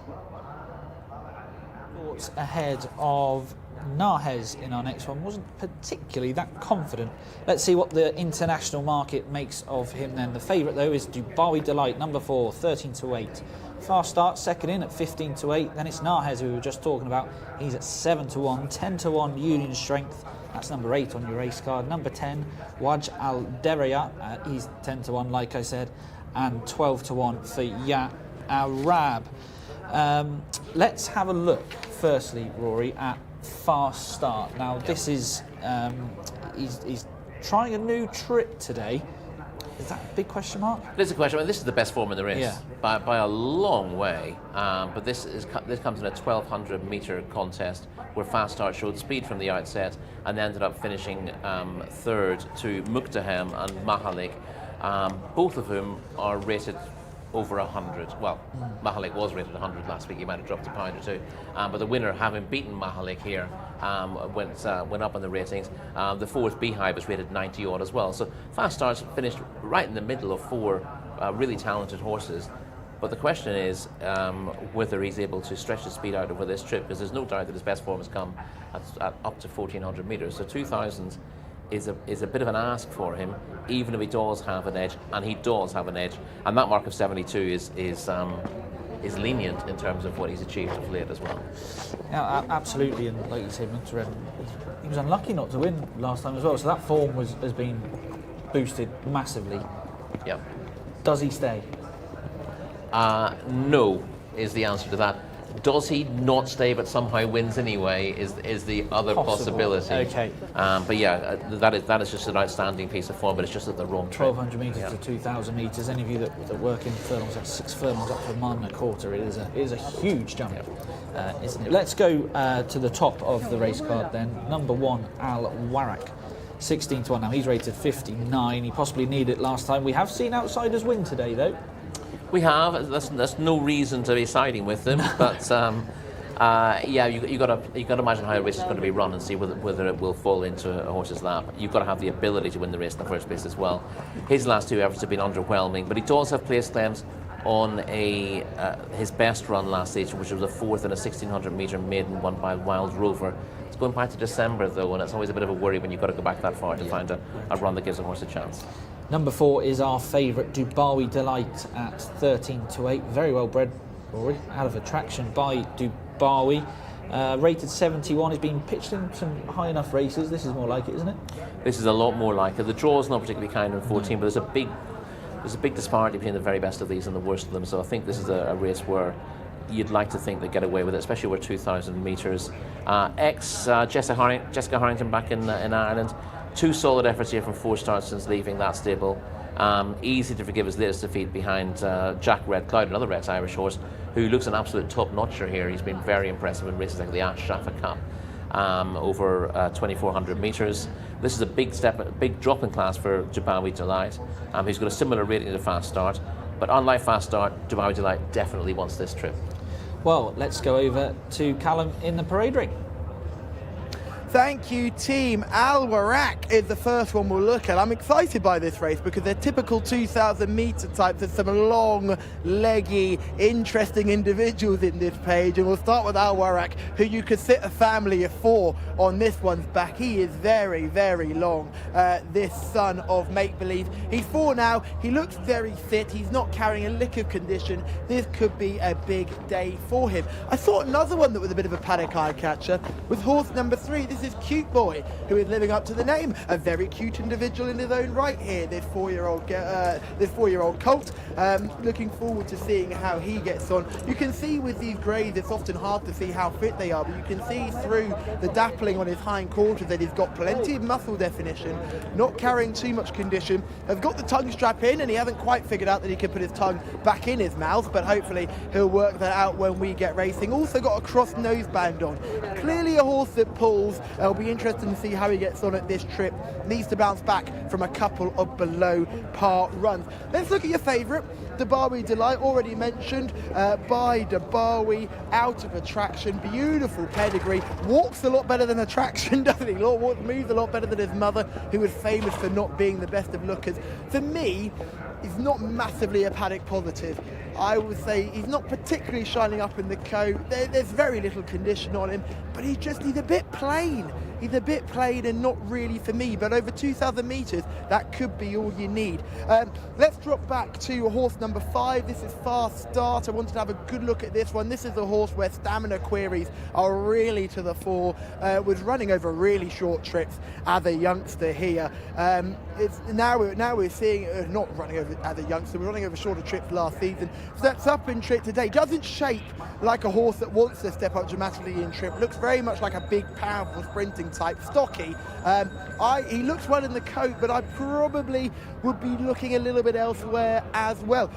Thoughts ahead of Nahez in our next one. Wasn't particularly that confident. Let's see what the international market makes of him then. The favourite though is Dubai Delight, number 4, 13-8. Fast start, second in at 15-8. Then it's Nahez, who we were just talking about. He's at 7-1, 10-1 Union Strength. That's number 8 on your race card. Number 10, Waj Al Deria. He's 10-1, like I said, and 12-1 for Ya Arab. Let's have a look, firstly, Rory, at Fast Start. Now, this is he's trying a new trick today. Is that a big question mark? It is a question. I mean, this is the best form in the race, yeah, by a long way. But this comes in a 1,200 metre contest where Fast Start showed speed from the outset and ended up finishing third to Muktahem and Mahalik, both of whom are rated over 100. Well, Mahalik was rated 100 last week. He might have dropped a pound or two. But the winner, having beaten Mahalik here, went up in the ratings. The fourth, Beehive, was rated 90 odd as well. So Fast Start's finished right in the middle of 4 really talented horses. But the question is whether he's able to stretch his speed out over this trip, because there's no doubt that his best form has come at up to 1,400 metres. So 2,000 is a bit of an ask for him, even if he does have an edge, and he does have an edge. And that mark of 72 is lenient in terms of what he's achieved of late as well. Yeah, absolutely. And like you said, he was unlucky not to win last time as well. So that form has been boosted massively. Yeah. Does he stay? No, is the answer to that. Does he not stay but somehow wins anyway is the other possibility. Okay. But yeah, that is just an outstanding piece of form, but it's just at the wrong trip. 1,200 metres to 2,000 metres. Any of you that work in furlongs, that's 6 furlongs up to a mile and a quarter. It is a huge jump, isn't it? Let's go to the top of the race card then. Number 1, Al Warak. 16-1. Now he's rated 59. He possibly needed it last time. We have seen outsiders win today though. We have. That's no reason to be siding with them, but yeah, you got to imagine how a race is going to be run and see whether it will fall into a horse's lap. You've got to have the ability to win the race in the first place as well. His last 2 efforts have been underwhelming, but he does have place claims on his best run last season, which was a 4th in a 1,600 metre maiden won by Wild Rover. It's going back to December though, and it's always a bit of a worry when you've got to go back that far to find a run that gives a horse a chance. Number 4 is our favourite, Dubai Delight, at 13-8. Very well bred, Rory, out of attraction by Dubai. Rated 71. He's been pitched in some high enough races. This is more like it, isn't it? This is a lot more like it. The draw is not particularly kind in 14, but there's a big disparity between the very best of these and the worst of them. So I think this is a race where you'd like to think they get away with it, especially over 2,000 metres. Jessica Harrington back in Ireland. 2 solid efforts here from 4 starts since leaving that stable. Easy to forgive his latest defeat behind Jack Red Cloud, another ex-Irish horse, who looks an absolute top-notcher here. He's been very impressive in races like the Jcsa Cup over 2,400 metres. This is a big drop in class for Dubai Delight. He's got a similar rating to Fast Start, but unlike Fast Start, Dubai Delight definitely wants this trip. Well, let's go over to Callum in the parade ring. Thank you, team. Al Warak is the first one we'll look at. I'm excited by this race because they're typical 2,000 metre types. There's some long, leggy, interesting individuals in this page. And we'll start with Al Warak, who you could sit a family of 4 on this one's back. He is very, very long, this son of Make Believe. He's 4 now. He looks very fit. He's not carrying a lick of condition. This could be a big day for him. I saw another one that was a bit of a paddock eye catcher with horse number 3. This is Cute Boy, who is living up to the name. A very cute individual in his own right here, this 4-year-old colt. Looking forward to seeing how he gets on. You can see with these greys, it's often hard to see how fit they are, but you can see through the dappling on his hind quarters that he's got plenty of muscle definition, not carrying too much condition, has got the tongue strap in, and he hasn't quite figured out that he can put his tongue back in his mouth, but hopefully he'll work that out when we get racing. Also got a cross noseband on. Clearly a horse that pulls. It'll be interesting to see how he gets on at this trip. Needs to bounce back from a couple of below par runs. Let's look at your favourite, Dabawi Delight, already mentioned by Dabawi, out of Attraction. Beautiful pedigree. Walks a lot better than Attraction, doesn't he? Moves a lot better than his mother, who was famous for not being the best of lookers. For me, he's not massively a paddock positive. I would say he's not particularly shining up in the coat. There's very little condition on him, but he's a bit plain. He's a bit plain and not really for me, but over 2,000 metres, that could be all you need. Let's drop back to horse number 5. This is Fast Start. I wanted to have a good look at this one. This is a horse where stamina queries are really to the fore. Was running over really short trips as a youngster here. Now we're seeing, not running over as a youngster, we're running over shorter trips last season. Steps up in trip today. Doesn't shape like a horse that wants to step up dramatically in trip. Looks very much like a big, powerful sprinting type, stocky. He looks well in the coat, but I probably would be looking a little bit elsewhere as well.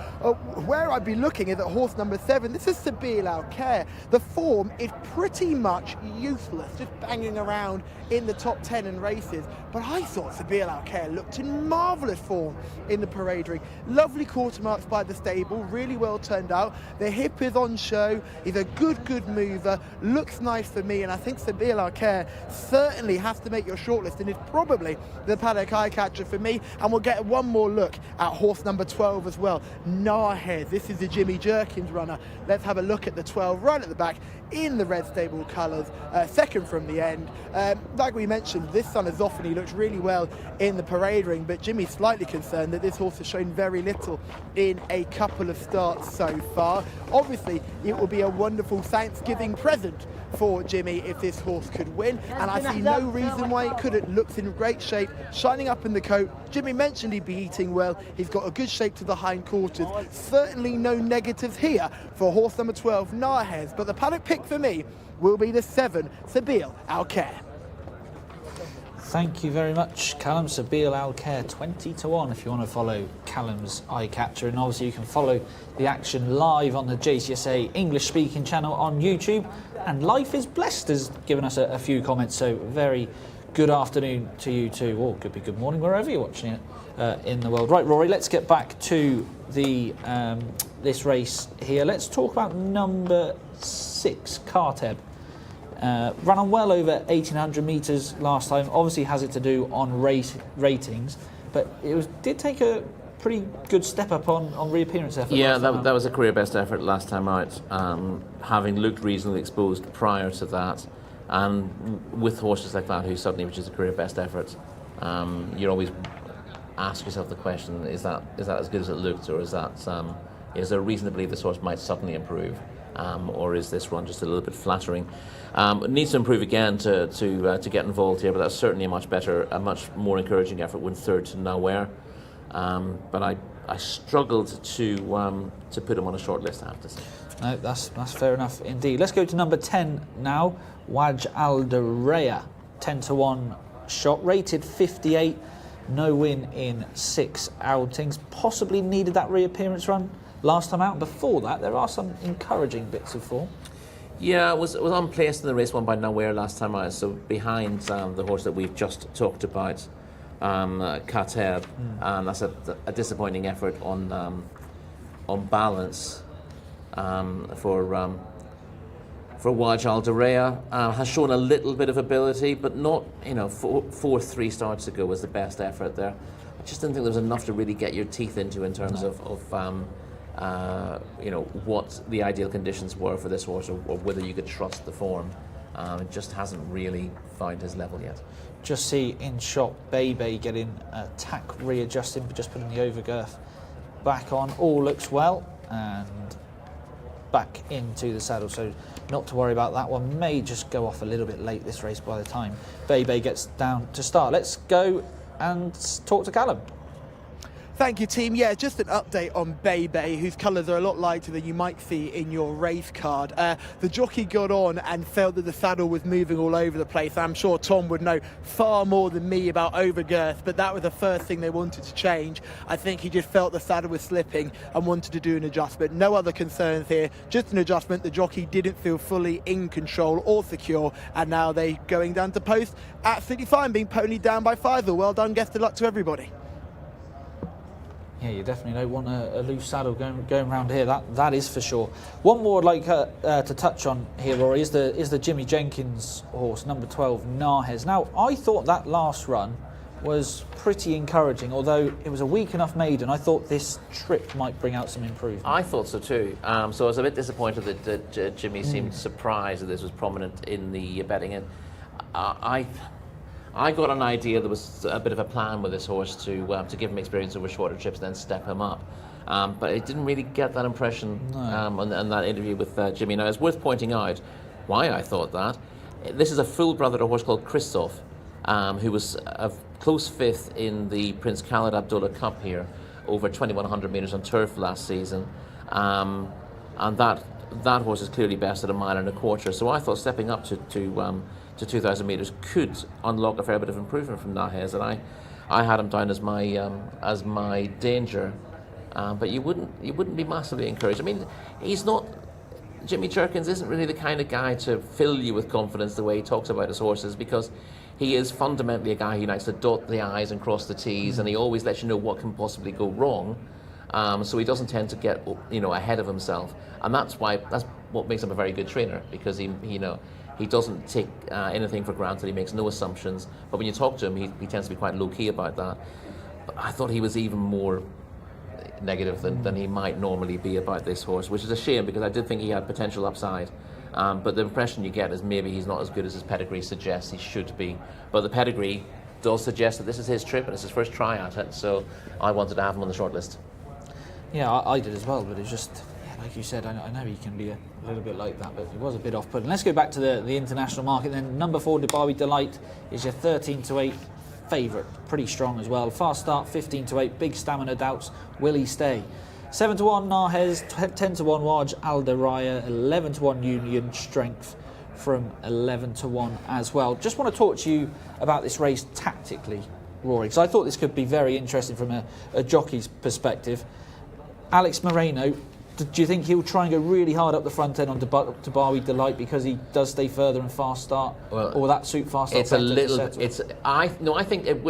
Where I'd be looking is at horse number 7. This is Sabil Al-Khair. The form is pretty much useless, just banging around in the top 10 in races. But I thought Sabil Al-Khair looked in marvellous form in the parade ring. Lovely quarter marks by the stable, really well turned out. The hip is on show. He's a good mover. Looks nice for me, and I think Sabil Al-Khair certainly has to make your shortlist, and is probably the paddock eye catcher for me. And we'll get one more look at horse number 12 as well, Nahez. This is the Jimmy Jerkins runner. Let's have a look at the 12 right at the back in the red stable colours, second from the end. Like we mentioned, this son is off and he looks really well in the parade ring, but Jimmy's slightly concerned that this horse has shown very little in a couple of starts so far. Obviously, it will be a wonderful Thanksgiving present for Jimmy if this horse could win, and I see no reason why it couldn't. Looks in great shape, shining up in the coat. Jimmy mentioned he'd be eating well. He's got a good shape to the hind quarters. Certainly no negatives here for horse number 12, Nahez, but the paddock pick for me will be the 7, Sabil Al-Khair. Thank you very much, Callum. Sabil Al-Khair, 20-1 if you want to follow Callum's eye catcher. And obviously you can follow the action live on the Jcsa English speaking channel on YouTube. And Life is Blessed has given us a few comments, so very good afternoon to you too, or could be good morning wherever you're watching it in the world. Right, Rory, let's get back to the this race here. Let's talk about number 6, Karteb. Ran on well over 1,800 metres last time. Obviously has it to do on ratings, but it did take a pretty good step up on reappearance effort. Yeah, that was a career best effort last time out, having looked reasonably exposed prior to that, and with horses like that who suddenly reaches a career best effort, you always ask yourself the question, is that as good as it looked, or is there a reason to believe this horse might suddenly improve? Or is this run just a little bit flattering? It needs to improve again to get involved here, but that's certainly a much more encouraging effort when third to Nowhere. But I struggled to put him on a short list, I have to say. No, that's fair enough indeed. Let's go to number 10 now, Waj Al Dareya, 10-1 shot, rated 58, no win in 6 outings. Possibly needed that reappearance run last time out. Before that, there are some encouraging bits of form. Yeah, it was unplaced in the race won by Nowhere last time out, so behind the horse that we've just talked about, Karteb, and that's a disappointing effort on balance for for Waj Alderea. Has shown a little bit of ability, but not, 4-3 starts ago was the best effort there. I just didn't think there was enough to really get your teeth into in terms of what the ideal conditions were for this horse, or whether you could trust the form. It just hasn't really found his level yet. Just see in shot Bebe getting tack readjusting, but just putting the overgirth back on. All looks well, and back into the saddle, so not to worry about that one. May just go off a little bit late this race by the time Bebe gets down to start. Let's go and talk to Callum. Thank you, team. Yeah, just an update on Bebe, whose colours are a lot lighter than you might see in your race card. The jockey got on and felt that the saddle was moving all over the place. I'm sure Tom would know far more than me about overgirth, but that was the first thing they wanted to change. I think he just felt the saddle was slipping and wanted to do an adjustment. No other concerns here, just an adjustment. The jockey didn't feel fully in control or secure, and now they going down to post. Absolutely fine, being ponied down by Faisal. Well done, best of luck to everybody. Yeah, you definitely don't want a loose saddle going around here. That is for sure. One more I'd like to touch on here, Rory, is the Jimmy Jenkins horse, number 12, Nahez. Now, I thought that last run was pretty encouraging, although it was a weak enough maiden. I thought this trip might bring out some improvement. I thought so too. So I was a bit disappointed that Jimmy seemed surprised that this was prominent in the betting. And I got an idea there was a bit of a plan with this horse to give him experience over shorter trips, then step him up. But I didn't really get that impression on that interview with Jimmy. Now, it's worth pointing out why I thought that. This is a full brother to a horse called Christoph, who was a close fifth in the Prince Khalid Abdullah Cup here, over 2,100 metres on turf last season. And that horse is clearly best at 1.25 miles. So I thought stepping up to 2,000 metres could unlock a fair bit of improvement from Nahez, and I had him down as my danger, but you wouldn't be massively encouraged. I mean, he's not. Jimmy Jerkins isn't really the kind of guy to fill you with confidence the way he talks about his horses, because he is fundamentally a guy who likes to dot the I's and cross the T's, and he always lets you know what can possibly go wrong. So he doesn't tend to get ahead of himself, and that's what makes him a very good trainer, because he doesn't take anything for granted. He makes no assumptions. But when you talk to him, he tends to be quite low-key about that. But I thought he was even more negative than he might normally be about this horse, which is a shame, because I did think he had potential upside. But the impression you get is maybe he's not as good as his pedigree suggests he should be. But the pedigree does suggest that this is his trip and it's his first try at it. So I wanted to have him on the short list. Yeah, I did as well, but it's just, like you said, I know he can be a little bit like that, but it was a bit off-putting. Let's go back to the international market then. Number 4, Dubawi Delight, is your 13-8 favourite. Pretty strong as well. Fast start, 15-8. Big stamina doubts. Will he stay? 7-1 Nahez, 10-1 Waj Alderea, 11-1 Union Strength from 11-1 as well. Just want to talk to you about this race tactically, Rory, because I thought this could be very interesting from a jockey's perspective. Alex Moreno, do you think he'll try and go really hard up the front end on Dubawi Delight because he does stay further and fast start, or will that suit fast start? It's a little. I think it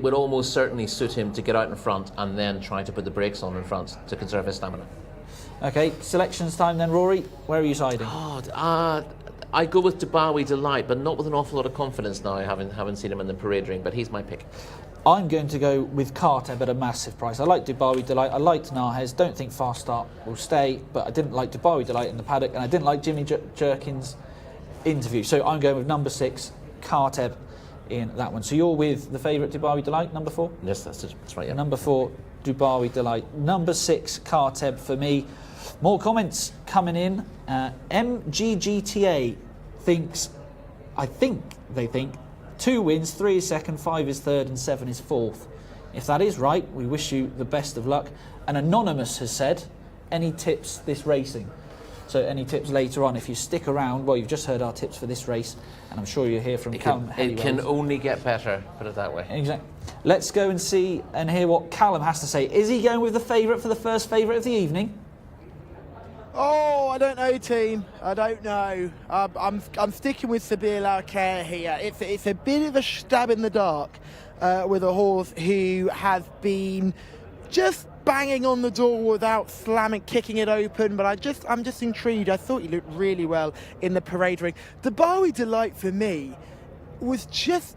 would almost certainly suit him to get out in front and then try to put the brakes on in front to conserve his stamina. Okay, selections time then, Rory. Where are you siding? I go with Dubawi Delight, but not with an awful lot of confidence now, having seen him in the parade ring. But he's my pick. I'm going to go with Carteb at a massive price. I like Dubawi Delight, I liked Nahez, don't think Fast Start will stay, but I didn't like Dubawi Delight in the paddock, and I didn't like Jimmy Jerkins' interview. So I'm going with number 6, Carteb, in that one. So you're with the favourite Dubawi Delight, number 4? Yes, that's right, yeah. Number 4, Dubawi Delight. Number 6, Carteb for me. More comments coming in. MGGTA they think 2 wins, 3 is second, 5 is third, and 7 is fourth. If that is right, we wish you the best of luck. And Anonymous has said, any tips this racing? So any tips later on, if you stick around. Well, you've just heard our tips for this race, and I'm sure you'll hear from Callum. It can only get better, put it that way. Exactly. Let's go and see and hear what Callum has to say. Is he going with the favourite for the first favourite of the evening? Oh, I don't know, team. I don't know. I'm sticking with Sabir Al-Khair here. It's a bit of a stab in the dark with a horse who has been just banging on the door without kicking it open, but I'm just intrigued. I thought he looked really well in the parade ring. Dubai Delight for me was just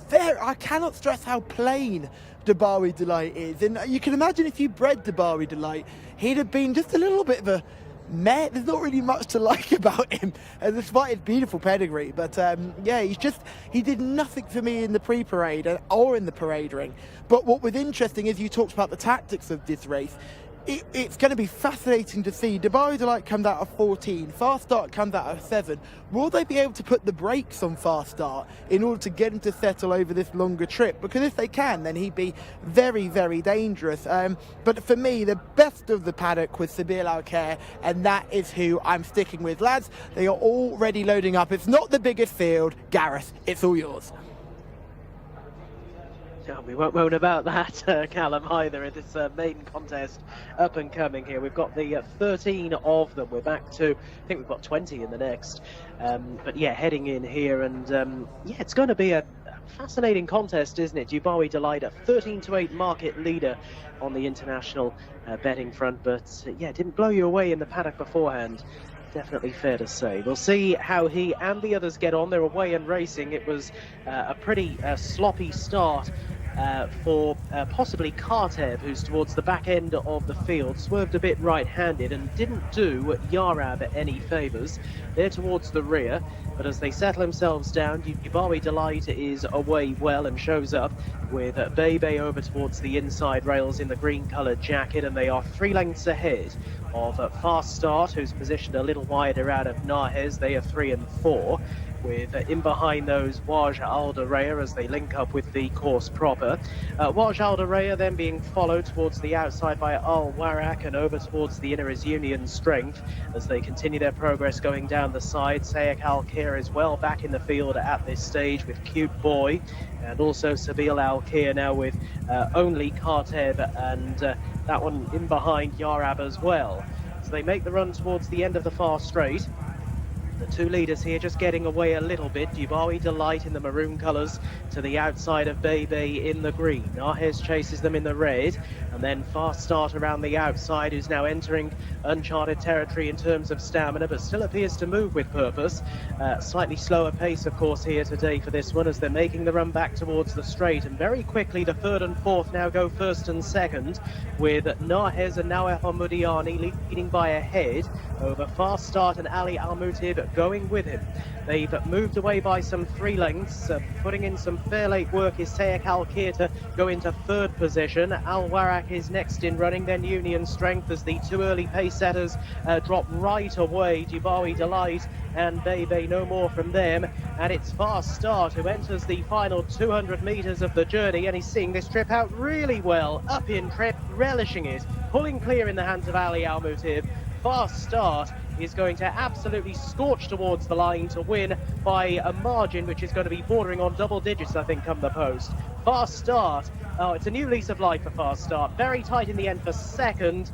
very, I cannot stress how plain Dubai Delight is. And you can imagine if you bred Dubai Delight, he'd have been just a little bit of a meh. There's not really much to like about him, despite his beautiful pedigree. But yeah, he did nothing for me in the pre-parade or in the parade ring. But what was interesting is you talked about the tactics of this race. It's going to be fascinating to see. Dubai Delight comes out of 14, Fast Start comes out of 7. Will they be able to put the brakes on Fast Start in order to get him to settle over this longer trip? Because if they can, then he'd be very, very dangerous. But for me, the best of the paddock was Sabir Al-Khair, and that is who I'm sticking with. Lads, they are already loading up. It's not the biggest field. Gareth, it's all yours. Oh, we won't moan about that, Callum, either, in this maiden contest up and coming here. We've got the 13 of them. We're back to, I think we've got 20 in the next. But yeah, heading in here, and yeah, it's going to be a fascinating contest, isn't it? Dubai Delight, a 13-8 market leader on the international betting front, but yeah, didn't blow you away in the paddock beforehand. Definitely fair to say. We'll see how he and the others get on. They're away and racing. It was a pretty sloppy start for possibly Kartev, who's towards the back end of the field, swerved a bit right-handed and didn't do Yarab any favours. They're towards the rear, but as they settle themselves down, Dubai Delight is away well and shows up with Bebe over towards the inside rails in the green-coloured jacket, and they are 3 lengths ahead of Fast Start, who's positioned a little wider out of Nahez. They are 3 and 4. With in behind those Waj Al Diriyah as they link up with the course proper. Waj Al Diriyah then being followed towards the outside by Al Warak, and over towards the inner is Union Strength as they continue their progress going down the side. Sayek Al-Khair is well back in the field at this stage with Cute Boy, and also Sabil Al-Khair now with only Kartev, and that one in behind Yarab as well. So they make the run towards the end of the far straight. The 2 leaders here just getting away a little bit. Dubai Delight in the maroon colours to the outside of Bebe in the green. Nahez chases them in the red, and then Fast Start around the outside, who's now entering uncharted territory in terms of stamina, but still appears to move with purpose. Slightly slower pace, of course, here today for this one as they're making the run back towards the straight, and very quickly the 3rd and 4th now go 1st and 2nd, with Nahez and Nawaf Al-Mudiani leading by a head over Fast Start and Ali Al-Mutib going with him. They've moved away by some 3 lengths. Putting in some fair late work is Sayek Al-Khair to go into 3rd position. Al Warak is next in running, then Union Strength as the 2 early pace setters drop right away. Dubai Delight and Bebe no more from them, and it's Fast Start who enters the final 200 metres of the journey, and he's seeing this trip out really well. Up in trip, relishing it, pulling clear in the hands of Ali Al-Mutib. Fast Start is going to absolutely scorch towards the line to win by a margin which is going to be bordering on double digits, I think, come the post. Fast Start, it's a new lease of life for Fast Start. Very tight in the end for 2nd,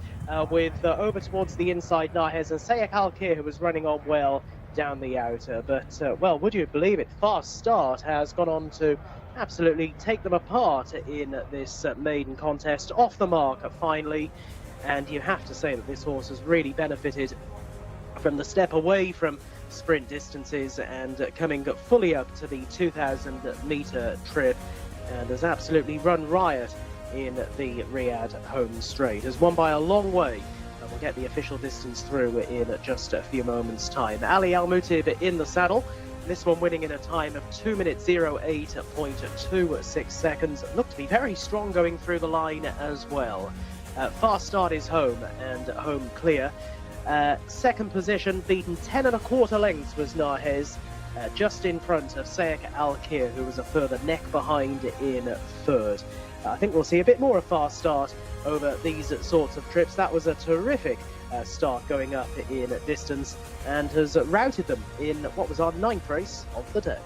with over towards the inside Nahez and Sayek Al-Khair, who was running on well down the outer. But, well, would you believe it, Fast Start has gone on to absolutely take them apart in this maiden contest. Off the mark, finally. And you have to say that this horse has really benefited from the step away from sprint distances and coming fully up to the 2,000 metre trip, and has absolutely run riot in the Riyadh home straight. Has won by a long way, and we'll get the official distance through in just a few moments' time. Ali Al-Mutib in the saddle. This one winning in a time of 2 minutes 08.26 seconds. Looked to be very strong going through the line as well. Fast Start is home and home clear. 2nd position, beaten 10 1/4 lengths, was Nahez, just in front of Sayek Al-Khair, who was a further neck behind in 3rd. I think we'll see a bit more of Fast Start over these sorts of trips. That was a terrific start going up in distance, and has routed them in what was our 9th race of the day.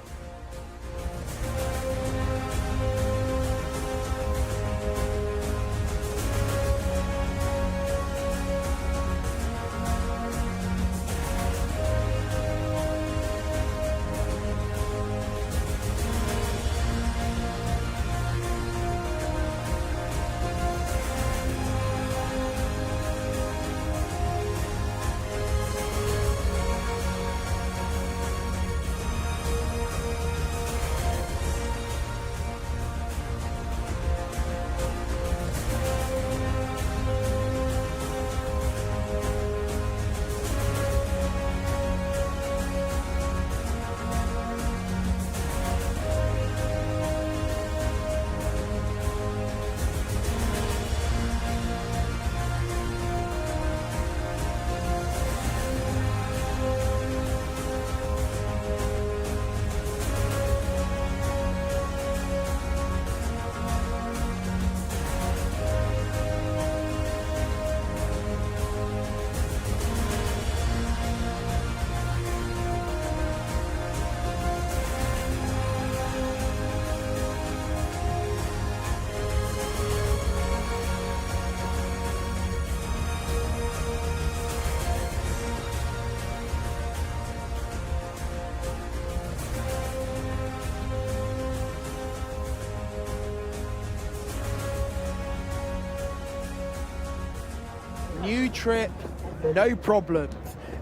new trip, no problems.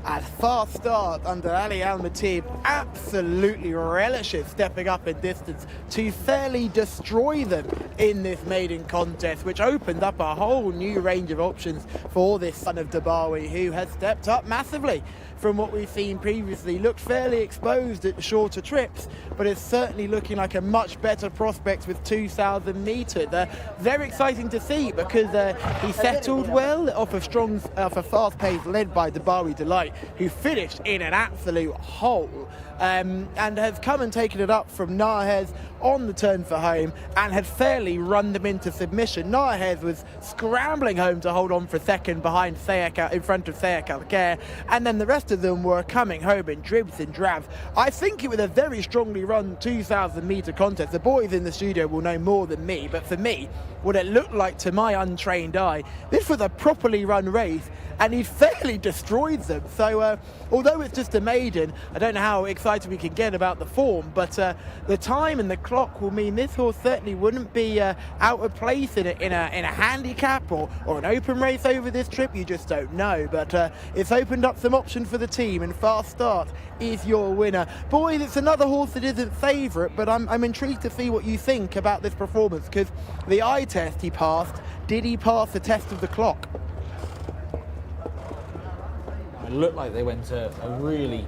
At fast start under Ali Al-Matib, absolutely relishes stepping up in distance to fairly destroy them in this maiden contest, which opened up a whole new range of options for this son of Dabawi, who has stepped up massively from what we've seen previously. Looked fairly exposed at the shorter trips, but is certainly looking like a much better prospect with 2,000 metres. Very exciting to see, because he settled well off a fast pace led by Dabawi Delight, who finished in an absolute hole, and has come and taken it up from Nahez on the turn for home and had fairly run them into submission. Nahez was scrambling home to hold on for second behind in front of Sayek Alker, and then the rest of them were coming home in dribs and drabs. I think it was a very strongly run 2,000 metre contest. The boys in the studio will know more than me, but for me, what it looked like to my untrained eye, this was a properly run race, and he fairly destroyed them. So although it's just a maiden, I don't know how excited we can get about the form, but the time and the clock will mean this horse certainly wouldn't be out of place in a handicap or an open race over this trip. You just don't know, but it's opened up some options for the team, and Fast Start is your winner. Boys, it's another horse that isn't favourite, but I'm intrigued to see what you think about this performance, because the eye test he passed. Did he pass the test of the clock? It looked like they went a really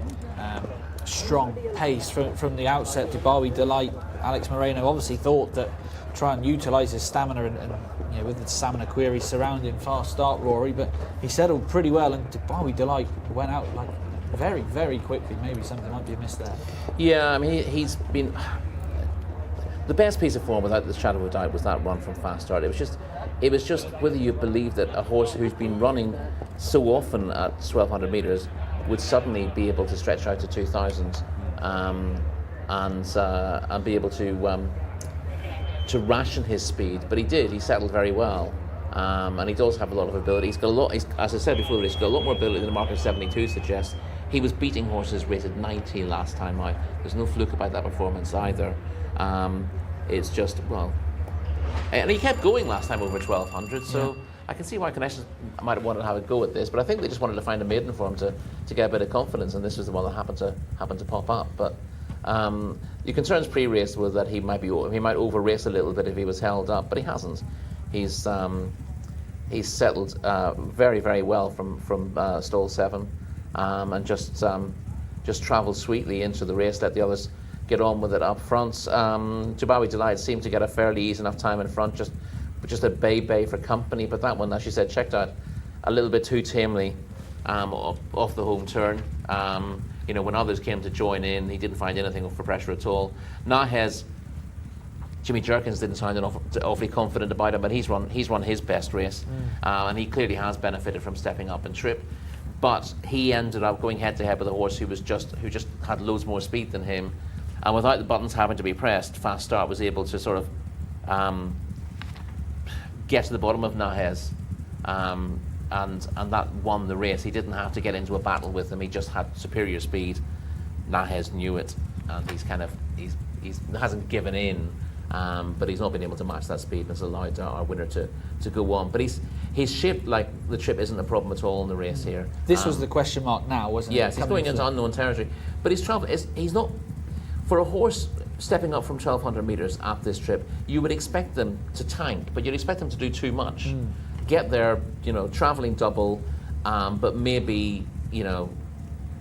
strong pace from the outset. Dabawi Delight, Alex Moreno obviously thought that try and utilise his stamina and with the stamina queries surrounding Fast Start, Rory, but he settled pretty well, and Dabawi Delight went out like very, very quickly. Maybe something might be amiss there. Yeah, I mean, he's been the best piece of form without the shadow of a doubt was that run from Fast Start. It was just whether you believe that a horse who's been running so often at 1,200 metres would suddenly be able to stretch out to 2,000 and be able to ration his speed. But he did. He settled very well, and he does have a lot of ability. He's got a lot. As I said before, he's got a lot more ability than the mark of 72 suggests. He was beating horses rated 90 last time out. There's no fluke about that performance either. It's just, well, and he kept going last time over 1,200, so I can see why Connections might have wanted to have a go at this, but I think they just wanted to find a maiden for him to get a bit of confidence, and this was the one that happened to pop up. But the concerns pre-race were that he might over-race a little bit if he was held up, but he hasn't. He's settled very, very well from stall 7, and just travelled sweetly into the race, let the others get on with it up front. Dabawi Delight seemed to get a fairly easy enough time in front, just a bay for company, but that one, as you said, checked out a little bit too tamely off the home turn. When others came to join in, he didn't find anything for pressure at all. Nahez, Jimmy Jerkins didn't sound awfully confident about him, but he's run his best race, and he clearly has benefited from stepping up in trip. But he ended up going head to head with a horse who just had loads more speed than him, and without the buttons having to be pressed, Fast Start was able to sort of get to the bottom of Nahez, and that won the race. He didn't have to get into a battle with him. He just had superior speed. Nahez knew it, and he hasn't given in, but he's not been able to match that speed, and has allowed our winner to go on. But he's shaped like the trip isn't a problem at all in the race here. This was the question mark now, wasn't it? Yes, he's going into unknown territory, but he's not. For a horse stepping up from 1,200 metres at this trip, you would expect them to tank, but you'd expect them to do too much. Get there, travelling double, but maybe,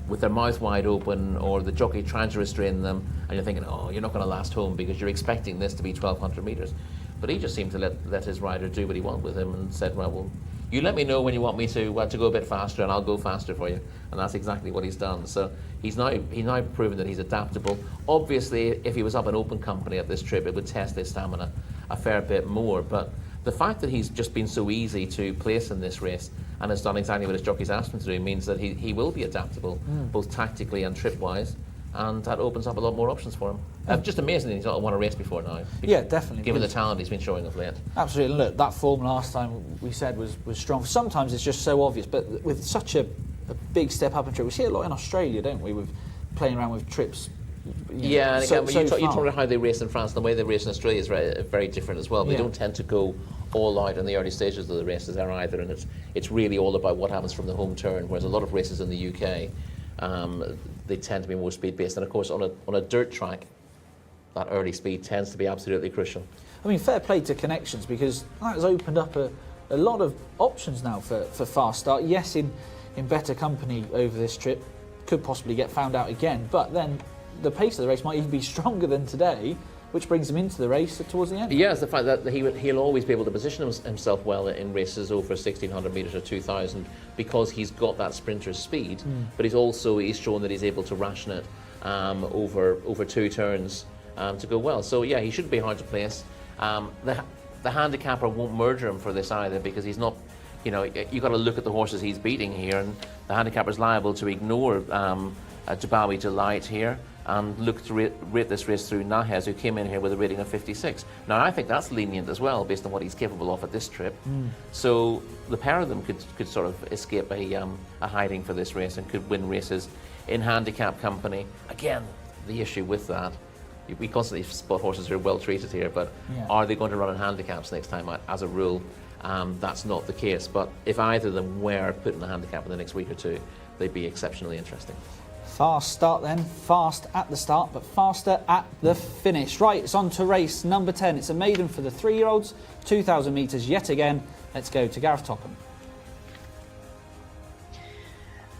with their mouth wide open, or the jockey trying to restrain them, and you're thinking, oh, you're not going to last home because you're expecting this to be 1,200 metres. But he just seemed to let his rider do what he wanted with him, and said, well, you let me know when you want me to go a bit faster, and I'll go faster for you. And that's exactly what he's done. So he's now proven that he's adaptable. Obviously, if he was up in open company at this trip, it would test his stamina a fair bit more. But the fact that he's just been so easy to place in this race and has done exactly what his jockey's asked him to do means that he will be adaptable, both tactically and trip-wise. And that opens up a lot more options for him. Just amazing that he's not won a race before now. Yeah, definitely. Given the talent he's been showing of late. Absolutely. Look, that form last time we said was strong. Sometimes it's just so obvious, but with such a big step up in trip, we see it a lot in Australia, don't we? With playing around with trips. And again, you talk about how they race in France, and the way they race in Australia is very, very different as well. They don't tend to go all out in the early stages of the races there either, and it's really all about what happens from the home turn, whereas a lot of races in the UK, they tend to be more speed-based. And of course, on a dirt track, that early speed tends to be absolutely crucial. I mean, fair play to Connections, because that has opened up a lot of options now for fast start. Yes, in better company over this trip, could possibly get found out again, but then the pace of the race might even be stronger than today, which brings him into the race towards the end. Yes, the fact that he'll always be able to position himself well in races over 1,600 metres or 2,000 because he's got that sprinter's speed, but he's shown that he's able to ration it over 2 turns to go well. So yeah, he shouldn't be hard to place. The handicapper won't murder him for this either, because he's not, you've got to look at the horses he's beating here, and the handicapper's liable to ignore Dubawi Delight here and look to rate this race through Nahez, who came in here with a rating of 56. Now, I think that's lenient as well, based on what he's capable of at this trip. So the pair of them could sort of escape a hiding for this race and could win races in handicap company. Again, the issue with that, we constantly spot horses who are well treated here, but are they going to run in handicaps next time out? As a rule, that's not the case. But if either of them were put in a handicap in the next week or two, they'd be exceptionally interesting. Fast start then, fast at the start, but faster at the finish. Right, it's on to race number 10. It's a maiden for the 3-year-olds, 2,000 metres yet again. Let's go to Gareth Topham.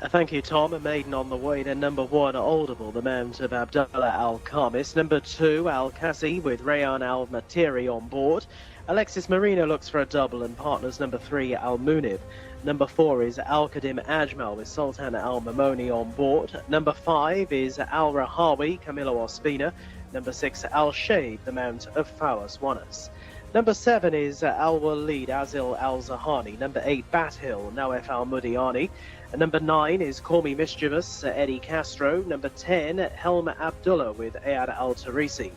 Thank you, Tom. A maiden on the way. Then number 1, Audible, the mount of Abdullah Al-Khamis. Number 2, Al-Kasi with Rayan Al-Matiri on board. Alexis Marino looks for a double and partners number 3, Al-Munib. Number 4 is Al-Qadim Ajmal with Sultan Al-Mamoni on board. Number 5 is Al-Rahawi, Camilo Ospina. Number 6, Al-Shade, the mount of Fawaz Wanas. Number 7 is Al-Walid Azil Al-Zahani. Number 8, Bat Hill, Nawef Al-Mudiani. Number 9 is Call Me Mischievous, Eddie Castro. Number 10, Helma Abdullah with Ayad Al-Tarisi.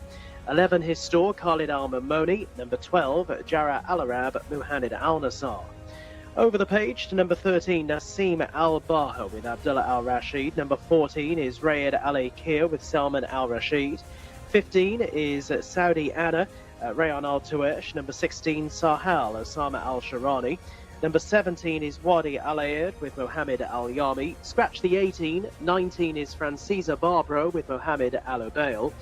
11, Histor, Khalid Al-Mamoni. Number 12, Jara Al-Arab, Muhammad Al-Nassar. Over the page to number 13, Nassim Al-Baha with Abdullah Al-Rashid. Number 14 is Rayed Al-Akir with Salman Al-Rashid. 15 is Saudi Anna, Rayan Al-Tuesh. Number 16, Sahal, Osama Al-Sharani. Number 17 is Wadi Al-Ayed with Mohammed Al-Yami. Scratch the 18. 19 is Francisa Barbaro with Mohammed Al-Ubail.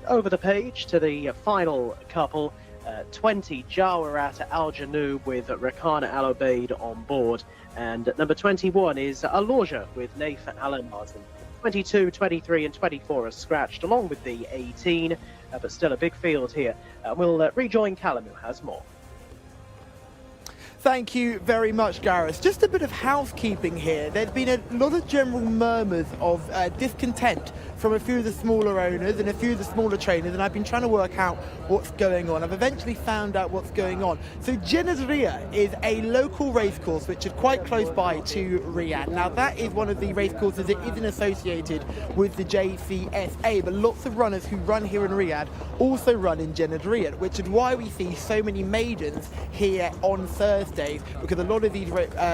Over the page to the final couple, 20, Jawarat Al-Janub with Rakana Al-Obaid on board. And number 21 is Alorja with Naif Al-Martin. 22, 23 and 24 are scratched along with the 18, but still a big field here. We'll rejoin Callum, who has more. Thank you very much, Gareth. Just a bit of housekeeping here. There's been a lot of general murmurs of discontent from a few of the smaller owners and a few of the smaller trainers, and I've been trying to work out what's going on. I've eventually found out what's going on. So Jcsa is a local racecourse which is quite close by to Riyadh. Now that is one of the racecourses that isn't associated with the Jcsa, but lots of runners who run here in Riyadh also run in Jcsa, which is why we see so many maidens here on Thursdays, because a lot of these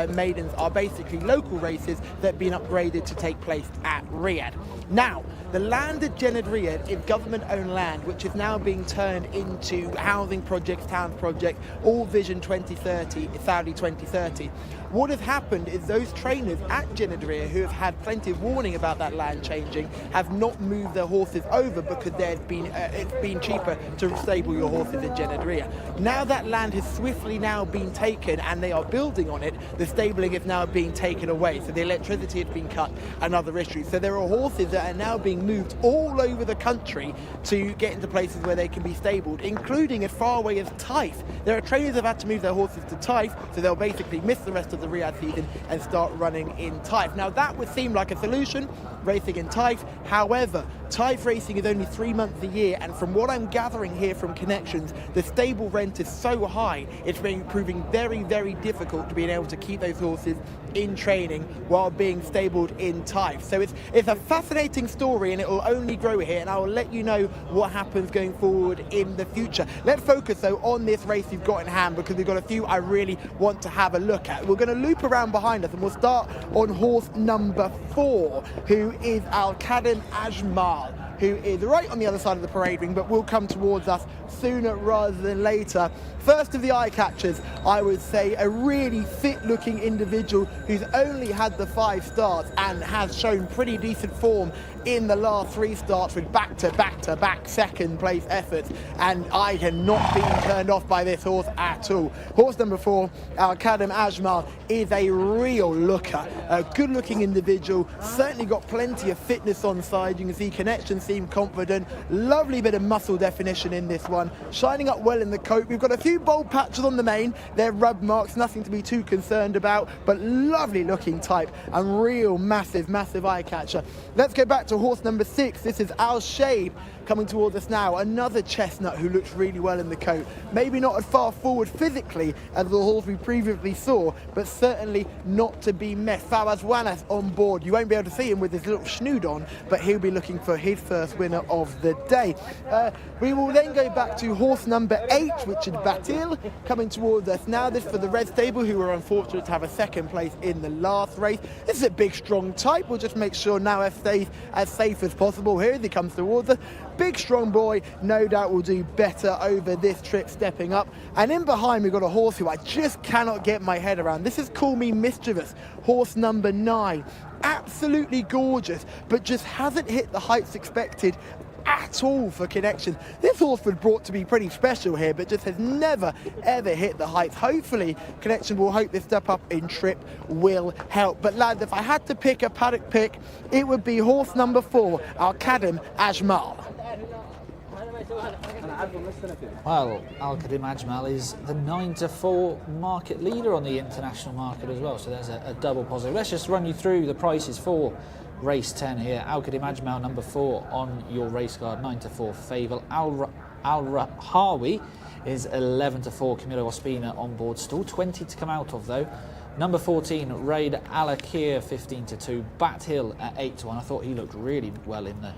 maidens are basically local races that have been upgraded to take place at Riyadh. Now, the land at Jcsa is government-owned land, which is now being turned into housing projects, town projects, all Vision 2030, Saudi 2030. What has happened is those trainers at Jcsa, who have had plenty of warning about that land changing, have not moved their horses over because it's been cheaper to stable your horses in Jcsa. Now that land has swiftly now been taken and they are building on it, the stabling is now being taken away. So the electricity has been cut and other issues. So there are horses that are now being moved all over the country to get into places where they can be stabled, including as far away as Taif. There are trainers that have had to move their horses to Taif, so they'll basically miss the rest of the Riyadh season and start running in Taif. Now that would seem like a solution, racing in Taif. However, Taif racing is only 3 months a year, and from what I'm gathering here from connections, the stable rent is so high, it's proving very, very difficult to be able to keep those horses in training while being stabled in Taif. So it's a fascinating story, and it will only grow here, and I will let you know what happens going forward in the future. Let's focus though on this race you've got in hand, because we've got a few I really want to have a look at. We're going to loop around behind us, and we'll start on horse number 4, who is Al-Qadim Ajmal. who is right on the other side of the parade ring, but will come towards us sooner rather than later. First of the eye catchers, I would say a really fit-looking individual who's only had the 5 starts and has shown pretty decent form in the last 3 starts with back-to-back second place efforts, and I have not been turned off by this horse at all. Horse number 4, Al-Kadem Ajmal, is a real looker, a good-looking individual, certainly got plenty of fitness on side. You can see connection seem confident, lovely bit of muscle definition in this one, shining up well in the coat. We've got a few bold patches on the mane, they're rub marks, nothing to be too concerned about, but lovely looking type and real massive eye catcher. Let's go back to horse number 6. This is Al Shaib coming towards us now, another chestnut who looks really well in the coat. Maybe not as far forward physically as the horse we previously saw, but certainly not to be messed. Fawaz Wanas on board. You won't be able to see him with his little schnood on, but he'll be looking for his first winner of the day. We will then go back to horse number 8, Richard Batil, coming towards us now. This for the Red Stable, who were unfortunate to have a second place in the last race. This is a big, strong type. We'll just make sure now stays as safe as possible. Here he comes towards us. Big, strong boy, no doubt will do better over this trip, stepping up. And in behind, we've got a horse who I just cannot get my head around. This is Call Me Mischievous, horse number 9. Absolutely gorgeous, but just hasn't hit the heights expected at all for connection. This horse was brought to be pretty special here, but just has never ever hit the heights. Hopefully connection will hope this step up in trip will help. But lads, if I had to pick a paddock pick, it would be horse number 4, Al-Kadem Ajmal. Well, Al-Kadem Ajmal is the 9-4 market leader on the international market as well, so there's a double positive. Let's just run you through the prices for race 10 here. Al-Kadem Ajmal number 4 on your race card, 9-4 Fable. Al-Rahawi is 11-4. Camilo Ospina on board, still 20 to come out of though. Number 14, Raid Al-Akir, 15-2. Bat Hill at 8-1. I thought he looked really well in the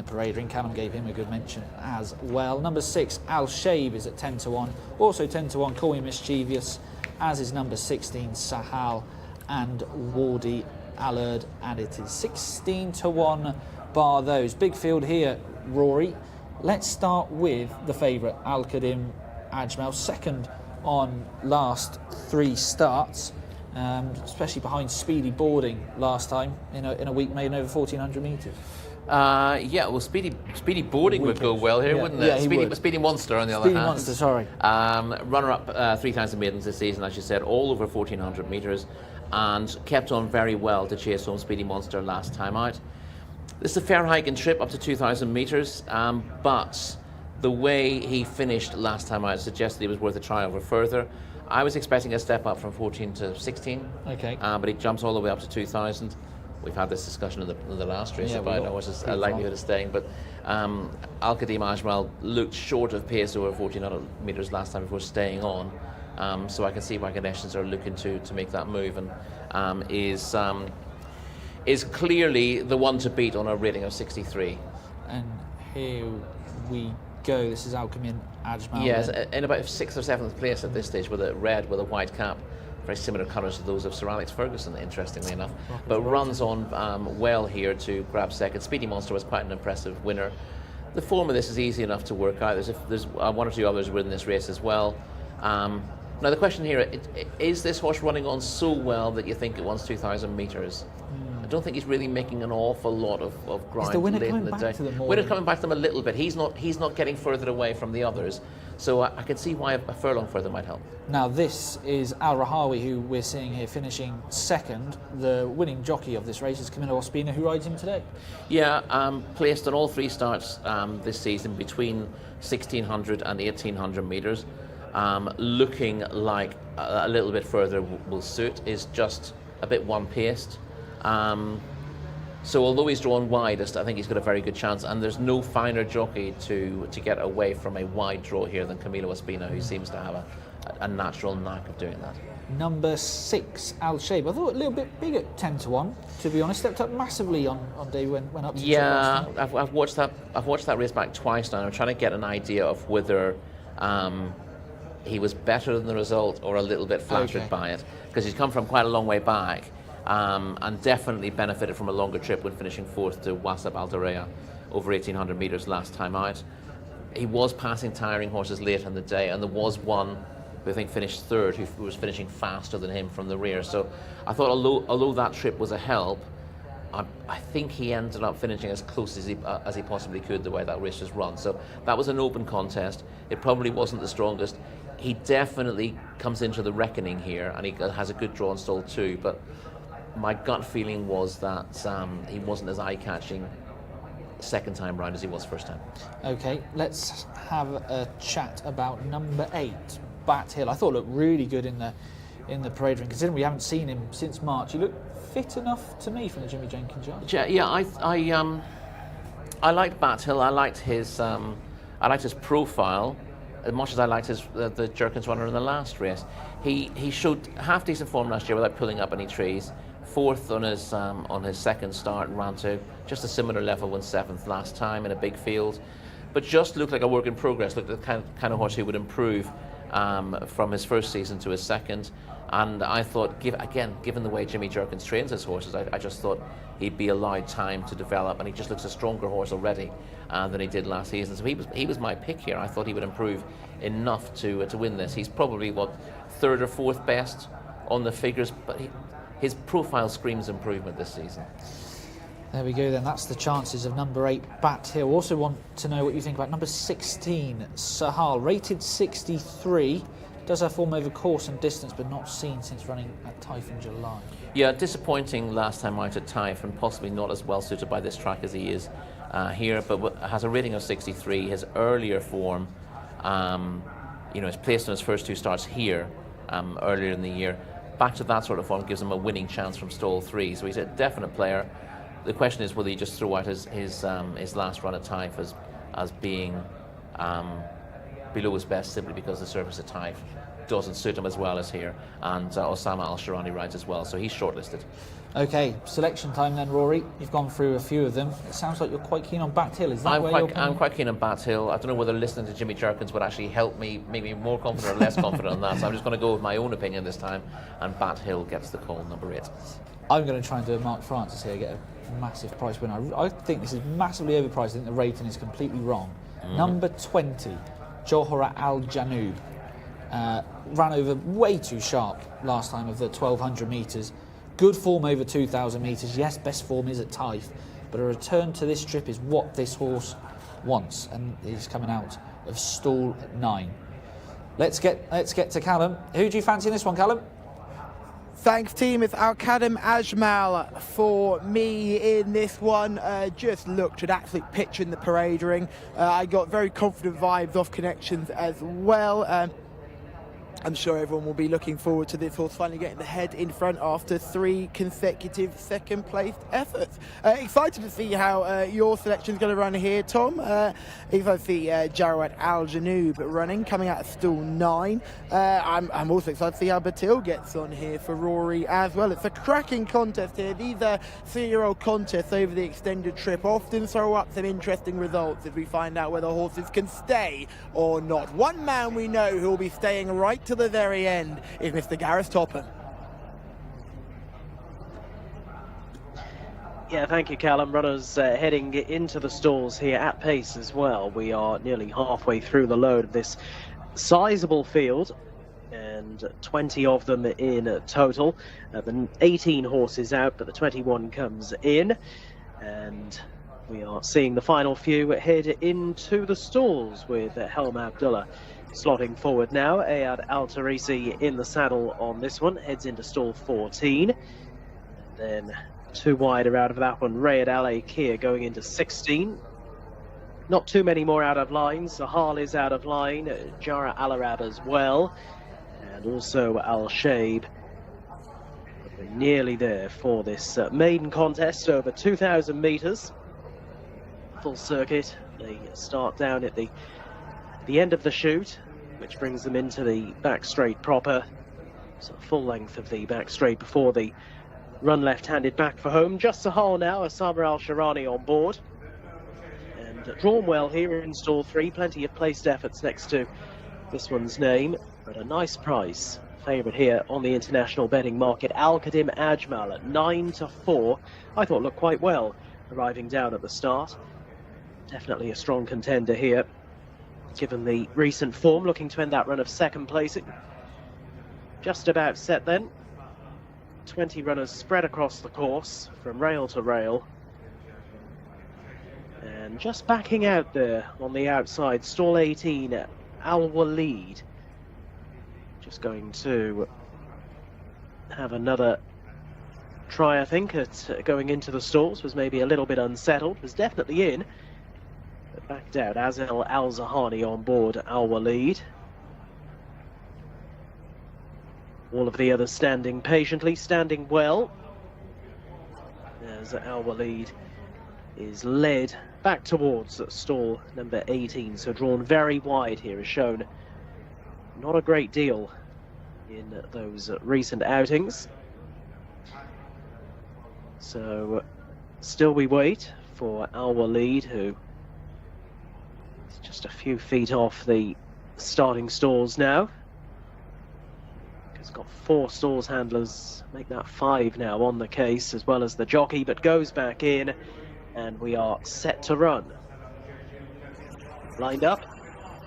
parade ring. Callum gave him a good mention as well. Number 6, Al Shaib is at 10-1. Also 10-1, Call Me Mischievous, as is number 16, Sahal and Wardy Allard, and it is 16-1 bar those. Big field here, Rory. Let's start with the favourite, Al-Kadem Ajmal, second on last 3 starts. Especially behind Speedy Boarding last time in a week made over 1,400 metres. Yeah, well, Speedy Boarding would go well here, wouldn't it? Yeah, Speedy Monster on the other hand. Speedy Monster, sorry. Runner-up 3,000 maidens this season, as you said, all over 1,400 metres, and kept on very well to chase home Speedy Monster last time out. This is a fair hike in trip up to 2,000 metres, but the way he finished last time out suggested he was worth a try over further. I was expecting a step up from 14 to 16, okay, but he jumps all the way up to 2,000. We've had this discussion in the last race about what is a likelihood of staying, but Al-Kadem Ajmal looked short of pace over 1,400 metres last time before staying on, so I can see why connections are looking to make that move, and is clearly the one to beat on a rating of 63. And here we go. This is Al-Kadem Ajmal. Yes, in about 6th or 7th place at this stage with a red with a white cap. Very similar colours to those of Sir Alex Ferguson, interestingly enough. But runs on well here to grab second. Speedy Monster was quite an impressive winner. The form of this is easy enough to work out. There's one or two others within this race as well. Now the question here, is this horse running on so well that you think it wants 2,000 metres? I don't think he's really making an awful lot of ground. Is the winner late coming in the back day. to them more? Winner's coming back to them a little bit. He's not getting further away from the others. So I can see why a furlong further might help. Now this is Al-Rahawi, who we're seeing here finishing second. The winning jockey of this race is Camilo Ospina, who rides him today. Yeah, placed on all 3 starts this season between 1,600 and 1,800 metres. Looking like a little bit further will suit, is just a bit one-paced. So although he's drawn widest, I think he's got a very good chance, and there's no finer jockey to get away from a wide draw here than Camilo Ospina, who seems to have a natural knack of doing that. Number 6, Al Shaib. I thought a little bit big at 10-1, to be honest. Stepped up massively on day when went up to Yeah, I've watched that race back twice now. I'm trying to get an idea of whether he was better than the result or a little bit flattered by it, because he's come from quite a long way back. And definitely benefited from a longer trip when finishing 4th to Wasap Al Diriyah over 1,800 metres last time out. He was passing tiring horses late in the day, and there was one who I think finished third, who was finishing faster than him from the rear. So I thought, although that trip was a help, I think he ended up finishing as close as he possibly could the way that race was run. So that was an open contest. It probably wasn't the strongest. He definitely comes into the reckoning here, and he has a good draw on stall 2. But my gut feeling was that he wasn't as eye-catching second time round as he was first time. Okay, let's have a chat about number 8, Bat Hill. I thought it looked really good in the parade ring, considering we haven't seen him since March. He looked fit enough to me from the Jimmy Jenkins yard. Yeah, I liked Bat Hill. I liked his profile as much as I liked the Jerkins runner in the last race. He showed half decent form last year without pulling up any trees. Fourth on his second start, and ran to just a similar level, won 7th last time in a big field, but just looked like a work in progress. Looked like the kind of horse who would improve from his first season to his second. And I thought, given the way Jimmy Jerkins trains his horses, I just thought he'd be allowed time to develop, and he just looks a stronger horse already than he did last season. So he was my pick here. I thought he would improve enough to win this. He's probably, 3rd or 4th best on the figures, but his profile screams improvement this season. There we go then, that's the chances of number 8, Bat Hill. Also want to know what you think about number 16, Sahal, rated 63. Does have form over course and distance, but not seen since running at Taif in July. Yeah, disappointing last time out at Taif, and possibly not as well suited by this track as he is here, but has a rating of 63. His earlier form, is placed on his first 2 starts here earlier in the year. Back to that sort of form gives him a winning chance from stall 3, so he's a definite player. The question is whether he just throw out his last run at Taif as being below his best, simply because the surface at Taif doesn't suit him as well as here, and Osama Al-Sharani rides as well, so he's shortlisted. Okay, selection time then, Rory. You've gone through a few of them. It sounds like you're quite keen on Bat Hill. Is that I'm quite keen on Bat Hill. I don't know whether listening to Jimmy Jerkins would actually help me, make me more confident or less confident on that, so I'm just going to go with my own opinion this time, and Bat Hill gets the call, number 8. I'm going to try and do a Mark Francis here, get a massive price winner. I think this is massively overpriced. I think the rating is completely wrong. Number 20, Johra Al Janoub. Ran over way too sharp last time of the 1,200 metres. Good form over 2,000 metres. Yes, best form is at Taif, but a return to this strip is what this horse wants, and he's coming out of stall 9. Let's get to Callum. Who do you fancy in this one, Callum? Thanks, team. It's Al-Kadem Ajmal for me in this one. Just looked an absolute picture in the parade ring. I got very confident vibes off connections as well. I'm sure everyone will be looking forward to this horse finally getting the head in front after 3 consecutive second-placed efforts. Excited to see how your selection's going to run here, Tom. If I see Jarouat Al Janoub running, coming out of stall 9. I'm also excited to see how Batil gets on here for Rory as well. It's a cracking contest here. These 3-year-old contests over the extended trip often throw up some interesting results if we find out whether horses can stay or not. One man we know who will be staying right to the very end is Mr. Gareth Topham. Yeah, thank you, Callum. Runners heading into the stalls here at pace as well. We are nearly halfway through the load of this sizable field, and 20 of them in total. The 18 horses out, but the 21 comes in, and we are seeing the final few head into the stalls with Helm Abdullah slotting forward now. Ayad Al-Tarisi in the saddle on this one, heads into stall 14. And then 2 wider out of that one, Rayed Al-Akir going into 16. Not too many more out of line. Sahal is out of line, Jara Al-Arab as well, and also Al-Shaib. We're nearly there for this maiden contest over 2,000 metres. Full circuit. They start down at the end of the chute, which brings them into the back straight proper. So full length of the back straight before the run left-handed back for home. Just Sahal now, Osama Al-Sharani on board. And drawn well here in stall 3. Plenty of placed efforts next to this one's name, but a nice price. Favourite here on the international betting market, Al-Kadem Ajmal at 9-4. I thought looked quite well, arriving down at the start. Definitely a strong contender here, given the recent form, looking to end that run of second placing. Just about set then. 20 runners spread across the course from rail to rail. And just backing out there on the outside, stall 18, Al Waleed. Just going to have another try, I think, at going into the stalls. Was maybe a little bit unsettled, was definitely in, but backed out. Azel Al-Zahani on board Al Waleed. All of the others standing patiently, standing well, as Al Waleed is led back towards stall number 18, so drawn very wide here, as shown not a great deal in those recent outings. So still we wait for Al Waleed, who is just a few feet off the starting stalls now. He's got 4 stalls handlers, make that 5 now on the case, as well as the jockey, but goes back in, and we are set to run. Lined up,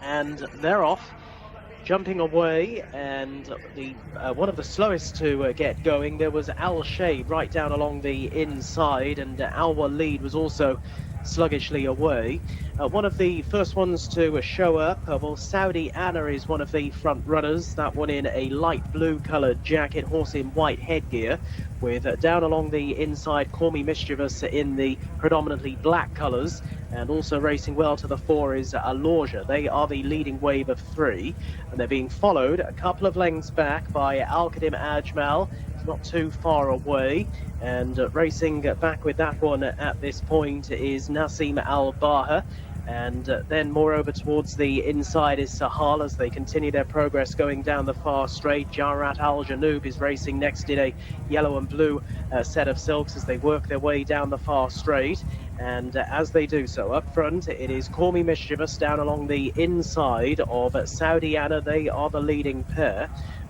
and they're off, jumping away, and the one of the slowest to get going, there was Al Shade right down along the inside, and Al Waleed was also sluggishly away. One of the first ones to show up, well, Saudi Anna is one of the front runners. That one in a light blue coloured jacket, horse in white headgear, with down along the inside Call Me Mischievous in the predominantly black colours, and also racing well to the fore is Alorja. They are the leading wave of 3, and they're being followed a couple of lengths back by Al Qadim Ajmal. Not too far away, and racing back with that one at this point is Nasim Al-Baha, and then moreover towards the inside is Sahal as they continue their progress going down the far straight. Jarat Al-Janoub is racing next in a yellow and blue set of silks as they work their way down the far straight, and as they do so, up front it is Call Me Mischievous down along the inside of Saudi Anna. They are the leading pair,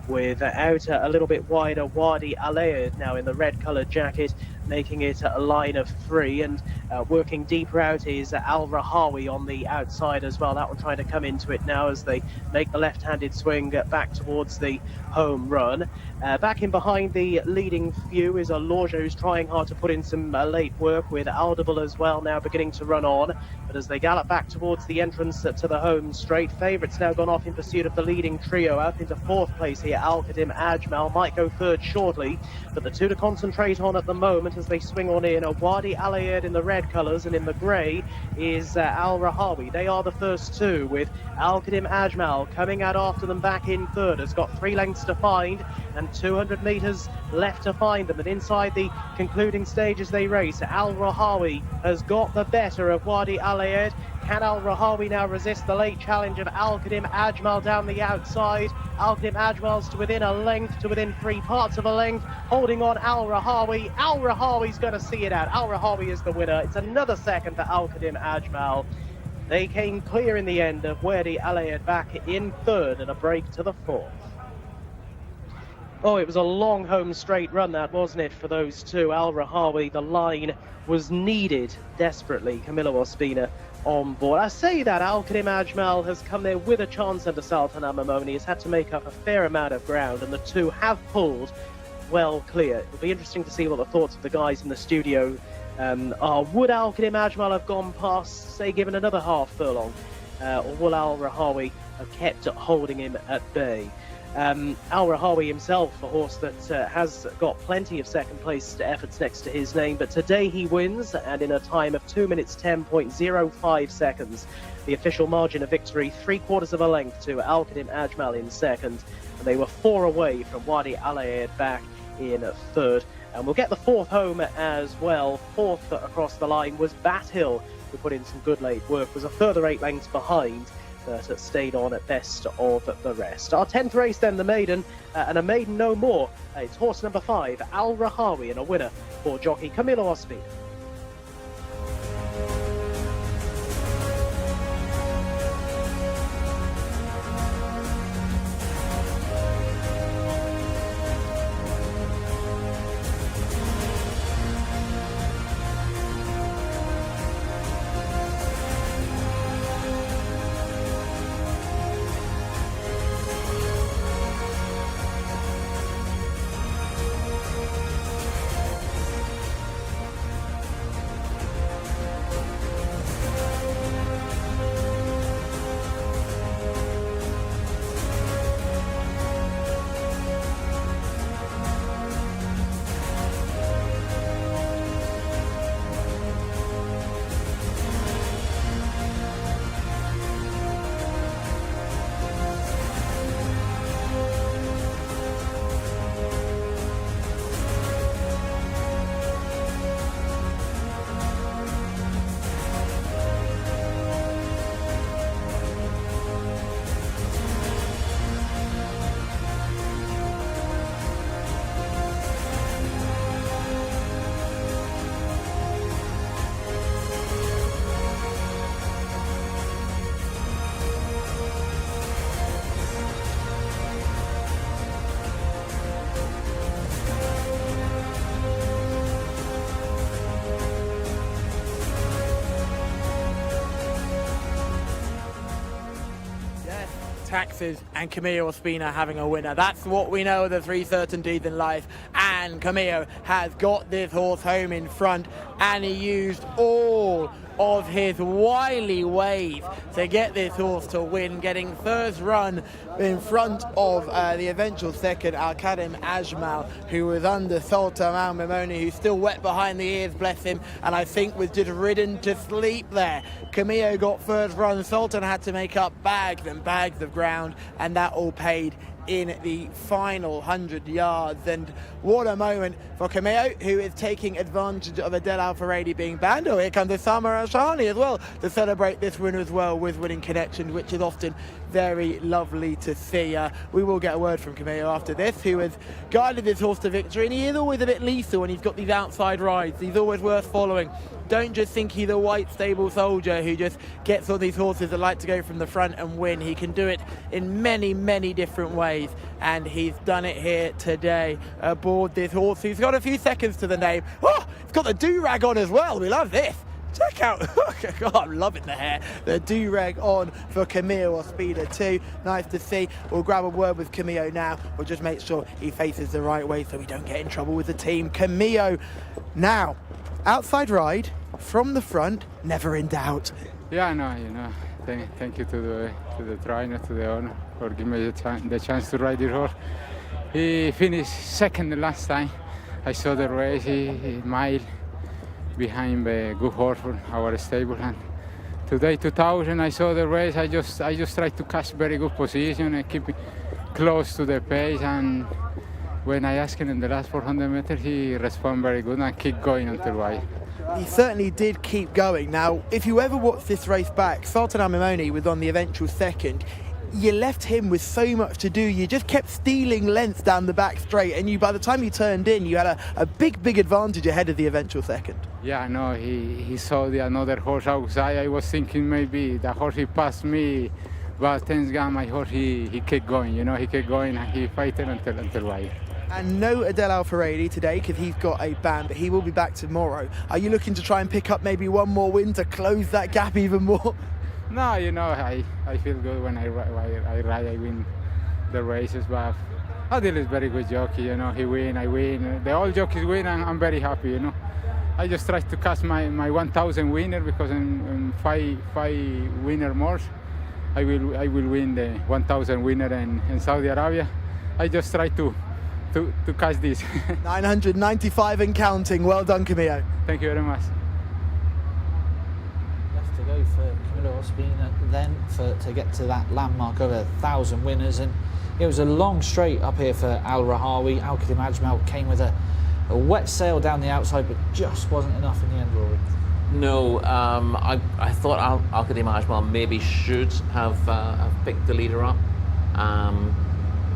with out a little bit wider Wadi Alayed now in the red coloured jacket, making it a line of 3, and working deeper out is Al Rahawi on the outside as well. That one trying to come into it now as they make the left-handed swing back towards the home run. Back in behind the leading few is Alorja, who's trying hard to put in some late work, with Aldable as well now beginning to run on. But as they gallop back towards the entrance to the home straight, favourites now gone off in pursuit of the leading trio. Up into 4th place here, Al Qadim Ajmal might go 3rd shortly, but the 2 to concentrate on at the moment as they swing on in are Wadi Alayed in the red colours, and in the grey is Al Rahawi. They are the first 2, with Al Qadim Ajmal coming out after them back in 3rd. Has got 3 lengths to find and 200 metres left to find them, and inside the concluding stage as they race, Al Rahawi has got the better of Wadi Alayed. Can Al Rahawi now resist the late challenge of Al Qadim Ajmal down the outside? Al Qadim Ajmal's to within a length, to within 3 parts of a length, holding on Al Rahawi. Al Rahawi's going to see it out. Al Rahawi is the winner. It's another second for Al Qadim Ajmal. They came clear in the end of Wadi Alayed back in 3rd and a break to the 4th. Oh, it was a long home straight run, that, wasn't it, for those 2? Al Rahawi, the line was needed desperately. Camilo Ospina on board. I say that Al Qadim Ajmal has come there with a chance under Sultan Amamoni. He's had to make up a fair amount of ground, and the 2 have pulled well clear. It'll be interesting to see what the thoughts of the guys in the studio are. Would Al Qadim Ajmal have gone past, say, given another half furlong, or will Al Rahawi have kept holding him at bay? Al Rahawi himself, a horse that has got plenty of second place efforts next to his name, but today he wins, and in a time of 2 minutes 10.05 seconds. The official margin of victory, 3/4 of a length to Al Qadim Ajmal in 2nd, and they were 4 away from Wadi Alayed back in 3rd. And we'll get the 4th home as well. 4th across the line was Bat Hill, who put in some good late work, was a further 8 lengths behind, but stayed on at best of the rest. Our 10th race then, the maiden, and a maiden no more. It's horse number 5, Al Rahawi, and a winner for jockey Camilo Ospina. taxes, and Camillo Ospina having a winner. That's what we know of the three certainties in life, and Camillo has got this horse home in front, and he used all of his wily ways to get this horse to win, getting first run in front of the eventual second, Al-Qadim Ajmal, who was under Sultan Al-Mimoni, who's still wet behind the ears, bless him, and I think was just ridden to sleep there. Camillo got first run, Sultan had to make up bags and bags of ground, and that all paid in the final 100 yards. And what a moment for Camillo, who is taking advantage of Adel Al-Faradi being banned. Oh, here comes Osama Ashani as well to celebrate this win as well with winning connections, which is often very lovely to see. We will get a word from Camillo after this, who has guided this horse to victory, and he is always a bit lethal when he's got these outside rides. He's always worth following. Don't just think he's a white stable soldier who just gets all these horses that like to go from the front and win. He can do it in many, many different ways, and he's done it here today aboard this horse who's got a few seconds to the name. Oh, it's got the do-rag on as well. We love this. Check out, God, I'm loving the hair. The do-rag on for Camillo Ospina too. Nice to see. We'll grab a word with Camillo now. We'll just make sure he faces the right way so we don't get in trouble with the team. Camillo now. Outside ride from the front, never in doubt. Yeah, no, thank you to the trainer, to the owner for giving me the chance to ride the horse. He finished second the last time. I saw the race. He mile behind a good horse from our stable. And today, 2000, I saw the race. I just tried to catch very good position and keep it close to the pace. And when I asked him in the last 400 meters, he responded very good and keep going until wide. He certainly did keep going. Now, if you ever watch this race back, Sultan Al-Mimoni was on the eventual second. You left him with so much to do. You just kept stealing lengths down the back straight, and by the time you turned in, you had a big advantage ahead of the eventual second. Yeah, no, he saw another horse outside. I was thinking maybe the horse he passed me, but thanks God my horse he kept going. He kept going and he fighted until wide. And no Adel Al-Faradi today because he's got a ban, but he will be back tomorrow. Are you looking to try and pick up maybe one more win to close that gap even more? No, I feel good when I ride, I win the races, but Adel is very good jockey, he win, I win. The all jockeys win and I'm very happy, I just try to catch my 1,000 winner because in five winner more, I will win the 1,000 winner in Saudi Arabia. I just try to catch this. 995 and counting. Well done, Camillo. Thank you very much. Left to go for Camillo Ospina then to get to that landmark of 1,000 winners, and it was a long straight up here for Al Rahawi. Al-Qadim Ajmal came with a wet sail down the outside, but just wasn't enough in the end, Rory. No, I thought Al-Qadim Ajmal maybe should have picked the leader up.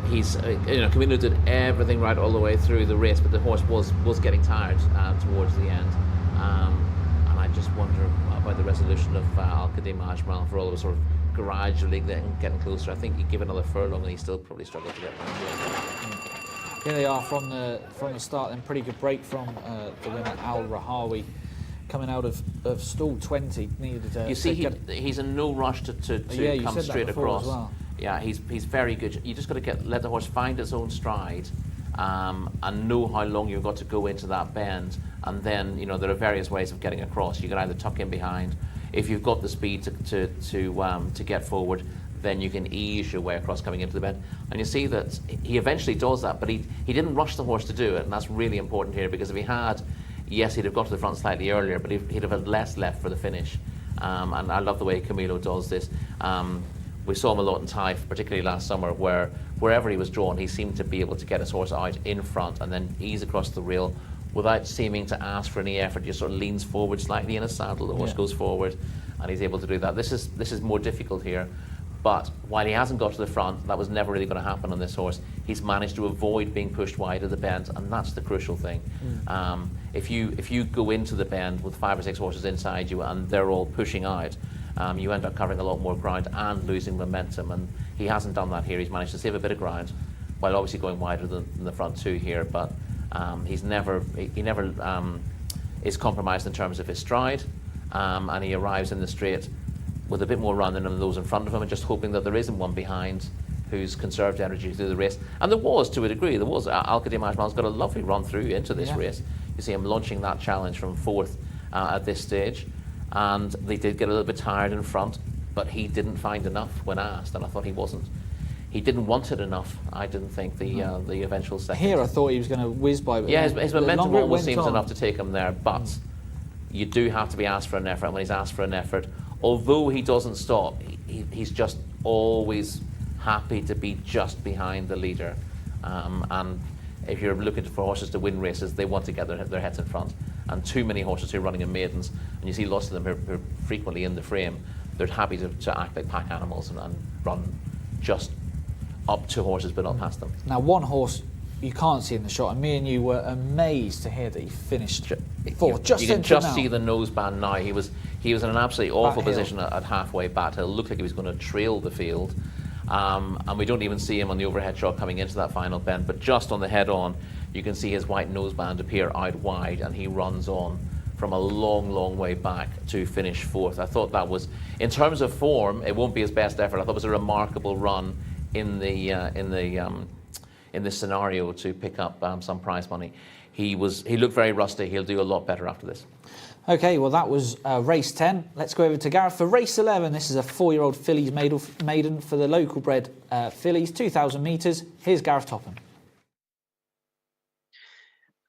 He's, Camillo did everything right all the way through the race, but the horse was getting tired towards the end. And I just wonder about the resolution of Al-Qadim Ajmal for all of us sort of gradually getting closer. I think he'd give another furlong and he still probably struggled to get there. Here they are from the start, then pretty good break from the winner Al Rahawi. Coming out of stall 20, needed to. You see, he's in no rush to come straight across. Well. Yeah, he's very good. You just got to let the horse find its own stride, and know how long you've got to go into that bend. And then there are various ways of getting across. You can either tuck in behind. If you've got the speed to get forward, then you can ease your way across coming into the bend. And you see that he eventually does that, but he didn't rush the horse to do it, and that's really important here because if he had. Yes, he'd have got to the front slightly earlier, but he'd have had less left for the finish. And I love the way Camillo does this. We saw him a lot in Taif, particularly last summer, where wherever he was drawn, he seemed to be able to get his horse out in front and then ease across the rail without seeming to ask for any effort. He just sort of leans forward slightly in his saddle, the horse goes forward, and he's able to do that. This is more difficult here. But while he hasn't got to the front, that was never really going to happen on this horse. He's managed to avoid being pushed wide of the bend, and that's the crucial thing. If you go into the bend with 5 or 6 horses inside you and they're all pushing out, you end up covering a lot more ground and losing momentum. And he hasn't done that here. He's managed to save a bit of ground while obviously going wider than the front two here. But he never is compromised in terms of his stride, and he arrives in the straight with a bit more run than those in front of him, and just hoping that there isn't one behind who's conserved energy through the race. And there was, to a degree, Al-Qadim Ajmal's got a lovely run through into this race. You see him launching that challenge from 4th at this stage, and they did get a little bit tired in front, but he didn't find enough when asked, and I thought he didn't want it enough. I didn't think the eventual second. Here I thought he was going to whiz by. Yeah, his momentum almost seems enough to take him there, but you do have to be asked for an effort, and when he's asked for an effort, although he doesn't stop, he's just always happy to be just behind the leader. And if you're looking for horses to win races, they want to get their heads in front. And too many horses who are running in maidens, and you see lots of them who are frequently in the frame, they're happy to act like pack animals and run just up to horses but not past them. Now, one horse you can't see in the shot, and me and you were amazed to hear that he finished fourth. You can just see the noseband now. He was in an absolutely awful position at halfway Bat Hill. Looked like he was going to trail the field. And we don't even see him on the overhead shot coming into that final bend, but just on the head-on, you can see his white noseband appear out wide, and he runs on from a long, long way back to finish 4th. I thought that was, in terms of form, it won't be his best effort. I thought it was a remarkable run in this scenario to pick up some prize money. He looked very rusty. He'll do a lot better after this. Okay, well that was race 10. Let's go over to Gareth for race 11. This is a 4-year-old fillies maiden for the local bred fillies, 2,000 metres. Here's Gareth Topham.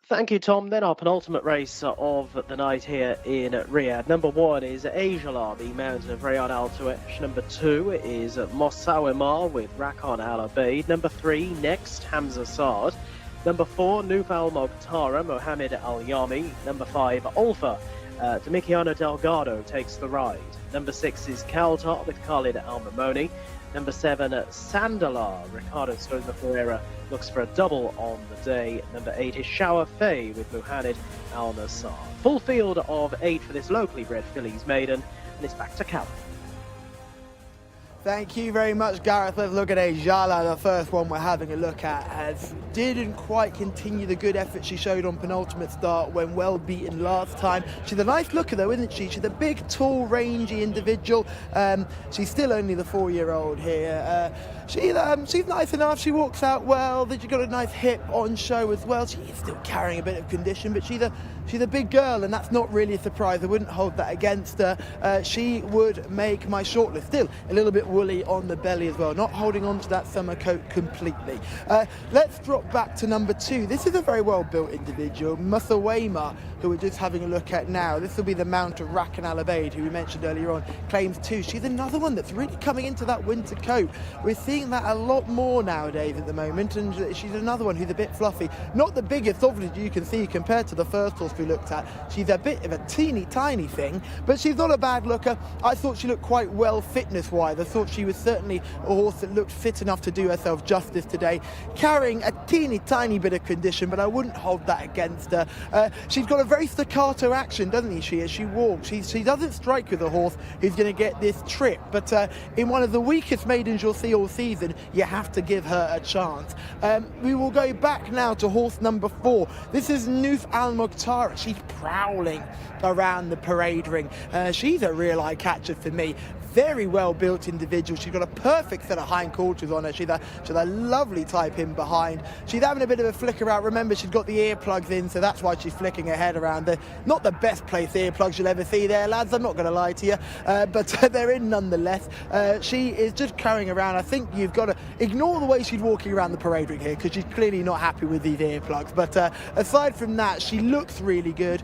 Thank you, Tom. Then our penultimate race of the night here in Riyadh. Number 1 is Jcsa, the mount of Rayan Al Tuesh. Number 2 is Mosawimar with Rakan Al Abeid. Number 3, next, Hamza Saad. Number 4, Nuf Al Moghtara, Mohammed Al Yami. Number 5, Alfa, Demikiano Delgado takes the ride. Number 6 is Kaltar with Khalid Al Mamoni. Number 7, Sandalar, Ricardo Souza Ferreira looks for a double on the day. Number 8 is Shower Fay with Muhammad Al Nassar. Full field of 8 for this locally bred fillies maiden, and it's back to Callum. Thank you very much, Gareth. Let's look at Jcsa, the first one we're having a look at. Didn't quite continue the good effort she showed on penultimate start when well beaten last time. She's a nice looker though, isn't she? She's a big, tall, rangy individual. She's still only the 4-year-old here. She's nice enough. She walks out well. She's got a nice hip on show as well. She is still carrying a bit of condition, but she's a big girl, and that's not really a surprise. I wouldn't hold that against her. She would make my shortlist. Still a little bit woolly on the belly as well, not holding on to that summer coat completely. Let's drop back to number 2. This is a very well built individual, Mosawimar, who we're just having a look at now. This will be the mount of Rakan Al Abeid, who we mentioned earlier on, claims 2. She's another one that's really coming into that winter coat. We're seeing that a lot more nowadays at the moment, and she's another one who's a bit fluffy. Not the biggest, obviously, you can see compared to the first horse we looked at. She's a bit of a teeny tiny thing, but she's not a bad looker. I thought she looked quite well fitness wise. I thought she was certainly a horse that looked fit enough to do herself justice today, carrying a teeny tiny bit of condition, but I wouldn't hold that against her. She's got a very staccato action, doesn't she, as she walks. She doesn't strike with a horse who's going to get this trip, but in one of the weakest maidens you'll see all season, you have to give her a chance. We will go back now to horse number 4. This is Nuf Al Moghtara. She's prowling around the parade ring. She's a real eye catcher for me. Very well built individual. She's got a perfect set of hind quarters on her. She's a lovely type in behind. She's having a bit of a flicker out. Remember, she's got the earplugs in, so that's why she's flicking her head around. Not the best placed earplugs you'll ever see there, lads. I'm not going to lie to you, but they're in nonetheless. She is just carrying around. I think you've got to ignore the way she's walking around the parade ring here, because she's clearly not happy with these earplugs. But aside from that, she looks really good.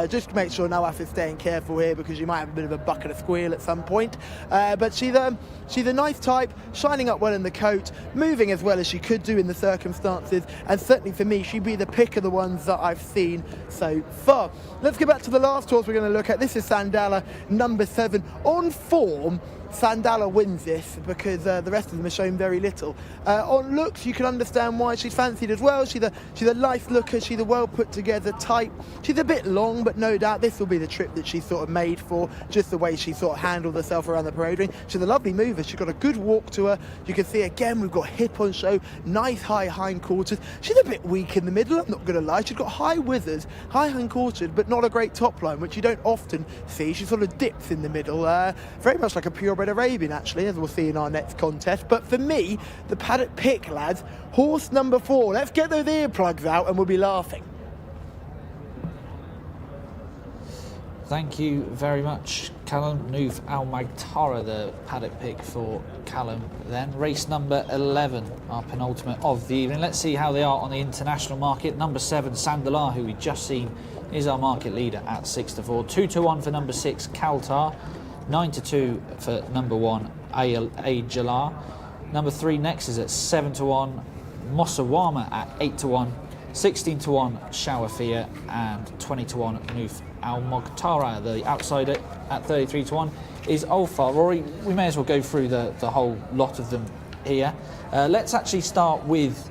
Just to make sure Nawaf is staying careful here, because you might have a bit of a buck and a squeal at some point. But she's a nice type, shining up well in the coat, moving as well as she could do in the circumstances, and certainly for me, she'd be the pick of the ones that I've seen so far. Let's get back to the last horse we're going to look at. This is Sandala, number 7, on form. Sandala wins this because the rest of them are shown very little. On looks, you can understand why she's fancied as well. She's a nice looker. She's a well put together type. She's a bit long, but no doubt this will be the trip that she's sort of made for, just the way she sort of handled herself around the parade ring. She's a lovely mover. She's got a good walk to her. You can see again we've got hip on show, nice high hindquarters. She's a bit weak in the middle, I'm not going to lie. She's got high withers, high hindquarters, but not a great top line, which you don't often see. She sort of dips in the middle, very much like a purebred Arabian actually, as we'll see in our next contest. But for me, the paddock pick, lads, horse number 4. Let's get those earplugs out and we'll be laughing. Thank you very much, Callum. Noof Al Magtara, the paddock pick for Callum. Then race number 11, our penultimate of the evening. Let's see how they are on the international market. Number 7, Sandalar, who we just seen, is our market leader at 6-4. 2-1 for number 6, Kaltar. 9-2 for number 1, Ajala. Number 3 next is at 7-1, Mosawama at 8-1. 16-1 Shawafia and 20-1 Noof Al Moghtara. The outsider at 33-1 is Ulfar. Rory, we may as well go through the whole lot of them here. Let's actually start with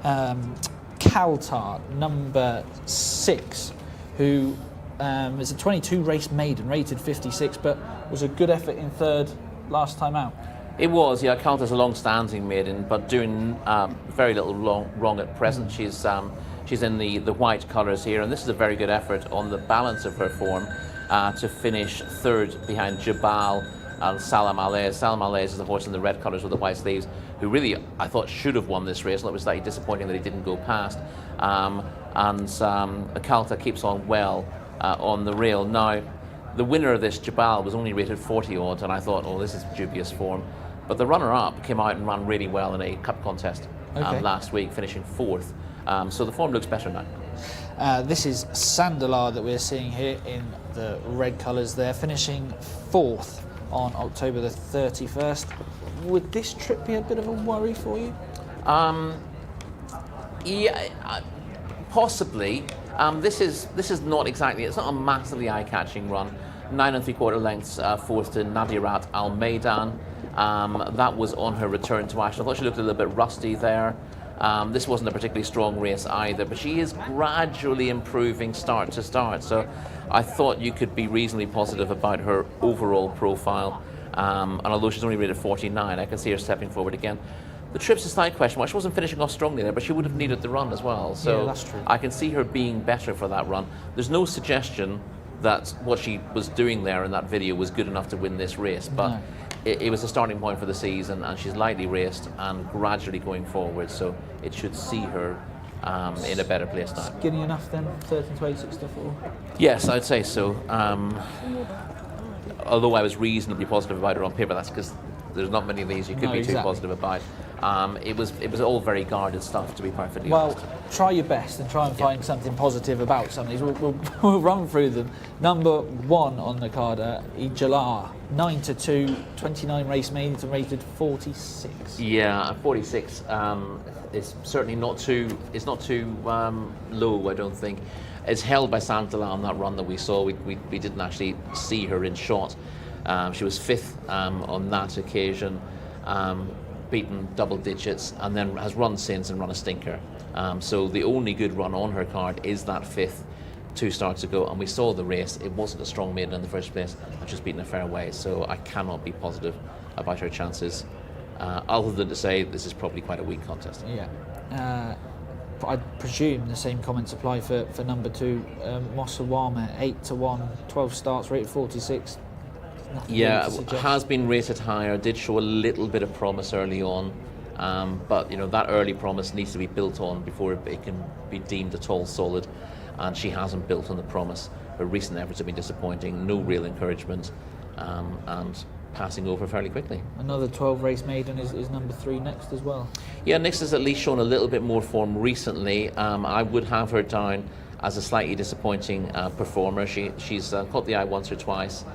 Kaltar, number 6, who is a 22 race maiden, rated 56, but was a good effort in third last time out. It was, yeah. Kaltar's a long-standing maiden, but doing very little wrong at present. She's in the white colours here, and this is a very good effort on the balance of her form to finish third behind Jabal and Salam Alaise. Salam Alaise is the horse in the red colours with the white sleeves, who really, I thought, should have won this race, and it was slightly disappointing that he didn't go past. Kaltar keeps on well on the rail. Now, the winner of this, Jabal, was only rated 40 odd, and I thought, oh, this is dubious form. But the runner-up came out and ran really well in a cup contest last week, finishing 4th. So the form looks better now. This is Sandalar that we're seeing here in the red colours there, finishing 4th on October the 31st. Would this trip be a bit of a worry for you? Yeah, possibly. This is not exactly, it's not a massively eye-catching run. 9 3/4 lengths, 4th to Nadirat Al Maidan. That was on her return to action. I thought she looked a little bit rusty there. This wasn't a particularly strong race either, but she is gradually improving start to start. So I thought you could be reasonably positive about her overall profile. And although she's only rated 49, I can see her stepping forward again. The trip's a slight question mark. She wasn't finishing off strongly there, but she would have needed the run as well. So yeah, that's true. I can see her being better for that run. There's no suggestion that what she was doing there in that video was good enough to win this race, but No. it was a starting point for the season, and she's lightly raced and gradually going forward, so it should see her in a better place now. Skinny enough then, 13 to 8, 6-4? Yes, I'd say so. Although I was reasonably positive about her on paper, that's because there's not many of these you could be too positive about. It was all very guarded stuff, to be perfectly honest. Well, try your best and try and find something positive about some of these. We'll run through them. Number 1 on the card, Ajala, 9-2, 29 race maidens and rated 46. Yeah, 46 is certainly not too. It's not too low, I don't think. It's held by Santala on that run that we saw. We didn't actually see her in shot. She was 5th on that occasion, beaten double digits, and then has run since and run a stinker. So the only good run on her card is that 5th 2 starts ago, and we saw the race. It wasn't a strong maiden in the first place, and she's beaten a fair way, so I cannot be positive about her chances, other than to say this is probably quite a weak contest. Yeah. I presume the same comments apply for number 2, Mosawama, 8-1, 12 starts, rated 46. Yeah, has been rated higher, did show a little bit of promise early on, but that early promise needs to be built on before it can be deemed at all solid, and she hasn't built on the promise. Her recent efforts have been disappointing, no real encouragement, and passing over fairly quickly. Another 12 race maiden is number 3 next as well. Yeah, Nix has at least shown a little bit more form recently. I would have her down as a slightly disappointing performer. She's caught the eye once or twice.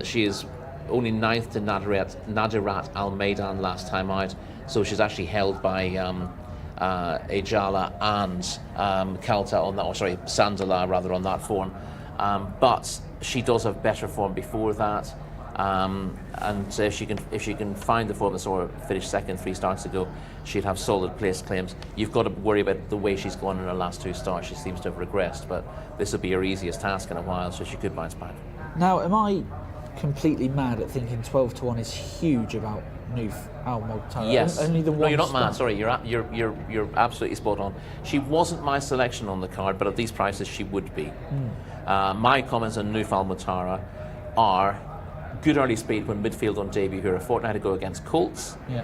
She is only 9th to Nadirat Al Maidan last time out, so she's actually held by Ajala and Kaltar on that, or sorry, Sandala rather, on that form. But she does have better form before that. And if she can find the form that saw her finish second 3 starts ago, she'd have solid place claims. You've got to worry about the way she's gone in her last 2 starts. She seems to have regressed, but this will be her easiest task in a while, so she could bounce back. Now, am I completely mad at thinking 12 to 1 is huge about Noof Al Mukhtar? Yes. Only the one. No, you're not start. mad. Sorry, you're absolutely spot on. She wasn't my selection on the card, but at these prices, she would be. My comments on Noof Al Mukhtar are good early speed when midfield on debut here, a fortnight ago against Colts. Yeah.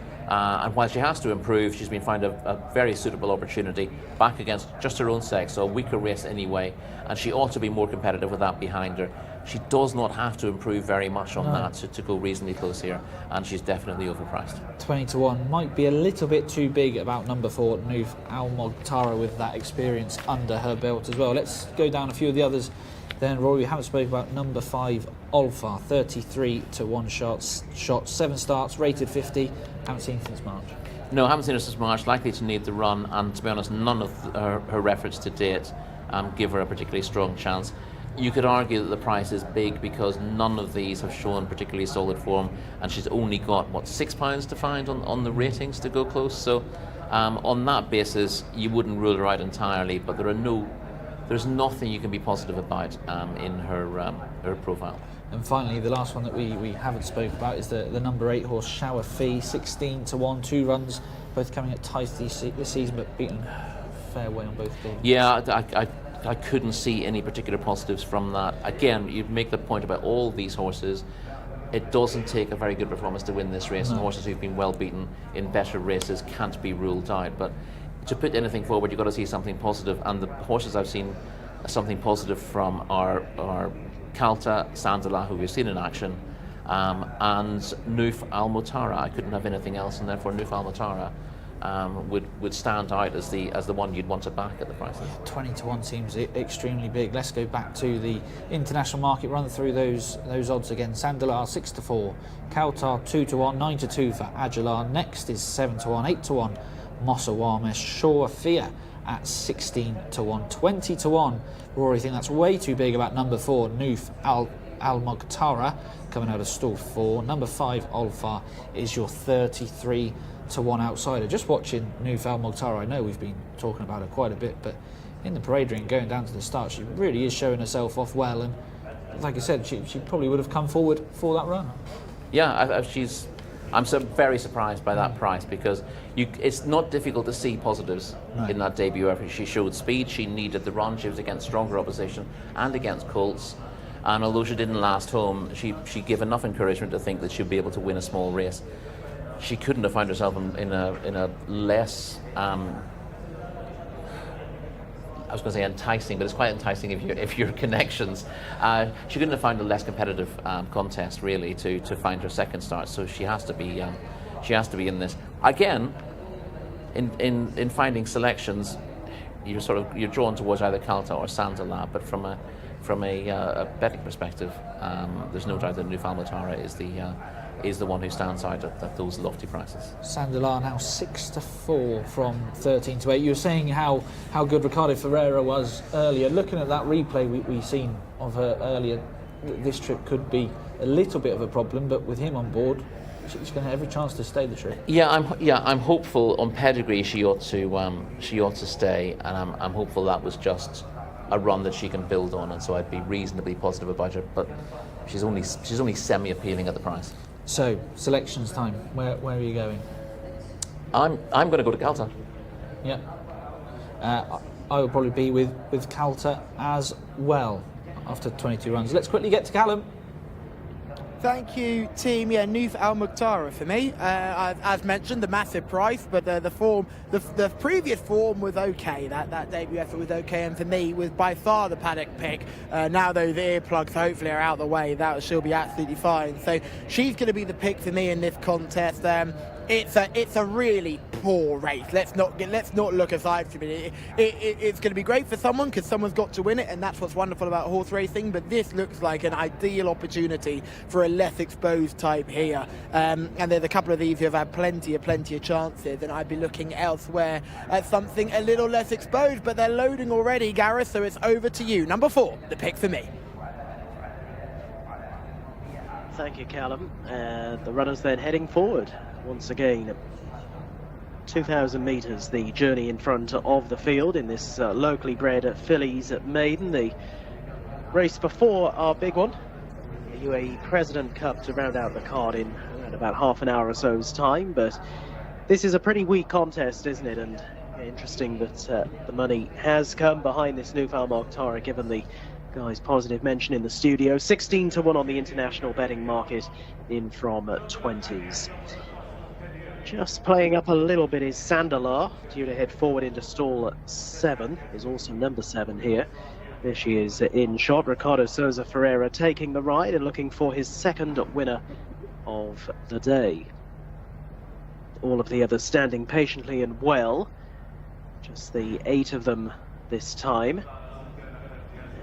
And while she has to improve, she's been found a very suitable opportunity back against just her own sex, so a weaker race anyway, and she ought to be more competitive with that behind her. She does not have to improve very much on that to go reasonably close here, and she's definitely overpriced. 20 to 1 might be a little bit too big about number 4, Noof Al Mukhtar, with that experience under her belt as well. Let's go down a few of the others. Then, Rory, we haven't spoken about number 5, Olfa, 33 to 1 shots, 7 starts, rated 50. Haven't seen since March. No, haven't seen her since March. Likely to need the run, and to be honest, none of her efforts to date give her a particularly strong chance. You could argue that the price is big because none of these have shown particularly solid form, and she's only got £6 to find on the ratings to go close. So, on that basis, you wouldn't rule her out entirely. But there's nothing you can be positive about in her profile. And finally, the last one that we haven't spoke about is the number 8 horse, Shower Fee, 16 to 1, 2 runs, both coming at tight this season, but beaten fair way on both days. Yeah, I couldn't see any particular positives from that. Again, you make the point about all these horses. It doesn't take a very good performance to win this race, and horses who've been well beaten in better races can't be ruled out. But to put anything forward, you've got to see something positive, and the horses I've seen something positive from are Calta, Sandala, who we've seen in action, and Noof Al Mukhtar. I couldn't have anything else, and therefore Noof Al Mukhtar would stand out as the one you'd want to back at the prices. 20 to 1 seems extremely big. Let's go back to the international market, run through those odds again. Sandalar 6 to 4, Kautar 2 to 1, 9 to 2 for Aguilar. Next is 7 to 1, 8 to 1, Mosawamesh. Shore Fear at 16 to 1, 20 to 1. Rory, think that's way too big about number 4, Noof Al Mukhtar, coming out of stall 4. Number 5, Olfar, is your 33 to 1 outsider. Just watching Noof Al Mukhtar, I know we've been talking about her quite a bit, but in the parade ring going down to the start, she really is showing herself off well, and like I said, she probably would have come forward for that run. Yeah, I'm very surprised by that price, because it's not difficult to see positives in that debut effort. She showed speed, she needed the run, she was against stronger opposition and against Colts, and although she didn't last home, she gave enough encouragement to think that she'd be able to win a small race. She couldn't have found herself in a less I was going to say enticing, but it's quite enticing if your connections. She couldn't have found a less competitive contest really to find her second start. So she has to be in this again. In finding selections, you're drawn towards either Calta or Sandala, but from a betting perspective, there's no doubt that Noof Al Mukhtar is the one who stands out at those lofty prices. Sandalar now 6 to 4 from 13 to 8. You were saying how good Ricardo Ferreira was earlier. Looking at that replay we've seen of her earlier, this trip could be a little bit of a problem, but with him on board, she's going to have every chance to stay the trip. I'm hopeful on pedigree she ought to stay, and I'm hopeful that was just a run that she can build on, and so I'd be reasonably positive about her. But she's only semi-appealing at the price. So, selections time. Where are you going? I'm going to go to Calta. Yeah. I will probably be with Calta as well after 22 runs. Let's quickly get to Callum. Thank you, team. Yeah, Noof Al Mukhtar for me. As mentioned, the massive price, but the form, the previous form was okay. That debut effort was okay, and for me, was by far the paddock pick. Now those earplugs hopefully are out of the way, she'll be absolutely fine. So she's going to be the pick for me in this contest. It's a really poor race. Let's not look aside from it. It's going to be great for someone because someone's got to win it, and that's what's wonderful about horse racing. But this looks like an ideal opportunity for a less exposed type here. And there's a couple of these who have had plenty of chances, and I'd be looking elsewhere at something a little less exposed. But they're loading already, Gareth. So it's over to you. Number 4, the pick for me. Thank you, Callum. And the runners then heading forward once again. 2,000 metres, the journey in front of the field in this locally bred fillies maiden. The race before our big one, the UAE President Cup, to round out the card in around about half an hour or so's time. But this is a pretty weak contest, isn't it? And interesting that the money has come behind this Newfoundland Tara, given the guy's positive mention in the studio. 16 to 1 on the international betting market, in from 20s. Just playing up a little bit is Sandalar, due to head forward into stall 7. Is also number 7 here. There she is in shot. Ricardo Souza Ferreira taking the ride and looking for his second winner of the day. All of the others standing patiently and well. Just the 8 of them this time.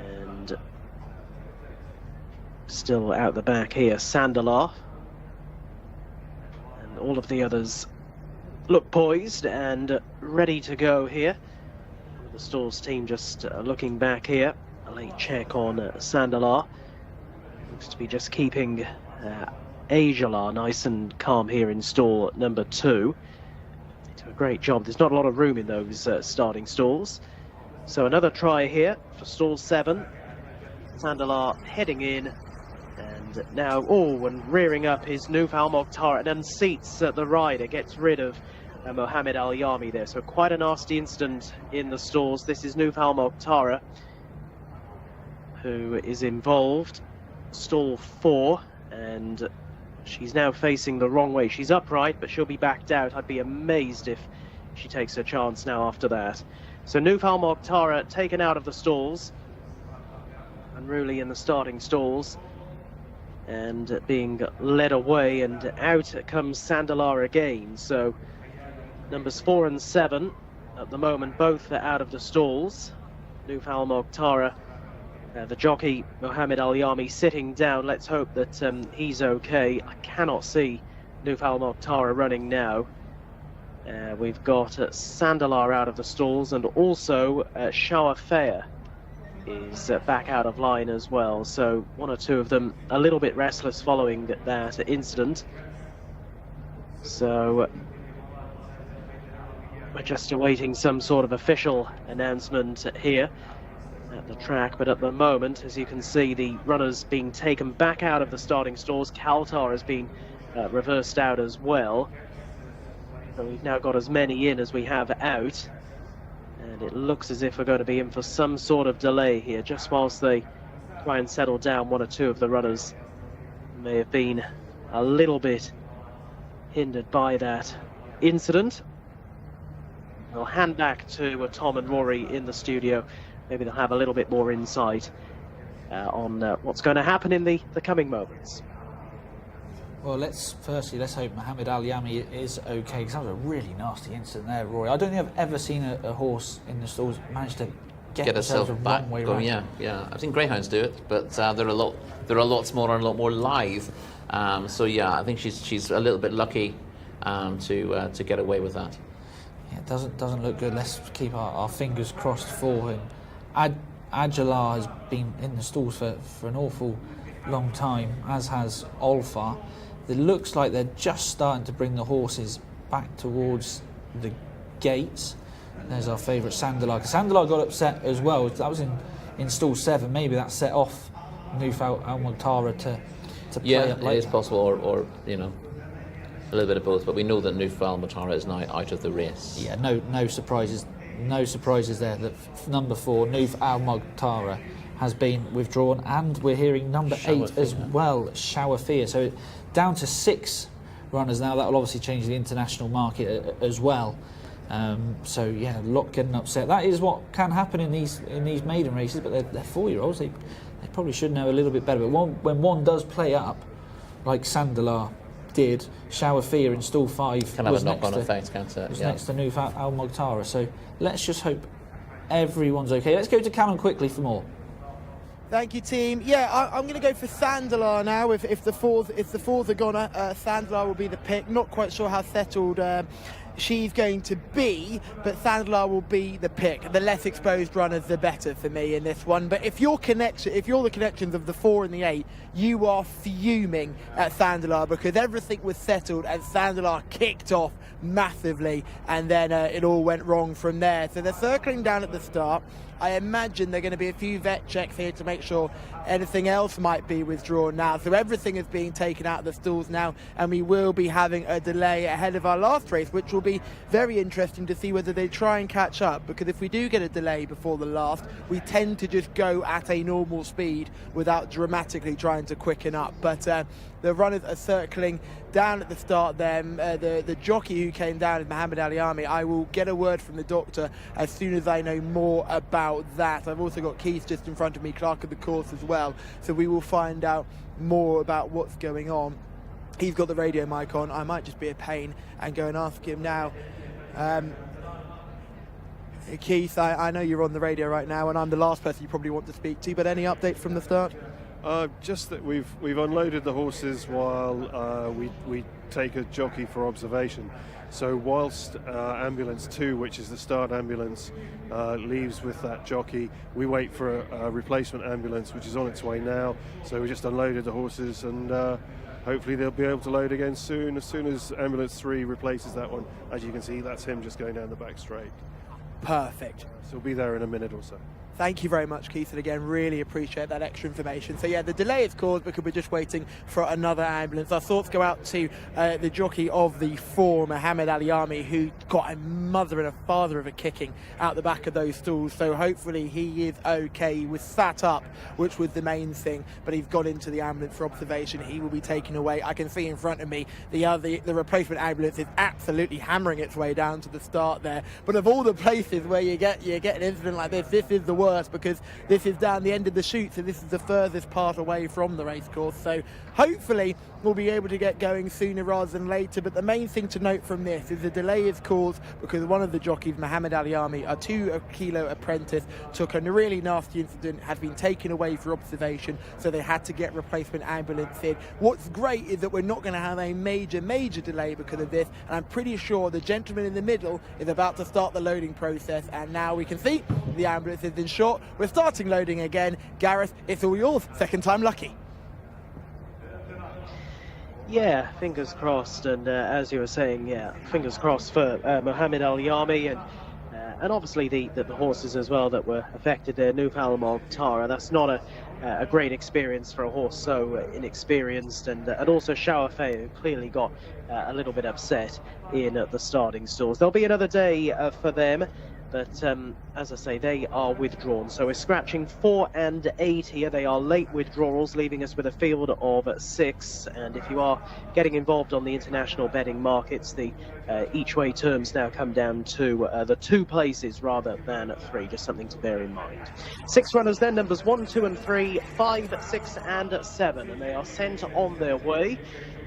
And still out the back here, Sandalar. And all of the others look poised and ready to go here. The stalls team just looking back here. A late check on Sandalar. Looks to be just keeping Jcsa nice and calm here in stall number 2. They do a great job. There's not a lot of room in those starting stalls. So another try here for stall 7. Sandalar heading in. And now, and rearing up his Newfoundland Mokhtar and unseats the rider, gets rid of Mohammed Al Yami there. So quite a nasty incident in the stalls. This is Newfoundland Mokhtar, who is involved. Stall 4, and she's now facing the wrong way. She's upright, but she'll be backed out. I'd be amazed if she takes her chance now after that. So Newfoundland Mokhtar taken out of the stalls. Unruly in the starting stalls. And being led away, and out comes Sandalar again. So numbers 4 and 7 at the moment, both are out of the stalls. Newfoundland Mokhtar, the jockey Mohammed Al Yami sitting down. Let's hope that he's okay. I cannot see Newfoundland Mokhtar running now. We've got Sandalar out of the stalls, and also Shower Fair is back out of line as well. So one or two of them a little bit restless following that incident. So we're just awaiting some sort of official announcement here at the track, but at the moment, as you can see, the runners being taken back out of the starting stalls. Kaltar has been reversed out as well. So we've now got as many in as we have out. And it looks as if we're going to be in for some sort of delay here, just whilst they try and settle down. One or two of the runners may have been a little bit hindered by that incident. I'll hand back to Tom and Rory in the studio. Maybe they'll have a little bit more insight on what's going to happen in the coming moments. Well, let's hope Mohammed Al Yami is okay, because that was a really nasty incident there, Rory. I don't think I've ever seen a horse in the stalls manage to get herself back wrong way going. around. Yeah. I've seen greyhounds do it, but they're a lot smaller and a lot more lithe. So yeah, I think she's a little bit lucky to get away with that. Yeah, it doesn't look good. Let's keep our fingers crossed for him. Jcsa has been in the stalls for an awful long time, as has Olfa. It looks like they're just starting to bring the horses back towards the gates. There's our favourite Sandalar. Sandalar got upset as well. That was in stall 7. Maybe that set off Newfoundland Mokhtar to play up later. Yeah, it is possible, or you know, a little bit of both. But we know that Newfoundland Mokhtar is now out of the race. Yeah, no surprises. No surprises there. That number 4, Newfoundland Mokhtar, has been withdrawn, and we're hearing number 8 as well, Shower Fear. So down to 6 runners now. That will obviously change the international market as well. So yeah, a lot getting upset. That is what can happen in these maiden races, but they're 4-year-olds. They probably should know a little bit better. But when one does play up, like Sandalar did, Shower Fear in stall 5 can have a knock-on effect, can't it? Was next to Newfoundland Mokhtar. So let's just hope everyone's okay. Let's go to Callum quickly for more. Thank you, team. Yeah, I'm going to go for Sandalar now. If the fourth are gone, Sandalar will be the pick. Not quite sure how settled she's going to be, but Sandalar will be the pick. The less exposed runners, the better for me in this one. But if you're the connections of the 4 and the 8, you are fuming at Sandalar because everything was settled and Sandalar kicked off massively, and then it all went wrong from there. So they're circling down at the start. I imagine there are going to be a few vet checks here to make sure anything else might be withdrawn now. So everything is being taken out of the stalls now, and we will be having a delay ahead of our last race, which will be very interesting to see whether they try and catch up, because if we do get a delay before the last, we tend to just go at a normal speed without dramatically trying to quicken up. But the runners are circling down at the start there. The jockey who came down is Mohammed Ali Army. I will get a word from the doctor as soon as I know more about that. I've also got Keith just in front of me, clerk of the course as well, so we will find out more about what's going on. He's got the radio mic on. I might just be a pain and go and ask him now. Keith, I know you're on the radio right now, and I'm the last person you probably want to speak to, but any update from the start? Just that we've unloaded the horses while we take a jockey for observation. So whilst ambulance 2, which is the start ambulance, leaves with that jockey, we wait for a replacement ambulance, which is on its way now. So we just unloaded the horses, and hopefully they'll be able to load again soon. As soon as ambulance 3 replaces that one, as you can see, that's him just going down the back straight. Perfect. So we'll be there in a minute or so. Thank you very much, Keith, and again, really appreciate that extra information. So yeah, the delay is caused because we're just waiting for another ambulance. Our thoughts go out to the jockey of the 4, Mohammed Ali Army, who got a mother and a father of a kicking out the back of those stalls. So hopefully he is okay. He was sat up, which was the main thing, but he's got into the ambulance for observation. He will be taken away. I can see in front of me the replacement ambulance is absolutely hammering its way down to the start there. But of all the places where you get an incident like this is the worst, because this is down the end of the chute, so this is the furthest part away from the racecourse. So hopefully we'll be able to get going sooner rather than later. But the main thing to note from this is the delay is caused because one of the jockeys, Mohammed Ali Army, a 2-kilo apprentice, took a really nasty incident, has been taken away for observation, so they had to get replacement ambulance in. What's great is that we're not going to have a major delay because of this, and I'm pretty sure the gentleman in the middle is about to start the loading process, and now we can see the ambulance is in short. We're starting loading again. Gareth, it's all yours. Second time lucky. Yeah, fingers crossed, and as you were saying, yeah, fingers crossed for Mohammed Ali Army, and obviously the horses as well that were affected there. Nufal Tara, that's not a great experience for a horse so inexperienced, and also Shawafei, who clearly got a little bit upset in the starting stalls. There'll be another day for them. But as I say, they are withdrawn. So we're scratching 4 and 8 here. They are late withdrawals, leaving us with a field of 6. And if you are getting involved on the international betting markets, the each-way terms now come down to the 2 places rather than 3. Just something to bear in mind. 6 runners then, numbers 1, 2 and 3, 5, 6 and 7. And they are sent on their way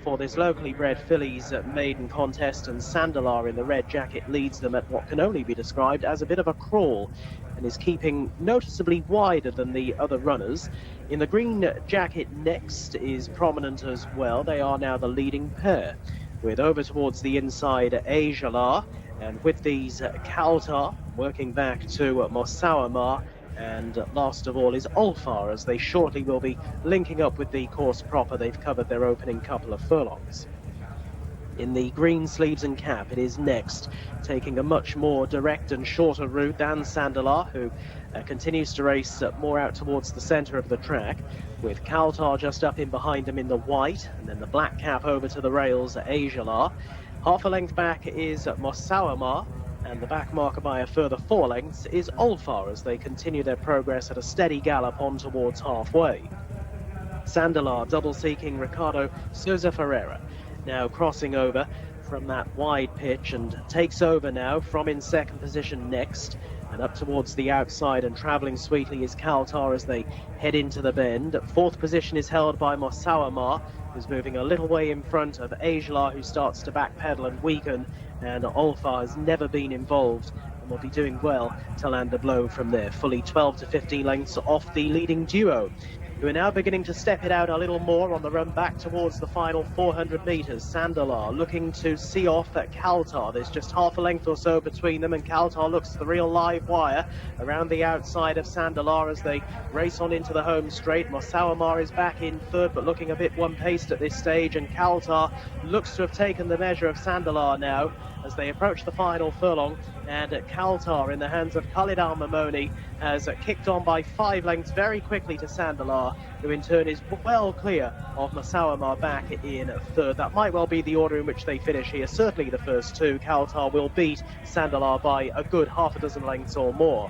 for this locally bred fillies maiden contest, and Sandalar in the red jacket leads them at what can only be described as a bit of a crawl, and is keeping noticeably wider than the other runners. In the green jacket next is prominent as well. They are now the leading pair, with over towards the inside Jcsa, and with these Kaltar working back to Mosawamar, and last of all is Ulfar, as they shortly will be linking up with the course proper. They've covered their opening couple of furlongs. In the green sleeves and cap, it is next, taking a much more direct and shorter route than Sandalar, who continues to race more out towards the centre of the track, with Kaltar just up in behind him in the white, and then the black cap over to the rails, Jcsa. Half a length back is Mosawamar, and the back marker by a further 4 lengths is Ulfar, as they continue their progress at a steady gallop on towards halfway. Sandalar double-seeking Ricardo Sousa Ferreira, now crossing over from that wide pitch, and takes over now from in second position next, and up towards the outside and travelling sweetly is Kaltar as they head into the bend. 4th position is held by Mosawamar, who's moving a little way in front of Jcsa, who starts to backpedal and weaken, and Ulfar has never been involved and will be doing well to land a blow from there. Fully 12 to 15 lengths off the leading duo. who are now beginning to step it out a little more on the run back towards the final 400 metres. Sandalar looking to see off at Kaltar. There's just half a length or so between them, and Kaltar looks the real live wire around the outside of Sandalar as they race on into the home straight. Mosawamar is back in third, but looking a bit one-paced at this stage, and Kaltar looks to have taken the measure of Sandalar now as they approach the final furlong, and Kaltar in the hands of Khalid Al-Mamoni has kicked on by 5 lengths very quickly to Sandalar, who in turn is well clear of Mosawamar back in third. That might well be the order in which they finish here. Certainly the first two. Kaltar will beat Sandalar by a good half a dozen lengths or more.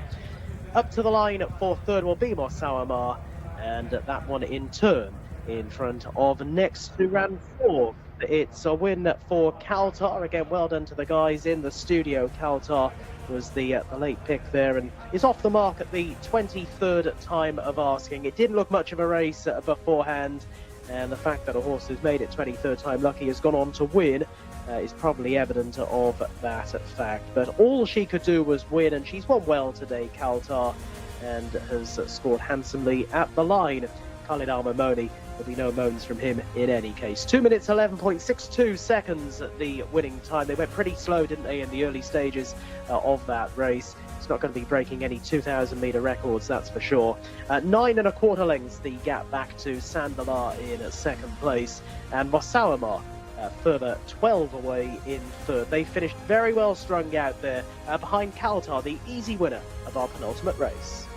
Up to the line for third will be Mosawamar, and that one in turn in front of next to ran fourth. It's a win for Kaltar. Again, well done to the guys in the studio. Kaltar was the late pick there and is off the mark at the 23rd time of asking. It didn't look much of a race beforehand, and the fact that a horse who's made it 23rd time lucky has gone on to win is probably evident of that fact. But all she could do was win, and she's won well today, Kaltar, and has scored handsomely at the line. Khalid Al-Mamoni, there'll be no moans from him in any case. 2 minutes 11.62 seconds at the winning time. They went pretty slow, didn't they, in the early stages of that race. It's not going to be breaking any 2,000 metre records, that's for sure. 9 1/4 lengths the gap back to Sandalar in second place, and Mosawamar further 12 away in third. They finished very well strung out there behind Kaltar, the easy winner of our penultimate race.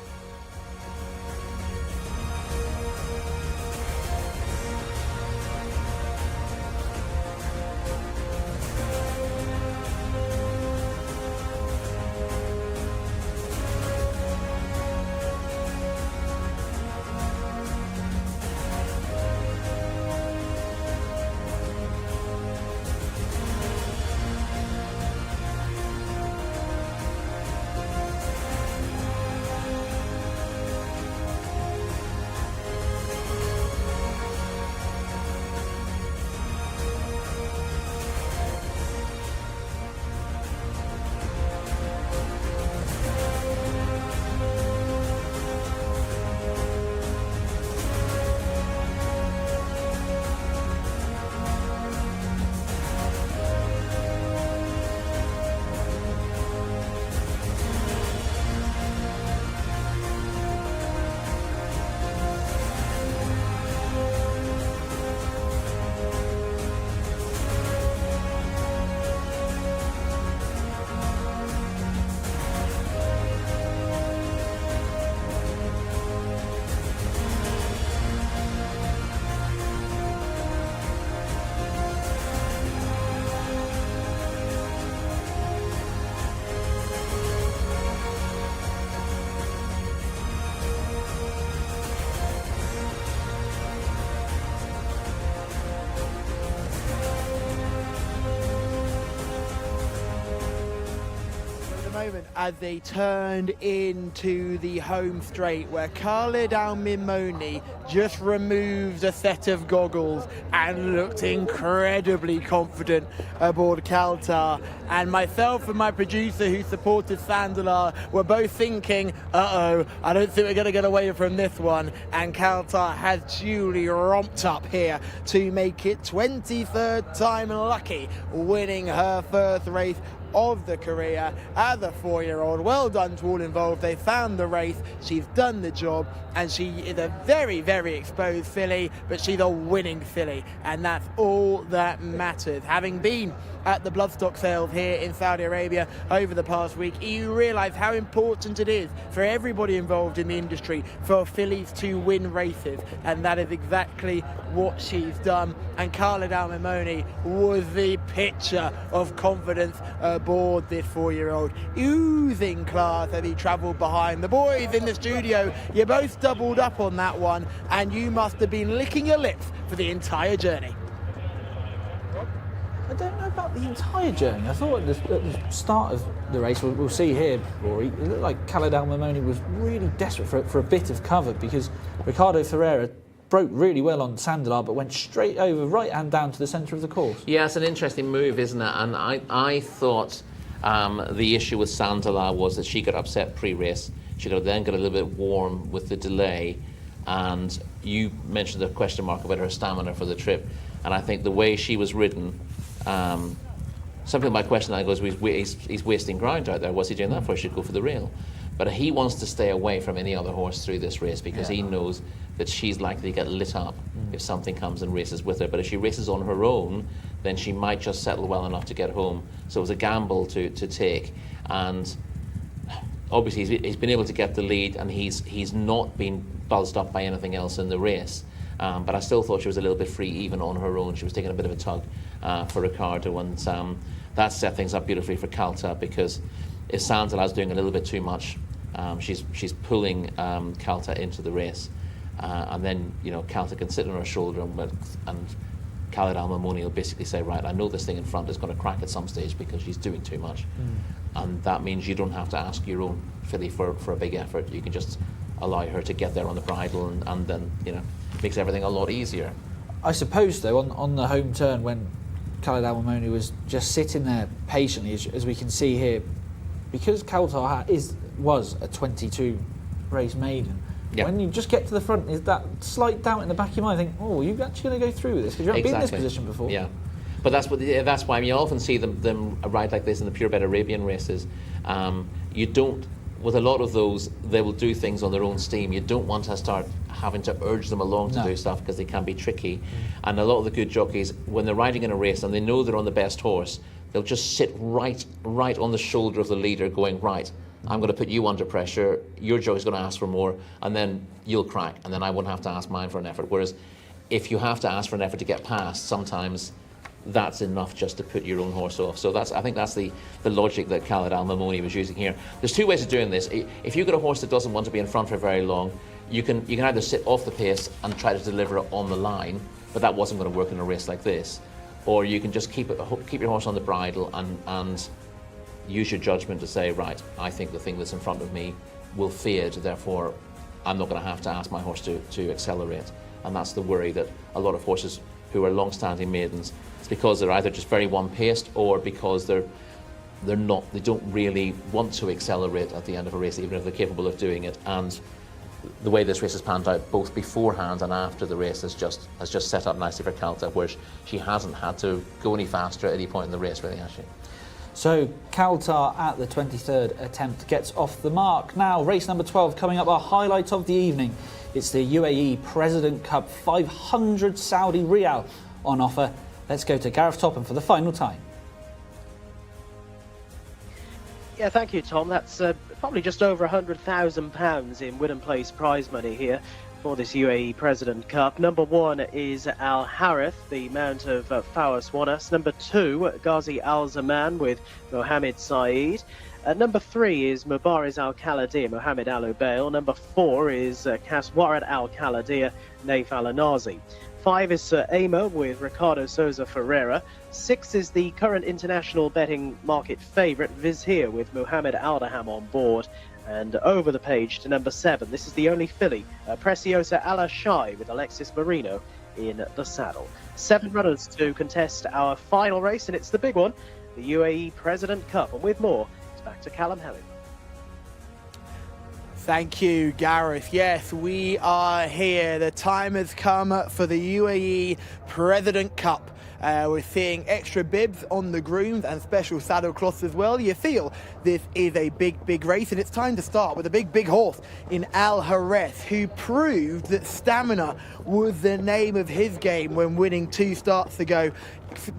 Moment as they turned into the home straight, where Khalid Al-Mamoni just removed a set of goggles and looked incredibly confident aboard Kaltar, and myself and my producer who supported Sandalar were both thinking, I don't think we're going to get away from this one, and Kaltar has duly romped up here to make it 23rd time lucky, winning her first race of the career as a 4-year-old. Well done to all involved. They found the race, she's done the job, and she is a very, very exposed filly, but she's a winning filly, and that's all that matters. Having been at the bloodstock sales here in Saudi Arabia over the past week, you realise how important it is for everybody involved in the industry for fillies to win races, and that is exactly what she's done. And Khalid Al-Mamoni was the picture of confidence aboard this 4-year-old, oozing class as he travelled behind. The boys in the studio, you both doubled up on that one, and you must have been licking your lips for the entire journey. I don't know about the entire journey. I thought at the start of the race, we'll see here, Rory, it looked like Khalid Al-Mamoni was really desperate for a bit of cover, because Ricardo Ferreira broke really well on Sandalar, but went straight over, right hand down to the centre of the course. Yeah, it's an interesting move, isn't it? And I thought the issue with Sandalar was that she got upset pre-race. She then got a little bit warm with the delay. And you mentioned the question mark about her stamina for the trip, and I think the way she was ridden, something of my question I goes, he's wasting ground out there. What's he doing that for? He should go for the rail. But he wants to stay away from any other horse through this race because he knows that she's likely to get lit up if something comes and races with her. But if she races on her own, then she might just settle well enough to get home. So it was a gamble to take. And obviously he's been able to get the lead, and he's not been buzzed up by anything else in the race. But I still thought she was a little bit free even on her own. She was taking a bit of a tug for Ricardo, and that set things up beautifully for Calta, because if Sandala's doing a little bit too much, she's pulling Calta into the race, and then Calta can sit on her shoulder, and Khaled Al Mamoni will basically say, right, I know this thing in front is going to crack at some stage because she's doing too much, and that means you don't have to ask your own filly for a big effort. You can just allow her to get there on the bridle, and then makes everything a lot easier. I suppose though on the home turn, when Khaled Al Mamoni was just sitting there patiently, as we can see here, because Calta was a 22 race maiden. Yep. When you just get to the front, is that slight doubt in the back of your mind? Think, are you actually going to go through with this? Because you haven't been in this position before. Yeah, but that's why you often see them ride like this in the purebred Arabian races. You don't. With a lot of those, they will do things on their own steam. You don't want to start having to urge them along to do stuff, because they can be tricky. And a lot of the good jockeys, when they're riding in a race and they know they're on the best horse, they'll just sit right on the shoulder of the leader going, right, I'm going to put you under pressure, your jockey's going to ask for more, and then you'll crack, and then I won't have to ask mine for an effort. Whereas if you have to ask for an effort to get past, sometimes that's enough just to put your own horse off. So I think that's the logic that Khaled Al Mamoni was using here. There's two ways of doing this. If you've got a horse that doesn't want to be in front for very long, you can either sit off the pace and try to deliver it on the line, but that wasn't going to work in a race like this. Or you can just keep your horse on the bridle and use your judgment to say, right, I think the thing that's in front of me will fade, therefore I'm not going to have to ask my horse to accelerate. And that's the worry that a lot of horses who are long-standing maidens, it's because they're either just very one-paced, or because they don't really want to accelerate at the end of a race, even if they're capable of doing it. And the way this race has panned out, both beforehand and after the race, has just set up nicely for Calta, where she hasn't had to go any faster at any point in the race, really, has she? So Calta at the 23rd attempt gets off the mark. Now, race number 12 coming up, our highlight of the evening. It's the UAE President Cup, 500 Saudi Riyal on offer. Let's go to Gareth Topham for the final time. Yeah, thank you, Tom. That's probably just over £100,000 in win and place prize money here for this UAE President Cup. Number 1 is Al Harith, the mount of Fawaz Wanas. Number 2, Ghazi Al Zaman with Mohammed Saeed. Number 3 is Mubariz Al Khaladiya, Mohammed Al Ubail. Number 4 is Kaswarat Al Khaladiya, Naif Al Anazi. 5 is Sir Amo with Ricardo Souza Ferreira. 6 is the current international betting market favourite Vizhir with Mohammed Aldaham on board. And over the page to number 7, this is the only filly, Preciosa Ala Shai with Alexis Marino in the saddle. 7 runners to contest our final race, and it's the big one, the UAE President Cup. And with more, it's back to Callum Helling. Thank you, Gareth. Yes, we are here. The time has come for the UAE President Cup. We're seeing extra bibs on the grooms and special saddle cloths as well. You feel this is a big race, and it's time to start with a big horse in Al Harith, who proved that stamina was the name of his game when winning 2 starts ago,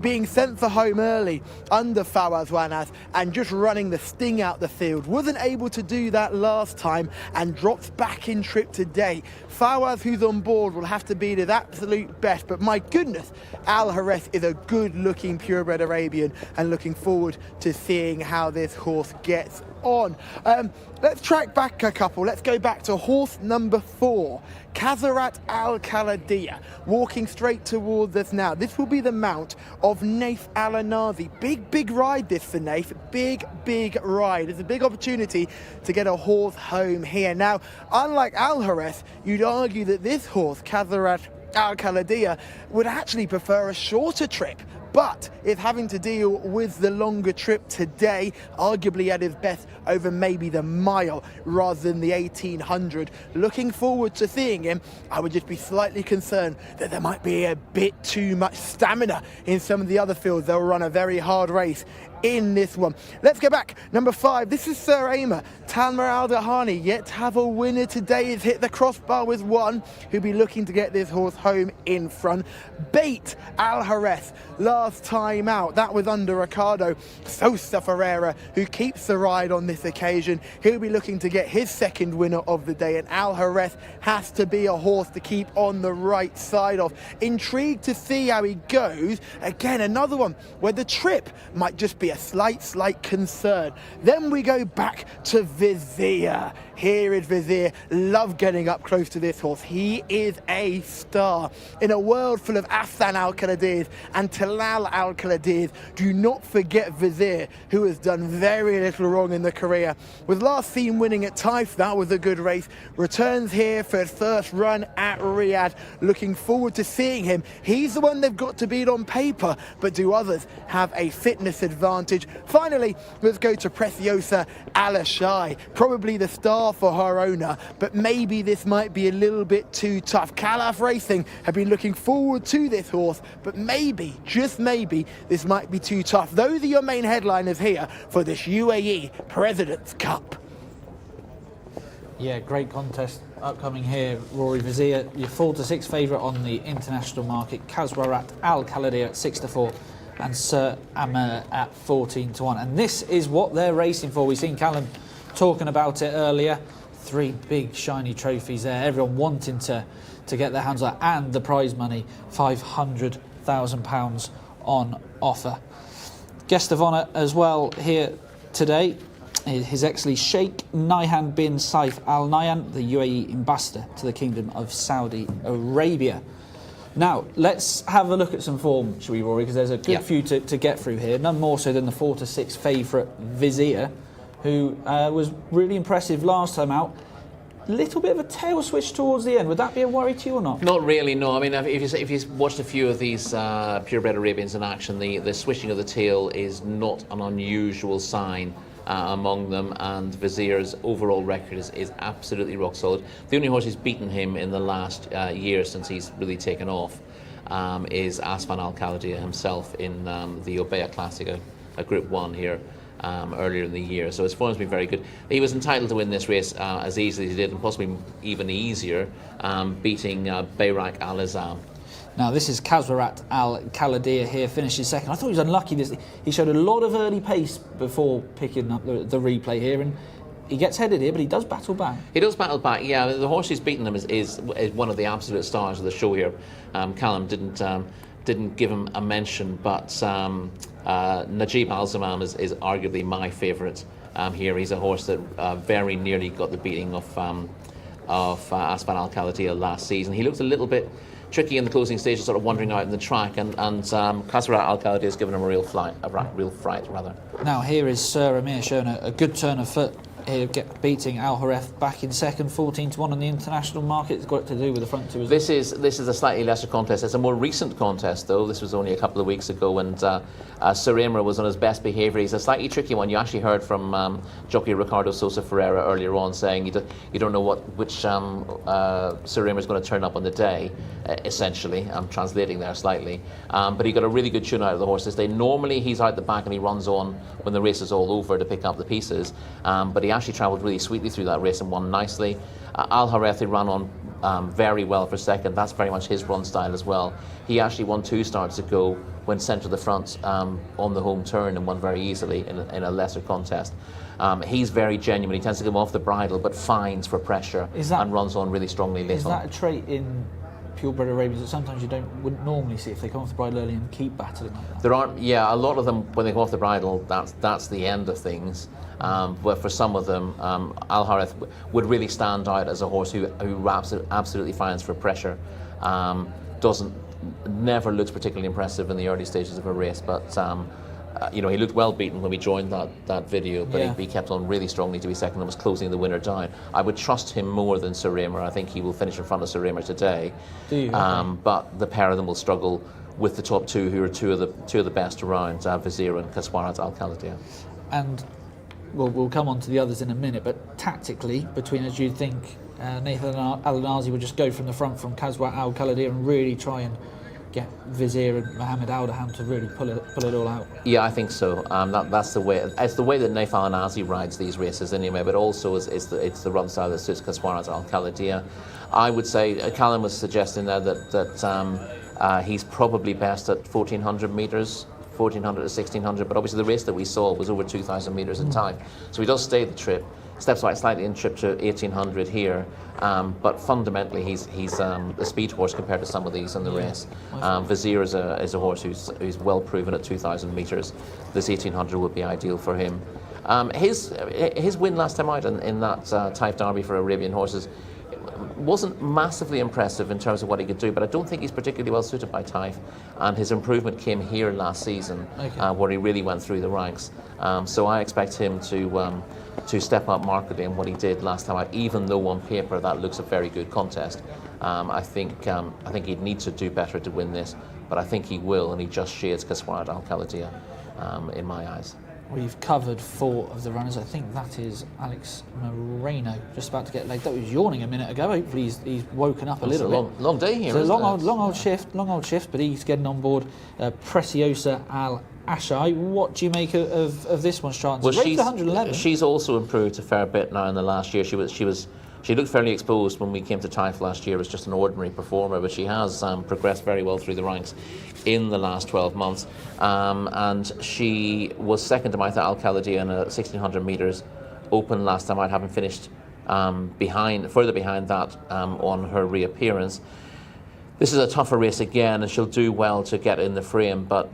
being sent for home early under Fawaz Wanas and just running the sting out the field. Wasn't able to do that last time and drops back in trip today. Fawaz, who's on board, will have to be at his absolute best, but my goodness, Al Harith is a good-looking purebred Arabian, and looking forward to seeing how this horse gets on. Let's track back a couple. Let's go back to horse number 4, Kazarat Al Khaladiya, walking straight towards us now. This will be the mount of Naif Al Anazi. Big ride this for Naif. Big ride. It's a big opportunity to get a horse home here. Now, unlike Al Harith, you'd argue that this horse, Kazarat Al Khaladiya, would actually prefer a shorter trip but is having to deal with the longer trip today, arguably at his best over maybe the mile rather than the 1800. Looking forward to seeing him. I would just be slightly concerned that there might be a bit too much stamina in some of the other fields. They'll run a very hard race in this one. Let's go back. Number 5, this is Sir Aimer. Talmer Al-Dahani yet to have a winner today. Has hit the crossbar with one, who'll be looking to get this horse home in front. Bait Al Jerez last time out. That was under Ricardo Sosa Ferreira, who keeps the ride on this occasion. He'll be looking to get his second winner of the day, and Al Jerez has to be a horse to keep on the right side of. Intrigued to see how he goes. Again, another one where the trip might just be a slight concern. Then we go back to Vizier. Here is Vizier. Love getting up close to this horse. He is a star. In a world full of Afsan Al-Khaladiz and Talal Al-Khaladiz, do not forget Vizier, who has done very little wrong in the career. Was last seen winning at Taif. That was a good race. Returns here for his first run at Riyadh. Looking forward to seeing him. He's the one they've got to beat on paper, but do others have a fitness advantage? Finally, let's go to Preciosa Alashai. Probably the star for her owner, but maybe this might be a little bit too tough. Calaf Racing have been looking forward to this horse, but maybe, just maybe, this might be too tough. Those are your main headliners here for this UAE President's Cup. Yeah, great contest upcoming here. Rory Vizier, your 4-6 favourite on the international market. Kazwarat Al-Khaladi at 6-4. And Sir Amer at 14-1. And this is what they're racing for. We've seen Callum talking about it earlier. 3 big shiny trophies there. Everyone wanting to get their hands on it. And the prize money, £500,000 on offer. Guest of honour as well here today, His Excellency Sheikh Nahyan bin Saif Al Nahyan, the UAE ambassador to the Kingdom of Saudi Arabia. Now, let's have a look at some form, shall we, Rory? Because there's a good few to get through here. None more so than the 4-6 favourite Vizier, who was really impressive last time out. Little bit of a tail switch towards the end. Would that be a worry to you or not? Not really, no. I mean, if you've watched a few of these purebred Arabians in action, the switching of the tail is not an unusual sign among them, and Vizier's overall record is absolutely rock solid. The only horse who's beaten him in the last year since he's really taken off is Asfan Al-Khaladi himself in the Obeya Classic, a Group 1 here earlier in the year. So his form's been very good. He was entitled to win this race as easily as he did, and possibly even easier, beating Bayrak Al-Azam. Now, this is Kazwarat Al-Khaladi here, finishes second. I thought he was unlucky. He showed a lot of early pace before picking up the replay here, and he gets headed here, but he does battle back. He does battle back, yeah. The horse who's beaten him is one of the absolute stars of the show here. Callum didn't give him a mention, but Najib Al-Zamam is arguably my favourite here. He's a horse that very nearly got the beating of Asfan Al-Khaladi last season. He looked a little bit tricky in the closing stages, sort of wandering out in the track, and Kazwarat Al-Khaladi has given him a real fright. Now here is Sir Amir showing a good turn of foot here, beating Al Jerez back in second, 14-1 on the international market. It's got to do with the front two as well. This is a slightly lesser contest. It's a more recent contest, though. This was only a couple of weeks ago, and Sir Amir was on his best behaviour. He's a slightly tricky one. You actually heard from jockey Ricardo Sosa Ferreira earlier on saying you don't know which Sir Amir is going to turn up on the day. Essentially, I'm translating there slightly, but he got a really good tune out of the horse this day. Normally he's out the back and he runs on when the race is all over to pick up the pieces, but he actually travelled really sweetly through that race and won nicely. Al Jerez ran on very well for second. That's very much his run style as well. He actually won 2 starts ago when sent to the front on the home turn and won very easily in a lesser contest. He's very genuine. He tends to come off the bridle but finds for pressure and runs on really strongly later. Is that a trait in purebred Arabians that sometimes you wouldn't normally see if they come off the bridle early and keep battling like that? There aren't, a lot of them when they come off the bridle, that's the end of things. But for some of them, Al Jerez would really stand out as a horse who absolutely finds for pressure. Never looks particularly impressive in the early stages of a race, but he looked well beaten when we joined that video, but he kept on really strongly to be second and was closing the winner down. I would trust him more than Sir Amir. I think he will finish in front of Sir Amir today. Do you? But the pair of them will struggle with the top two, who are two of the best around, Vizir and Kaswarat Al Khalidiyah. And we'll come on to the others in a minute, but tactically, between us, do you think Nathan Al-Nazi would just go from the front from Kaswarat Al Khalidiyah and really try and get Vizir and Mohammed Aldaham to really pull it all out? Yeah, I think so. That's the way. It's the way that Naif Al-Nazi rides these races anyway, but also it's the run style that suits Kaswarat Al Khalidiyah. I would say Callum was suggesting there that he's probably best at 1400 metres, 1400 to 1600, but obviously the race that we saw was over 2000 metres in time, so he does stay the trip, steps back slightly in trip to 1800 here, but fundamentally he's a speed horse compared to some of these in the race. Vizir is a horse who's well proven at 2000 metres. This 1800 would be ideal for him. His win last time out in that Taif Derby for Arabian horses wasn't massively impressive in terms of what he could do, but I don't think he's particularly well suited by Taif, and his improvement came here last season, where he really went through the ranks. So I expect him to step up markedly in what he did last time out, even though on paper that looks a very good contest. I think he'd need to do better to win this, but I think he will, and he just shades Kaswarat Al Khalidiyah in my eyes. We've covered 4 of the runners. I think that is Alex Moreno, just about to get laid. That was yawning a minute ago. Hopefully he's woken up a little bit. Long day here. It's a long old shift, but he's getting on board. Preciosa Al Ashai. What do you make of this one, Stratan? Well, she's 111. She's also improved a fair bit now in the last year. She looked fairly exposed when we came to Taif last year as just an ordinary performer, but she has progressed very well through the ranks in the last 12 months. And she was second to Maitha Al Khalidiyah in a 1600 metres open last time out, having finished further behind that on her reappearance. This is a tougher race again, and she'll do well to get in the frame, but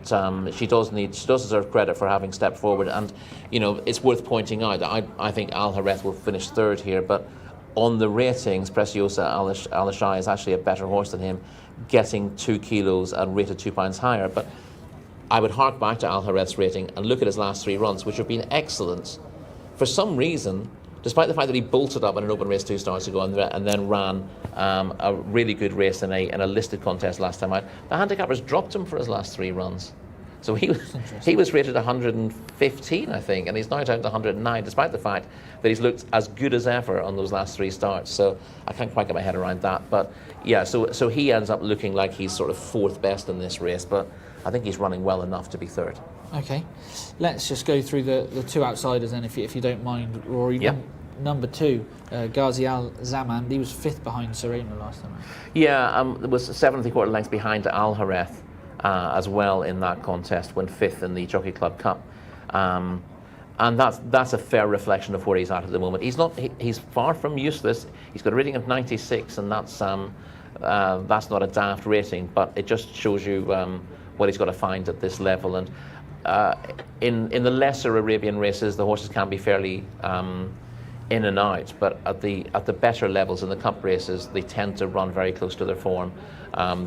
she does deserve credit for having stepped forward. And it's worth pointing out that I think Al Hareth will finish third here, but on the ratings, Preciosa Al Ashai is actually a better horse than him, getting 2 kilos and rated 2 pounds higher. But I would hark back to Al Hareth's rating and look at his last 3 runs, which have been excellent. For some reason, despite the fact that he bolted up in an open race 2 starts ago and then ran a really good race in a listed contest last time out, the handicappers dropped him for his last 3 runs. So he was rated 115, I think, and he's now down to 109, despite the fact that he's looked as good as ever on those last 3 starts. So I can't quite get my head around that. But yeah, so he ends up looking like he's sort of 4th best in this race, but I think he's running well enough to be 3rd. Okay, let's just go through the 2 outsiders then, if you don't mind, Rory. Yeah. Number 2, Ghazi Al Zaman. He was 5th behind Serena last time. Yeah, it was 7 3/4 lengths behind Al Hareth as well in that contest, when 5th in the Jockey Club Cup. And that's a fair reflection of where he's at the moment. He's far from useless. He's got a rating of 96, and that's not a daft rating, but it just shows you what he's got to find at this level. And in the lesser Arabian races, the horses can be fairly in and out, but at the better levels in the cup races, they tend to run very close to their form.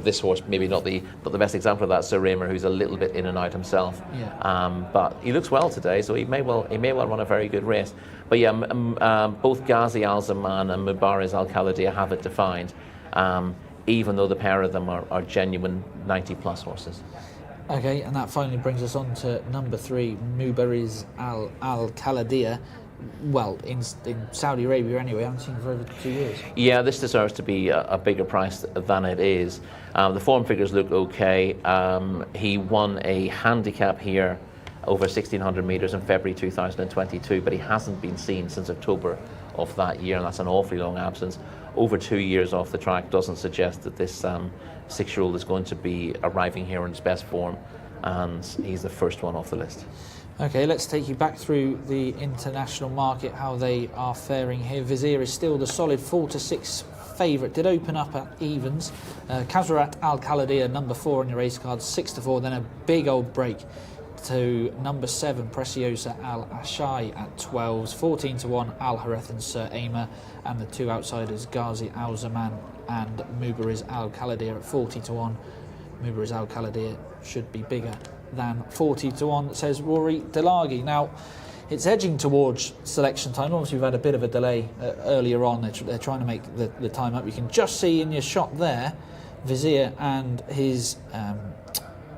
This horse maybe not the best example of that, Sir Raymer, who's a little bit in and out himself. Yeah. But he looks well today, so he may well run a very good race. But yeah, both Ghazi Al Zaman and Mubariz Al Khalidiyah have it defined, even though the pair of them are genuine 90+ horses. Okay, and that finally brings us on to number 3, Mubariz Al Khalidiyah. Well, in Saudi Arabia anyway, I haven't seen him for over 2 years. Yeah, this deserves to be a bigger price than it is. The form figures look okay. He won a handicap here over 1600 metres in February 2022, but he hasn't been seen since October of that year, and that's an awfully long absence. Over 2 years off the track doesn't suggest that this 6-year-old is going to be arriving here in his best form, and he's the first one off the list. Okay, let's take you back through the international market, how they are faring here. Vizir is still the solid 4-6 favourite. Did open up at evens. Kaswarat Al Khalidiyah, number 4 on your race card, 6-4. Then a big old break to number 7, Preciosa Al Ashai at 12s. 14-1, Al Hareth and Sir Aymer. And the 2 outsiders, Ghazi Al Zaman and Mubariz Al Khalidiyah at 40-1. Mubariz Al Khalidiyah should be bigger than 40-1, says Rory Delaghi. Now, it's edging towards selection time. Obviously, we've had a bit of a delay earlier on. They're trying to make the time up. You can just see in your shot there Vizier and his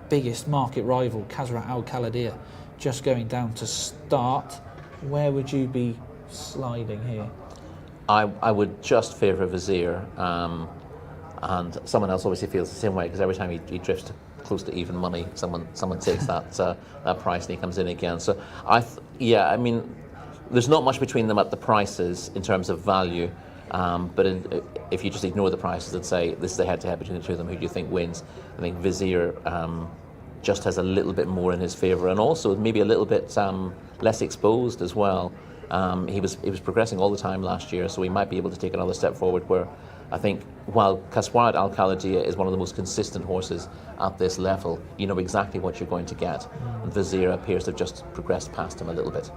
biggest market rival, Kasrat Al Khalidiyah, just going down to start. Where would you be sliding here? I would just favour Vizier, and someone else obviously feels the same way, because every time he drifts close to even money, someone takes that price and he comes in again. So I mean, there's not much between them at the prices in terms of value, but if you just ignore the prices and say this is a head-to-head between the two of them, who do you think wins? I think Vizier just has a little bit more in his favour, and also maybe a little bit less exposed as well. He was progressing all the time last year, so he might be able to take another step forward, where I think while Kasrat Al Khalidiyah is one of the most consistent horses at this level, you know exactly what you're going to get. And Vizier appears to have just progressed past him a little bit.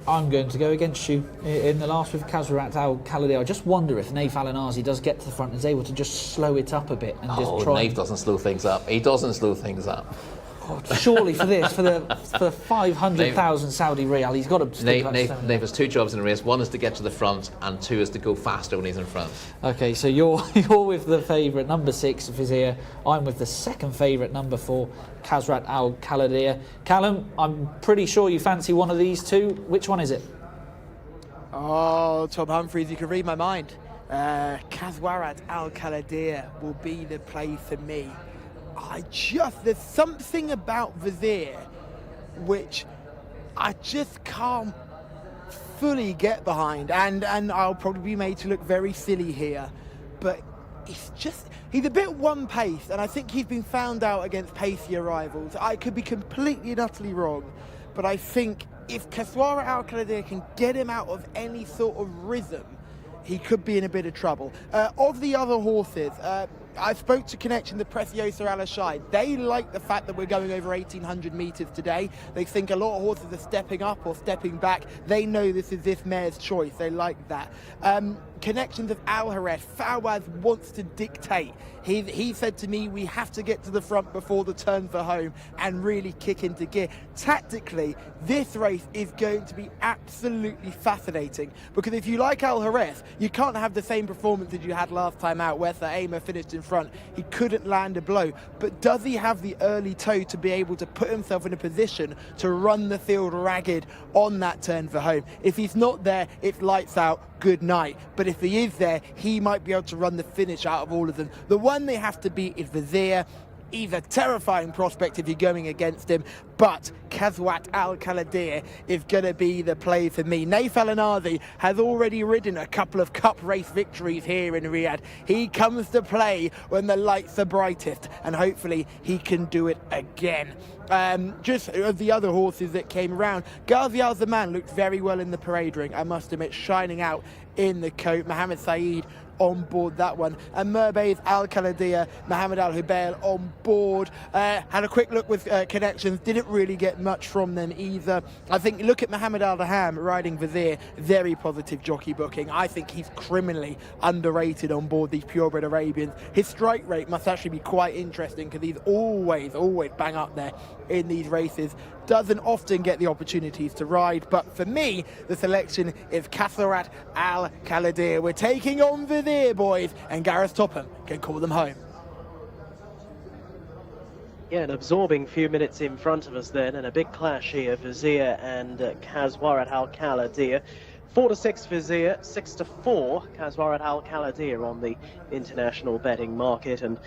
I'm going to go against you in the last with Kasrat Al Khalidiyah. I just wonder if Naif Al-Anazi does get to the front and is able to just slow it up a bit and just try. Naif doesn't slow things up. He doesn't slow things up. Surely for the 500,000 Saudi Riyal, he's got to stick Naif has two jobs in a race. One is to get to the front, and two is to go faster when he's in front. Okay, so you're with the favourite, number 6, Vizier. I'm with the second favourite, number 4, Kasrat Al Khalidiyah. Callum, I'm pretty sure you fancy one of these two. Which one is it? Oh, Tom Humphries, you can read my mind. Kasrat Al Khalidiyah will be the play for me. There's something about Vizier which I just can't fully get behind, and I'll probably be made to look very silly here, but he's a bit one-paced, and I think he's been found out against pacier rivals. I could be completely and utterly wrong, but I think if Kasrat Al Khalidiyah can get him out of any sort of rhythm, he could be in a bit of trouble. Of the other horses, I spoke to Connection, the Preciosa Al Ashai. They like the fact that we're going over 1,800 metres today. They think a lot of horses are stepping up or stepping back. They know this is this mare's choice. They like that. Connections of Al Hareth. Fawaz wants to dictate. He said to me, we have to get to the front before the turn for home and really kick into gear. Tactically, this race is going to be absolutely fascinating, because if you like Al Hareth, you can't have the same performance as you had last time out, where Sir Aymer finished in front. He couldn't land a blow, but does he have the early toe to be able to put himself in a position to run the field ragged on that turn for home? If he's not there, it's lights out, good night. But if he is there, he might be able to run the finish out of all of them. The one they have to beat is Vizier. He's a terrifying prospect if you're going against him, but Kasrat Al Khalidiyah is going to be the play for me. Naif Al-Anazi has already ridden a couple of cup race victories here in Riyadh. He comes to play when the lights are brightest, and hopefully he can do it again. Just of the other horses that came around, Ghazi Al Zaman looked very well in the parade ring, I must admit, shining out in the coat. Mohammed Saeed on board that one, and Merbaith Al Khalidiyah, Mohammed Al Hubail on board. Had a quick look with Connections, didn't really get much from them either. I think look at Mohammed Al Daham riding Vizier, very positive jockey booking. I think he's criminally underrated on board these purebred Arabians. His strike rate must actually be quite interesting, because he's always bang up there in these races. Doesn't often get the opportunities to ride, but for me, the selection is Kasrat Al Khalidiyah. We're taking on Vizier, boys, and Gareth Topham can call them home. Yeah, an absorbing few minutes in front of us then, and a big clash here, Vizier and Kasrat Al Khalidiyah. 4-6 Vizier, 6-4 Kasrat Al Khalidiyah on the international betting market, and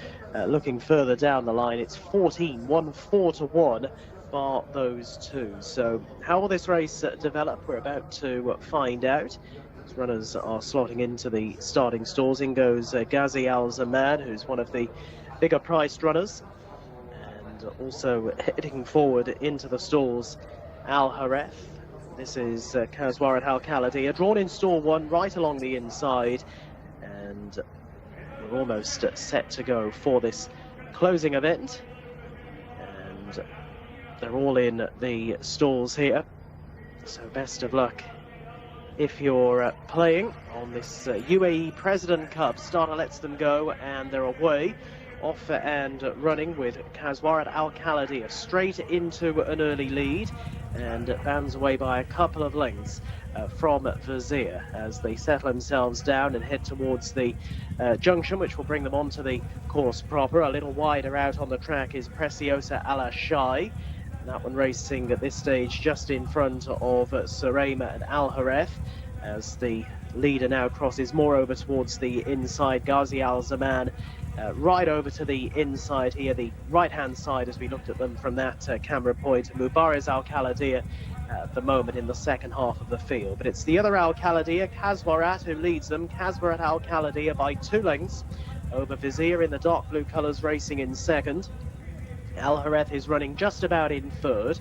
looking further down the line, it's 4-1 bar those two. So how will this race develop? We're about to find out. As runners are slotting into the starting stalls. In goes Ghazi Al Zaman, who's one of the bigger priced runners, and also heading forward into the stalls, Al Hareth. This is Kasrat Al Khalidiyah, drawn in stall 1 right along the inside, and we're almost set to go for this closing event. And they're all in the stalls here, so best of luck if you're playing on this UAE President Cup. Starter lets them go, and they're away, off and running with Kasrat Al Khalidiyah straight into an early lead, and bands away by a couple of lengths. from Vizier as they settle themselves down and head towards the junction, which will bring them onto the course proper. A little wider out on the track is Preciosa Ala Shai. That one racing at this stage just in front of Surreyma and Al Hareth, as the leader now crosses more over towards the inside. Ghazi Al Zaman right over to the inside here, the right-hand side as we looked at them from that camera point. Mubariz Al Khaladia at the moment in the second half of the field. But it's the other Al Khaladia, Kaswarat, who leads them. Kaswarat Al Khaladia by 2 lengths over Vizier in the dark blue colours, racing in second. Al Hareth is running just about in third.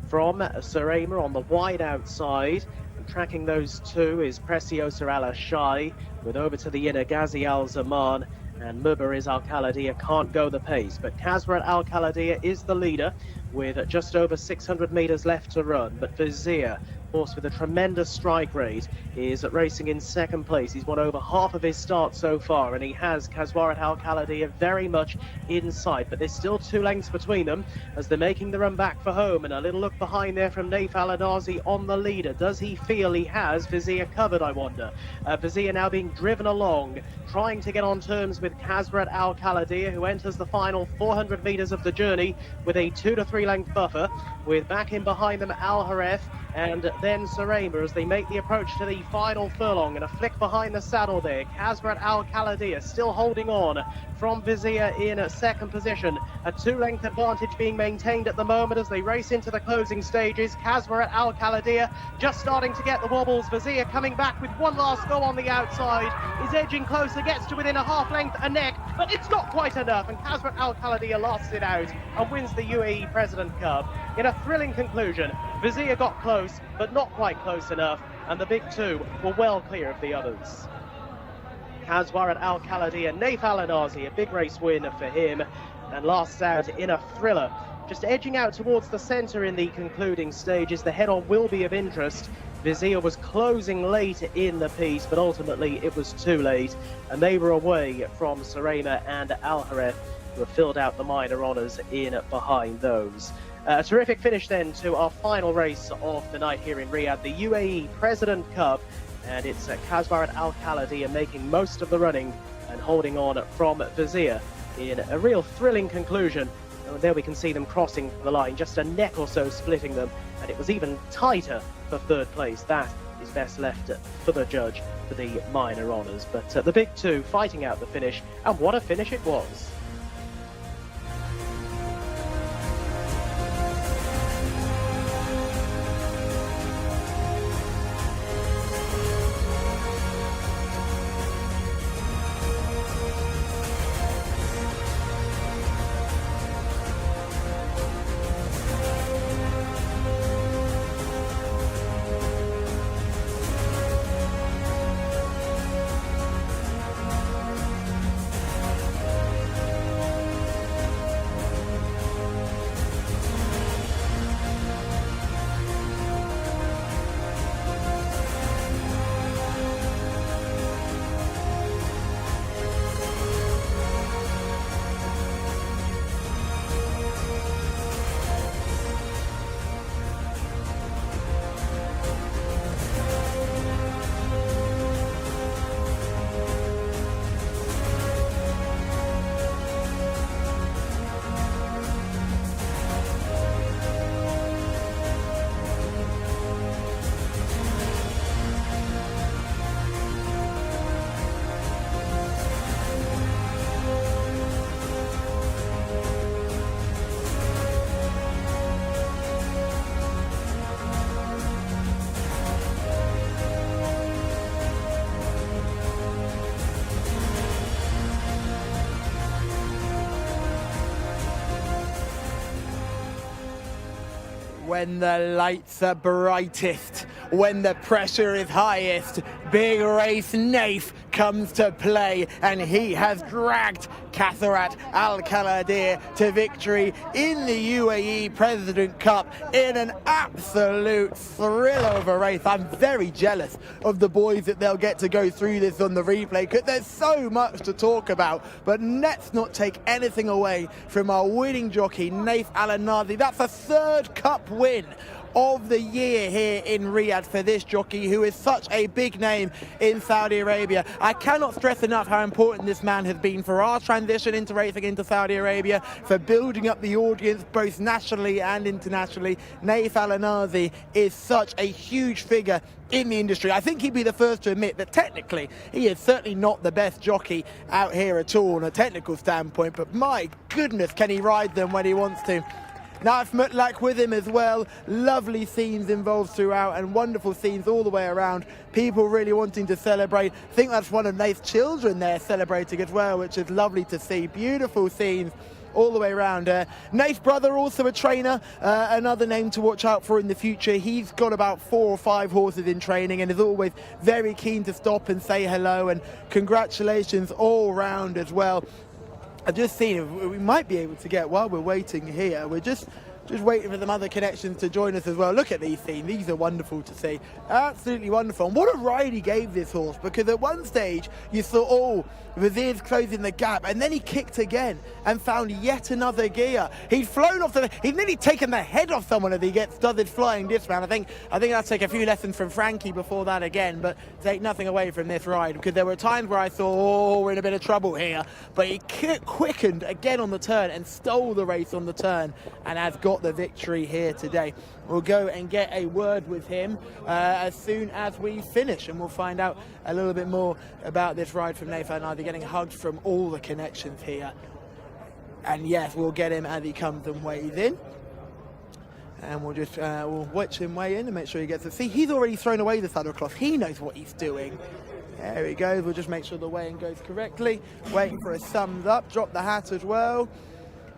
From Surreyma on the wide outside, and tracking those two is Preciosa Ala Shai, with over to the inner Ghazi Al Zaman, and Mubariz Al Khaladia can't go the pace, but Kaswarat Al Khaladia is the leader with just over 600 metres left to run. But Vizier, of course, with a tremendous strike rate, is racing in second place. He's won over half of his starts so far, and he has Kaswarat Al Khaladia very much in sight. But there's still 2 lengths between them as they're making the run back for home. And a little look behind there from Naif Al Anazi on the leader. Does he feel he has Vizier covered, I wonder? Vizier now being driven along, trying to get on terms with Kaswarat Al Khaladia, who enters the final 400 metres of the journey with a 2 to 3 length buffer, with back in behind them Al Hareth and then Surreyma as they make the approach to the final furlong. And a flick behind the saddle there. Kaswarat Al Khaladia still holding on from Vizier in second position. A 2-length advantage being maintained at the moment as they race into the closing stages. Kaswarat Al Khaladia just starting to get the wobbles. Vizier coming back with one last go on the outside. Is edging closer, gets to within a half length a neck, but it's not quite enough. And Kaswarat Al Khaladia lasts it out and wins the UAE President Cup in a thrilling conclusion. Vizier got close, but not quite close enough, and the big 2 were well clear of the others. Kaswarat Al Khaladia, Naif Al Anazi, a big race win for him, and lasts out in a thriller. Just edging out towards the centre in the concluding stages. The head-on will be of interest. Vizier was closing late in the piece, but ultimately it was too late, and they were away from Surreyma and Al Hareth, who have filled out the minor honours in behind those. A terrific finish then to our final race of the night here in Riyadh, the UAE President Cup, and it's Kaswarat Al Khaladia making most of the running and holding on from Vizier in a real thrilling conclusion. And there we can see them crossing the line, just a neck or so splitting them, and it was even tighter for third place. That is best left for the judge for the minor honours. But the big 2 fighting out the finish, and what a finish it was. When the lights are brightest, when the pressure is highest, big race Naif comes to play, and he has dragged Kaswarat Al Khaladia to victory in the UAE President Cup in an absolute thrill of a race. I'm very jealous of the boys that they'll get to go through this on the replay, because there's so much to talk about. But let's not take anything away from our winning jockey, Naif Al Anazi. That's a 3rd cup win of the year here in Riyadh for this jockey who is such a big name in Saudi Arabia. I cannot stress enough how important this man has been for our transition into racing into Saudi Arabia, for building up the audience both nationally and internationally. Naif Al-Anazi is such a huge figure in the industry. I think he'd be the first to admit that technically he is certainly not the best jockey out here at all on a technical standpoint, but my goodness, can he ride them when he wants to. Naif Mutlaq with him as well. Lovely scenes involved throughout and wonderful scenes all the way around. People really wanting to celebrate. I think that's one of Naif's children there celebrating as well, which is lovely to see. Beautiful scenes all the way around. Naif's brother, also a trainer, another name to watch out for in the future. He's got about 4 or 5 horses in training and is always very keen to stop and say hello, and congratulations all round as well. I've just seen if we might be able to get, while we're waiting here, we're just waiting for some other connections to join us as well. Look at these scenes. These are wonderful to see. Absolutely wonderful. And what a ride he gave this horse, because at one stage you thought, oh, Vazir's closing the gap, and then he kicked again and found yet another gear. He'd flown off he'd nearly taken the head off someone as he does his flying dismount. I think I'll take a few lessons from Frankie before that again, but take nothing away from this ride, because there were times where I thought, oh, we're in a bit of trouble here, but he quickened again on the turn and stole the race on the turn and has got the victory here today. We'll go and get a word with him as soon as we finish, and we'll find out a little bit more about this ride from Naif Al-Anazi, getting hugged from all the connections here. And yes, we'll get him as he comes and weighs in. And we'll just we'll watch him weigh in and make sure he gets to see. He's already thrown away the saddle cloth. He knows what he's doing. There he goes. We'll just make sure the weighing goes correctly. Waiting for a thumbs up. Drop the hat as well.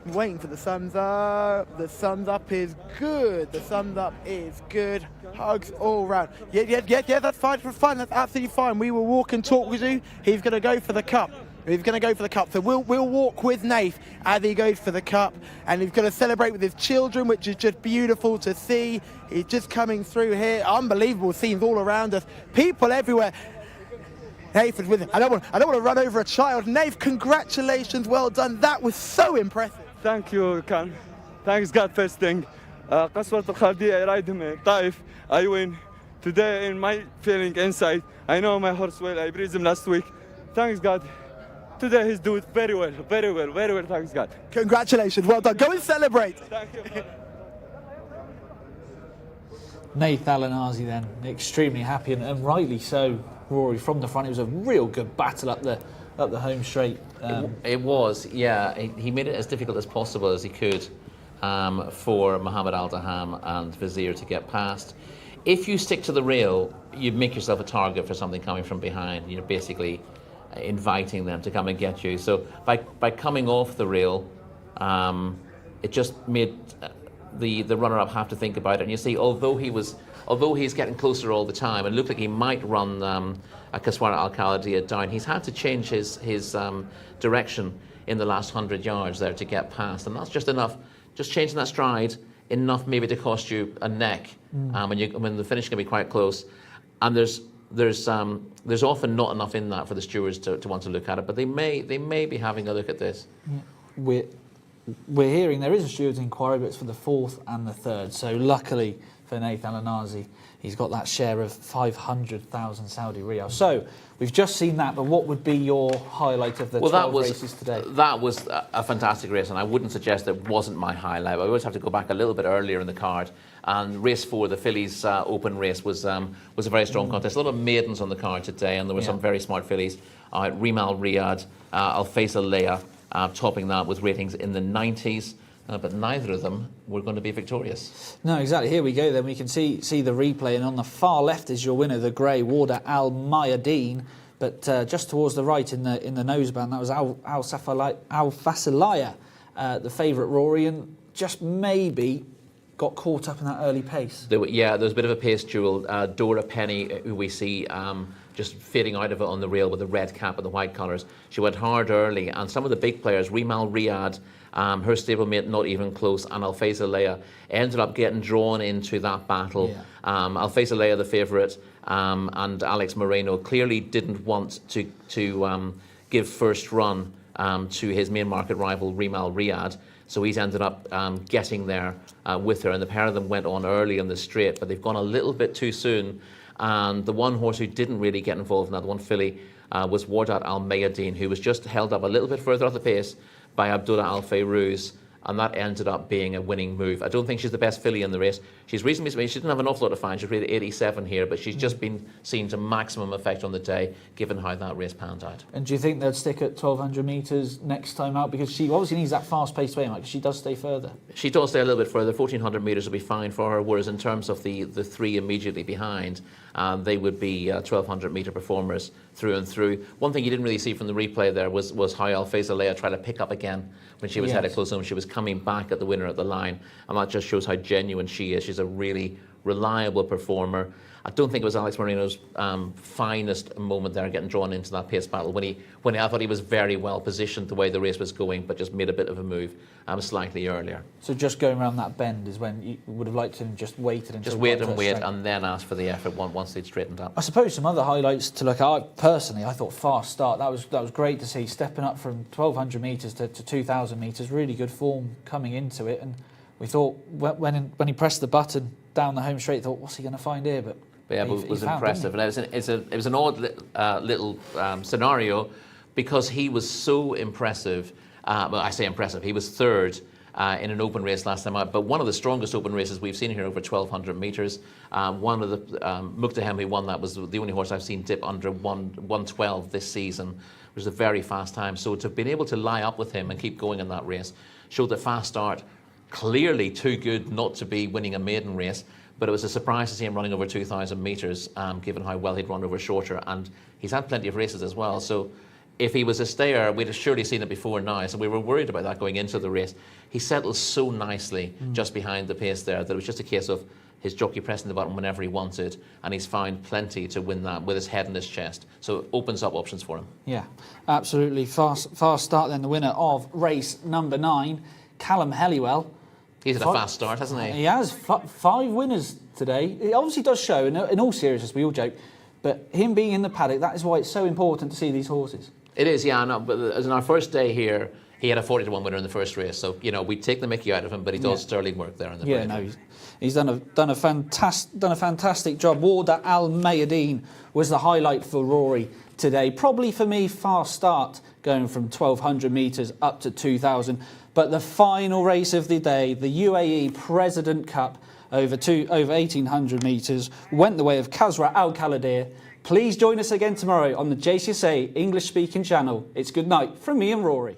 Waiting for the thumbs up. The thumbs up is good. The thumbs up is good. Hugs all round. Yeah, that's fine. That's absolutely fine. We will walk and talk with you. He's going to go for the cup. He's going to go for the cup. So we'll walk with Naif as he goes for the cup. And he's going to celebrate with his children, which is just beautiful to see. He's just coming through here. Unbelievable scenes all around us. People everywhere. Naif is with him. I don't want to run over a child. Naif, congratulations. Well done. That was so impressive. Thank you, Khan. Thanks God first thing. قصوة الخالدية I ride him Taif. I win. Today in my feeling inside, I know my horse well. I breathed him last week. Thanks God. Today he's doing very well, thanks God. Congratulations, well done. Go and celebrate. Thank you. Naif Al-Anazi then, extremely happy, and rightly so, Rory, from the front. It was a real good battle up the home straight. It was, yeah. He made it as difficult as possible as he could for Mohammed Al-Daham and Vazir to get past. If you stick to the rail, you make yourself a target for something coming from behind. You're basically inviting them to come and get you. So by coming off the rail, it just made the runner-up have to think about it. And you see, although he's getting closer all the time, and looked like he might run a Kaswara Al-Khalidiyya down, he's had to change his direction in the last 100 yards there to get past, and that's just enough. Just changing that stride enough maybe to cost you a neck when the finish can be quite close. And there's often not enough in that for the stewards to want to look at it, but they may be having a look at this. We're hearing there is a stewards inquiry, but it's for the 4th and the 3rd. So luckily for Naif Al-Anazi, he's got that share of 500,000 Saudi riyal. So we've just seen that, but what would be your highlight of the 12 races today? That was a fantastic race, and I wouldn't suggest it wasn't my highlight. I always have to go back a little bit earlier in the card. And race 4, the fillies open race, was a very strong contest. A lot of maidens on the card today, and there were some very smart fillies. Rimal Riyadh, Al Faisal Leia, topping that with ratings in the 90s. But neither of them were going to be victorious. No, exactly. Here we go then. We can see the replay, and on the far left is your winner, the grey Warder Al Mayadeen. But just towards the right in the noseband, that was Al Fasilaya, the favourite, Rory, and just maybe got caught up in that early pace. There was a bit of a pace duel. Dora Penny, who we see just fading out of it on the rail with the red cap and the white colours. She went hard early, and some of the big players, Rimal Riyadh, her stablemate not even close, and Al Faisal Leia ended up getting drawn into that battle. Al Faisal Leia, the favourite, and Alex Moreno clearly didn't want to give first run to his main market rival Rimal Riyadh. So he's ended up getting there with her, and the pair of them went on early in the straight, but they've gone a little bit too soon. And the one horse who didn't really get involved in that, one filly, was Wardat Al Mayadeen, who was just held up a little bit further off the pace by Abdullah Al Fayrouz, and that ended up being a winning move. I don't think she's the best filly in the race. She's reasonably, she didn't have an awful lot to find. She's rated 87 here, but she's just been seen to maximum effect on the day, given how that race panned out. And do you think they'll stick at 1,200 metres next time out? Because she obviously needs that fast-paced way, because she does stay further. She does stay a little bit further. 1,400 metres will be fine for her, whereas in terms of the three immediately behind, they would be 1,200 metre performers through and through. One thing you didn't really see from the replay there was how Alfaiza Leia tried to pick up again when she was headed close home. She was coming back at the winner at the line, and that just shows how genuine she is. She's a really reliable performer. I don't think it was Alex Moreno's finest moment there, getting drawn into that pace battle when I thought he was very well positioned the way the race was going, but just made a bit of a move slightly earlier. So just going around that bend is when you would have liked him just waited until just wait and then ask for the effort once they'd straightened up. I suppose some other highlights to look at. Personally, I thought fast start. That was great to see, stepping up from 1,200 metres to 2,000 metres. Really good form coming into it, and we thought when he pressed the button down the home straight, thought, what's he going to find here? But it was impressive, and it was an odd little scenario, because he was so impressive. Well, I say impressive. He was third in an open race last time out, but one of the strongest open races we've seen here, over 1,200 metres. One of the Muktahem, who won that, was the only horse I've seen dip under 112 this season, which is a very fast time. So to have been able to lie up with him and keep going in that race showed that fast start, clearly too good not to be winning a maiden race, but it was a surprise to see him running over 2,000 metres, given how well he'd run over shorter, and he's had plenty of races as well. So if he was a stayer, we'd have surely seen it before now, so we were worried about that going into the race. He settled so nicely just behind the pace there that it was just a case of his jockey pressing the button whenever he wanted, and he's found plenty to win that with his head in his chest. So it opens up options for him. Yeah, absolutely. Fast start then, the winner of race number 9, Callum Helliwell. He's had a fast start, hasn't he? He has 5 winners today. It obviously does show, in all seriousness, we all joke, but him being in the paddock, that is why it's so important to see these horses. It is, yeah. No, but as in our first day here, he had a 40-1 winner in the first race. So, we take the mickey out of him, but he does sterling work there in the parade. No, he's done a fantastic job. Wardat Al Mayadeen was the highlight for Rory today. Probably for me, fast start, going from 1,200 metres up to 2,000. But the final race of the day, the UAE President Cup over 1,800 metres, went the way of Kasra Al Khaladir. Please join us again tomorrow on the Jcsa English-speaking channel. It's good night from me and Rory.